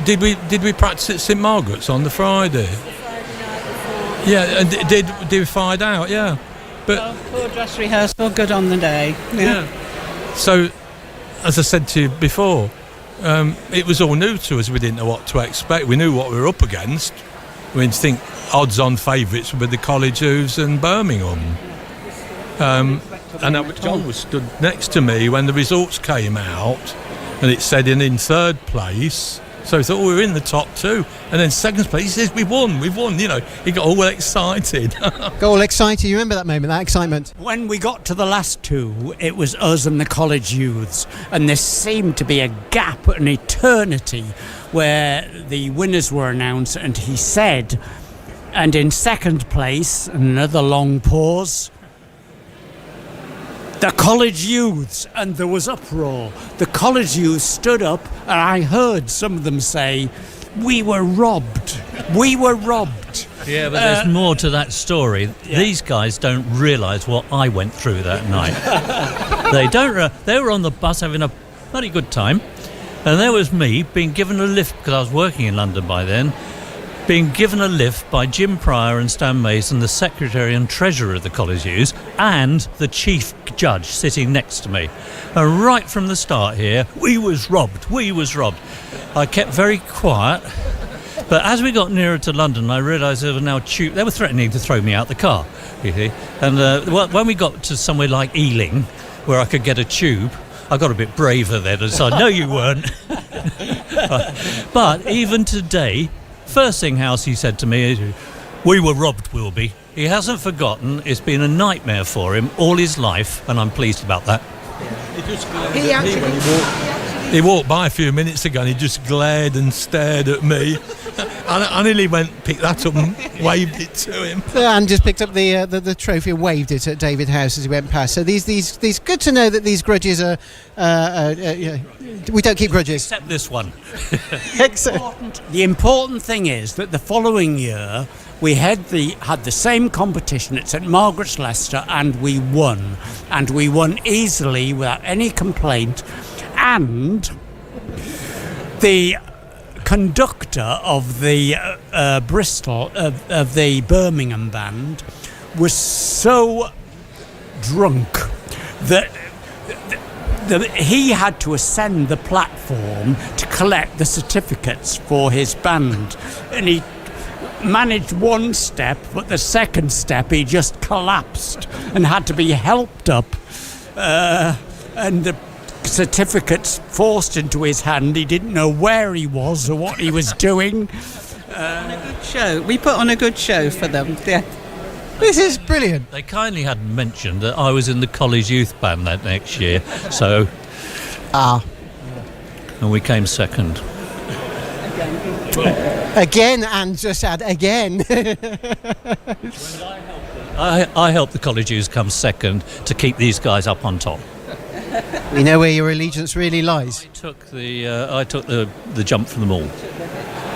did we practice at St Margaret's on the Friday? Yeah, and did we find out? Yeah, but poor dress rehearsal, good on the day. Yeah. So, as I said to you before, it was all new to us. We didn't know what to expect. We knew what we were up against. We didn't think odds-on favourites were the College Hooves and Birmingham. And John was stood next to me when the results came out, and it said in third place. So he thought, we were in the top two. And then second place, he says, we've won, you know. He got all excited. Got all excited. You remember that moment, that excitement? When we got to the last two, it was us and the College Youths, and there seemed to be a gap, an eternity, where the winners were announced, and he said, and in second place, another long pause, the College Youths, and there was uproar. The College Youths stood up, and I heard some of them say, we were robbed. We were robbed. Yeah, but there's more to that story. These guys don't realise what I went through that night. They don't. They were on the bus having a bloody good time, and there was me being given a lift, because I was working in London by then, being given a lift by Jim Pryor and Stan Mason, the secretary and treasurer of the College Youth, and the chief judge sitting next to me. And right from the start here, we was robbed. I kept very quiet. But as we got nearer to London, I realised they were threatening to throw me out the car, you see. And when we got to somewhere like Ealing, where I could get a tube, I got a bit braver then and said, no, you weren't. But even today, first thing Housey said to me is, we were robbed, Wilby. He hasn't forgotten. It's been a nightmare for him all his life, and I'm pleased about that. He walked by a few minutes ago and he just glared and stared at me. I nearly picked that up and waved it to him. And just picked up the trophy and waved it at David House as he went past. So these good to know that these grudges are we don't keep grudges. Except this one. The important thing is that the following year we had the same competition at St Margaret's, Leicester, and we won. And we won easily without any complaint. And the conductor of the Bristol, of the Birmingham band, was so drunk that he had to ascend the platform to collect the certificates for his band. And he managed one step, but the second step he just collapsed and had to be helped up. And the certificates forced into his hand. He didn't know where he was or what he was doing. Show. We put on a good show for them. Yeah. This is brilliant. They kindly hadn't mentioned that I was in the college youth band that next year, so and we came second. Again, and just add again. I helped the college youth come second to keep these guys up on top. We know where your allegiance really lies. I took the jump from them all.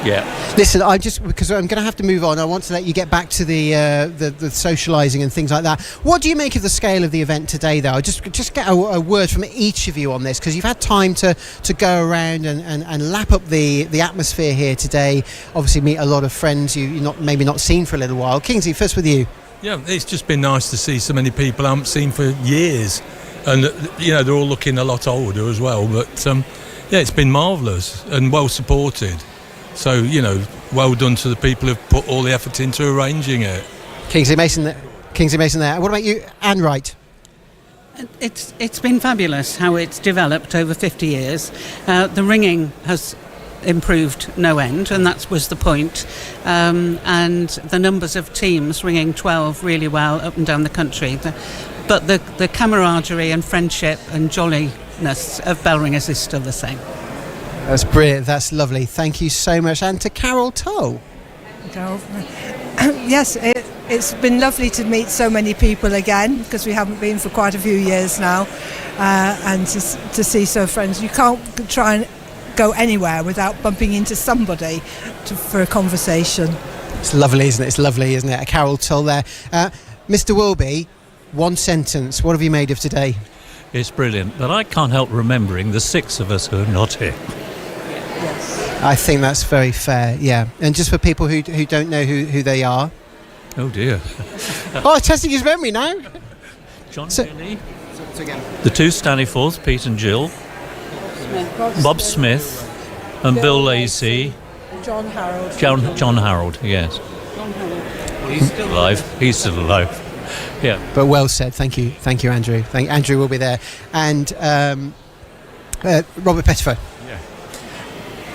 Yeah. Listen, because I'm going to have to move on. I want to let you get back to the socialising and things like that. What do you make of the scale of the event today, though? Just get a word from each of you on this, because you've had time to go around and lap up the atmosphere here today. Obviously, meet a lot of friends you've maybe not seen for a little while. Kingsley, first with you. Yeah, it's just been nice to see so many people I haven't seen for years. And, they're all looking a lot older as well. But, it's been marvellous and well supported. So, well done to the people who've put all the effort into arranging it. Kingsley Mason there. What about you, Anne Wright? It's been fabulous how it's developed over 50 years. The ringing has improved no end, and that was the point. And the numbers of teams ringing 12 really well up and down the country. But the camaraderie and friendship and jolliness of bell ringers is still the same. That's brilliant. That's lovely. Thank you so much. And to Carol Tull. Yes, it's been lovely to meet so many people again, because we haven't been for quite a few years now, and to see so friends. You can't try and go anywhere without bumping into somebody for a conversation. It's lovely, isn't it? It's lovely, isn't it? A Carol Tull there. Mr. Wilby, one sentence. What have you made of today? It's brilliant, but I can't help remembering the 6 of us who are not here. I think that's very fair, yeah. And just for people who don't know who they are. Oh dear. Testing his memory now. John Billy. The 2 Staniforths, Pete and Jill. Bob Smith and Bill Lacey. John Harold. John Harold, yes. John Harold. He's still alive. He's still alive. Yeah. But well said. Thank you, Andrew. Andrew will be there. And Robert Pettifer. Yeah.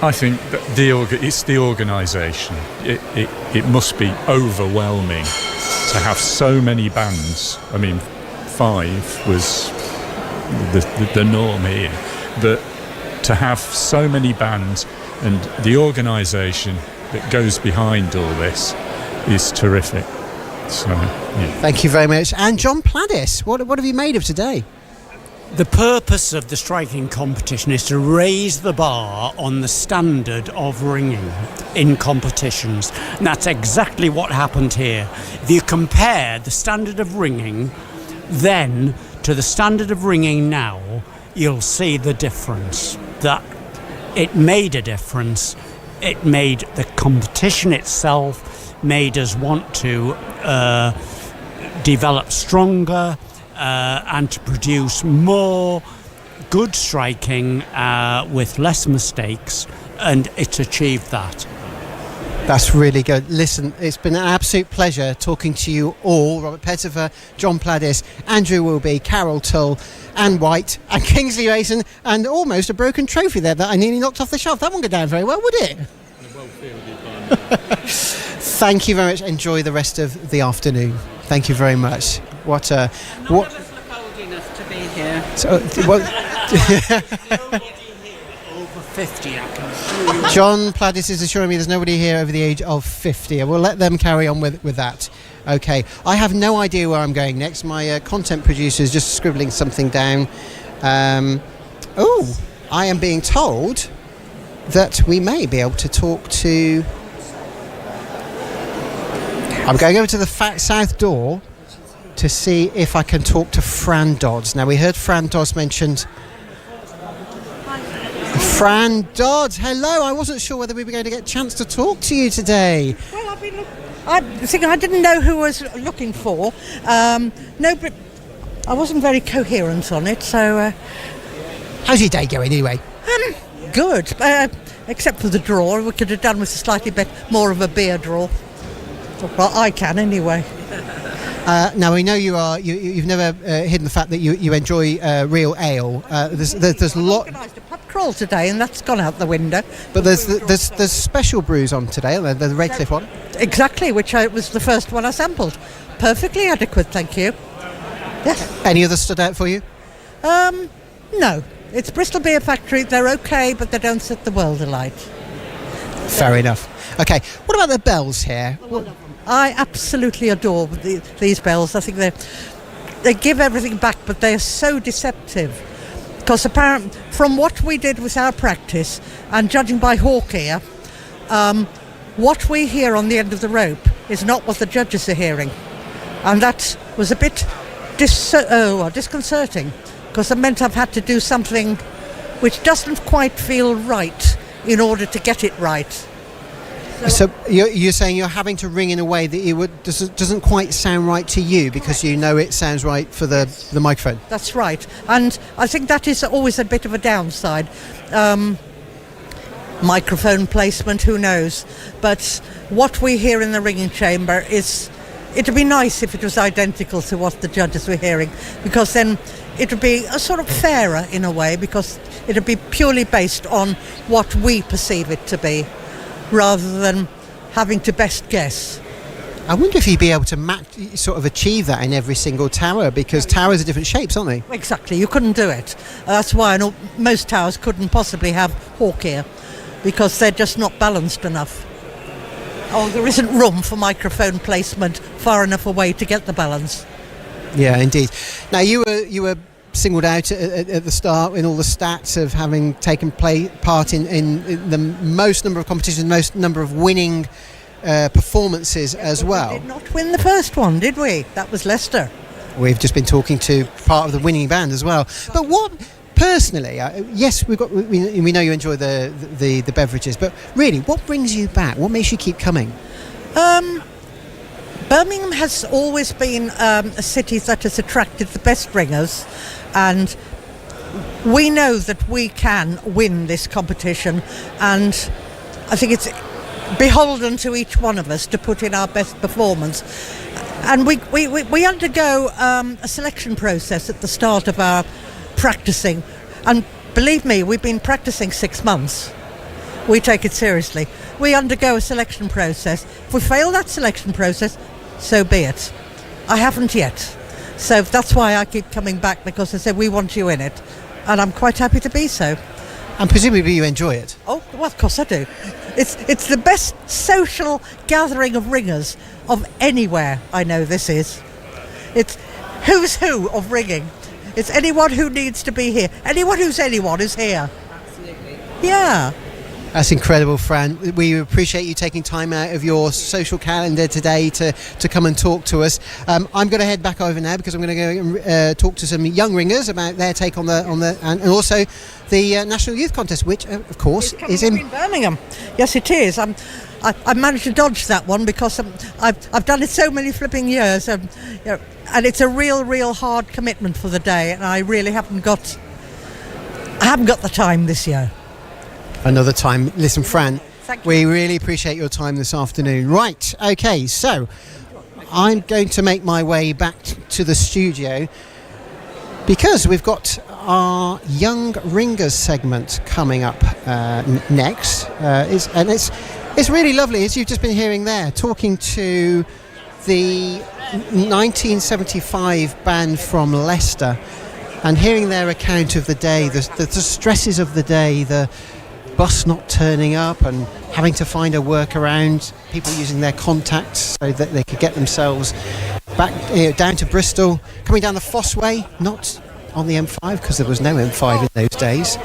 I think that it's the organisation. It must be overwhelming to have so many bands. I mean, 5 was the norm here, but to have so many bands and the organisation that goes behind all this is terrific. So, yeah. Thank you very much. And John Pladdis, what have you made of today? The purpose of the striking competition is to raise the bar on the standard of ringing in competitions. And that's exactly what happened here. If you compare the standard of ringing then to the standard of ringing now, you'll see the difference. That it made a difference. It made the competition itself, made us want to develop stronger, and to produce more good striking with less mistakes, and it's achieved that. That's really good. Listen, it's been an absolute pleasure talking to you all. Robert Pettifer, John Pladdis, Andrew Wilby, Carol Tull, Anne White, and Kingsley Mason, and almost a broken trophy there that I nearly knocked off the shelf. That won't go down very well, would it? Thank you very much. Enjoy the rest of the afternoon. Thank you very much. What? None of us look old enough to be here. So, what? Over 50, I can assure you. John Pladdis is assuring me there's nobody here over the age of 50. We'll let them carry on with that. Okay. I have no idea where I'm going next. My content producer is just scribbling something down. I am being told that we may be able to talk to... I'm going over to the south door to see if I can talk to Fran Dodds. Now, we heard Fran Dodds mentioned... Fran Dodds, hello. I wasn't sure whether we were going to get a chance to talk to you today. Well, I didn't know who I was looking for. No, but I wasn't very coherent on it, so... How's your day going anyway? Good, except for the draw. We could have done with a slightly bit more of a beer draw. Well, I can anyway. Now we know you've never hidden the fact that you enjoy real ale. There's a lot. Organised a pub crawl today, and that's gone out the window. But there's special brews on today. The Redcliffe one. Exactly, which was the first one I sampled. Perfectly adequate, thank you. Yes. Any others stood out for you? No. It's Bristol Beer Factory. They're okay, but they don't set the world alight. Fair enough. Okay. What about the bells here? I absolutely adore these bells. I think they give everything back, but they are so deceptive. Because apparently, from what we did with our practice, and judging by hawk ear, what we hear on the end of the rope is not what the judges are hearing. And that was a bit disconcerting, because it meant I've had to do something which doesn't quite feel right in order to get it right. So you're saying you're having to ring in a way that doesn't quite sound right to you, because you know it sounds right for the microphone. That's right, and I think that is always a bit of a downside. Microphone placement, who knows? But what we hear in the ringing chamber it'd be nice if it was identical to what the judges were hearing, because then it would be a sort of fairer in a way, because it would be purely based on what we perceive it to be, rather than having to best guess. I wonder if you'd be able to sort of achieve that in every single tower, because towers are different shapes, aren't they? Exactly, you couldn't do it. That's why most towers couldn't possibly have hawk ear, because they're just not balanced enough. Oh, there isn't room for microphone placement far enough away to get the balance. Yeah, indeed. Now, you were singled out at the start in all the stats of having taken part in the most number of competitions, most number of winning performances as well. We did not win the first one, did we? That was Leicester. We've just been talking to part of the winning band as well. But what, personally, yes, we know you enjoy the beverages, but really, what brings you back? What makes you keep coming? Birmingham has always been a city that has attracted the best ringers, and we know that we can win this competition, and I think it's beholden to each one of us to put in our best performance. And we undergo a selection process at the start of our practicing, and believe me, we've been practicing 6 months. We take it seriously. We undergo a selection process. If we fail that selection process, so be it. I haven't yet. So that's why I keep coming back, because they said we want you in it, and I'm quite happy to be so. And presumably you enjoy it. Oh, well, of course I do. It's the best social gathering of ringers of anywhere I know this is. It's who's who of ringing. It's anyone who needs to be here. Anyone who's anyone is here. Absolutely. Yeah. That's incredible, Fran. We appreciate you taking time out of your social calendar today to come and talk to us. I'm going to head back over now because I'm going to go talk to some young ringers about their take on the and also the National Youth Contest, which of course is in Birmingham. Yes, it is. I managed to dodge that one because I've done it so many flipping years, you know, and it's a real hard commitment for the day, and I really haven't got the time this year. Another time. Listen, Fran, we really appreciate your time this afternoon. Right, okay, so I'm going to make my way back to the studio because we've got our Young Ringers segment coming up next. It's really lovely, as you've just been hearing there, talking to the 1975 band from Leicester and hearing their account of the day, the stresses of the day, the bus not turning up and having to find a workaround, people using their contacts so that they could get themselves back down to Bristol, coming down the Fossway, not on the M5 because there was no M5 in those days.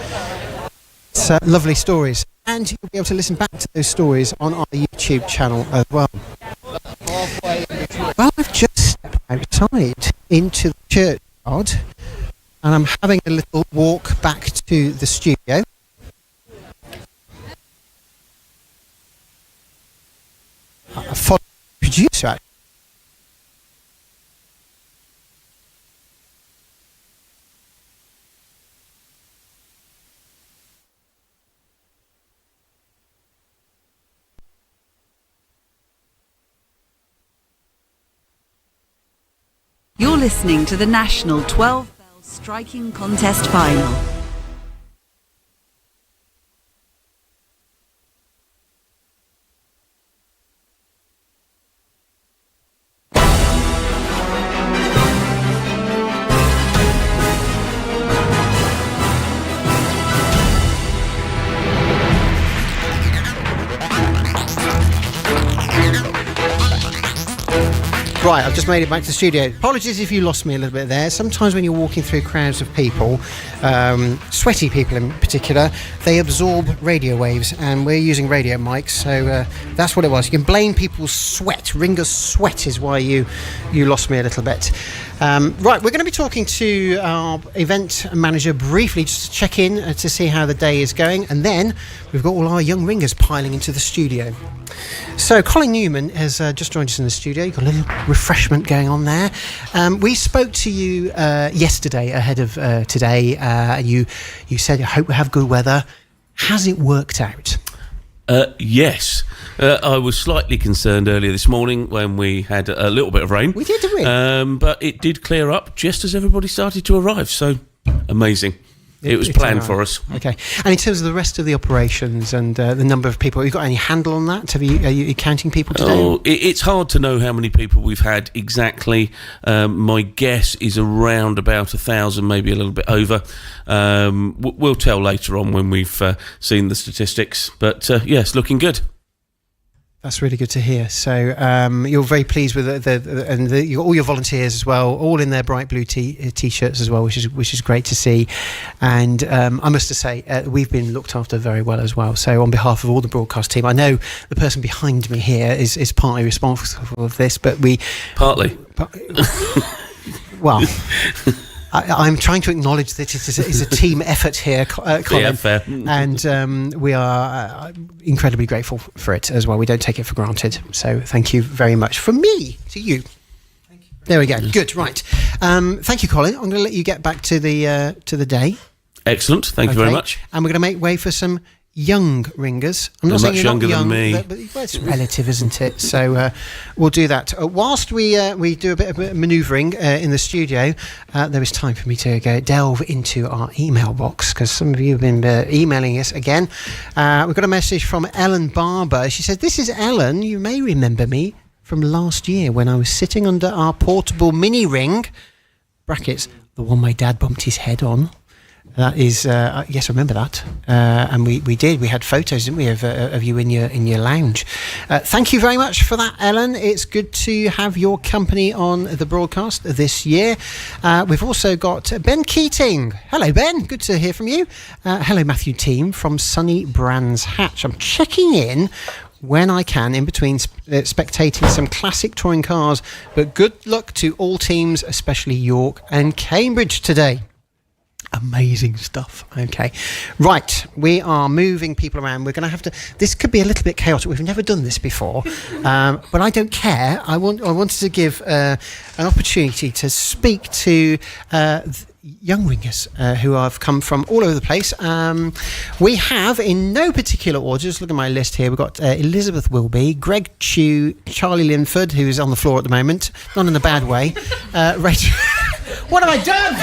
It's lovely stories, and you'll be able to listen back to those stories on our YouTube channel as well. Well, I've just stepped outside into the churchyard and I'm having a little walk back to the studio. A follow producer. You're listening to the National 12 Bell Striking Contest Final. Right, I've just made it back to the studio. Apologies if you lost me a little bit there. Sometimes when you're walking through crowds of people, sweaty people in particular, they absorb radio waves, and we're using radio mics, so that's what it was. You can blame people's sweat. Ringer's sweat is why you lost me a little bit. Right, we're going to be talking to our event manager briefly just to check in to see how the day is going, and then we've got all our young ringers piling into the studio. So Colin Newman has just joined us in the studio. You've got a little refreshment going on there. We spoke to you yesterday ahead of today. You said, I hope we have good weather. Has it worked out? Yes. I was slightly concerned earlier this morning when we had a little bit of rain. We did, didn't we? But it did clear up just as everybody started to arrive. So, amazing. It was planned for us. Okay. And in terms of the rest of the operations and the number of people, have you got any handle on that? Are you counting people today? Oh, it's hard to know how many people we've had exactly. My guess is around about 1,000, maybe a little bit over. We'll tell later on when we've seen the statistics. But yes, looking good. That's really good to hear. So you're very pleased with all your volunteers as well, all in their bright blue t-shirts as well, which is great to see. And I must say, we've been looked after very well as well. So on behalf of all the broadcast team, I know the person behind me here is partly responsible for this, but we partly. Well. I'm trying to acknowledge that it is a team effort here, Colin. Yeah, fair. And we are incredibly grateful for it as well. We don't take it for granted. So thank you very much. From me to you. Thank you. There we go. Good. Right. Thank you, Colin. I'm going to let you get back to the day. Excellent. Thank you very much. And we're going to make way for some young ringers. I'm not saying much you're younger not young, than me. but it's relative, isn't it? So we'll do that. Whilst we do a bit of manoeuvring in the studio, there is time for me to delve into our email box, because some of you have been emailing us again. We've got a message from Ellen Barber. She said, "This is Ellen. You may remember me from last year when I was sitting under our portable mini ring, brackets, the one my dad bumped his head on, That is, yes, I remember that, and we did. We had photos, didn't we, of you in your lounge. Thank you very much for that, Ellen. It's good to have your company on the broadcast this year. We've also got Ben Keating. Hello, Ben. Good to hear from you. Hello, Matthew team from sunny Brands Hatch. I'm checking in when I can, in between spectating some classic touring cars. But good luck to all teams, especially York and Cambridge today. Amazing stuff. Okay, right, we are moving people around. We're going to have to, this could be a little bit chaotic. We've never done this before, but I don't care. I wanted to give an opportunity to speak to young ringers who have come from all over the place. We have, in no particular order, just look at my list here, we've got Elizabeth Wilby, Greg Chew, Charlie Linford, who is on the floor at the moment, not in a bad way, Rachel... What have I done?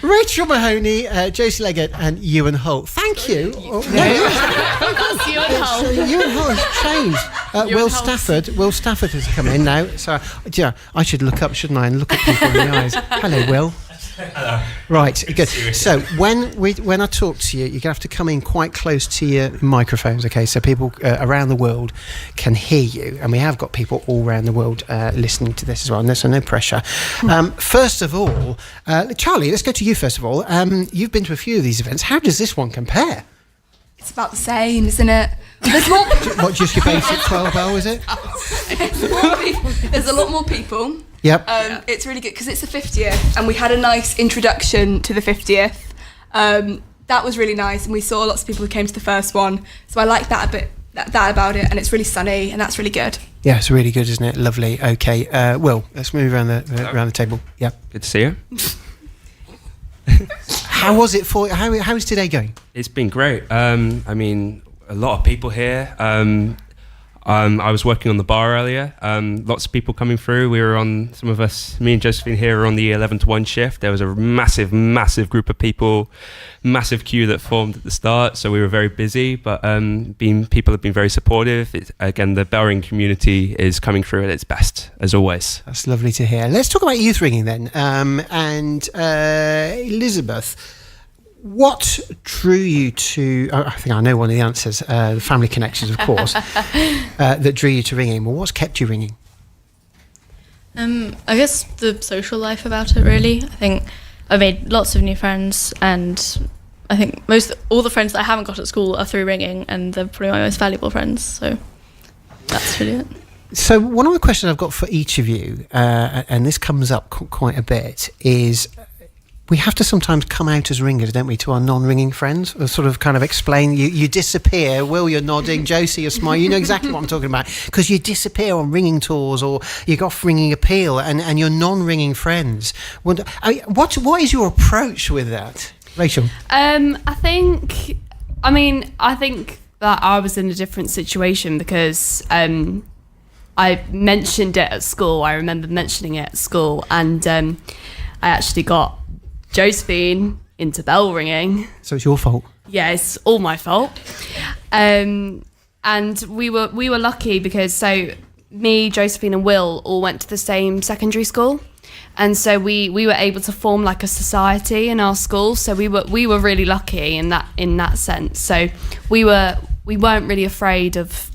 Rachel Mahoney, Josie Leggett and Ewan Holt. Thank you. Ewan Holt. Ewan Holt has changed. Will Stafford has come in now. So yeah, I should look up, shouldn't I, and look at people in the eyes. Hello, Will. Hello. Right, good. So when I talk to you, you're going to have to come in quite close to your microphones, okay, so people around the world can hear you. And we have got people all around the world listening to this as well, so no pressure. First of all, Charlie, let's go to you first of all. You've been to a few of these events. How does this one compare? It's about the same, isn't it? There's more. What, just your basic 12-bell, is it? There's a lot more people. Yep. It's really good because it's the 50th, and we had a nice introduction to the 50th. That was really nice, and we saw lots of people who came to the first one. So I like that a bit. That about it, and it's really sunny, and that's really good. Yeah, it's really good, isn't it? Lovely. Okay, Will, let's move around the table. Yeah. Good to see you. How was it for you? How is today going? It's been great. I mean, a lot of people here. I was working on the bar earlier. Lots of people coming through. We were on, some of us, me and Josephine here, were on the 11 to 1 shift. There was a massive group of people, massive queue that formed at the start. So we were very busy, but people have been very supportive. Again, the bell ring community is coming through at its best, as always. That's lovely to hear. Let's talk about youth ringing then. And Elizabeth, what drew you to, I think I know one of the answers, the family connections, of course, that drew you to ringing. Well, what's kept you ringing? I guess the social life about it, really. I think I made lots of new friends, and I think all the friends that I haven't got at school are through ringing, and they're probably my most valuable friends, so that's really it. So one of the questions I've got for each of you, and this comes up quite a bit, is we have to sometimes come out as ringers, don't we, to our non-ringing friends, or sort of kind of explain. You disappear. Will, you're nodding. Josie, you're smiling. You know exactly what I'm talking about, because you disappear on ringing tours, or you go off ringing appeal, and your non-ringing friends. What is your approach with that, Rachel? I think that I was in a different situation because I mentioned it at school. I remember mentioning it at school, and I actually got Josephine into bell ringing. So it's your fault? Yeah, it's all my fault. And we were lucky because so me, Josephine and Will all went to the same secondary school. And so we were able to form like a society in our school. So we were really lucky in that sense. So we weren't really afraid of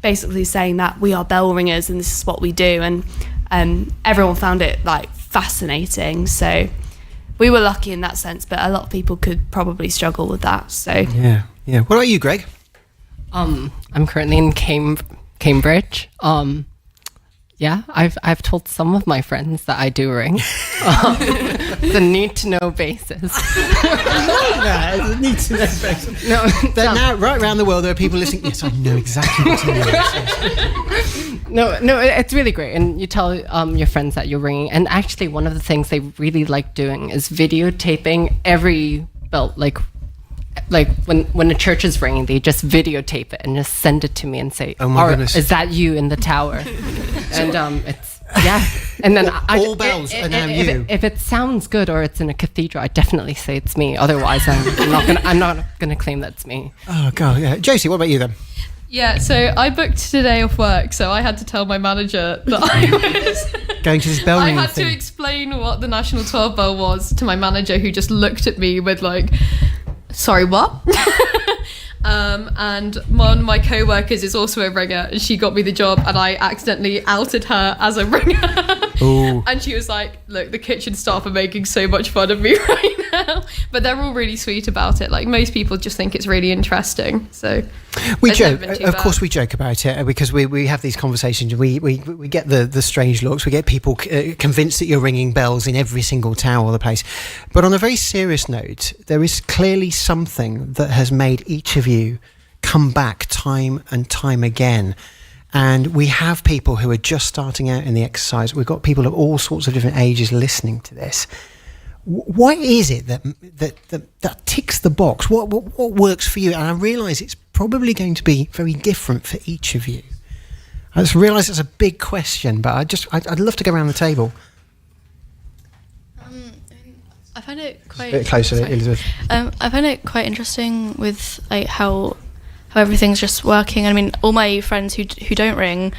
basically saying that we are bell ringers and this is what we do, and everyone found it like fascinating. So we were lucky in that sense, but a lot of people could probably struggle with that. So yeah. What about you, Greg? I'm currently in Cambridge. Yeah, I've told some of my friends that I do ring. It's a need-to-know basis. It's a need-to-know basis. No, now right around the world there are people listening. Yes, I know exactly what to do. No, it's really great, and you tell your friends that you're ringing. And actually, one of the things they really like doing is videotaping every bell. Like when a church is ringing, they just videotape it and just send it to me and say, "Oh my goodness, is that you in the tower?" And it's and then all bells are now you. If it sounds good or it's in a cathedral, I definitely say it's me. Otherwise, I'm not gonna claim that it's me. Oh God, yeah. Josie, what about you then? Yeah, so I booked today off work, so I had to tell my manager that I was going to this bell I ringing had thing. to explain what the National 12 Bell was to my manager, who just looked at me with like, sorry, what? And one of my co-workers is also a ringer, and she got me the job, and I accidentally outed her as a ringer. Ooh. And she was like, look, the kitchen staff are making so much fun of me right now. But they're all really sweet about it. Like, most people just think it's really interesting. So We it's joke, never been too of bad. course we joke about it because we have these conversations. We get the strange looks. We get people convinced that you're ringing bells in every single tower of the place. But on a very serious note, there is clearly something that has made each of you come back time and time again. And we have people who are just starting out in the exercise. We've got people of all sorts of different ages listening to this. What is it that ticks the box? What works for you? And I realise it's probably going to be very different for each of you. I just realise it's a big question, but I'd love to go around the table. I find it quite... A bit closer, sorry. Elizabeth. I find it quite interesting with like how everything's just working. I mean, all my friends who don't ring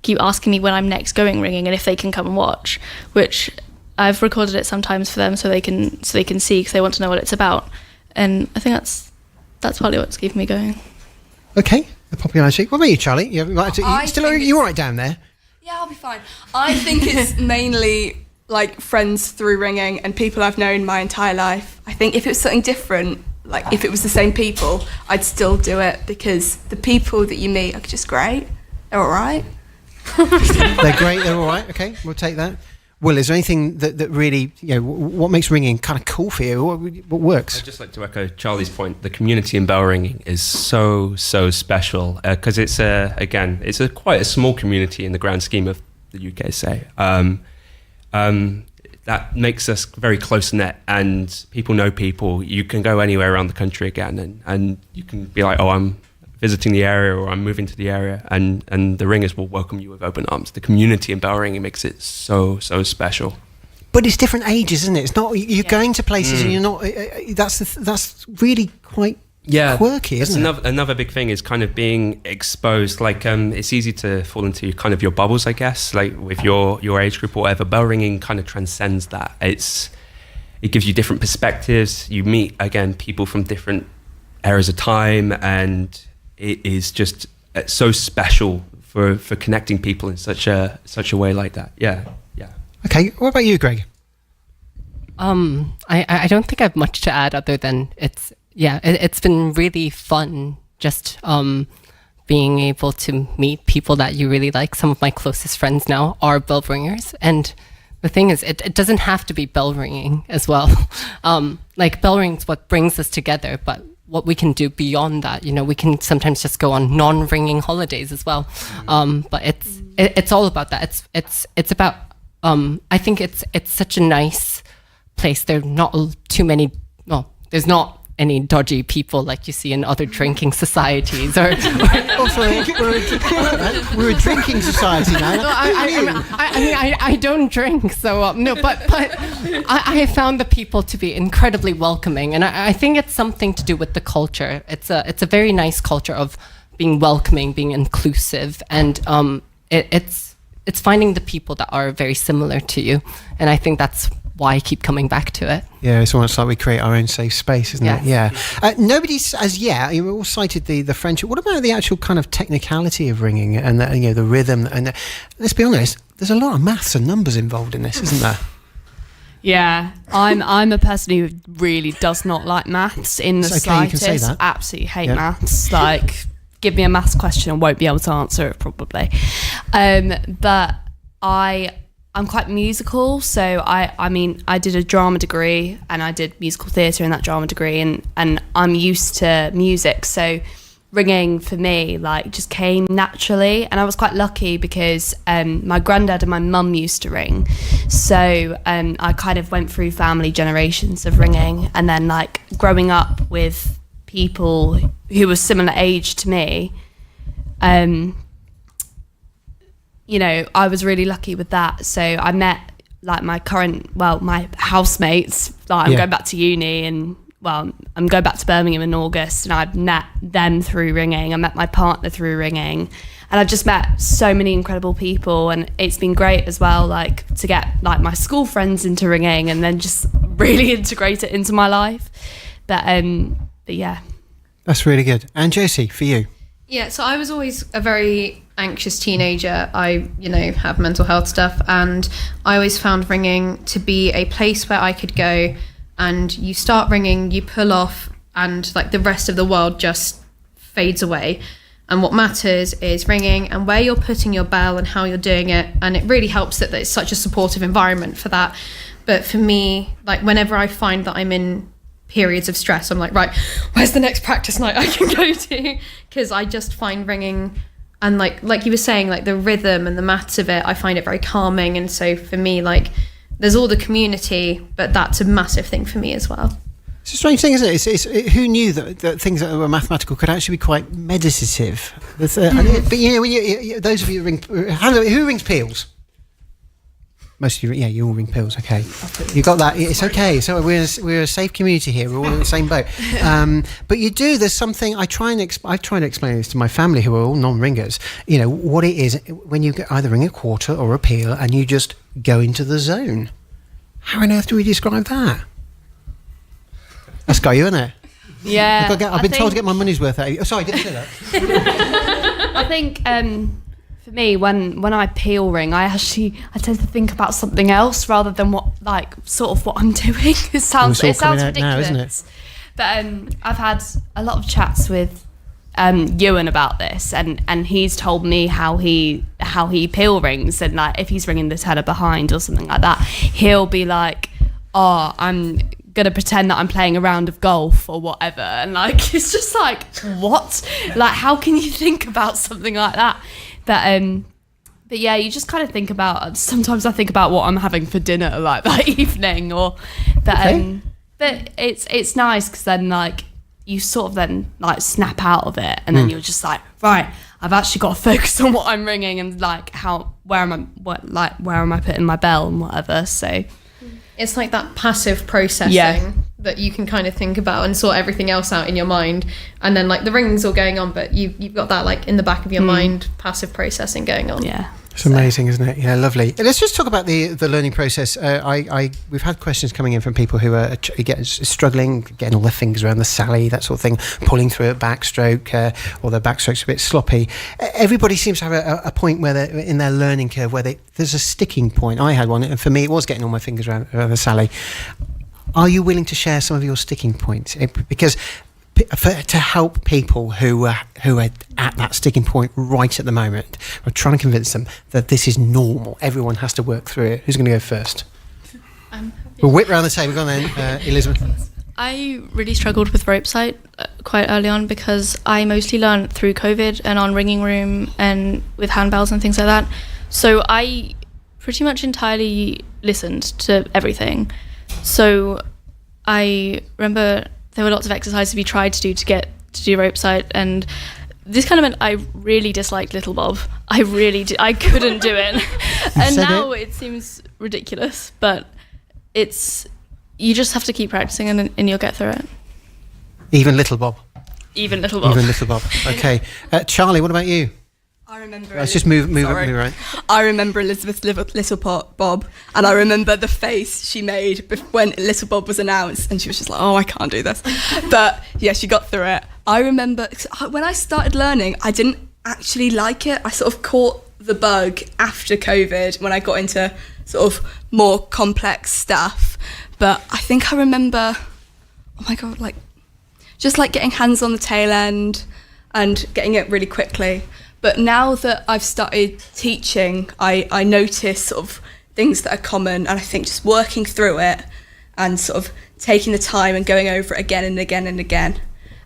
keep asking me when I'm next going ringing and if they can come and watch, which I've recorded it sometimes for them so they can see, because they want to know what it's about. And I think that's partly what's keeping me going. Okay, the popularity. What about you, Charlie? You all right down there? Yeah, I'll be fine. I think it's mainly like friends through ringing and people I've known my entire life. I think if it was something different, like if it was the same people, I'd still do it because the people that you meet are just great. They're all right. They're great, they're all right. Okay, we'll take that. Will, is there anything that really, what makes ringing kind of cool for you? What works? I'd just like to echo Charlie's point. The community in bell ringing is so special because it's quite a small community in the grand scheme of the UK, say. That makes us very close-knit and people know people. You can go anywhere around the country again and you can be like, oh, I'm visiting the area or I'm moving to the area and the ringers will welcome you with open arms. The community in bell ringing makes it so special. But it's different ages, isn't it? It's not, you're going to places and you're not, that's really quite quirky, isn't it? Another big thing is kind of being exposed. Like it's easy to fall into kind of your bubbles, I guess, like with your age group or whatever. Bell ringing kind of transcends that. It gives you different perspectives. You meet, again, people from different eras of time and it is just so special for connecting people in such a way like that. Yeah. Okay, what about you, Greg? I don't think I have much to add other than it's been really fun just being able to meet people that you really like. Some of my closest friends now are bell ringers, and the thing is, it doesn't have to be bell ringing as well. Like bell ringing's what brings us together, but what we can do beyond that, we can sometimes just go on non-ringing holidays as well. But it's all about that. It's about I think it's such a nice place. There's not too many. Well, there's not any dodgy people like you see in other drinking societies. Or we're a drinking society now. No, I don't drink, so no. But I have found the people to be incredibly welcoming, and I think it's something to do with the culture. It's a very nice culture of being welcoming, being inclusive, and it's finding the people that are very similar to you, and I think that's why I keep coming back to it. Yeah, it's almost like we create our own safe space, isn't it? Yeah. Nobody's as yet. You all cited the French. What about the actual kind of technicality of ringing and the rhythm? And let's be honest, there's a lot of maths and numbers involved in this, isn't there? Yeah, I'm a person who really does not like maths in the It's okay, you can slightest. say that. Absolutely hate maths. Like, give me a maths question and won't be able to answer it probably. But I'm quite musical, so I did a drama degree and I did musical theatre in that drama degree, and I'm used to music, so ringing for me just came naturally, and I was quite lucky because my granddad and my mum used to ring, so I kind of went through family generations of ringing, and then growing up with people who were similar age to me, I was really lucky with that. So I met my housemates. I'm going back to uni, and I'm going back to Birmingham in August, and I've met them through ringing. I met my partner through ringing, and I've just met so many incredible people, and it's been great as well, like to get like my school friends into ringing and then just really integrate it into my life. But yeah, that's really good. And Josie, for you? Yeah, so I was always a very anxious teenager. I, have mental health stuff, and I always found ringing to be a place where I could go, and you start ringing, you pull off, and like the rest of the world just fades away. And what matters is ringing and where you're putting your bell and how you're doing it. And it really helps that it's such a supportive environment for that. But for me, like whenever I find that I'm in periods of stress, I'm like, right, where's the next practice night I can go to? Because I just find ringing, and like you were saying, like the rhythm and the maths of it, I find it very calming. And so for me, like there's all the community, but that's a massive thing for me as well. It's a strange thing, isn't it? Who knew that things that were mathematical could actually be quite meditative? But when those of you who rings peals? Most of you, yeah, you all ring pills. Okay, you got that. It's okay. So we're a safe community here. We're all in the same boat. But you do. There's something. I try to explain this to my family, who are all non-ringers. What it is when you either ring a quarter or a peal, and you just go into the zone. How on earth do we describe that? That's got you, isn't it? Yeah. I've been told to get my money's worth out of you. Oh, sorry, I didn't say that. I think for me, when I peel ring, I tend to think about something else rather than what I'm doing. It sounds ridiculous now, isn't it? But I've had a lot of chats with Ewan about this, and he's told me how he peel rings, and like if he's ringing the tenor behind or something like that, he'll be like, "Oh, I'm gonna pretend that I'm playing a round of golf or whatever," and like it's just like, what? Like, how can you think about something like that? But yeah, you just kind of think about. Sometimes I think about what I'm having for dinner like that evening, but it's nice because then like you sort of then like snap out of it, and then you're just like, right, I've actually got to focus on what I'm ringing and like where am I putting my bell and whatever. So it's like that passive processing that you can kind of think about and sort everything else out in your mind, and then like the ring's all going on, but you've got that like in the back of your mind, passive processing going on. It's amazing, isn't it? Yeah, lovely. Let's just talk about the learning process. We've had questions coming in from people who are struggling, getting all their fingers around the sally, that sort of thing, pulling through a backstroke, or their backstroke's a bit sloppy. Everybody seems to have a point where they're in their learning curve where there's a sticking point. I had one, and for me it was getting all my fingers around the sally. Are you willing to share some of your sticking points? Because to help people who are at that sticking point right at the moment, we're trying to convince them that this is normal. Everyone has to work through it. Who's going to go first? We'll whip round the table. Go on then, Elizabeth. I really struggled with rope sight quite early on because I mostly learned through COVID and on ringing room and with handbells and things like that. So I pretty much entirely listened to everything. So I remember there were lots of exercises we tried to do to get to do rope sight, and this kind of meant I really disliked Little Bob. I couldn't do it. And now it seems ridiculous, but you just have to keep practicing and you'll get through it. Even Little Bob. Even Little Bob. Even Little Bob. Okay. Charlie, what about you? I remember. Let's just move right. I remember Elizabeth's Little Bob, and I remember the face she made when Little Bob was announced, and she was just like, "Oh, I can't do this." But yeah, she got through it. I remember when I started learning, I didn't actually like it. I sort of caught the bug after COVID when I got into sort of more complex stuff. But I think I remember, oh my god, like just like getting hands on the tail end and getting it really quickly. But now that I've started teaching, I notice sort of things that are common, and I think just working through it and sort of taking the time and going over it again and again and again.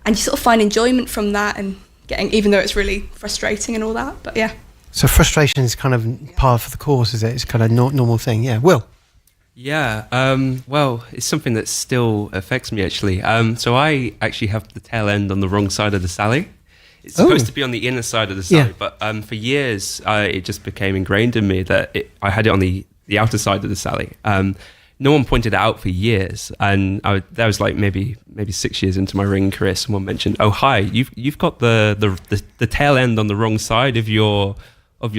And you sort of find enjoyment from that and getting, even though it's really frustrating and all that, but yeah. So frustration is kind of par for the course, is it? It's kind of normal thing, yeah. Will? Yeah, well, it's something that still affects me actually. So I actually have the tail end on the wrong side of the sally. It's supposed to be on the inner side of the sally, but for years it just became ingrained in me that I had it on the outer side of the sally. no one pointed it out for years, and that was like maybe 6 years into my ringing career. Someone mentioned, "Oh, hi, you've got the tail end on the wrong side of your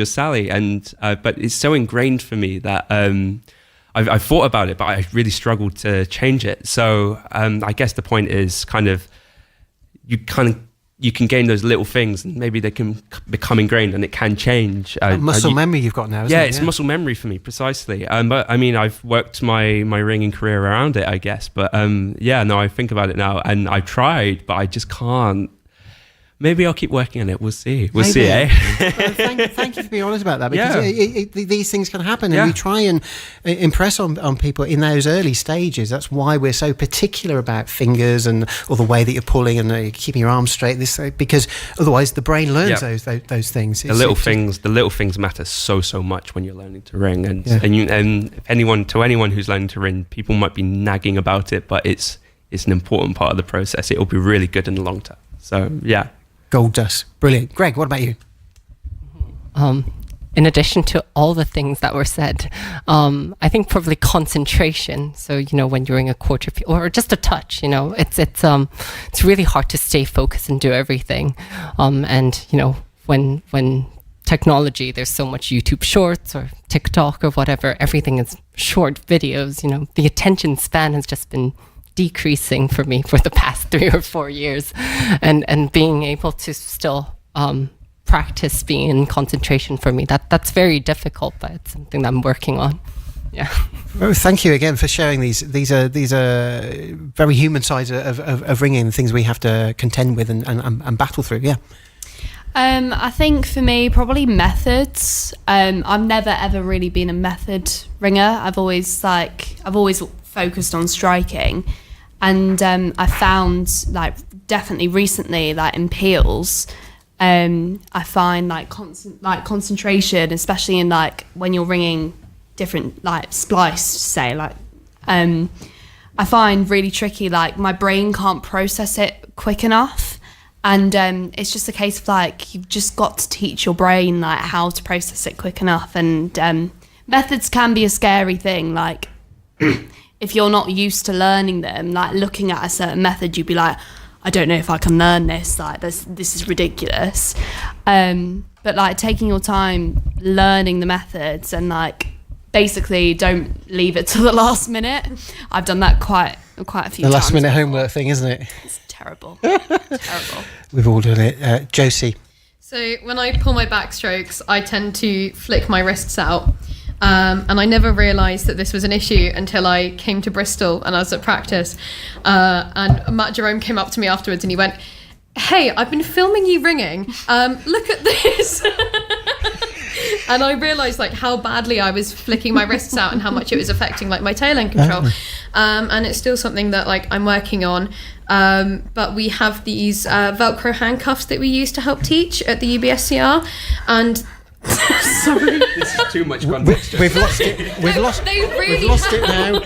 Sally," and but it's so ingrained for me that I've thought about it, but I really struggled to change it. So I guess the point is you can gain those little things, and maybe they can become ingrained, and it can change. Muscle memory you've got now, isn't it? It's muscle memory for me, precisely. But I mean, I've worked my ringing career around it, I guess. But I think about it now, and I've tried, but I just can't. Maybe I'll keep working on it. We'll see. We'll see, eh? Thank you for being honest about that, because these things can happen, and we try and impress on people in those early stages. That's why we're so particular about fingers or the way that you're pulling and keeping your arms straight. Because otherwise the brain learns those things. The little things matter so much when you're learning to ring, and anyone who's learning to ring, people might be nagging about it, but it's an important part of the process. It'll be really good in the long term. So yeah. Gold dust. Brilliant. Greg, what about you? In addition to all the things that were said, I think probably concentration. So, when you're in a quarter or just a touch, it's really hard to stay focused and do everything. When technology, there's so much YouTube Shorts or TikTok or whatever, everything is short videos, the attention span has just been decreasing for me for the past 3 or 4 years, and being able to still practice being in concentration for me, that's very difficult, but it's something that I'm working on. Yeah. Well, thank you again for sharing these are very human sides of ringing, things we have to contend with and battle through. Yeah. I think for me, probably methods. I've never ever really been a method ringer. I've always focused on striking. And I found, definitely recently, in peels, I find concentration, especially in when you're ringing different splice, say, I find really tricky. My brain can't process it quick enough, and it's just a case of you've just got to teach your brain how to process it quick enough. And methods can be a scary thing. If you're not used to learning them, looking at a certain method, you'd be like, I don't know if I can learn this. This is ridiculous. But taking your time learning the methods and basically don't leave it to the last minute. I've done that quite a few times. The last minute homework thing, isn't it? It's terrible. Terrible. We've all done it. Josie. So when I pull my backstrokes, I tend to flick my wrists out. And I never realised that this was an issue until I came to Bristol and I was at practice. And Matt Jerome came up to me afterwards and he went, "Hey, I've been filming you ringing. Look at this." And I realised how badly I was flicking my wrists out and how much it was affecting my tail end control. And it's still something that I'm working on. But we have these Velcro handcuffs that we use to help teach at the UBSCR, and sorry, this is too much context. We've lost it. We've lost it now.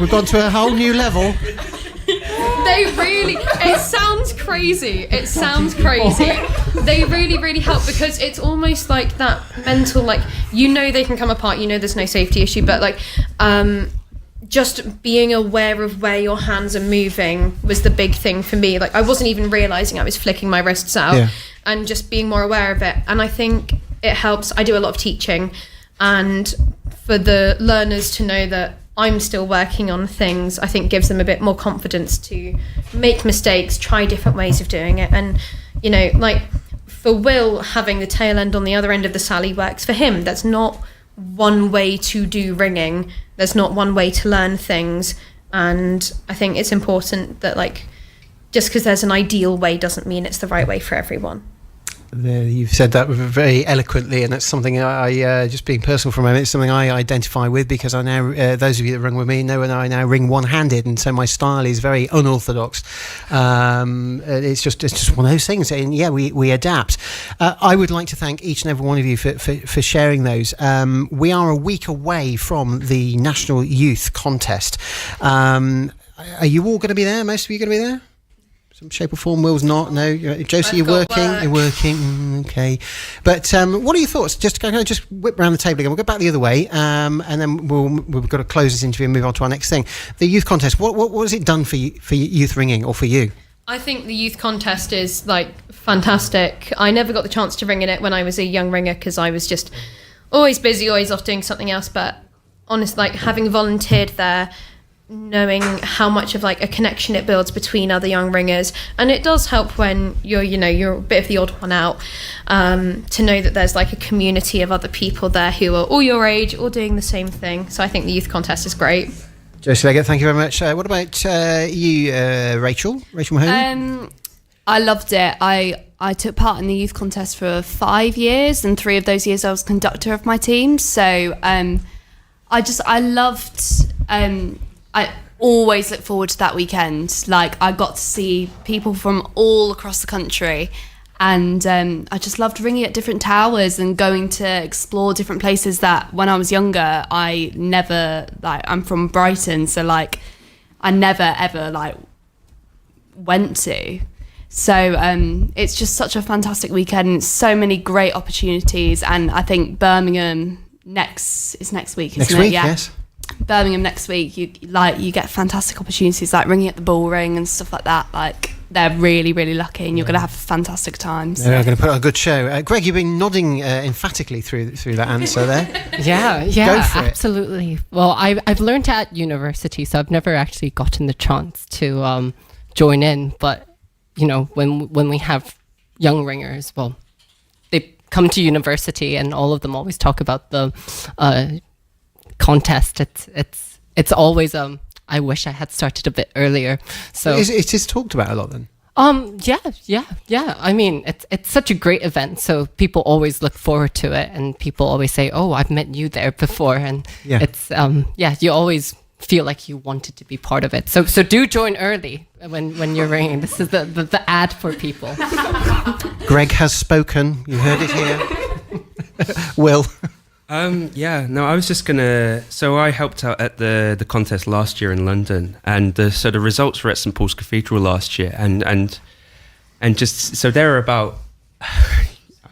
We've gone to a whole new level. It sounds crazy. They really help, because it's almost like that mental, they can come apart, there's no safety issue, but just being aware of where your hands are moving was the big thing for me. I wasn't even realising I was flicking my wrists out, and just being more aware of it. And I think it helps. I do a lot of teaching, and for the learners to know that I'm still working on things, I think gives them a bit more confidence to make mistakes, try different ways of doing it. And, for Will, having the tail end on the other end of the Sally works for him. That's not one way to do ringing. There's not one way to learn things. And I think it's important that, just because there's an ideal way doesn't mean it's the right way for everyone. You've said that very eloquently, and that's something I just being personal for a moment, it's something I identify with, because I now, those of you that ring with me know that I now ring one-handed, and so my style is very unorthodox. It's just one of those things, and we adapt. I would like to thank each and every one of you for sharing those. We are a week away from the National Youth Contest. Are you all going to be there? Most of you going to be there? some shape or form? Will's not. No, Josie, you're working. You're working. Okay, but what are your thoughts? Just kind of just whip around the table again. We'll go back the other way, and then we've got to close this interview and move on to our next thing. The youth contest. What has it done for youth ringing, or for you? I think the youth contest is like fantastic. I never got the chance to ring in it when I was a young ringer because I was just always busy, always off doing something else. But honestly, like having volunteered there, knowing how much of like a connection it builds between other young ringers, and it does help when you're a bit of the odd one out, to know that there's like a community of other people there who are all your age, all doing the same thing. So I think the youth contest is great. Josie Leggett, thank you very much. What about you, Rachel Mahoney? I loved it. I took part in the youth contest for 5 years, and 3 of those years I was conductor of my team. So I loved. I always look forward to that weekend. Like, I got to see people from all across the country, and I just loved ringing at different towers and going to explore different places that when I was younger I never, like, I'm from Brighton, so like I never ever like went to. So it's just such a fantastic weekend, so many great opportunities, and I think Birmingham next week, isn't it? Yeah. Yes. Birmingham next week, you get fantastic opportunities like ringing at the Bull Ring and stuff like that. Like, they're really, really lucky, and you're going to have a fantastic time. So. They're going to put on a good show. Greg, you've been nodding emphatically through that answer there. Yeah, Go for absolutely. It. Well, I've learned at university, so I've never actually gotten the chance to join in. But when we have young ringers, well, they come to university, and all of them always talk about the contest. It's always I wish I had started a bit earlier. So it is talked about a lot then. Yeah. I mean, it's such a great event, so people always look forward to it, and people always say, "Oh, I've met you there before," and it's you always feel like you wanted to be part of it. So do join early when you're ringing. This is the ad for people. Greg has spoken. You heard it here. Will. I was just gonna. So I helped out at the contest last year in London, and the results were at St Paul's Cathedral last year, and just so there are about.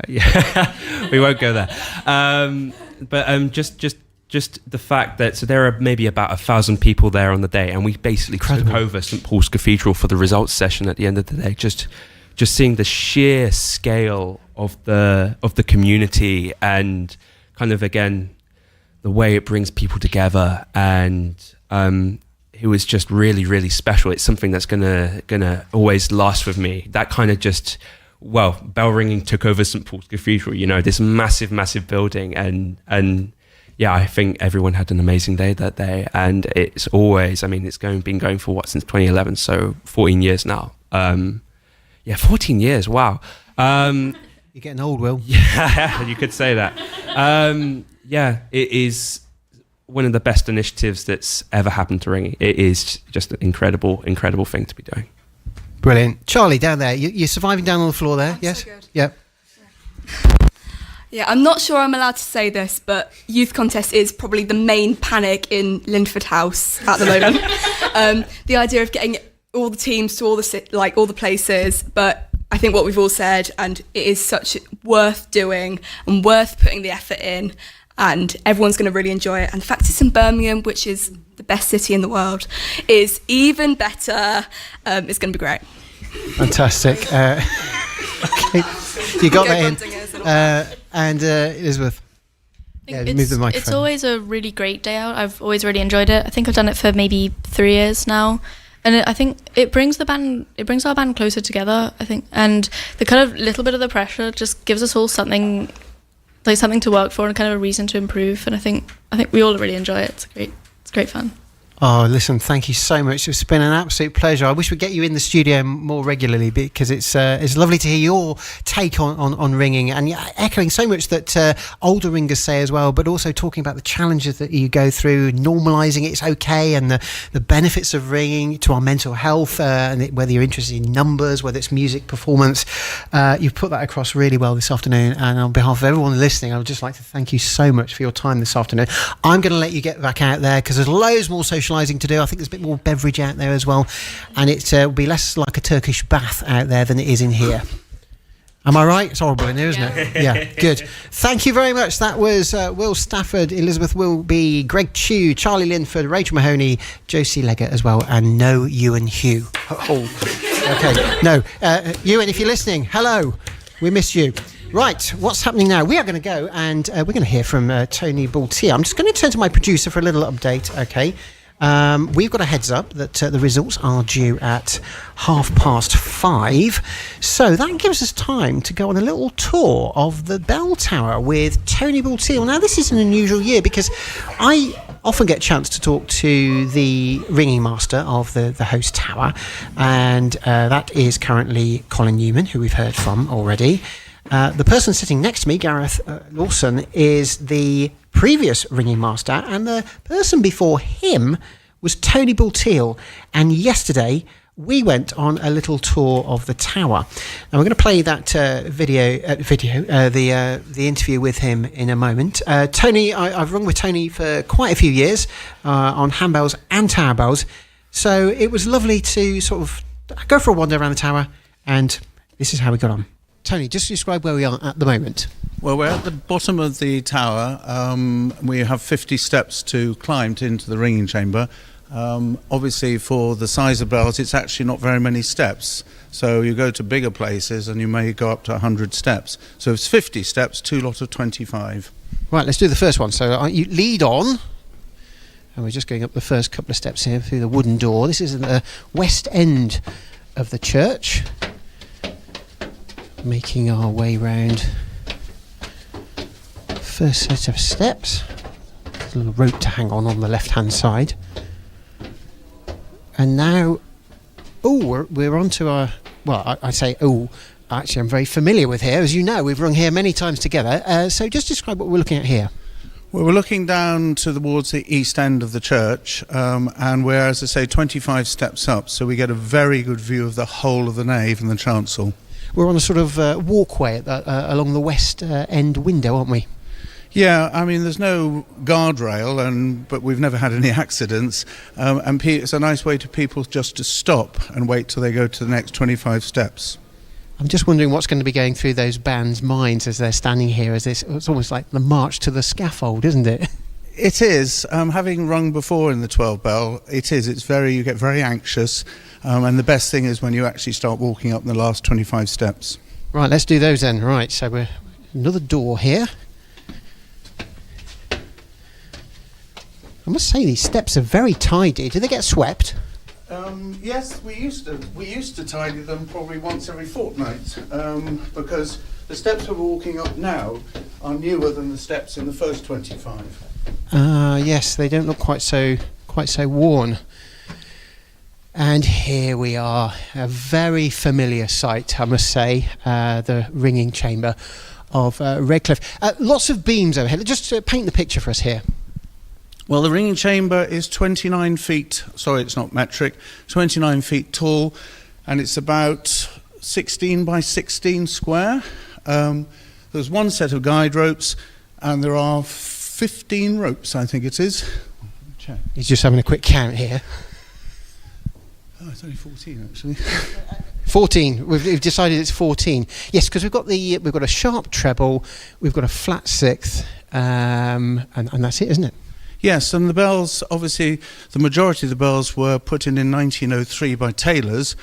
We won't go there. But just the fact that there are maybe about 1,000 people there on the day, and we basically took over St Paul's Cathedral for the results session at the end of the day. Just seeing the sheer scale of the community, and kind of, again, the way it brings people together, and it was just really, really special. It's something that's gonna always last with me. That kind of just, bell ringing took over St Paul's Cathedral, this massive building, and yeah, I think everyone had an amazing day that day, and it's always, it's been going for since 2011, so 14 years now. 14 years, wow. You're getting old, Will. Yeah, you could say that. It is one of the best initiatives that's ever happened to ringing. It is just an incredible thing to be doing. Brilliant. Charlie, down there, you're surviving down on the floor there, yes? So good. Yep. Yeah, I'm not sure I'm allowed to say this, but youth contest is probably the main panic in Lindford House at the moment. The idea of getting all the teams to all the places, but I think what we've all said, and it is such worth doing and worth putting the effort in, and everyone's going to really enjoy it. And the fact it's in Birmingham, which is the best city in the world, is even better. It's going to be great. Fantastic. Okay, you got that in. And Elizabeth. Move the microphone. It's always a really great day out. I've always really enjoyed it. I think I've done it for maybe 3 years now. And I think it brings our band closer together, I think. And the kind of little bit of the pressure just gives us all something to work for and kind of a reason to improve. And I think we all really enjoy it. It's great fun. Oh, listen, thank you so much. It's been an absolute pleasure. I wish we'd get you in the studio more regularly, because it's lovely to hear your take on ringing, and echoing so much that older ringers say as well, but also talking about the challenges that you go through, normalising it's okay, and the benefits of ringing to our mental health, and whether you're interested in numbers, whether it's music performance. You've put that across really well this afternoon, and on behalf of everyone listening, I would just like to thank you so much for your time this afternoon. I'm going to let you get back out there, because there's loads more social socialising to do. I think there's a bit more beverage out there as well, and it will be less like a Turkish bath out there than it is in here. Am I right? It's horrible in here, isn't it? Yeah, good. Thank you very much. That was Will Stafford, Elizabeth Wilby, Greg Chew, Charlie Linford, Rachel Mahoney, Josie Leggett as well, and no Ewan Hugh. Oh, okay. No, Ewan, if you're listening, hello. We miss you. Right, what's happening now? We are going to go and we're going to hear from Tony Baltier. I'm just going to turn to my producer for a little update, okay? We've got a heads up that the results are due at 5:30. So that gives us time to go on a little tour of the bell tower with Tony Baltier. Now, this is an unusual year because I often get a chance to talk to the ringing master of the host tower, and that is currently Colin Newman, who we've heard from already. The person sitting next to me, Gareth Lawson, is the previous ringing master, and the person before him was Tony Baltier. And yesterday we went on a little tour of the tower. Now we're going to play that the interview with him in a moment. Tony, I've rung with Tony for quite a few years on handbells and tower bells, so it was lovely to sort of go for a wander around the tower, and this is how we got on. Tony, just describe where we are at the moment. Well, we're at the bottom of the tower. We have 50 steps to climb into the ringing chamber. Obviously, for the size of bells, it's actually not very many steps. So you go to bigger places and you may go up to 100 steps. So it's 50 steps, 2 lots of 25. Right, let's do the first one. So you lead on. And we're just going up the first couple of steps here through the wooden door. This is the west end of the church. Making our way round first set of steps. There's a little rope to hang on the left hand side, and now we're onto our, well, I say actually I'm very familiar with here, as you know, we've rung here many times together, so just describe what we're looking at here. Well, we're looking down towards the east end of the church, and we're, as I say, 25 steps up, so we get a very good view of the whole of the nave and the chancel. We're on a sort of walkway along the west end window, aren't we? Yeah, I mean, there's no guardrail, but we've never had any accidents. And it's a nice way to people just to stop and wait till they go to the next 25 steps. I'm just wondering what's going to be going through those bands' minds as they're standing here. It's almost like the march to the scaffold, isn't it? It is. Having rung before in the 12 bell, you get very anxious. And the best thing is when you actually start walking up the last 25 steps. Right, let's do those then. Right, so we're another door here. I must say these steps are very tidy. Do they get swept? Yes, we used to tidy them probably once every fortnight, because the steps we're walking up now are newer than the steps in the first 25. Yes, they don't look quite so worn. And here we are, a very familiar sight, I must say, the ringing chamber of Redcliffe. Lots of beams overhead. Just paint the picture for us here. Well, the ringing chamber is 29 feet, sorry, it's not metric, 29 feet tall, and it's about 16 by 16 square. There's one set of guide ropes, and there are 15 ropes, I think it is. Check. He's just having a quick count here. Oh, it's only 14 actually. 14. We've decided it's 14. Yes, because we've got a sharp treble, we've got a flat sixth, and that's it, isn't it? Yes, and the bells, obviously, the majority of the bells were put in 1903 by tailors.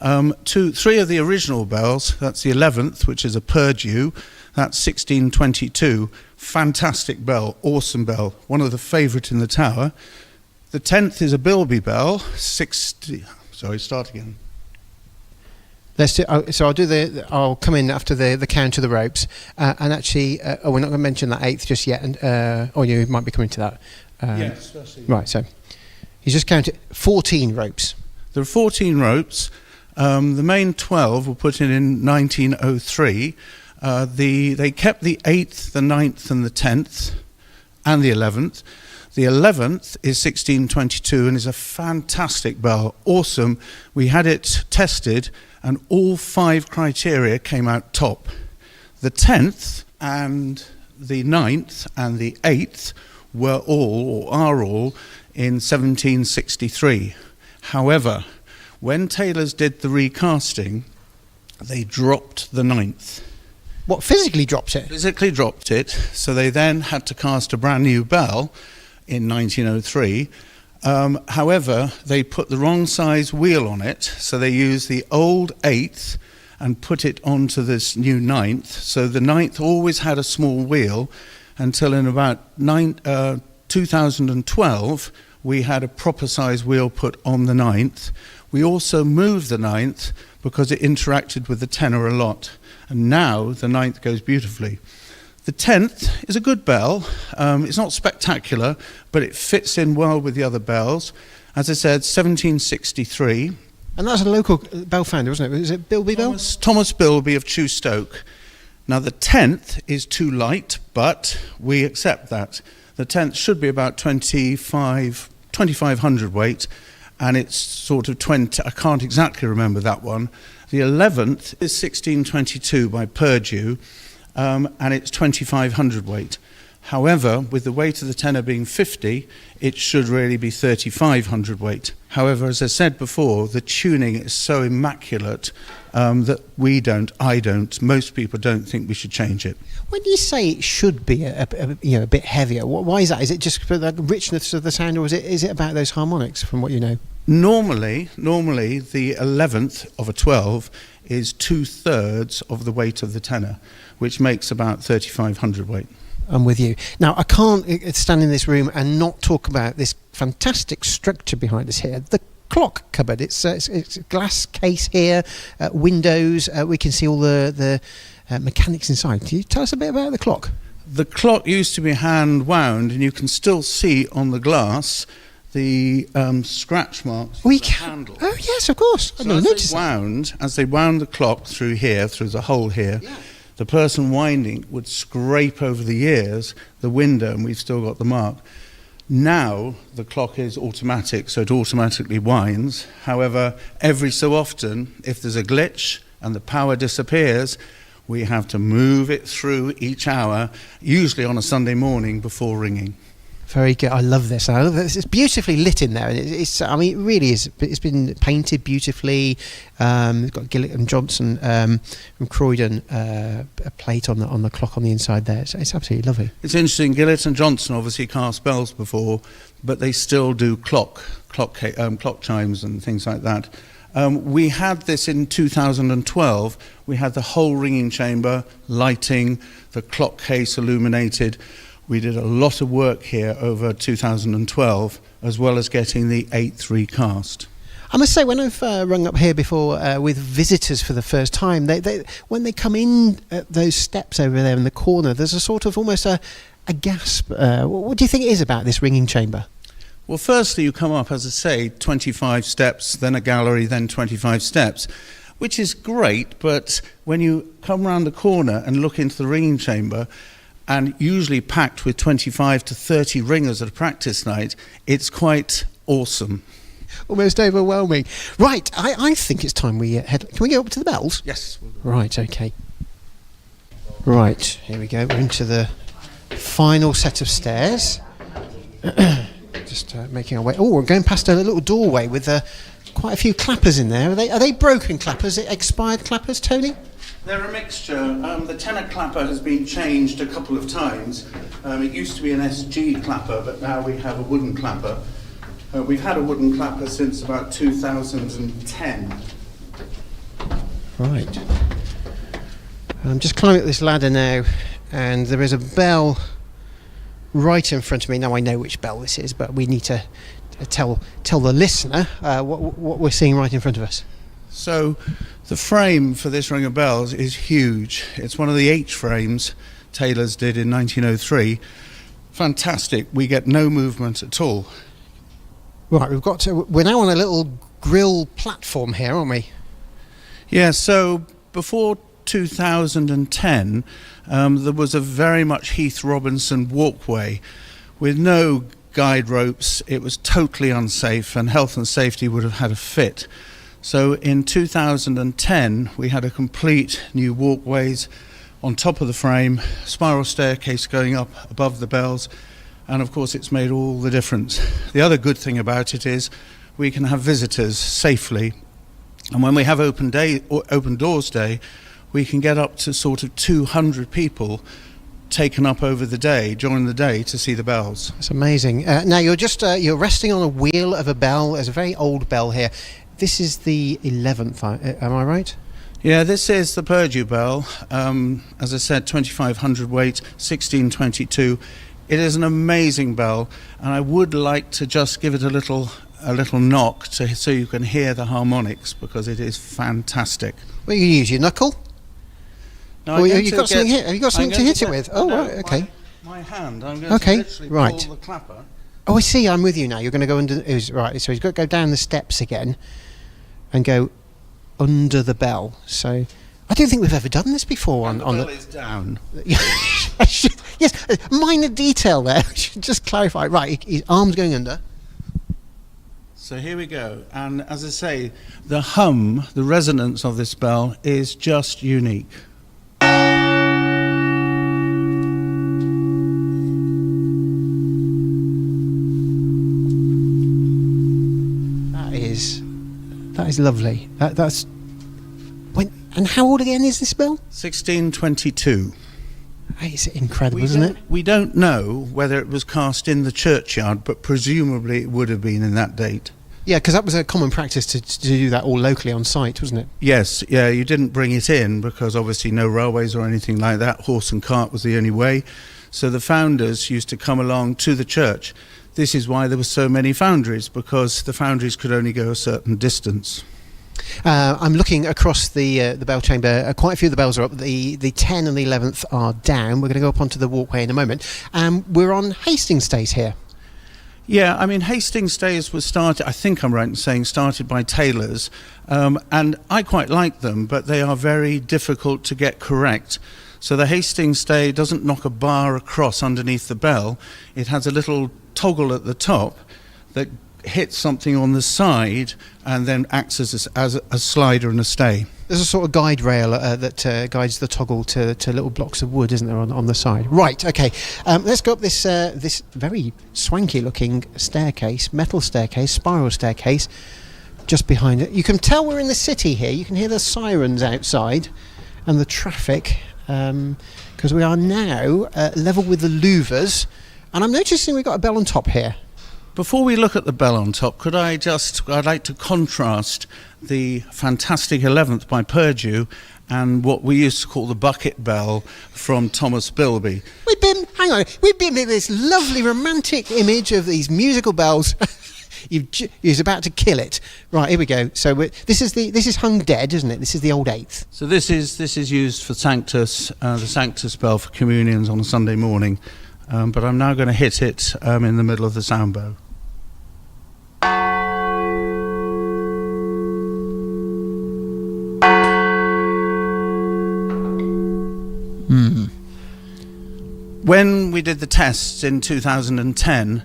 3 of the original bells, that's the 11th, which is a Purdue, that's 1622. Fantastic bell, awesome bell, one of the favourite in the tower. The 10th is a Bilby bell, start again. Let's do, so I'll come in after the count of the ropes, and actually, we're not going to mention that 8th just yet, and you might be coming to that. Yes, that's it. Right, so you just counted 14 ropes. There are 14 ropes. The main 12 were put in 1903. They kept the 8th, the 9th, and the 10th, and the 11th. The 11th is 1622 and is a fantastic bell, awesome. We had it tested, and all 5 criteria came out top. The 10th and the 9th and the 8th were all, or are all, in 1763. However, when tailors did the recasting, they dropped the 9th. What, physically dropped it? Physically dropped it, so they then had to cast a brand new bell in 1903. However, they put the wrong size wheel on it, so they used the old 8th and put it onto this new 9th. So the 9th always had a small wheel until in about 2012 we had a proper size wheel put on the 9th. We also moved the 9th because it interacted with the tenor a lot, and now the 9th goes beautifully. The 10th is a good bell. It's not spectacular, but it fits in well with the other bells. As I said, 1763. And that's a local bell founder, wasn't it? Is it Bilby Bell? Thomas Bilby of Chewstoke. Now the 10th is too light, but we accept that. The 10th should be about 2,500 weight, and it's sort of 20, I can't exactly remember that one. The 11th is 1622 by Purdue, and it's 2,500 weight. However, with the weight of the tenor being 50, it should really be 3,500 weight. However, as I said before, the tuning is so immaculate that most people don't think we should change it. When you say it should be a bit heavier, why is that? Is it just for the richness of the sound, or is it about those harmonics, from what you know? Normally, the 11th of a 12 is 2/3 of the weight of the tenor, which makes about 3,500 weight. I'm with you. Now, I can't stand in this room and not talk about this fantastic structure behind us here. The clock cupboard. It's a glass case here, windows. We can see all the mechanics inside. Can you tell us a bit about the clock? The clock used to be hand wound, and you can still see on the glass the scratch marks from the handle. Oh yes, of course. I didn't notice that. As they wound the clock through the hole here, the person winding would scrape over the years the window, and we've still got the mark. Now the clock is automatic, so it automatically winds. However, every so often, if there's a glitch and the power disappears, we have to move it through each hour, usually on a Sunday morning before ringing. Very good. I love this. It's beautifully lit in there. It really is. It's been painted beautifully. We've got Gillett and Johnson from Croydon, a plate on the clock on the inside there. It's absolutely lovely. It's interesting. Gillett and Johnson obviously cast bells before, but they still do clock chimes and things like that. We had this in 2012. We had the whole ringing chamber, lighting, the clock case illuminated. We did a lot of work here over 2012, as well as getting the 8th recast. I must say, when I've rung up here before with visitors for the first time, when they come in those steps over there in the corner, there's a sort of almost a gasp. What do you think it is about this ringing chamber? Well, firstly, you come up, as I say, 25 steps, then a gallery, then 25 steps, which is great, but when you come round the corner and look into the ringing chamber, and usually packed with 25 to 30 ringers at a practice night, it's quite awesome. Almost overwhelming. Right, I think it's time we head... Can we go up to the bells? Yes. Right, okay. Right, here we go. We're into the final set of stairs. Just making our way... Oh, we're going past a little doorway with quite a few clappers in there. Are they broken clappers? Expired clappers, Tony? They're a mixture. The tenor clapper has been changed a couple of times. It used to be an SG clapper, but now we have a wooden clapper. We've had a wooden clapper since about 2010. Right. I'm just climbing up this ladder now, and there is a bell right in front of me. Now I know which bell this is, but we need to tell the listener what we're seeing right in front of us. So the frame for this ring of bells is huge. It's one of the H frames tailors did in 1903. Fantastic. We get no movement at all. Right, we're now on a little grill platform here, aren't we? Yeah, so before 2010, there was a very much Heath Robinson walkway with no guide ropes. It was totally unsafe, and health and safety would have had a fit. So in 2010, we had a complete new walkways on top of the frame, spiral staircase going up above the bells, And of course it's made all the difference. The other good thing about it is we can have visitors safely, and when we have open doors day, we can get up to sort of 200 people taken up over the day, during the day, to see the bells. It's amazing. Now you're just you're resting on a wheel of a bell. There's a very old bell here. This is the 11th, am I right? Yeah, this is the Purdue bell. As I said, 2,500 weight, 1622. It is an amazing bell, and I would like to just give it a little knock so you can hear the harmonics, because it is fantastic. Well, you use your knuckle. No, have you got something here? Have you got something to hit it with? Oh, right, okay. My hand. I'm going to literally pull the clapper. Oh, I see. I'm with you now. You're going to go under. Right. So he's got to go down the steps again, and go under the bell. So I don't think we've ever done this before. The bell is down. Yes, minor detail there. I should just clarify. Right, his arm's going under. So here we go. And as I say, the hum, the resonance of this bell is just unique. That is lovely. That's when. And how old again is this bell? 1622. It's incredible, isn't it? We don't know whether it was cast in the churchyard, but presumably it would have been in that date. Yeah, because that was a common practice to do that all locally on site, wasn't it? Yes, yeah, you didn't bring it in because obviously no railways or anything like that. Horse and cart was the only way. So the founders used to come along to the church. This is why there were so many foundries, because the foundries could only go a certain distance. I'm looking across the bell chamber. Quite a few of the bells are up. The 10 and the 11th are down. We're going to go up onto the walkway in a moment. We're on Hastings Days here. Yeah, I mean, Hastings Days was started, I think I'm right in saying, started by tailors. And I quite like them, but they are very difficult to get correct. So the Hastings Day doesn't knock a bar across underneath the bell. It has a little toggle at the top that hits something on the side and then acts as a slider and a stay. There's a sort of guide rail that guides the toggle to little blocks of wood, isn't there, on the side? Right, okay. Let's go up this very swanky-looking staircase, metal staircase, spiral staircase, just behind it. You can tell we're in the city here. You can hear the sirens outside and the traffic, because we are now level with the louvers. And I'm noticing we've got a bell on top here. Before we look at the bell on top, I'd like to contrast the fantastic 11th by Purdue and what we used to call the bucket bell from Thomas Bilby. We've been in this lovely romantic image of these musical bells. He's about to kill it. Right, here we go. So this is hung dead, isn't it? This is the old 8th. So this is used for Sanctus, the Sanctus bell for communions on a Sunday morning. But I'm now going to hit it in the middle of the sound bow. When we did the tests in 2010,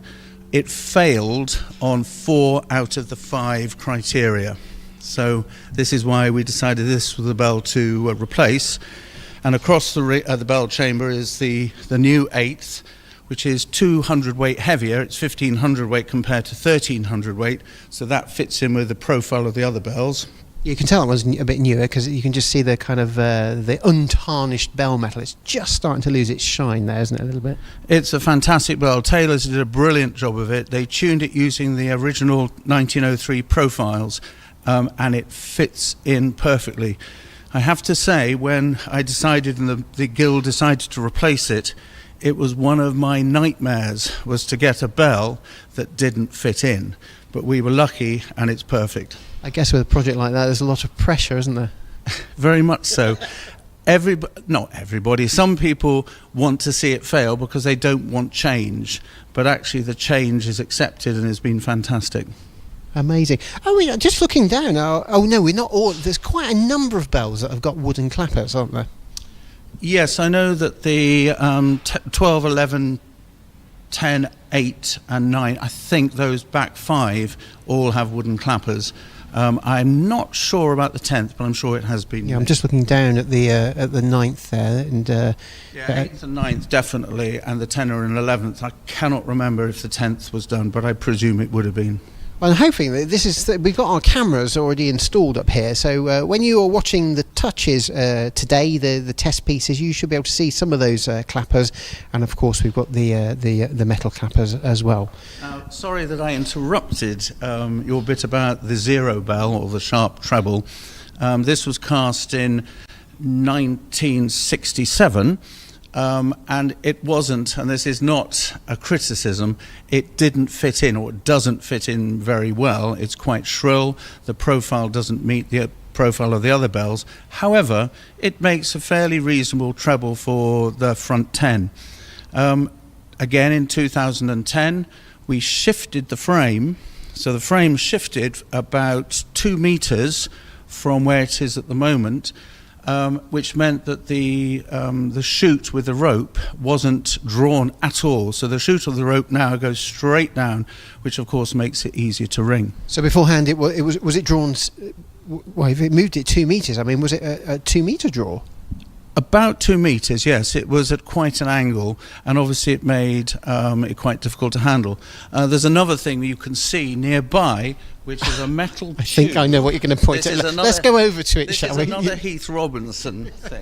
it failed on 4 out of the 5 criteria. So this is why we decided this was the bell to replace. And across the bell chamber is the new 8th, which is 200 weight heavier. It's 1,500 weight compared to 1,300 weight. So that fits in with the profile of the other bells. You can tell it was a bit newer because you can just see the kind of the untarnished bell metal. It's just starting to lose its shine there, isn't it, a little bit? It's a fantastic bell. Taylors did a brilliant job of it. They tuned it using the original 1903 profiles, and it fits in perfectly. I have to say, when I decided and the guild decided to replace it, it was one of my nightmares was to get a bell that didn't fit in. But we were lucky, and it's perfect. I guess with a project like that, there's a lot of pressure, isn't there? Very much so. Not everybody. Some people want to see it fail because they don't want change. But actually, the change is accepted and has been fantastic. Amazing. Oh, just looking down. Oh no, we're not all. There's quite a number of bells that have got wooden clappers, aren't there? Yes, I know that the 12, 11, 10, 8 and 9, I think those back 5 all have wooden clappers. I'm not sure about the 10th, but I'm sure it has been. Yeah, I'm just looking down at the 9th there, and 8th and 9th definitely, and the 10th and 11th. I cannot remember if the 10th was done, but I presume it would have been. Well, I'm hoping that we've got our cameras already installed up here, so when you are watching the touches today, the test pieces, you should be able to see some of those clappers, and of course we've got the metal clappers as well. Sorry that I interrupted your bit about the zero bell or the sharp treble. This was cast in 1967. And it wasn't, and this is not a criticism, it didn't fit in, or it doesn't fit in very well. It's quite shrill, the profile doesn't meet the profile of the other bells. However, it makes a fairly reasonable treble for the front 10. Again, in 2010, we shifted the frame, so the frame shifted about 2 meters from where it is at the moment, which meant that the chute with the rope wasn't drawn at all. So the chute of the rope now goes straight down, which of course makes it easier to ring. So beforehand, was it drawn? Well, if it moved it 2 meters, I mean, was it a 2 meter draw? About 2 meters, yes. It was at quite an angle, and obviously it made it quite difficult to handle. There's another thing you can see nearby, which is a metal tube. I think I know what you're going to point at. Let's go over to it, shall we? This is another Heath Robinson thing.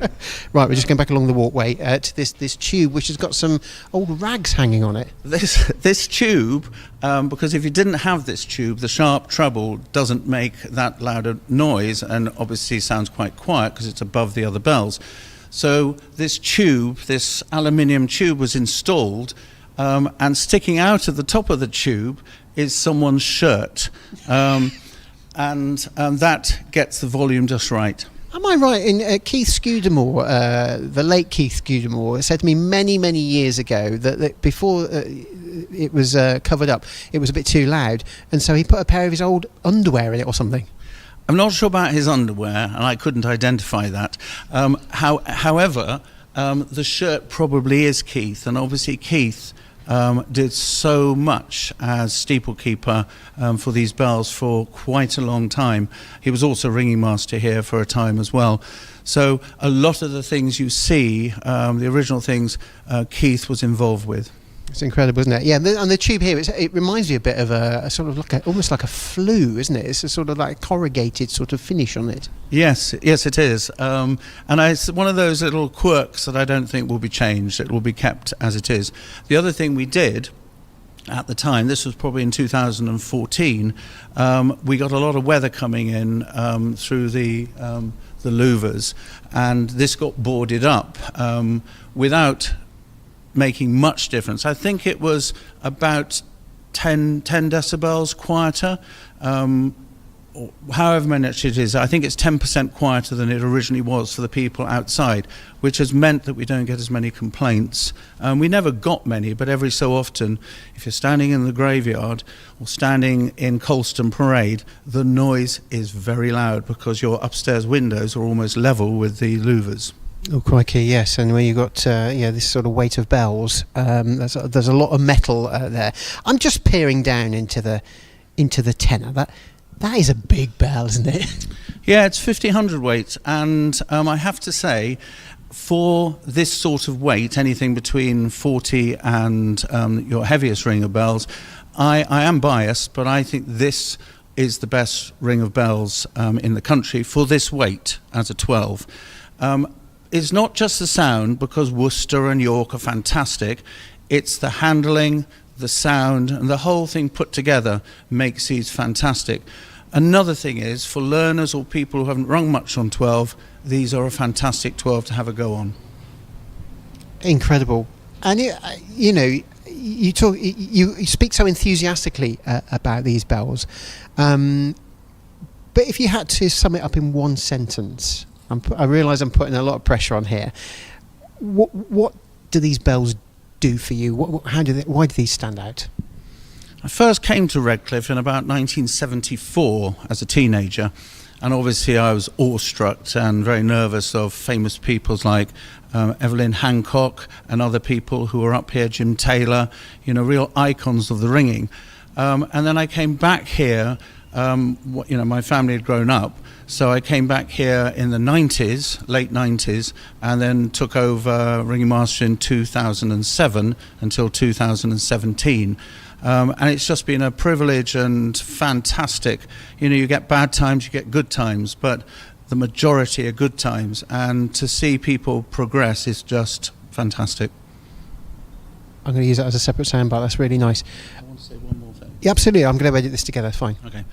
Right, we're just going back along the walkway to this tube, which has got some old rags hanging on it. This tube, because if you didn't have this tube, the sharp treble doesn't make that loud a noise, and obviously sounds quite quiet because it's above the other bells. So this tube, this aluminium tube, was installed, and sticking out of the top of the tube is someone's shirt, and that gets the volume just right. Am I right in Keith Scudamore, the late Keith Scudamore, said to me many, many years ago that before it was covered up, it was a bit too loud, and so he put a pair of his old underwear in it or something? I'm not sure about his underwear, and I couldn't identify that. However, the shirt probably is Keith, and obviously Keith did so much as steeplekeeper for these bells for quite a long time. He was also ringing master here for a time as well. So a lot of the things you see, the original things, Keith was involved with. It's incredible, isn't it? Yeah, and the tube here, it reminds you a bit of a sort of almost like a flue, isn't it? It's a sort of like corrugated sort of finish on it. Yes, it is. And it's one of those little quirks that I don't think will be changed. It will be kept as it is. The other thing we did at the time, this was probably in 2014, we got a lot of weather coming in through the louvers, and this got boarded up without making much difference. I think it was about 10 decibels quieter, however much it is. I think it's 10% quieter than it originally was for the people outside, which has meant that we don't get as many complaints. We never got many, but every so often, if you're standing in the graveyard or standing in Colston Parade, the noise is very loud because your upstairs windows are almost level with the louvers. Oh crikey, yes, and when you've got this sort of weight of bells, there's a lot of metal there. I'm just peering down into the tenor. That is a big bell, isn't it? Yeah, it's 50 hundredweight, and I have to say, for this sort of weight, anything between 40 and your heaviest ring of bells, I am biased, but I think this is the best ring of bells in the country for this weight as a 12. It's not just the sound, because Worcester and York are fantastic. It's the handling, the sound, and the whole thing put together makes these fantastic. Another thing is, for learners or people who haven't rung much on 12, these are a fantastic 12 to have a go on. Incredible. And you speak so enthusiastically about these bells, but if you had to sum it up in one sentence, I realise I'm putting a lot of pressure on here. What do these bells do for you? Why do these stand out? I first came to Redcliffe in about 1974 as a teenager, and obviously I was awestruck and very nervous of famous people like Evelyn Hancock and other people who were up here, Jim Taylor, real icons of the ringing. And then I came back here my family had grown up. So I came back here in the 90s, late 90s, and then took over ringing master in 2007 until 2017. And it's just been a privilege and fantastic. You get bad times, you get good times, but the majority are good times. And to see people progress is just fantastic. I'm going to use that as a separate soundbite. That's really nice. I want to say one more thing. Yeah, absolutely. I'm going to edit this together. Fine. Okay.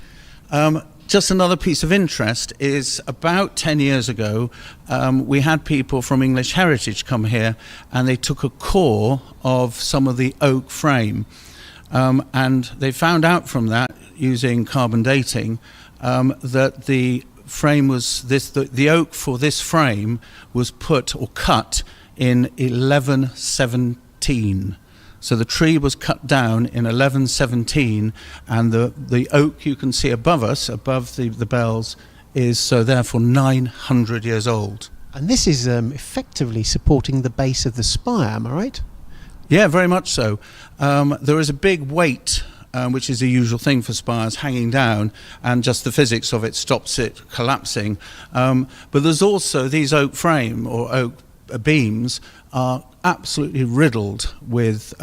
Just another piece of interest is about 10 years ago, we had people from English Heritage come here, and they took a core of some of the oak frame. And they found out from that, using carbon dating, that the frame was the oak for this frame was put or cut in 1117. So the tree was cut down in 1117, and the oak you can see above us, above the bells, is so therefore 900 years old. And this is effectively supporting the base of the spire, am I right? Yeah, very much so. There is a big weight, which is the usual thing for spires, hanging down, and just the physics of it stops it collapsing. But there's also these oak frame or oak beams are absolutely riddled with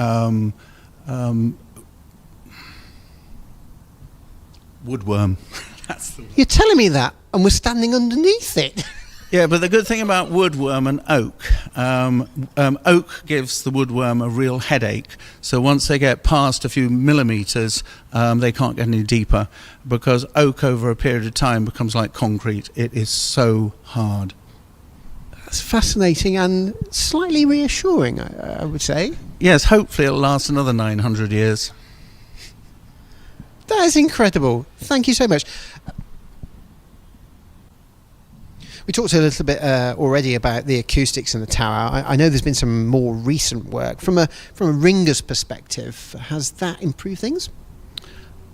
woodworm. You're telling me that, and we're standing underneath it. Yeah, but the good thing about woodworm and oak, oak gives the woodworm a real headache. So once they get past a few millimetres, they can't get any deeper, because oak over a period of time becomes like concrete. It is so hard. That's fascinating and slightly reassuring, I would say. Yes, hopefully it'll last another 900 years. That is incredible. Thank you so much. We talked a little bit already about the acoustics in the tower. I know there's been some more recent work. From a ringer's perspective, has that improved things?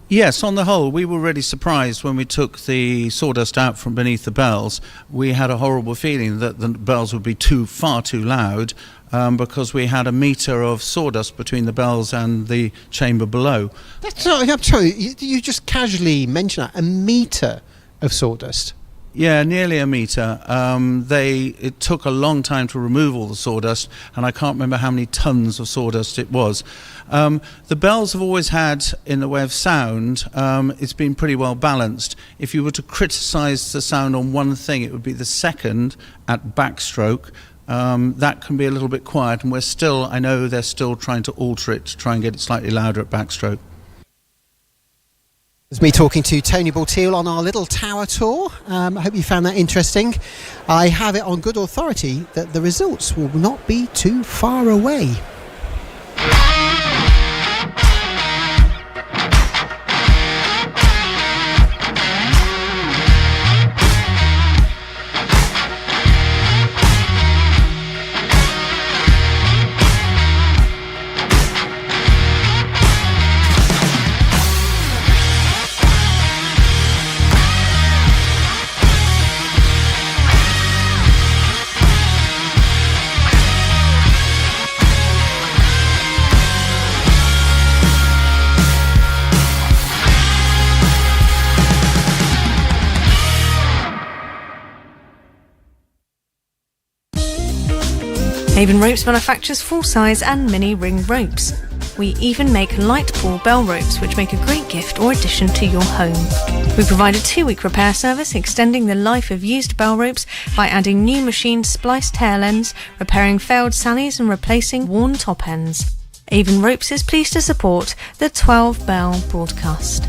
Yes, on the whole, we were really surprised when we took the sawdust out from beneath the bells. We had a horrible feeling that the bells would be far too loud, because we had a metre of sawdust between the bells and the chamber below. I'm sorry, you just casually mentioned that, a metre of sawdust. Yeah, nearly a metre. It took a long time to remove all the sawdust, and I can't remember how many tons of sawdust it was. The bells have always had, in the way of sound, it's been pretty well balanced. If you were to criticise the sound on one thing, it would be the second at backstroke. That can be a little bit quiet, and I know they're still trying to alter it to try and get it slightly louder at backstroke. It's me talking to Tony Balteal on our little tower tour. I hope you found that interesting. I have it on good authority that the results will not be too far away. Avon Ropes manufactures full-size and mini ring ropes. We even make light pull bell ropes, which make a great gift or addition to your home. We provide a 2-week repair service, extending the life of used bell ropes by adding new machined spliced tail ends, repairing failed sallies and replacing worn top ends. Avon Ropes is pleased to support the 12 Bell broadcast.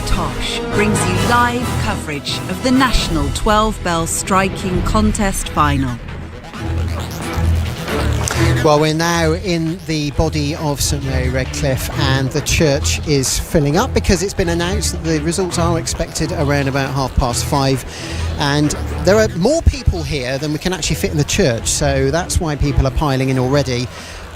Tosh brings you live coverage of the National 12 Bell Striking Contest Final. Well, we're now in the body of St Mary Redcliffe, and the church is filling up because it's been announced that the results are expected around about 5:30, and there are more people here than we can actually fit in the church, so that's why people are piling in already.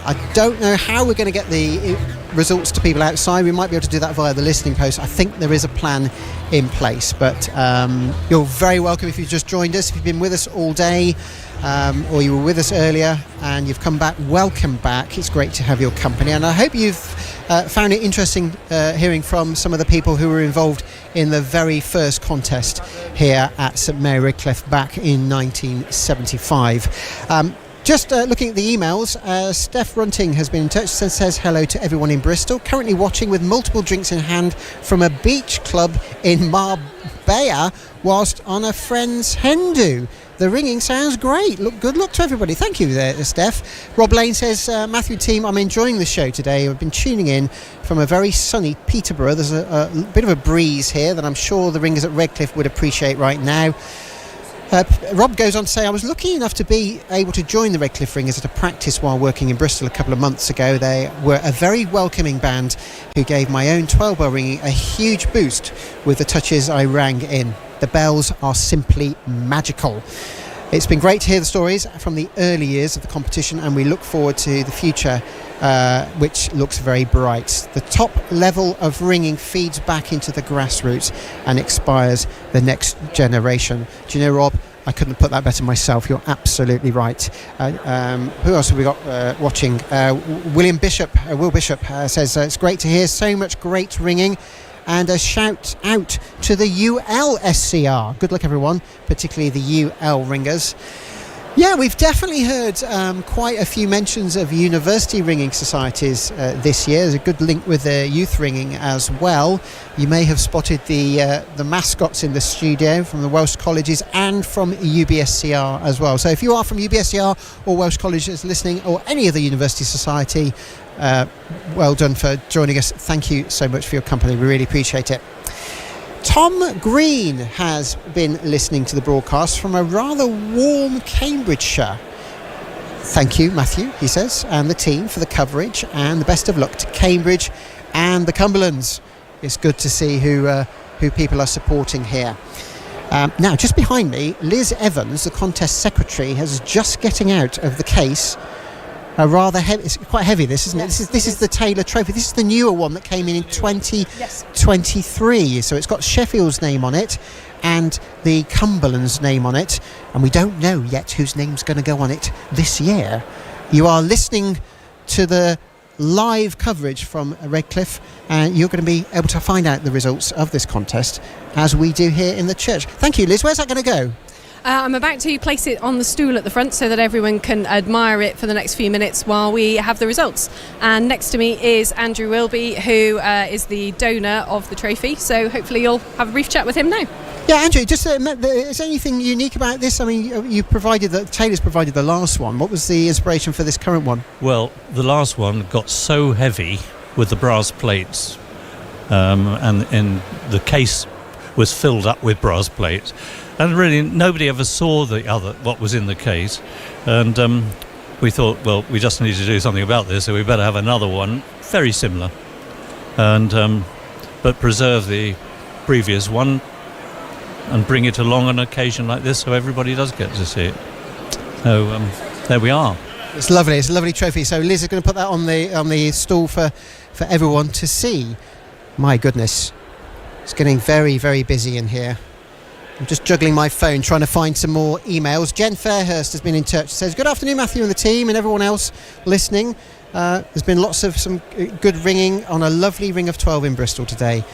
I don't know how we're going to get the results to people outside. We might be able to do that via the listening post. I think there is a plan in place, but you're very welcome if you've just joined us. If you've been with us all day, or you were with us earlier and you've come back, welcome back. It's great to have your company, and I hope you've found it interesting hearing from some of the people who were involved in the very first contest here at St Mary Redcliffe back in 1975. Just looking at the emails, Steph Runting has been in touch and says hello to everyone in Bristol. Currently watching with multiple drinks in hand from a beach club in Marbella whilst on a friend's hen do. The ringing sounds great. Good luck to everybody. Thank you there, Steph. Rob Lane says, Matthew team, I'm enjoying the show today. I've been tuning in from a very sunny Peterborough. There's a bit of a breeze here that I'm sure the ringers at Redcliffe would appreciate right now. Rob goes on to say, I was lucky enough to be able to join the Redcliffe Ringers at a practice while working in Bristol a couple of months ago. They were a very welcoming band who gave my own 12-bell ringing a huge boost with the touches I rang in. The bells are simply magical. It's been great to hear the stories from the early years of the competition, and we look forward to the future, which looks very bright. The top level of ringing feeds back into the grassroots and inspires the next generation. Do you know, Rob, I couldn't put that better myself. You're absolutely right. Who else have we got watching? Will Bishop says, it's great to hear so much great ringing. And a shout out to the ULSCR. Good luck, everyone, particularly the UL ringers. Yeah, we've definitely heard quite a few mentions of university ringing societies this year. There's a good link with the youth ringing as well. You may have spotted the mascots in the studio from the Welsh colleges and from UBSCR as well. So if you are from UBSCR or Welsh colleges listening, or any other university society, well done for joining us. Thank you so much for your company. We really appreciate it. Tom Green has been listening to the broadcast from a rather warm Cambridgeshire. Thank you, Matthew, he says, and the team for the coverage, and the best of luck to Cambridge and the Cumberlands. It's good to see who people are supporting here. Now, just behind me, Liz Evans, the contest secretary, is just getting out of the case a rather heavy, it's quite heavy this, isn't it? This is the Taylor Trophy. This is the newer one that came in 2023. So it's got Sheffield's name on it and the Cumberland's name on it, and we don't know yet whose name's going to go on it this year. You are listening to the live coverage from Redcliffe, and you're going to be able to find out the results of this contest as we do here in the church. Thank you, Liz. Where's that going to go? I'm about to place it on the stool at the front so that everyone can admire it for the next few minutes while we have the results. And next to me is Andrew Wilby, who is the donor of the trophy. So hopefully you'll have a brief chat with him now. Yeah, Andrew, just is there anything unique about this? I mean, Taylor's provided the last one. What was the inspiration for this current one? Well, the last one got so heavy with the brass plates, and the case was filled up with brass plates. And really, nobody ever saw what was in the case. And we thought, well, we just need to do something about this, so we better have another one very similar, and but preserve the previous one and bring it along on an occasion like this, so everybody does get to see it. So there we are. It's lovely. It's a lovely trophy. So Liz is going to put that on the stall for everyone to see. My goodness, it's getting very, very busy in here. I'm just juggling my phone, trying to find some more emails. Jen Fairhurst has been in touch. Says, good afternoon, Matthew and the team and everyone else listening. There's been lots of some good ringing on a lovely ring of 12 in Bristol today.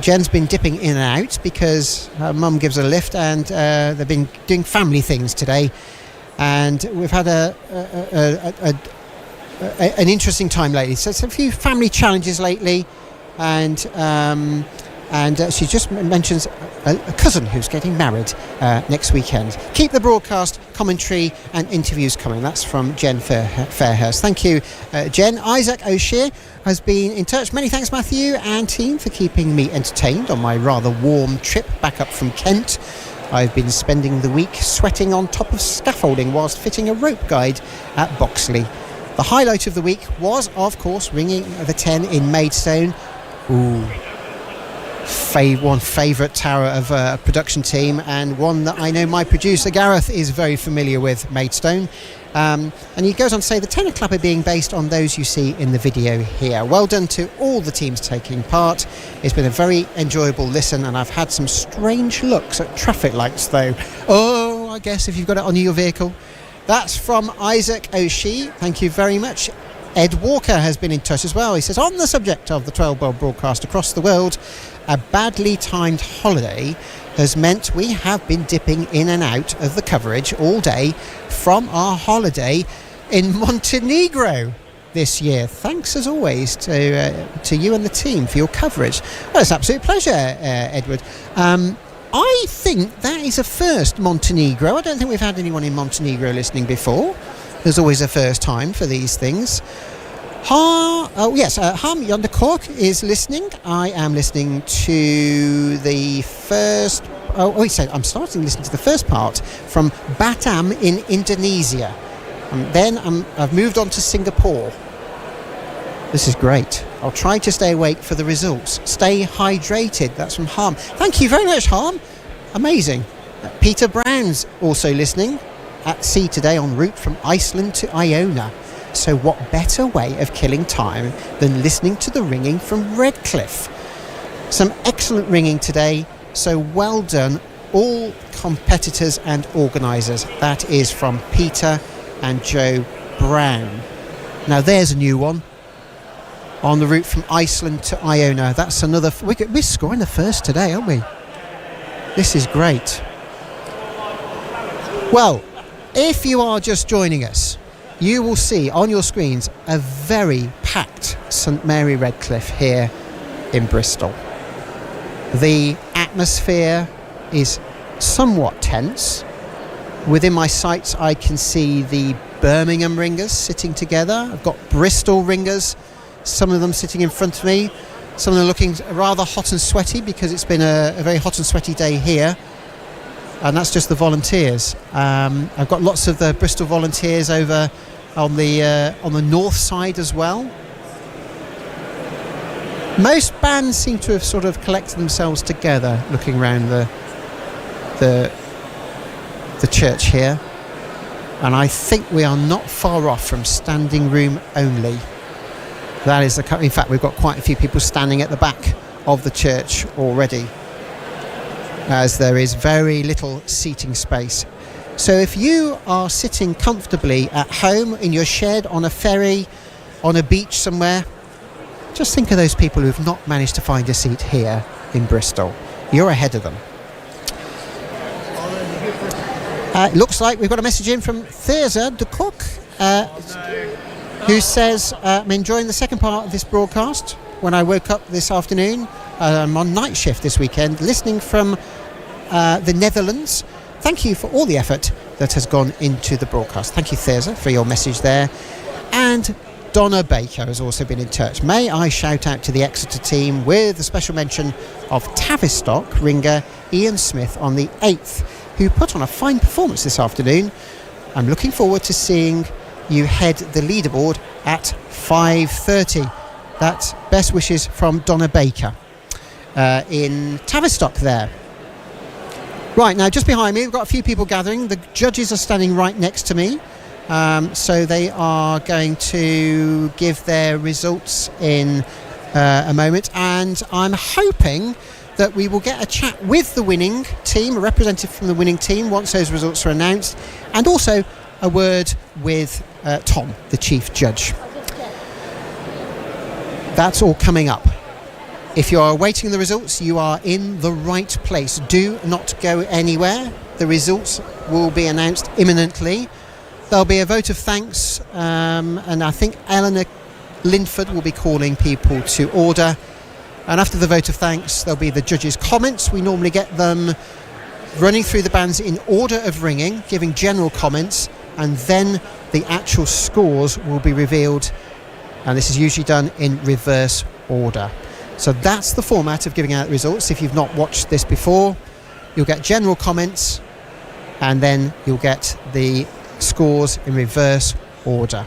Jen's been dipping in and out because her mum gives her a lift, and they've been doing family things today. And we've had an interesting time lately. So it's a few family challenges lately, and she just mentions a cousin who's getting married next weekend. Keep the broadcast, commentary and interviews coming. That's from Jen Fairhurst. Thank you, Jen. Isaac O'Shea has been in touch. Many thanks, Matthew and team, for keeping me entertained on my rather warm trip back up from Kent. I've been spending the week sweating on top of scaffolding whilst fitting a rope guide at Boxley. The highlight of the week was, of course, ringing the 10 in Maidstone. Ooh. one favourite tower of a production team, and one that I know my producer Gareth is very familiar with, Maidstone. And he goes on to say the Tenor Club are being based on those you see in the video here. Well done to all the teams taking part. It's been a very enjoyable listen, and I've had some strange looks at traffic lights though. Oh, I guess if you've got it on your vehicle. That's from Isaac O'Shea. Thank you very much. Ed Walker has been in touch as well. He says, on the subject of the 12 Bell broadcast across the world, a badly timed holiday has meant we have been dipping in and out of the coverage all day from our holiday in Montenegro this year. Thanks as always to you and the team for your coverage. Well, it's an absolute pleasure, Edward. I think that is a first, Montenegro. I don't think we've had anyone in Montenegro listening before. There's always a first time for these things. Harm Yonder Cork is listening. I am listening to the first... I'm starting to listen to the first part from Batam in Indonesia. Then I've moved on to Singapore. This is great. I'll try to stay awake for the results. Stay hydrated. That's from Harm. Thank you very much, Harm. Amazing. Peter Brown's also listening. At sea today en route from Iceland to Iona. So what better way of killing time than listening to the ringing from Redcliffe? Some excellent ringing today, so well done all competitors and organisers. That is from Peter and Joe Brown. Now there's a new one. On the route from Iceland to Iona. That's another... We're scoring the first today, aren't we? This is great. Well, if you are just joining us, you will see on your screens a very packed St Mary Redcliffe here in Bristol. The atmosphere is somewhat tense. Within my sights I can see the Birmingham ringers sitting together. I've got Bristol ringers, some of them sitting in front of me, some of them looking rather hot and sweaty because it's been a very hot and sweaty day here. And that's just the volunteers. I've got lots of the Bristol volunteers over on the north side as well. Most bands seem to have sort of collected themselves together, looking around the church here. And I think we are not far off from standing room only. That is in fact, we've got quite a few people standing at the back of the church already, as there is very little seating space. So if you are sitting comfortably at home, in your shed, on a ferry, on a beach somewhere, just think of those people who have not managed to find a seat here in Bristol. You're ahead of them. It looks like we've got a message in from Thirza de Cook, who says, I'm enjoying the second part of this broadcast. When I woke up this afternoon, I'm on night shift this weekend, listening from the Netherlands. Thank you for all the effort that has gone into the broadcast. Thank you, Thirza, for your message there. And Donna Baker has also been in touch. May I shout out to the Exeter team with a special mention of Tavistock ringer Ian Smith on the 8th, who put on a fine performance this afternoon. I'm looking forward to seeing you head the leaderboard at 5:30. That's best wishes from Donna Baker in Tavistock there. Right, now just behind me we've got a few people gathering. The judges are standing right next to me, so they are going to give their results in a moment, and I'm hoping that we will get a chat with the winning team, a representative from the winning team, once those results are announced, and also a word with Tom, the chief judge. That's all coming up. If you are awaiting the results, you are in the right place. Do not go anywhere. The results will be announced imminently. There'll be a vote of thanks, and I think Eleanor Linford will be calling people to order. And after the vote of thanks, there'll be the judges' comments. We normally get them running through the bands in order of ringing, giving general comments, and then the actual scores will be revealed. And this is usually done in reverse order. So that's the format of giving out the results. If you've not watched this before, you'll get general comments and then you'll get the scores in reverse order.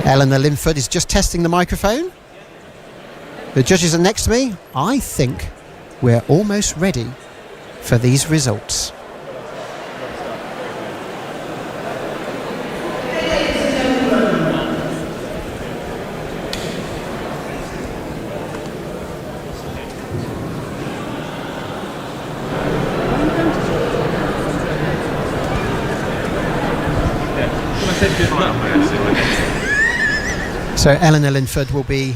Eleanor Linford is just testing the microphone. The judges are next to me. I think we're almost ready for these results. So Eleanor Linford will be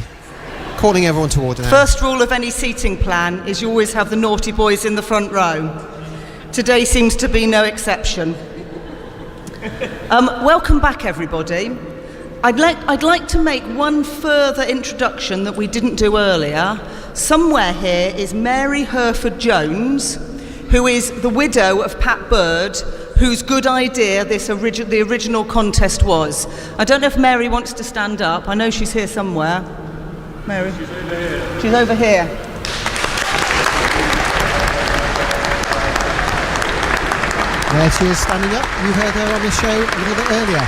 calling everyone to order now. First rule of any seating plan is you always have the naughty boys in the front row. Today seems to be no exception. Welcome back, everybody. I'd like to make one further introduction that we didn't do earlier. Somewhere here is Mary Herford Jones, who is the widow of Pat Bird, whose good idea the original contest was. I don't know if Mary wants to stand up. I know she's here somewhere. Mary? She's over here. She's over here. There she is standing up. You heard her on the show a little bit earlier.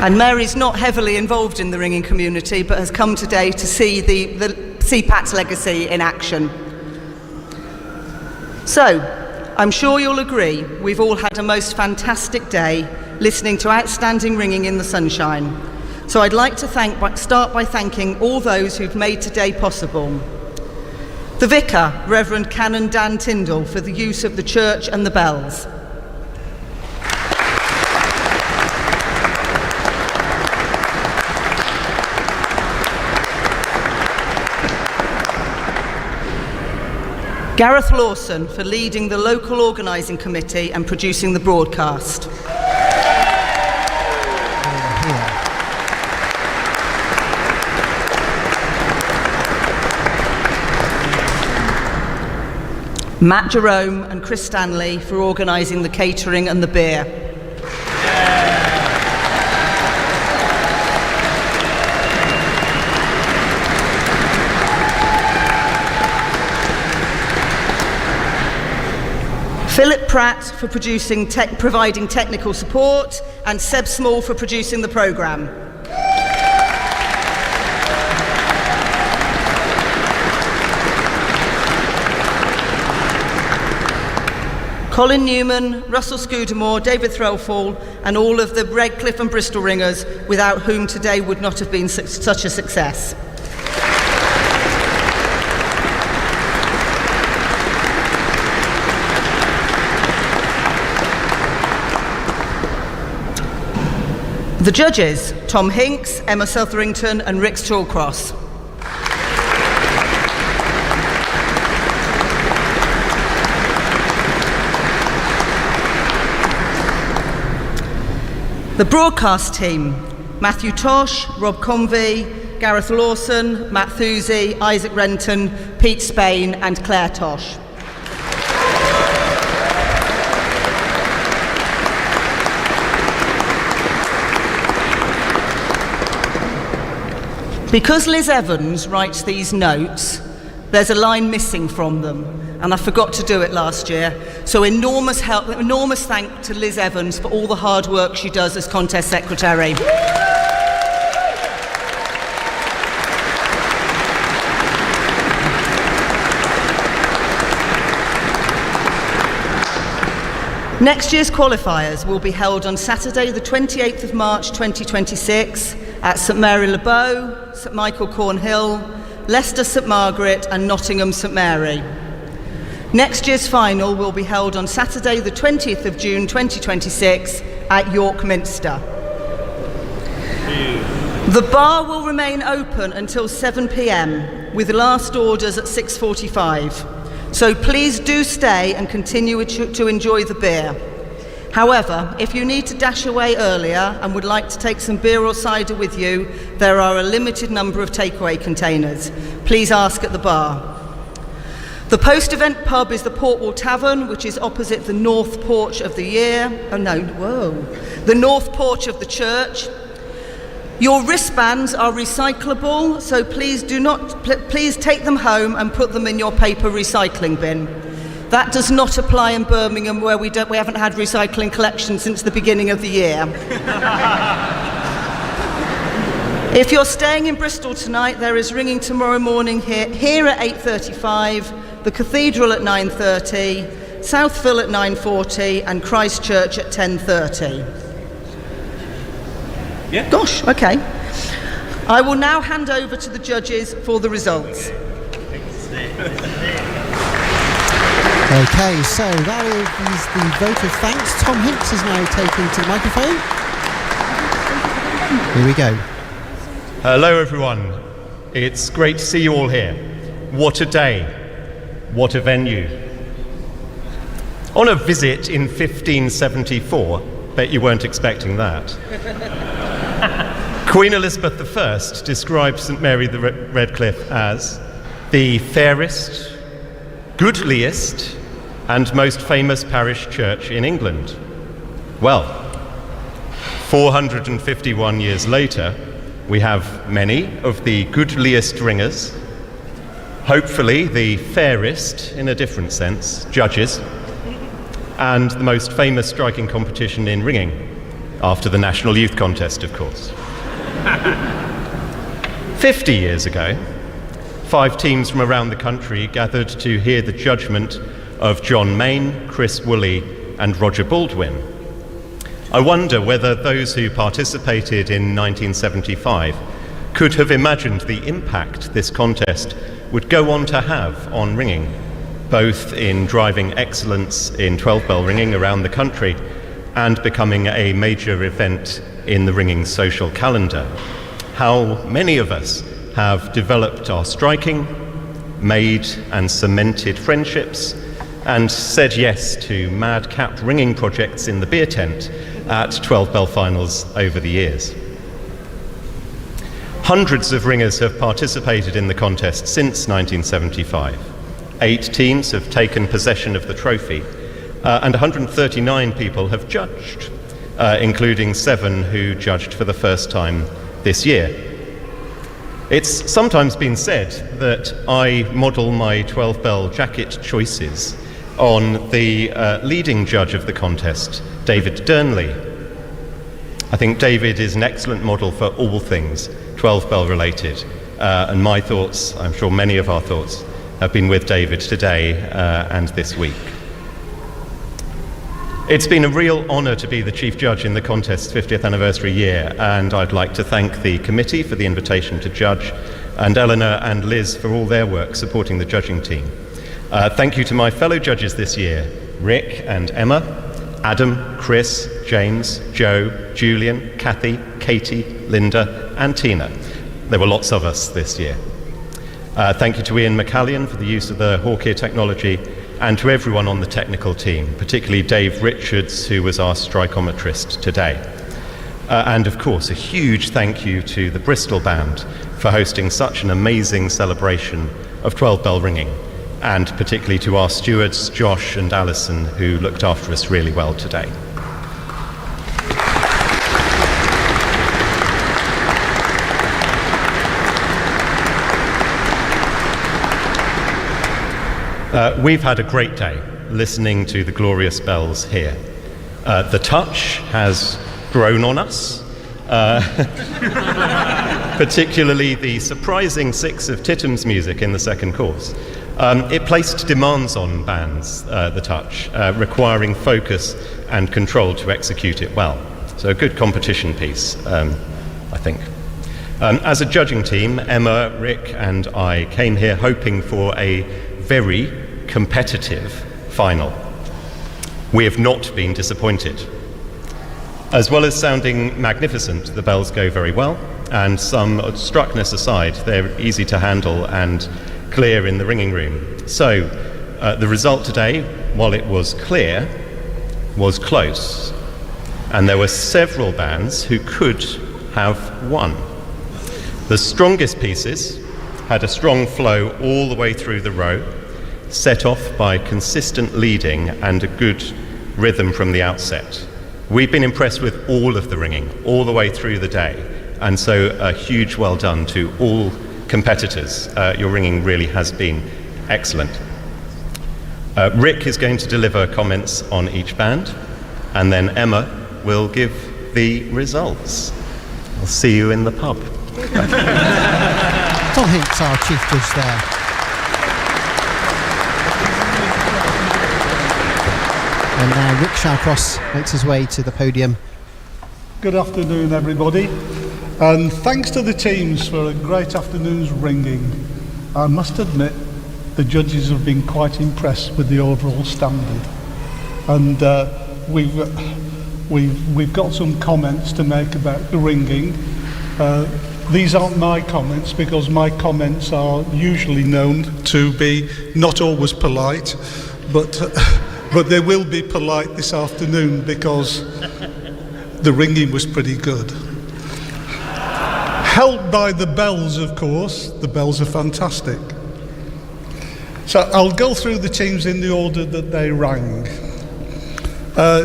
And Mary's not heavily involved in the ringing community, but has come today to see Pat's legacy in action. So, I'm sure you'll agree we've all had a most fantastic day listening to outstanding ringing in the sunshine. So I'd like to start by thanking all those who've made today possible. The Vicar, Reverend Canon Dan Tyndall, for the use of the church and the bells. Gareth Lawson for leading the local organising committee and producing the broadcast. Matt Jerome and Chris Stanley for organising the catering and the beer. Philip Pratt for providing technical support, and Seb Small for producing the programme. Colin Newman, Russell Scudamore, David Threlfall, and all of the Redcliffe and Bristol ringers, without whom today would not have been such a success. The judges, Tom Hinks, Emma Southerington and Rick Shawcross. The broadcast team, Matthew Tosh, Rob Convey, Gareth Lawson, Matt Thursey, Isaac Renton, Pete Spain and Claire Tosh. Because Liz Evans writes these notes, there's a line missing from them, and I forgot to do it last year. So enormous thank to Liz Evans for all the hard work she does as contest secretary. Next year's qualifiers will be held on Saturday the 28th of March 2026 at St Mary Le Bow, St Michael Cornhill, Leicester St Margaret and Nottingham St Mary. Next year's final will be held on Saturday the 20th of June 2026 at York Minster. The bar will remain open until 7 p.m. with last orders at 6:45. So please do stay and continue to enjoy the beer. However, if you need to dash away earlier and would like to take some beer or cider with you, there are a limited number of takeaway containers. Please ask at the bar. The post-event pub is the Portwall Tavern, which is opposite the north porch of the north porch of the church. Your wristbands are recyclable, so please take them home and put them in your paper recycling bin. That does not apply in Birmingham, where we haven't had recycling collection since the beginning of the year. If you're staying in Bristol tonight, there is ringing tomorrow morning here at 8:35, the Cathedral at 9:30, Southville at 9:40 and Christchurch at 10:30. Yeah. Gosh, okay. I will now hand over to the judges for the results. Okay, so that is the vote of thanks. Tom Hinks is now taking to the microphone. Here we go. Hello everyone, it's great to see you all here. What a day, what a venue. On a visit in 1574, bet you weren't expecting that. Queen Elizabeth I described St Mary Redcliffe as the fairest, goodliest and most famous parish church in England. Well, 451 years later, we have many of the goodliest ringers, hopefully the fairest, in a different sense, judges, and the most famous striking competition in ringing, after the National Youth Contest, of course. 50 years ago, 5 teams from around the country gathered to hear the judgment of John Main, Chris Woolley, and Roger Baldwin. I wonder whether those who participated in 1975 could have imagined the impact this contest would go on to have on ringing, both in driving excellence in 12-bell ringing around the country and becoming a major event in the ringing social calendar. How many of us have developed our striking, made and cemented friendships, and said yes to madcap ringing projects in the beer tent at 12-bell finals over the years. Hundreds of ringers have participated in the contest since 1975. 8 teams have taken possession of the trophy, and 139 people have judged, including 7 who judged for the first time this year. It's sometimes been said that I model my 12-bell jacket choices on the leading judge of the contest, David Durnley. I think David is an excellent model for all things 12-bell related, and my thoughts, I'm sure many of our thoughts, have been with David today and this week. It's been a real honour to be the chief judge in the contest's 50th anniversary year, and I'd like to thank the committee for the invitation to judge, and Eleanor and Liz for all their work supporting the judging team. Thank you to my fellow judges this year, Rick and Emma, Adam, Chris, James, Joe, Julian, Kathy, Katie, Linda and Tina. There were lots of us this year. Thank you to Ian McCallion for the use of the Hawkeye technology, and to everyone on the technical team, particularly Dave Richards, who was our strikometrist today. And of course, a huge thank you to the Bristol Band for hosting such an amazing celebration of 12-bell ringing, and particularly to our stewards, Josh and Alison, who looked after us really well today. We've had a great day listening to the glorious bells here. The touch has grown on us, particularly the surprising 6 of Tittum's music in the second course. It placed demands on bands, the touch, requiring focus and control to execute it well. So a good competition piece, I think. As a judging team, Emma, Rick and I came here hoping for a very competitive final. We have not been disappointed. As well as sounding magnificent, the bells go very well, and some struckness aside, they're easy to handle and clear in the ringing room. So the result today, while it was clear, was close, and there were several bands who could have won. The strongest pieces had a strong flow all the way through the row, set off by consistent leading and a good rhythm from the outset. We've been impressed with all of the ringing, all the way through the day, and so a huge well done to all competitors. Your ringing really has been excellent. Rick is going to deliver comments on each band, and then Emma will give the results. I'll see you in the pub. Tom Hinks, our chief judge there. And now Rick Shawcross makes his way to the podium. Good afternoon, everybody, and thanks to the teams for a great afternoon's ringing. I must admit the judges have been quite impressed with the overall standard, and we've got some comments to make about the ringing. These aren't my comments, because my comments are usually known to be not always polite, but they will be polite this afternoon because the ringing was pretty good. Helped by the bells, of course. The bells are fantastic. So I'll go through the teams in the order that they rang.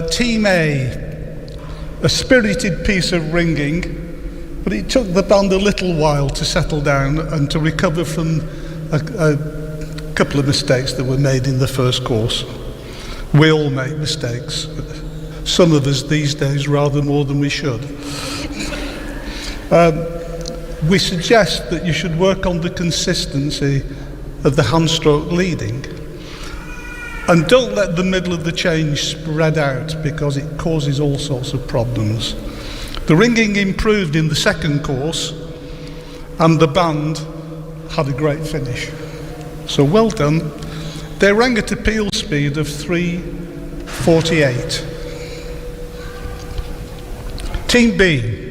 Team A spirited piece of ringing, but it took the band a little while to settle down and to recover from a couple of mistakes that were made in the first course. We all make mistakes. Some of us these days rather more than we should. We suggest that you should work on the consistency of the hand stroke leading, and don't let the middle of the change spread out, because it causes all sorts of problems. The ringing improved in the second course, and the band had a great finish. So well done. They rang at a peel speed of 3:48. Team B.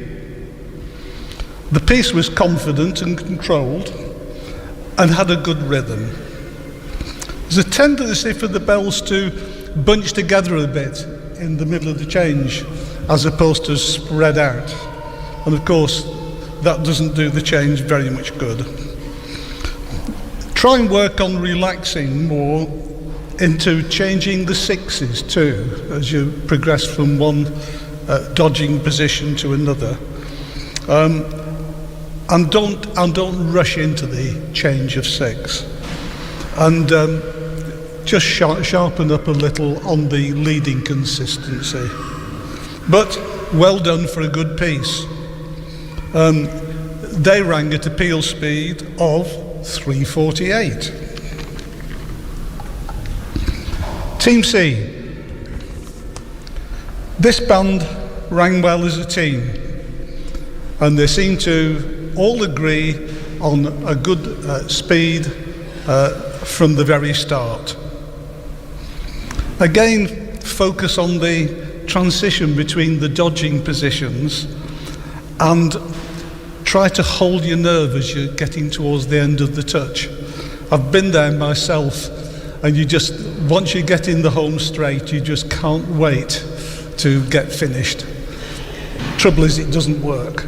The piece was confident and controlled and had a good rhythm. There's a tendency for the bells to bunch together a bit in the middle of the change as opposed to spread out. And of course, that doesn't do the change very much good. Try and work on relaxing more into changing the sixes too as you progress from one dodging position to another, and don't rush into the change of six, and just sharpen up a little on the leading consistency. But well done for a good piece. They rang at a peel speed of 3:48. Team C. This band rang well as a team, and they seem to all agree on a good speed from the very start. Again, focus on the transition between the dodging positions and try to hold your nerve as you're getting towards the end of the touch. I've been there myself, and once you get in the home straight, you just can't wait to get finished. Trouble is, it doesn't work.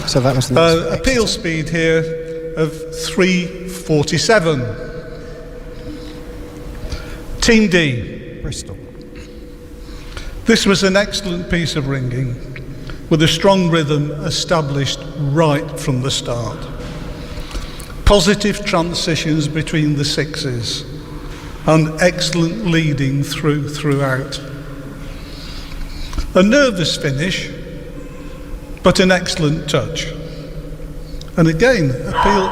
So that was the a peel speed here of 3:47. Team D. Bristol. This was an excellent piece of ringing, with a strong rhythm established right from the start. Positive transitions between the sixes, and excellent leading throughout. A nervous finish, but an excellent touch. And again, appeal.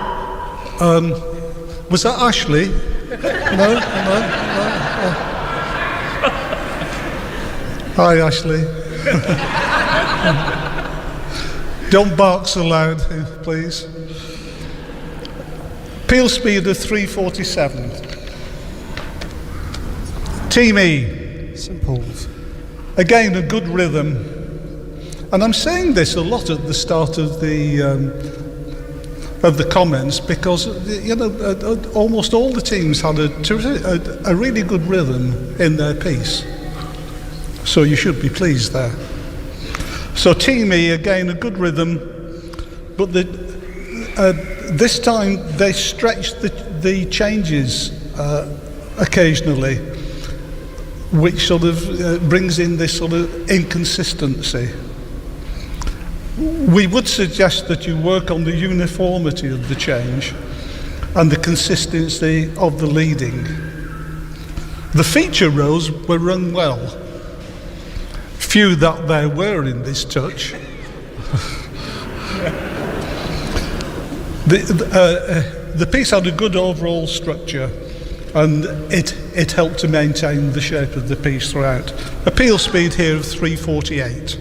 Was that Ashley? No. Hi, Ashley. Don't bark so loud, please. Peel speed of 3:47. Team E. St Paul's. Again, a good rhythm. And I'm saying this a lot at the start of the comments, because almost all the teams had a really good rhythm in their piece. So you should be pleased there. So Team E, again, a good rhythm, but this time they stretched the changes occasionally, which sort of brings in this sort of inconsistency. We would suggest that you work on the uniformity of the change and the consistency of the leading. The feature rows were rung well. Few that there were in this touch. The piece had a good overall structure, and it helped to maintain the shape of the piece throughout. A peel speed here of 3:48.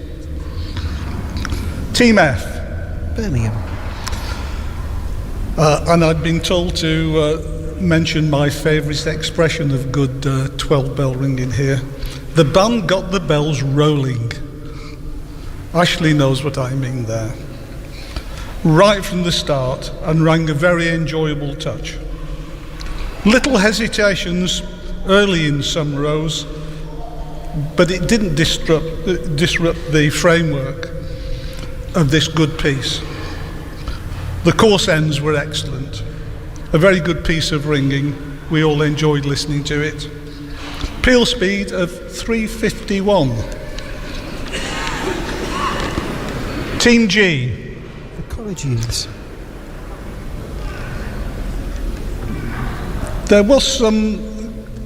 Team F. Birmingham. And I'd been told to mention my favourite expression of good 12 bell ringing here. The band got the bells rolling. Ashley knows what I mean there. Right from the start, and rang a very enjoyable touch. Little hesitations early in some rows, but it didn't disrupt the framework of this good piece. The course ends were excellent. A very good piece of ringing. We all enjoyed listening to it. Peel speed of 3:51. Team G. The college youths. There was some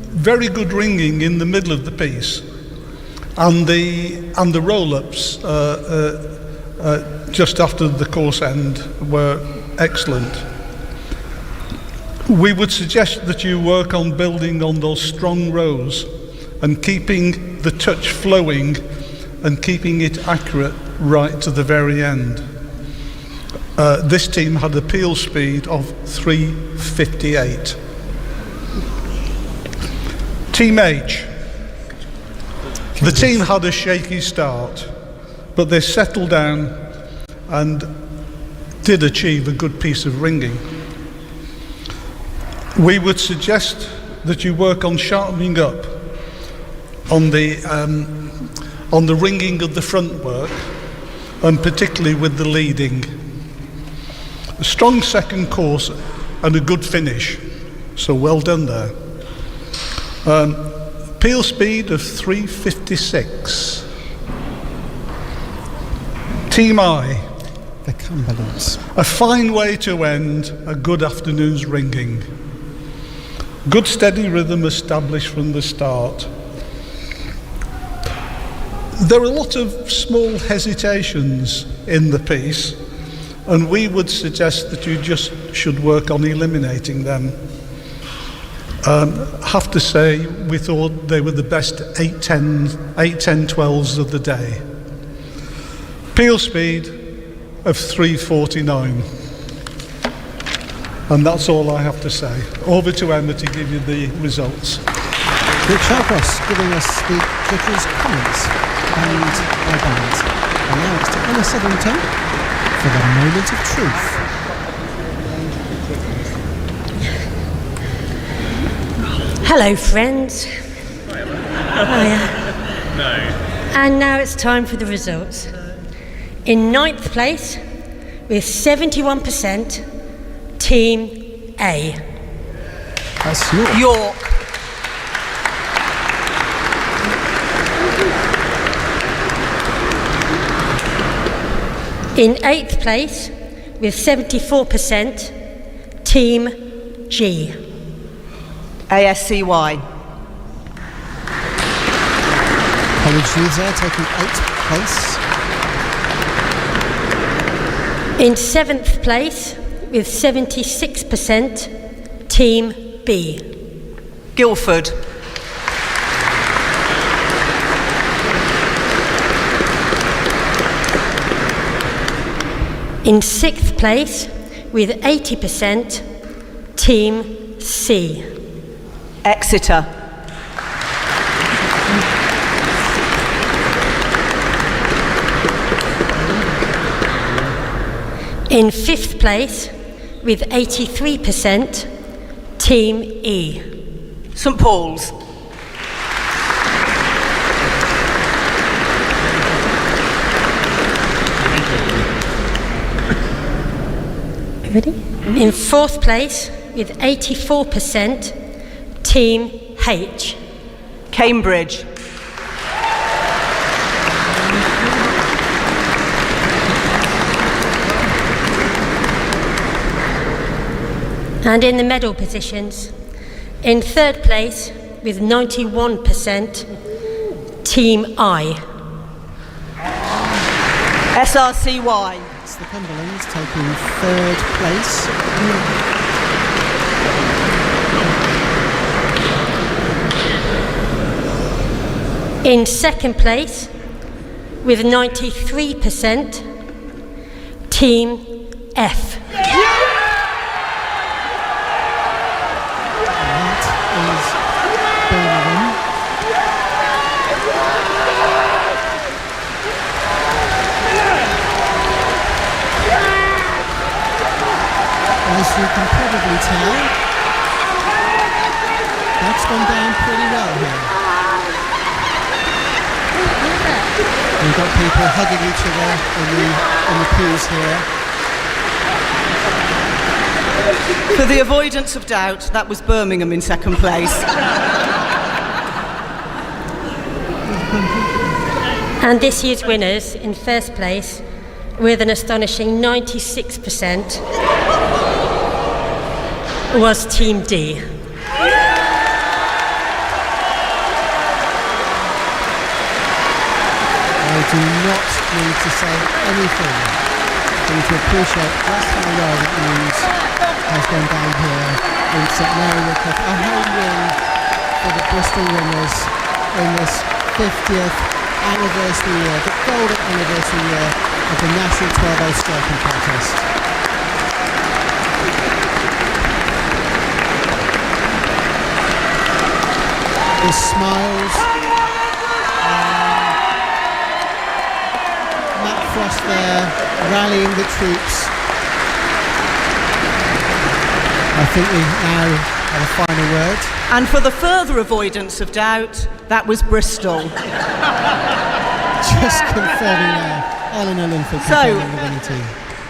very good ringing in the middle of the piece, and the roll-ups just after the course end were excellent. We would suggest that you work on building on those strong rows and keeping the touch flowing and keeping it accurate right to the very end. This team had a peel speed of 3:58. Team H. The team had a shaky start, but they settled down and did achieve a good piece of ringing. We would suggest that you work on sharpening up on the ringing of the front work, and particularly with the leading. A strong second course and a good finish, so well done there. Peel speed of 3:56. Team I. The Cumberlands. A fine way to end a good afternoon's ringing. Good steady rhythm established from the start. There are a lot of small hesitations in the piece, and we would suggest that you just should work on eliminating them. Have to say, we thought they were the best 8-10-12s of the day. Peel speed of 3:49. And that's all I have to say. Over to Emma to give you the results. Rich Alcross giving us the judges' comments and their bands. And now it's to Emma Southington for the moment of truth. Hello, friends. Hiya. No. And now it's time for the results. In 9th place, with 71%, Team A. That's York. York. In 8th place, with 74%, Team G. ASCY. College youths there taking 8th place. In 7th place, with 76%, Team B. Guildford. In 6th place, with 80%, Team C. Exeter. In 5th place, with 83%, Team E. St Paul's. Ready? In 4th place, with 84%, Team H. Cambridge. And in the medal positions, in 3rd place, with 91%, Team I. SRCY. That's the Cumberlands taking third place. In second place, with 93%, Team F. As you can probably tell, that's gone down pretty well here. We've got people hugging each other in the pews here. For the avoidance of doubt, that was Birmingham in second place. And this year's winners in first place, with an astonishing 96%, was Team D. I do not need to say anything for you to appreciate just how well the news has gone down here in St Mary Redcliffe. A home win for the Bristol winners in this 50th anniversary year, the golden anniversary year of the National 12-Hour Striking Contest. The smiles. Matt Frost there, rallying the troops. I think we now have a final word. And for the further avoidance of doubt, that was Bristol. Just confirming now. Eleanor Linford confirming the winning team.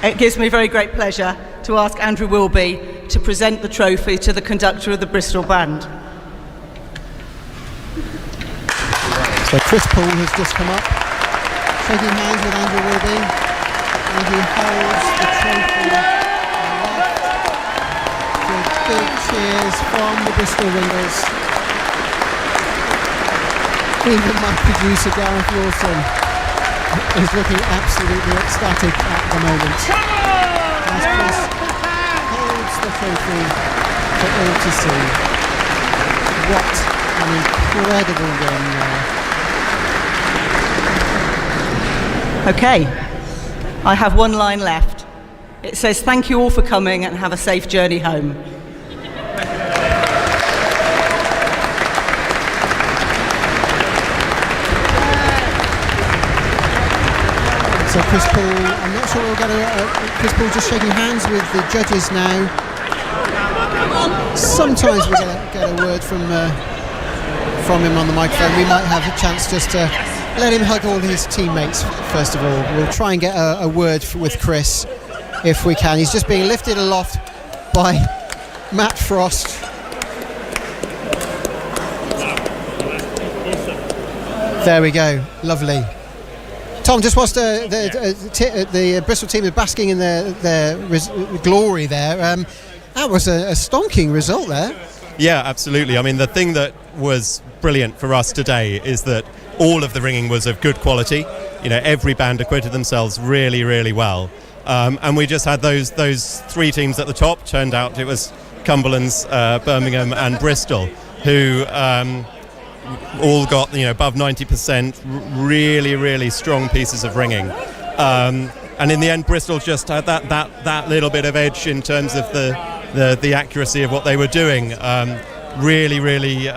It gives me very great pleasure to ask Andrew Wilby to present the trophy to the conductor of the Bristol Band. So Chris Poole has just come up, shaking hands with Andrew Wilby, and he holds the trophy aloft. So big cheers from the Bristol winners. Even my producer Gareth Lawson is looking absolutely ecstatic at the moment. As Chris holds the trophy for all to see. What an incredible win there. Okay, I have one line left. It says, thank you all for coming and have a safe journey home. So Chris Poole, I'm not sure we'll get Chris Poole just shaking hands with the judges now. Sometimes we get a word from him on the microphone. We might have a chance just to let him hug all his teammates first of all. We'll try and get a word with Chris if we can. He's just being lifted aloft by Matt Frost. There we go, lovely. Tom, just whilst the Bristol team are basking in their glory there, that was a stonking result there. Yeah, absolutely. I mean, the thing that was brilliant for us today is that all of the ringing was of good quality. You know, every band acquitted themselves really, really well. And we just had those three teams at the top. Turned out it was Cumberland's, Birmingham and Bristol, who all got above 90%. Really, really strong pieces of ringing. And in the end, Bristol just had that little bit of edge in terms of the accuracy of what they were doing. Really, really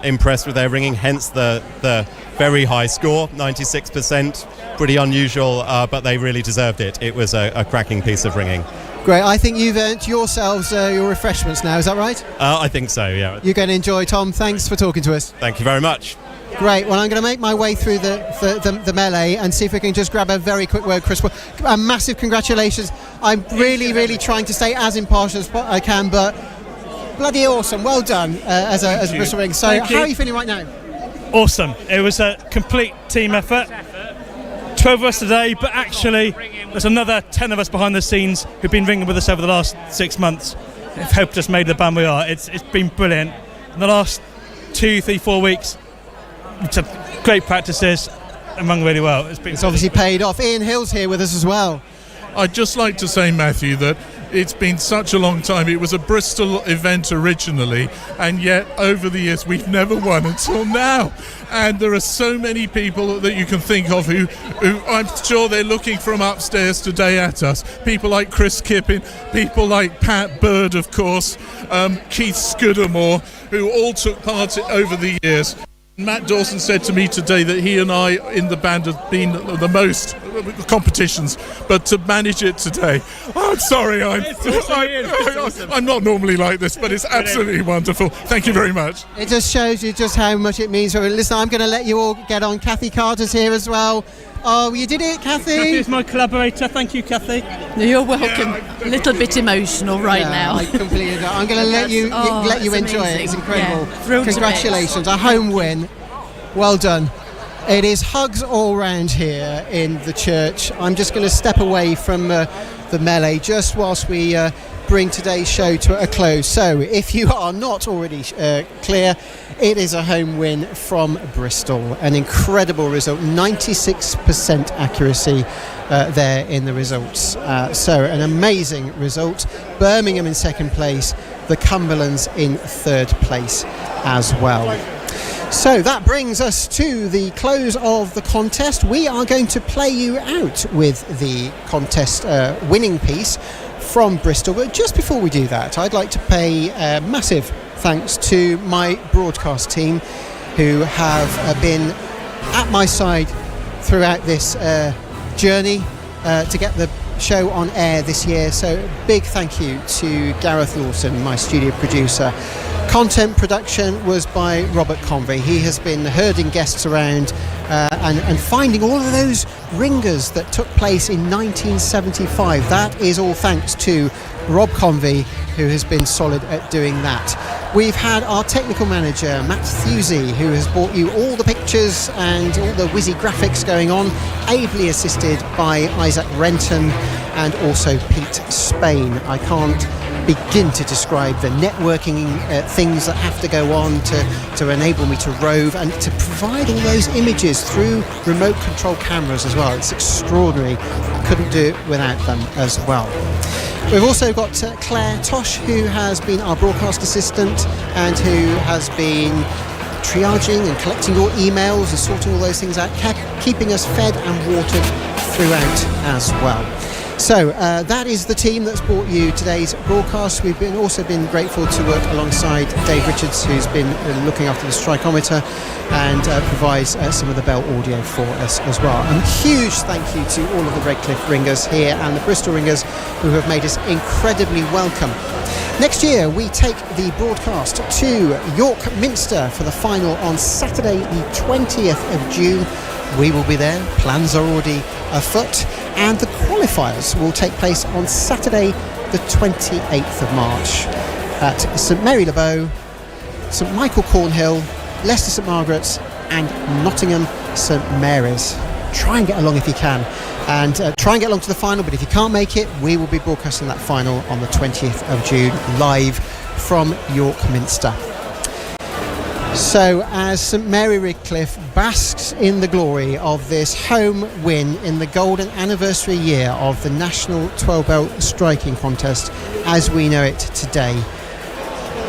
impressed with their ringing, hence the very high score, 96%. Pretty unusual, but they really deserved it. It was a cracking piece of ringing. Great. I think you've earned yourselves your refreshments now, is that right? I think so, yeah. You're going to enjoy, Tom. Thanks for talking to us. Thank you very much. Great. Well, I'm going to make my way through the melee and see if we can just grab a very quick word, Chris. A massive congratulations. I'm really trying to stay as impartial as I can, but bloody awesome. Well done as a Bristol ring. So how are you feeling right now? Awesome. It was a complete team effort. 12 of us today, but actually there's another 10 of us behind the scenes who've been ringing with us over the last 6 months. They've helped us make the band we are. It's been brilliant. In the last 2, 3, 4 weeks, it's a great practices and rung really well. It's obviously paid off. Ian Hill's here with us as well. I'd just like to say, Matthew, that it's been such a long time. It was a Bristol event originally, and yet over the years we've never won until now. And there are so many people that you can think of who I'm sure they're looking from upstairs today at us. People like Chris Kippin, people like Pat Bird, of course, Keith Scudamore, who all took part over the years. Matt Dawson said to me today that he and I in the band have been the most competitions, but to manage it today, I'm sorry, I'm not normally like this, but it's absolutely wonderful. Thank you very much. It just shows you just how much it means. Listen, I'm going to let you all get on. Kathy Carter's here as well. Oh, you did it, Kathy. Kathy is my collaborator. Thank you, Kathy. You're welcome. A little bit emotional now. I completely agree. I'm going to let you enjoy amazing. it. It's incredible. Yeah, congratulations, a home win. Well done. It is hugs all round here in the church. I'm just going to step away from the melee just whilst we bring today's show to a close. So if you are not already clear, it is a home win from Bristol. An incredible result, 96% accuracy there in the results. So an amazing result. Birmingham in second place, the Cumberlands in third place as well. So that brings us to the close of the contest. We are going to play you out with the contest winning piece from Bristol. But just before we do that, I'd like to pay massive thanks to my broadcast team who have been at my side throughout this journey to get the show on air this year. So big thank you to Gareth Lawson, my studio producer. Content production was by Robert Convey. He has been herding guests around and finding all of those ringers that took place in 1975. That is all thanks to Rob Convey, who has been solid at doing that. We've had our technical manager, Matt Thusey, who has brought you all the pictures and all the whizzy graphics going on, ably assisted by Isaac Renton and also Pete Spain. I can't begin to describe the networking things that have to go on to enable me to rove and to provide all those images through remote control cameras as well. It's extraordinary. Couldn't do it without them as well. We've also got Claire Tosh, who has been our broadcast assistant and who has been triaging and collecting your emails and sorting all those things out, keeping us fed and watered throughout as well. So that is the team that's brought you today's broadcast. We've also been grateful to work alongside Dave Richards, who's been looking after the strikeometer and provides some of the bell audio for us as well. And huge thank you to all of the Redcliffe ringers here and the Bristol ringers who have made us incredibly welcome. Next year we take the broadcast to York Minster for the final on Saturday the 20th of June. We will be there, plans are already afoot, and the qualifiers will take place on Saturday the 28th of March at St Mary Redcliffe, St Michael Cornhill, Leicester St Margaret's and Nottingham St Mary's. Try and get along if you can, and try and get along to the final, but if you can't make it, we will be broadcasting that final on the 20th of June live from York Minster. So as St Mary Redcliffe basks in the glory of this home win in the golden anniversary year of the National 12-Belt Striking Contest as we know it today,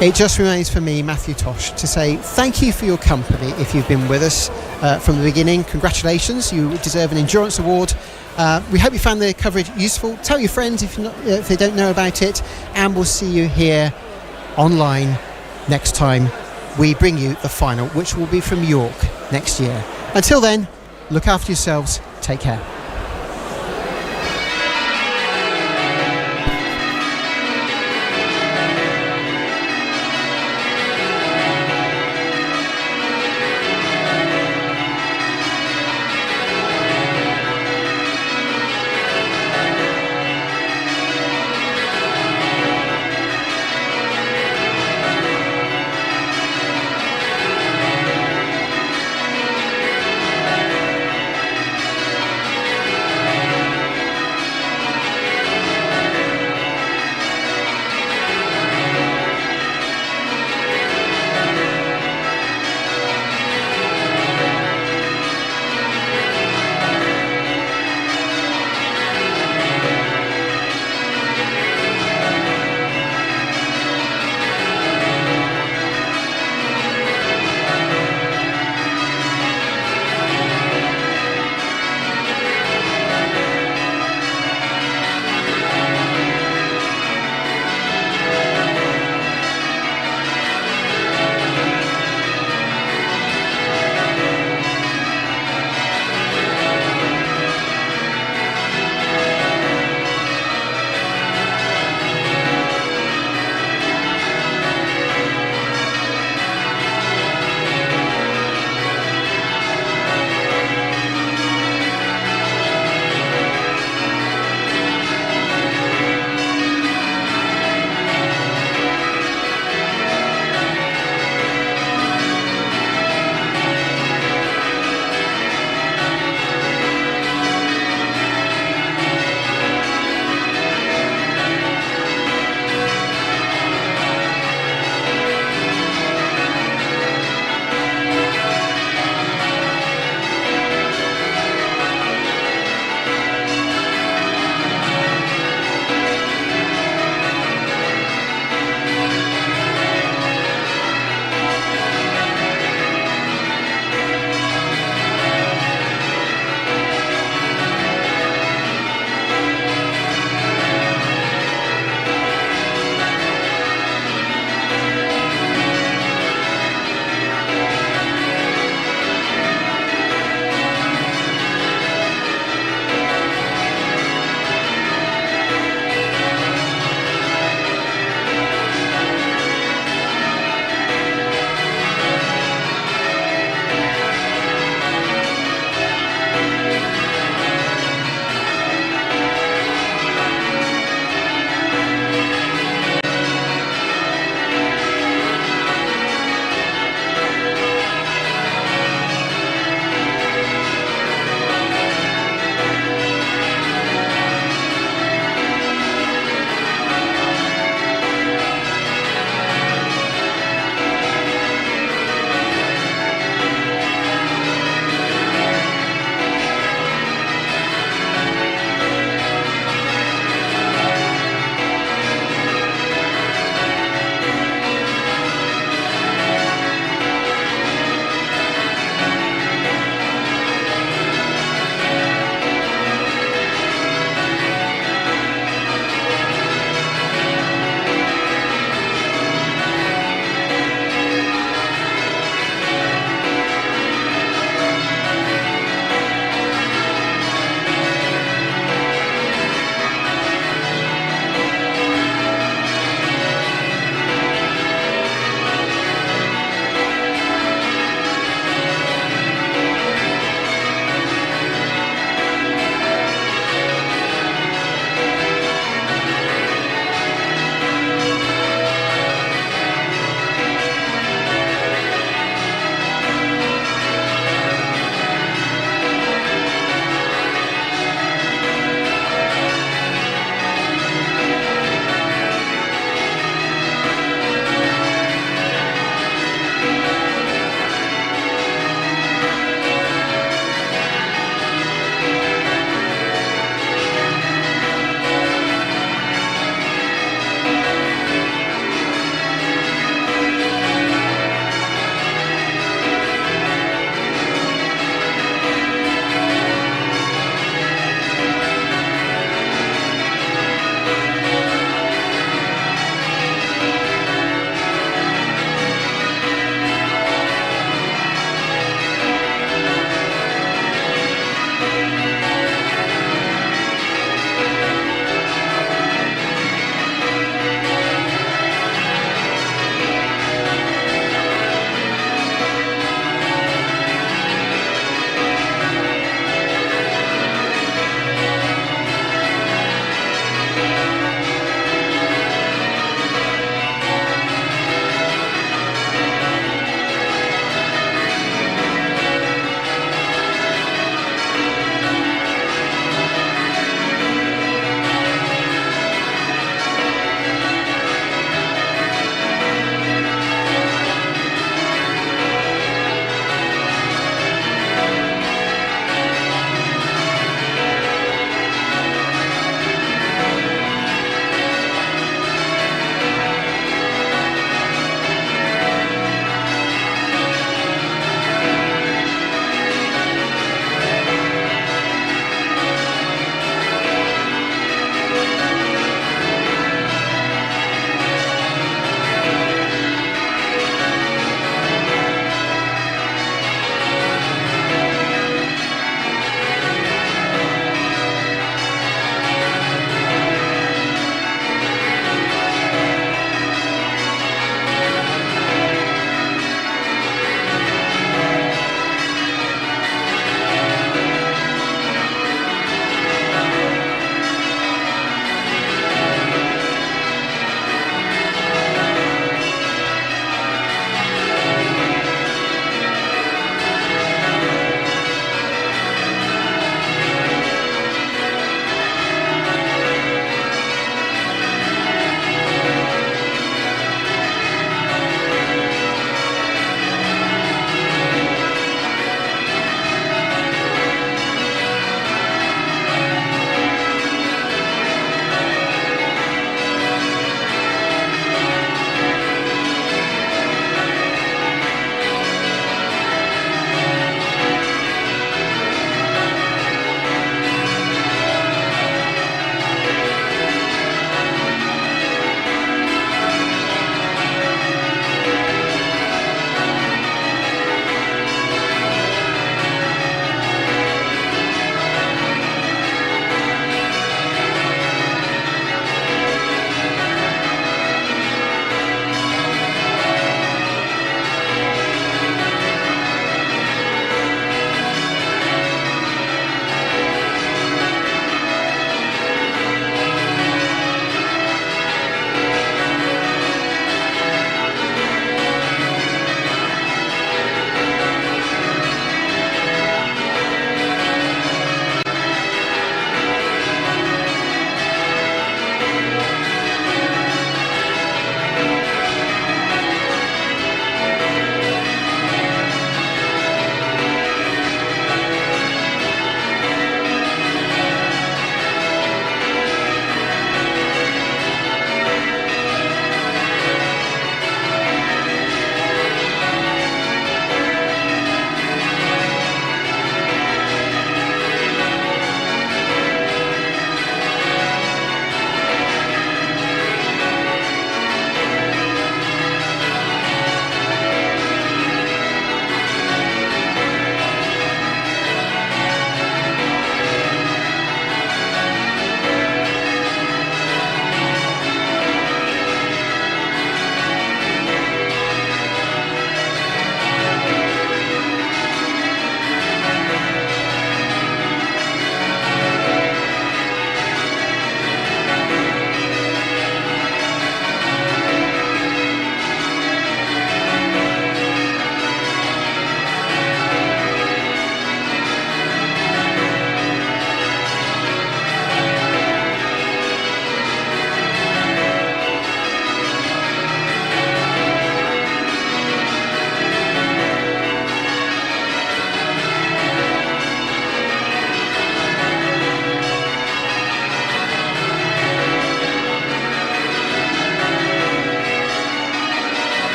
it just remains for me, Matthew Tosh, to say thank you for your company if you've been with us from the beginning. Congratulations, you deserve an Endurance Award. We hope you found the coverage useful. Tell your friends if they don't know about it, and we'll see you here online next time we bring you the final, which will be from York next year. Until then, look after yourselves. Take care.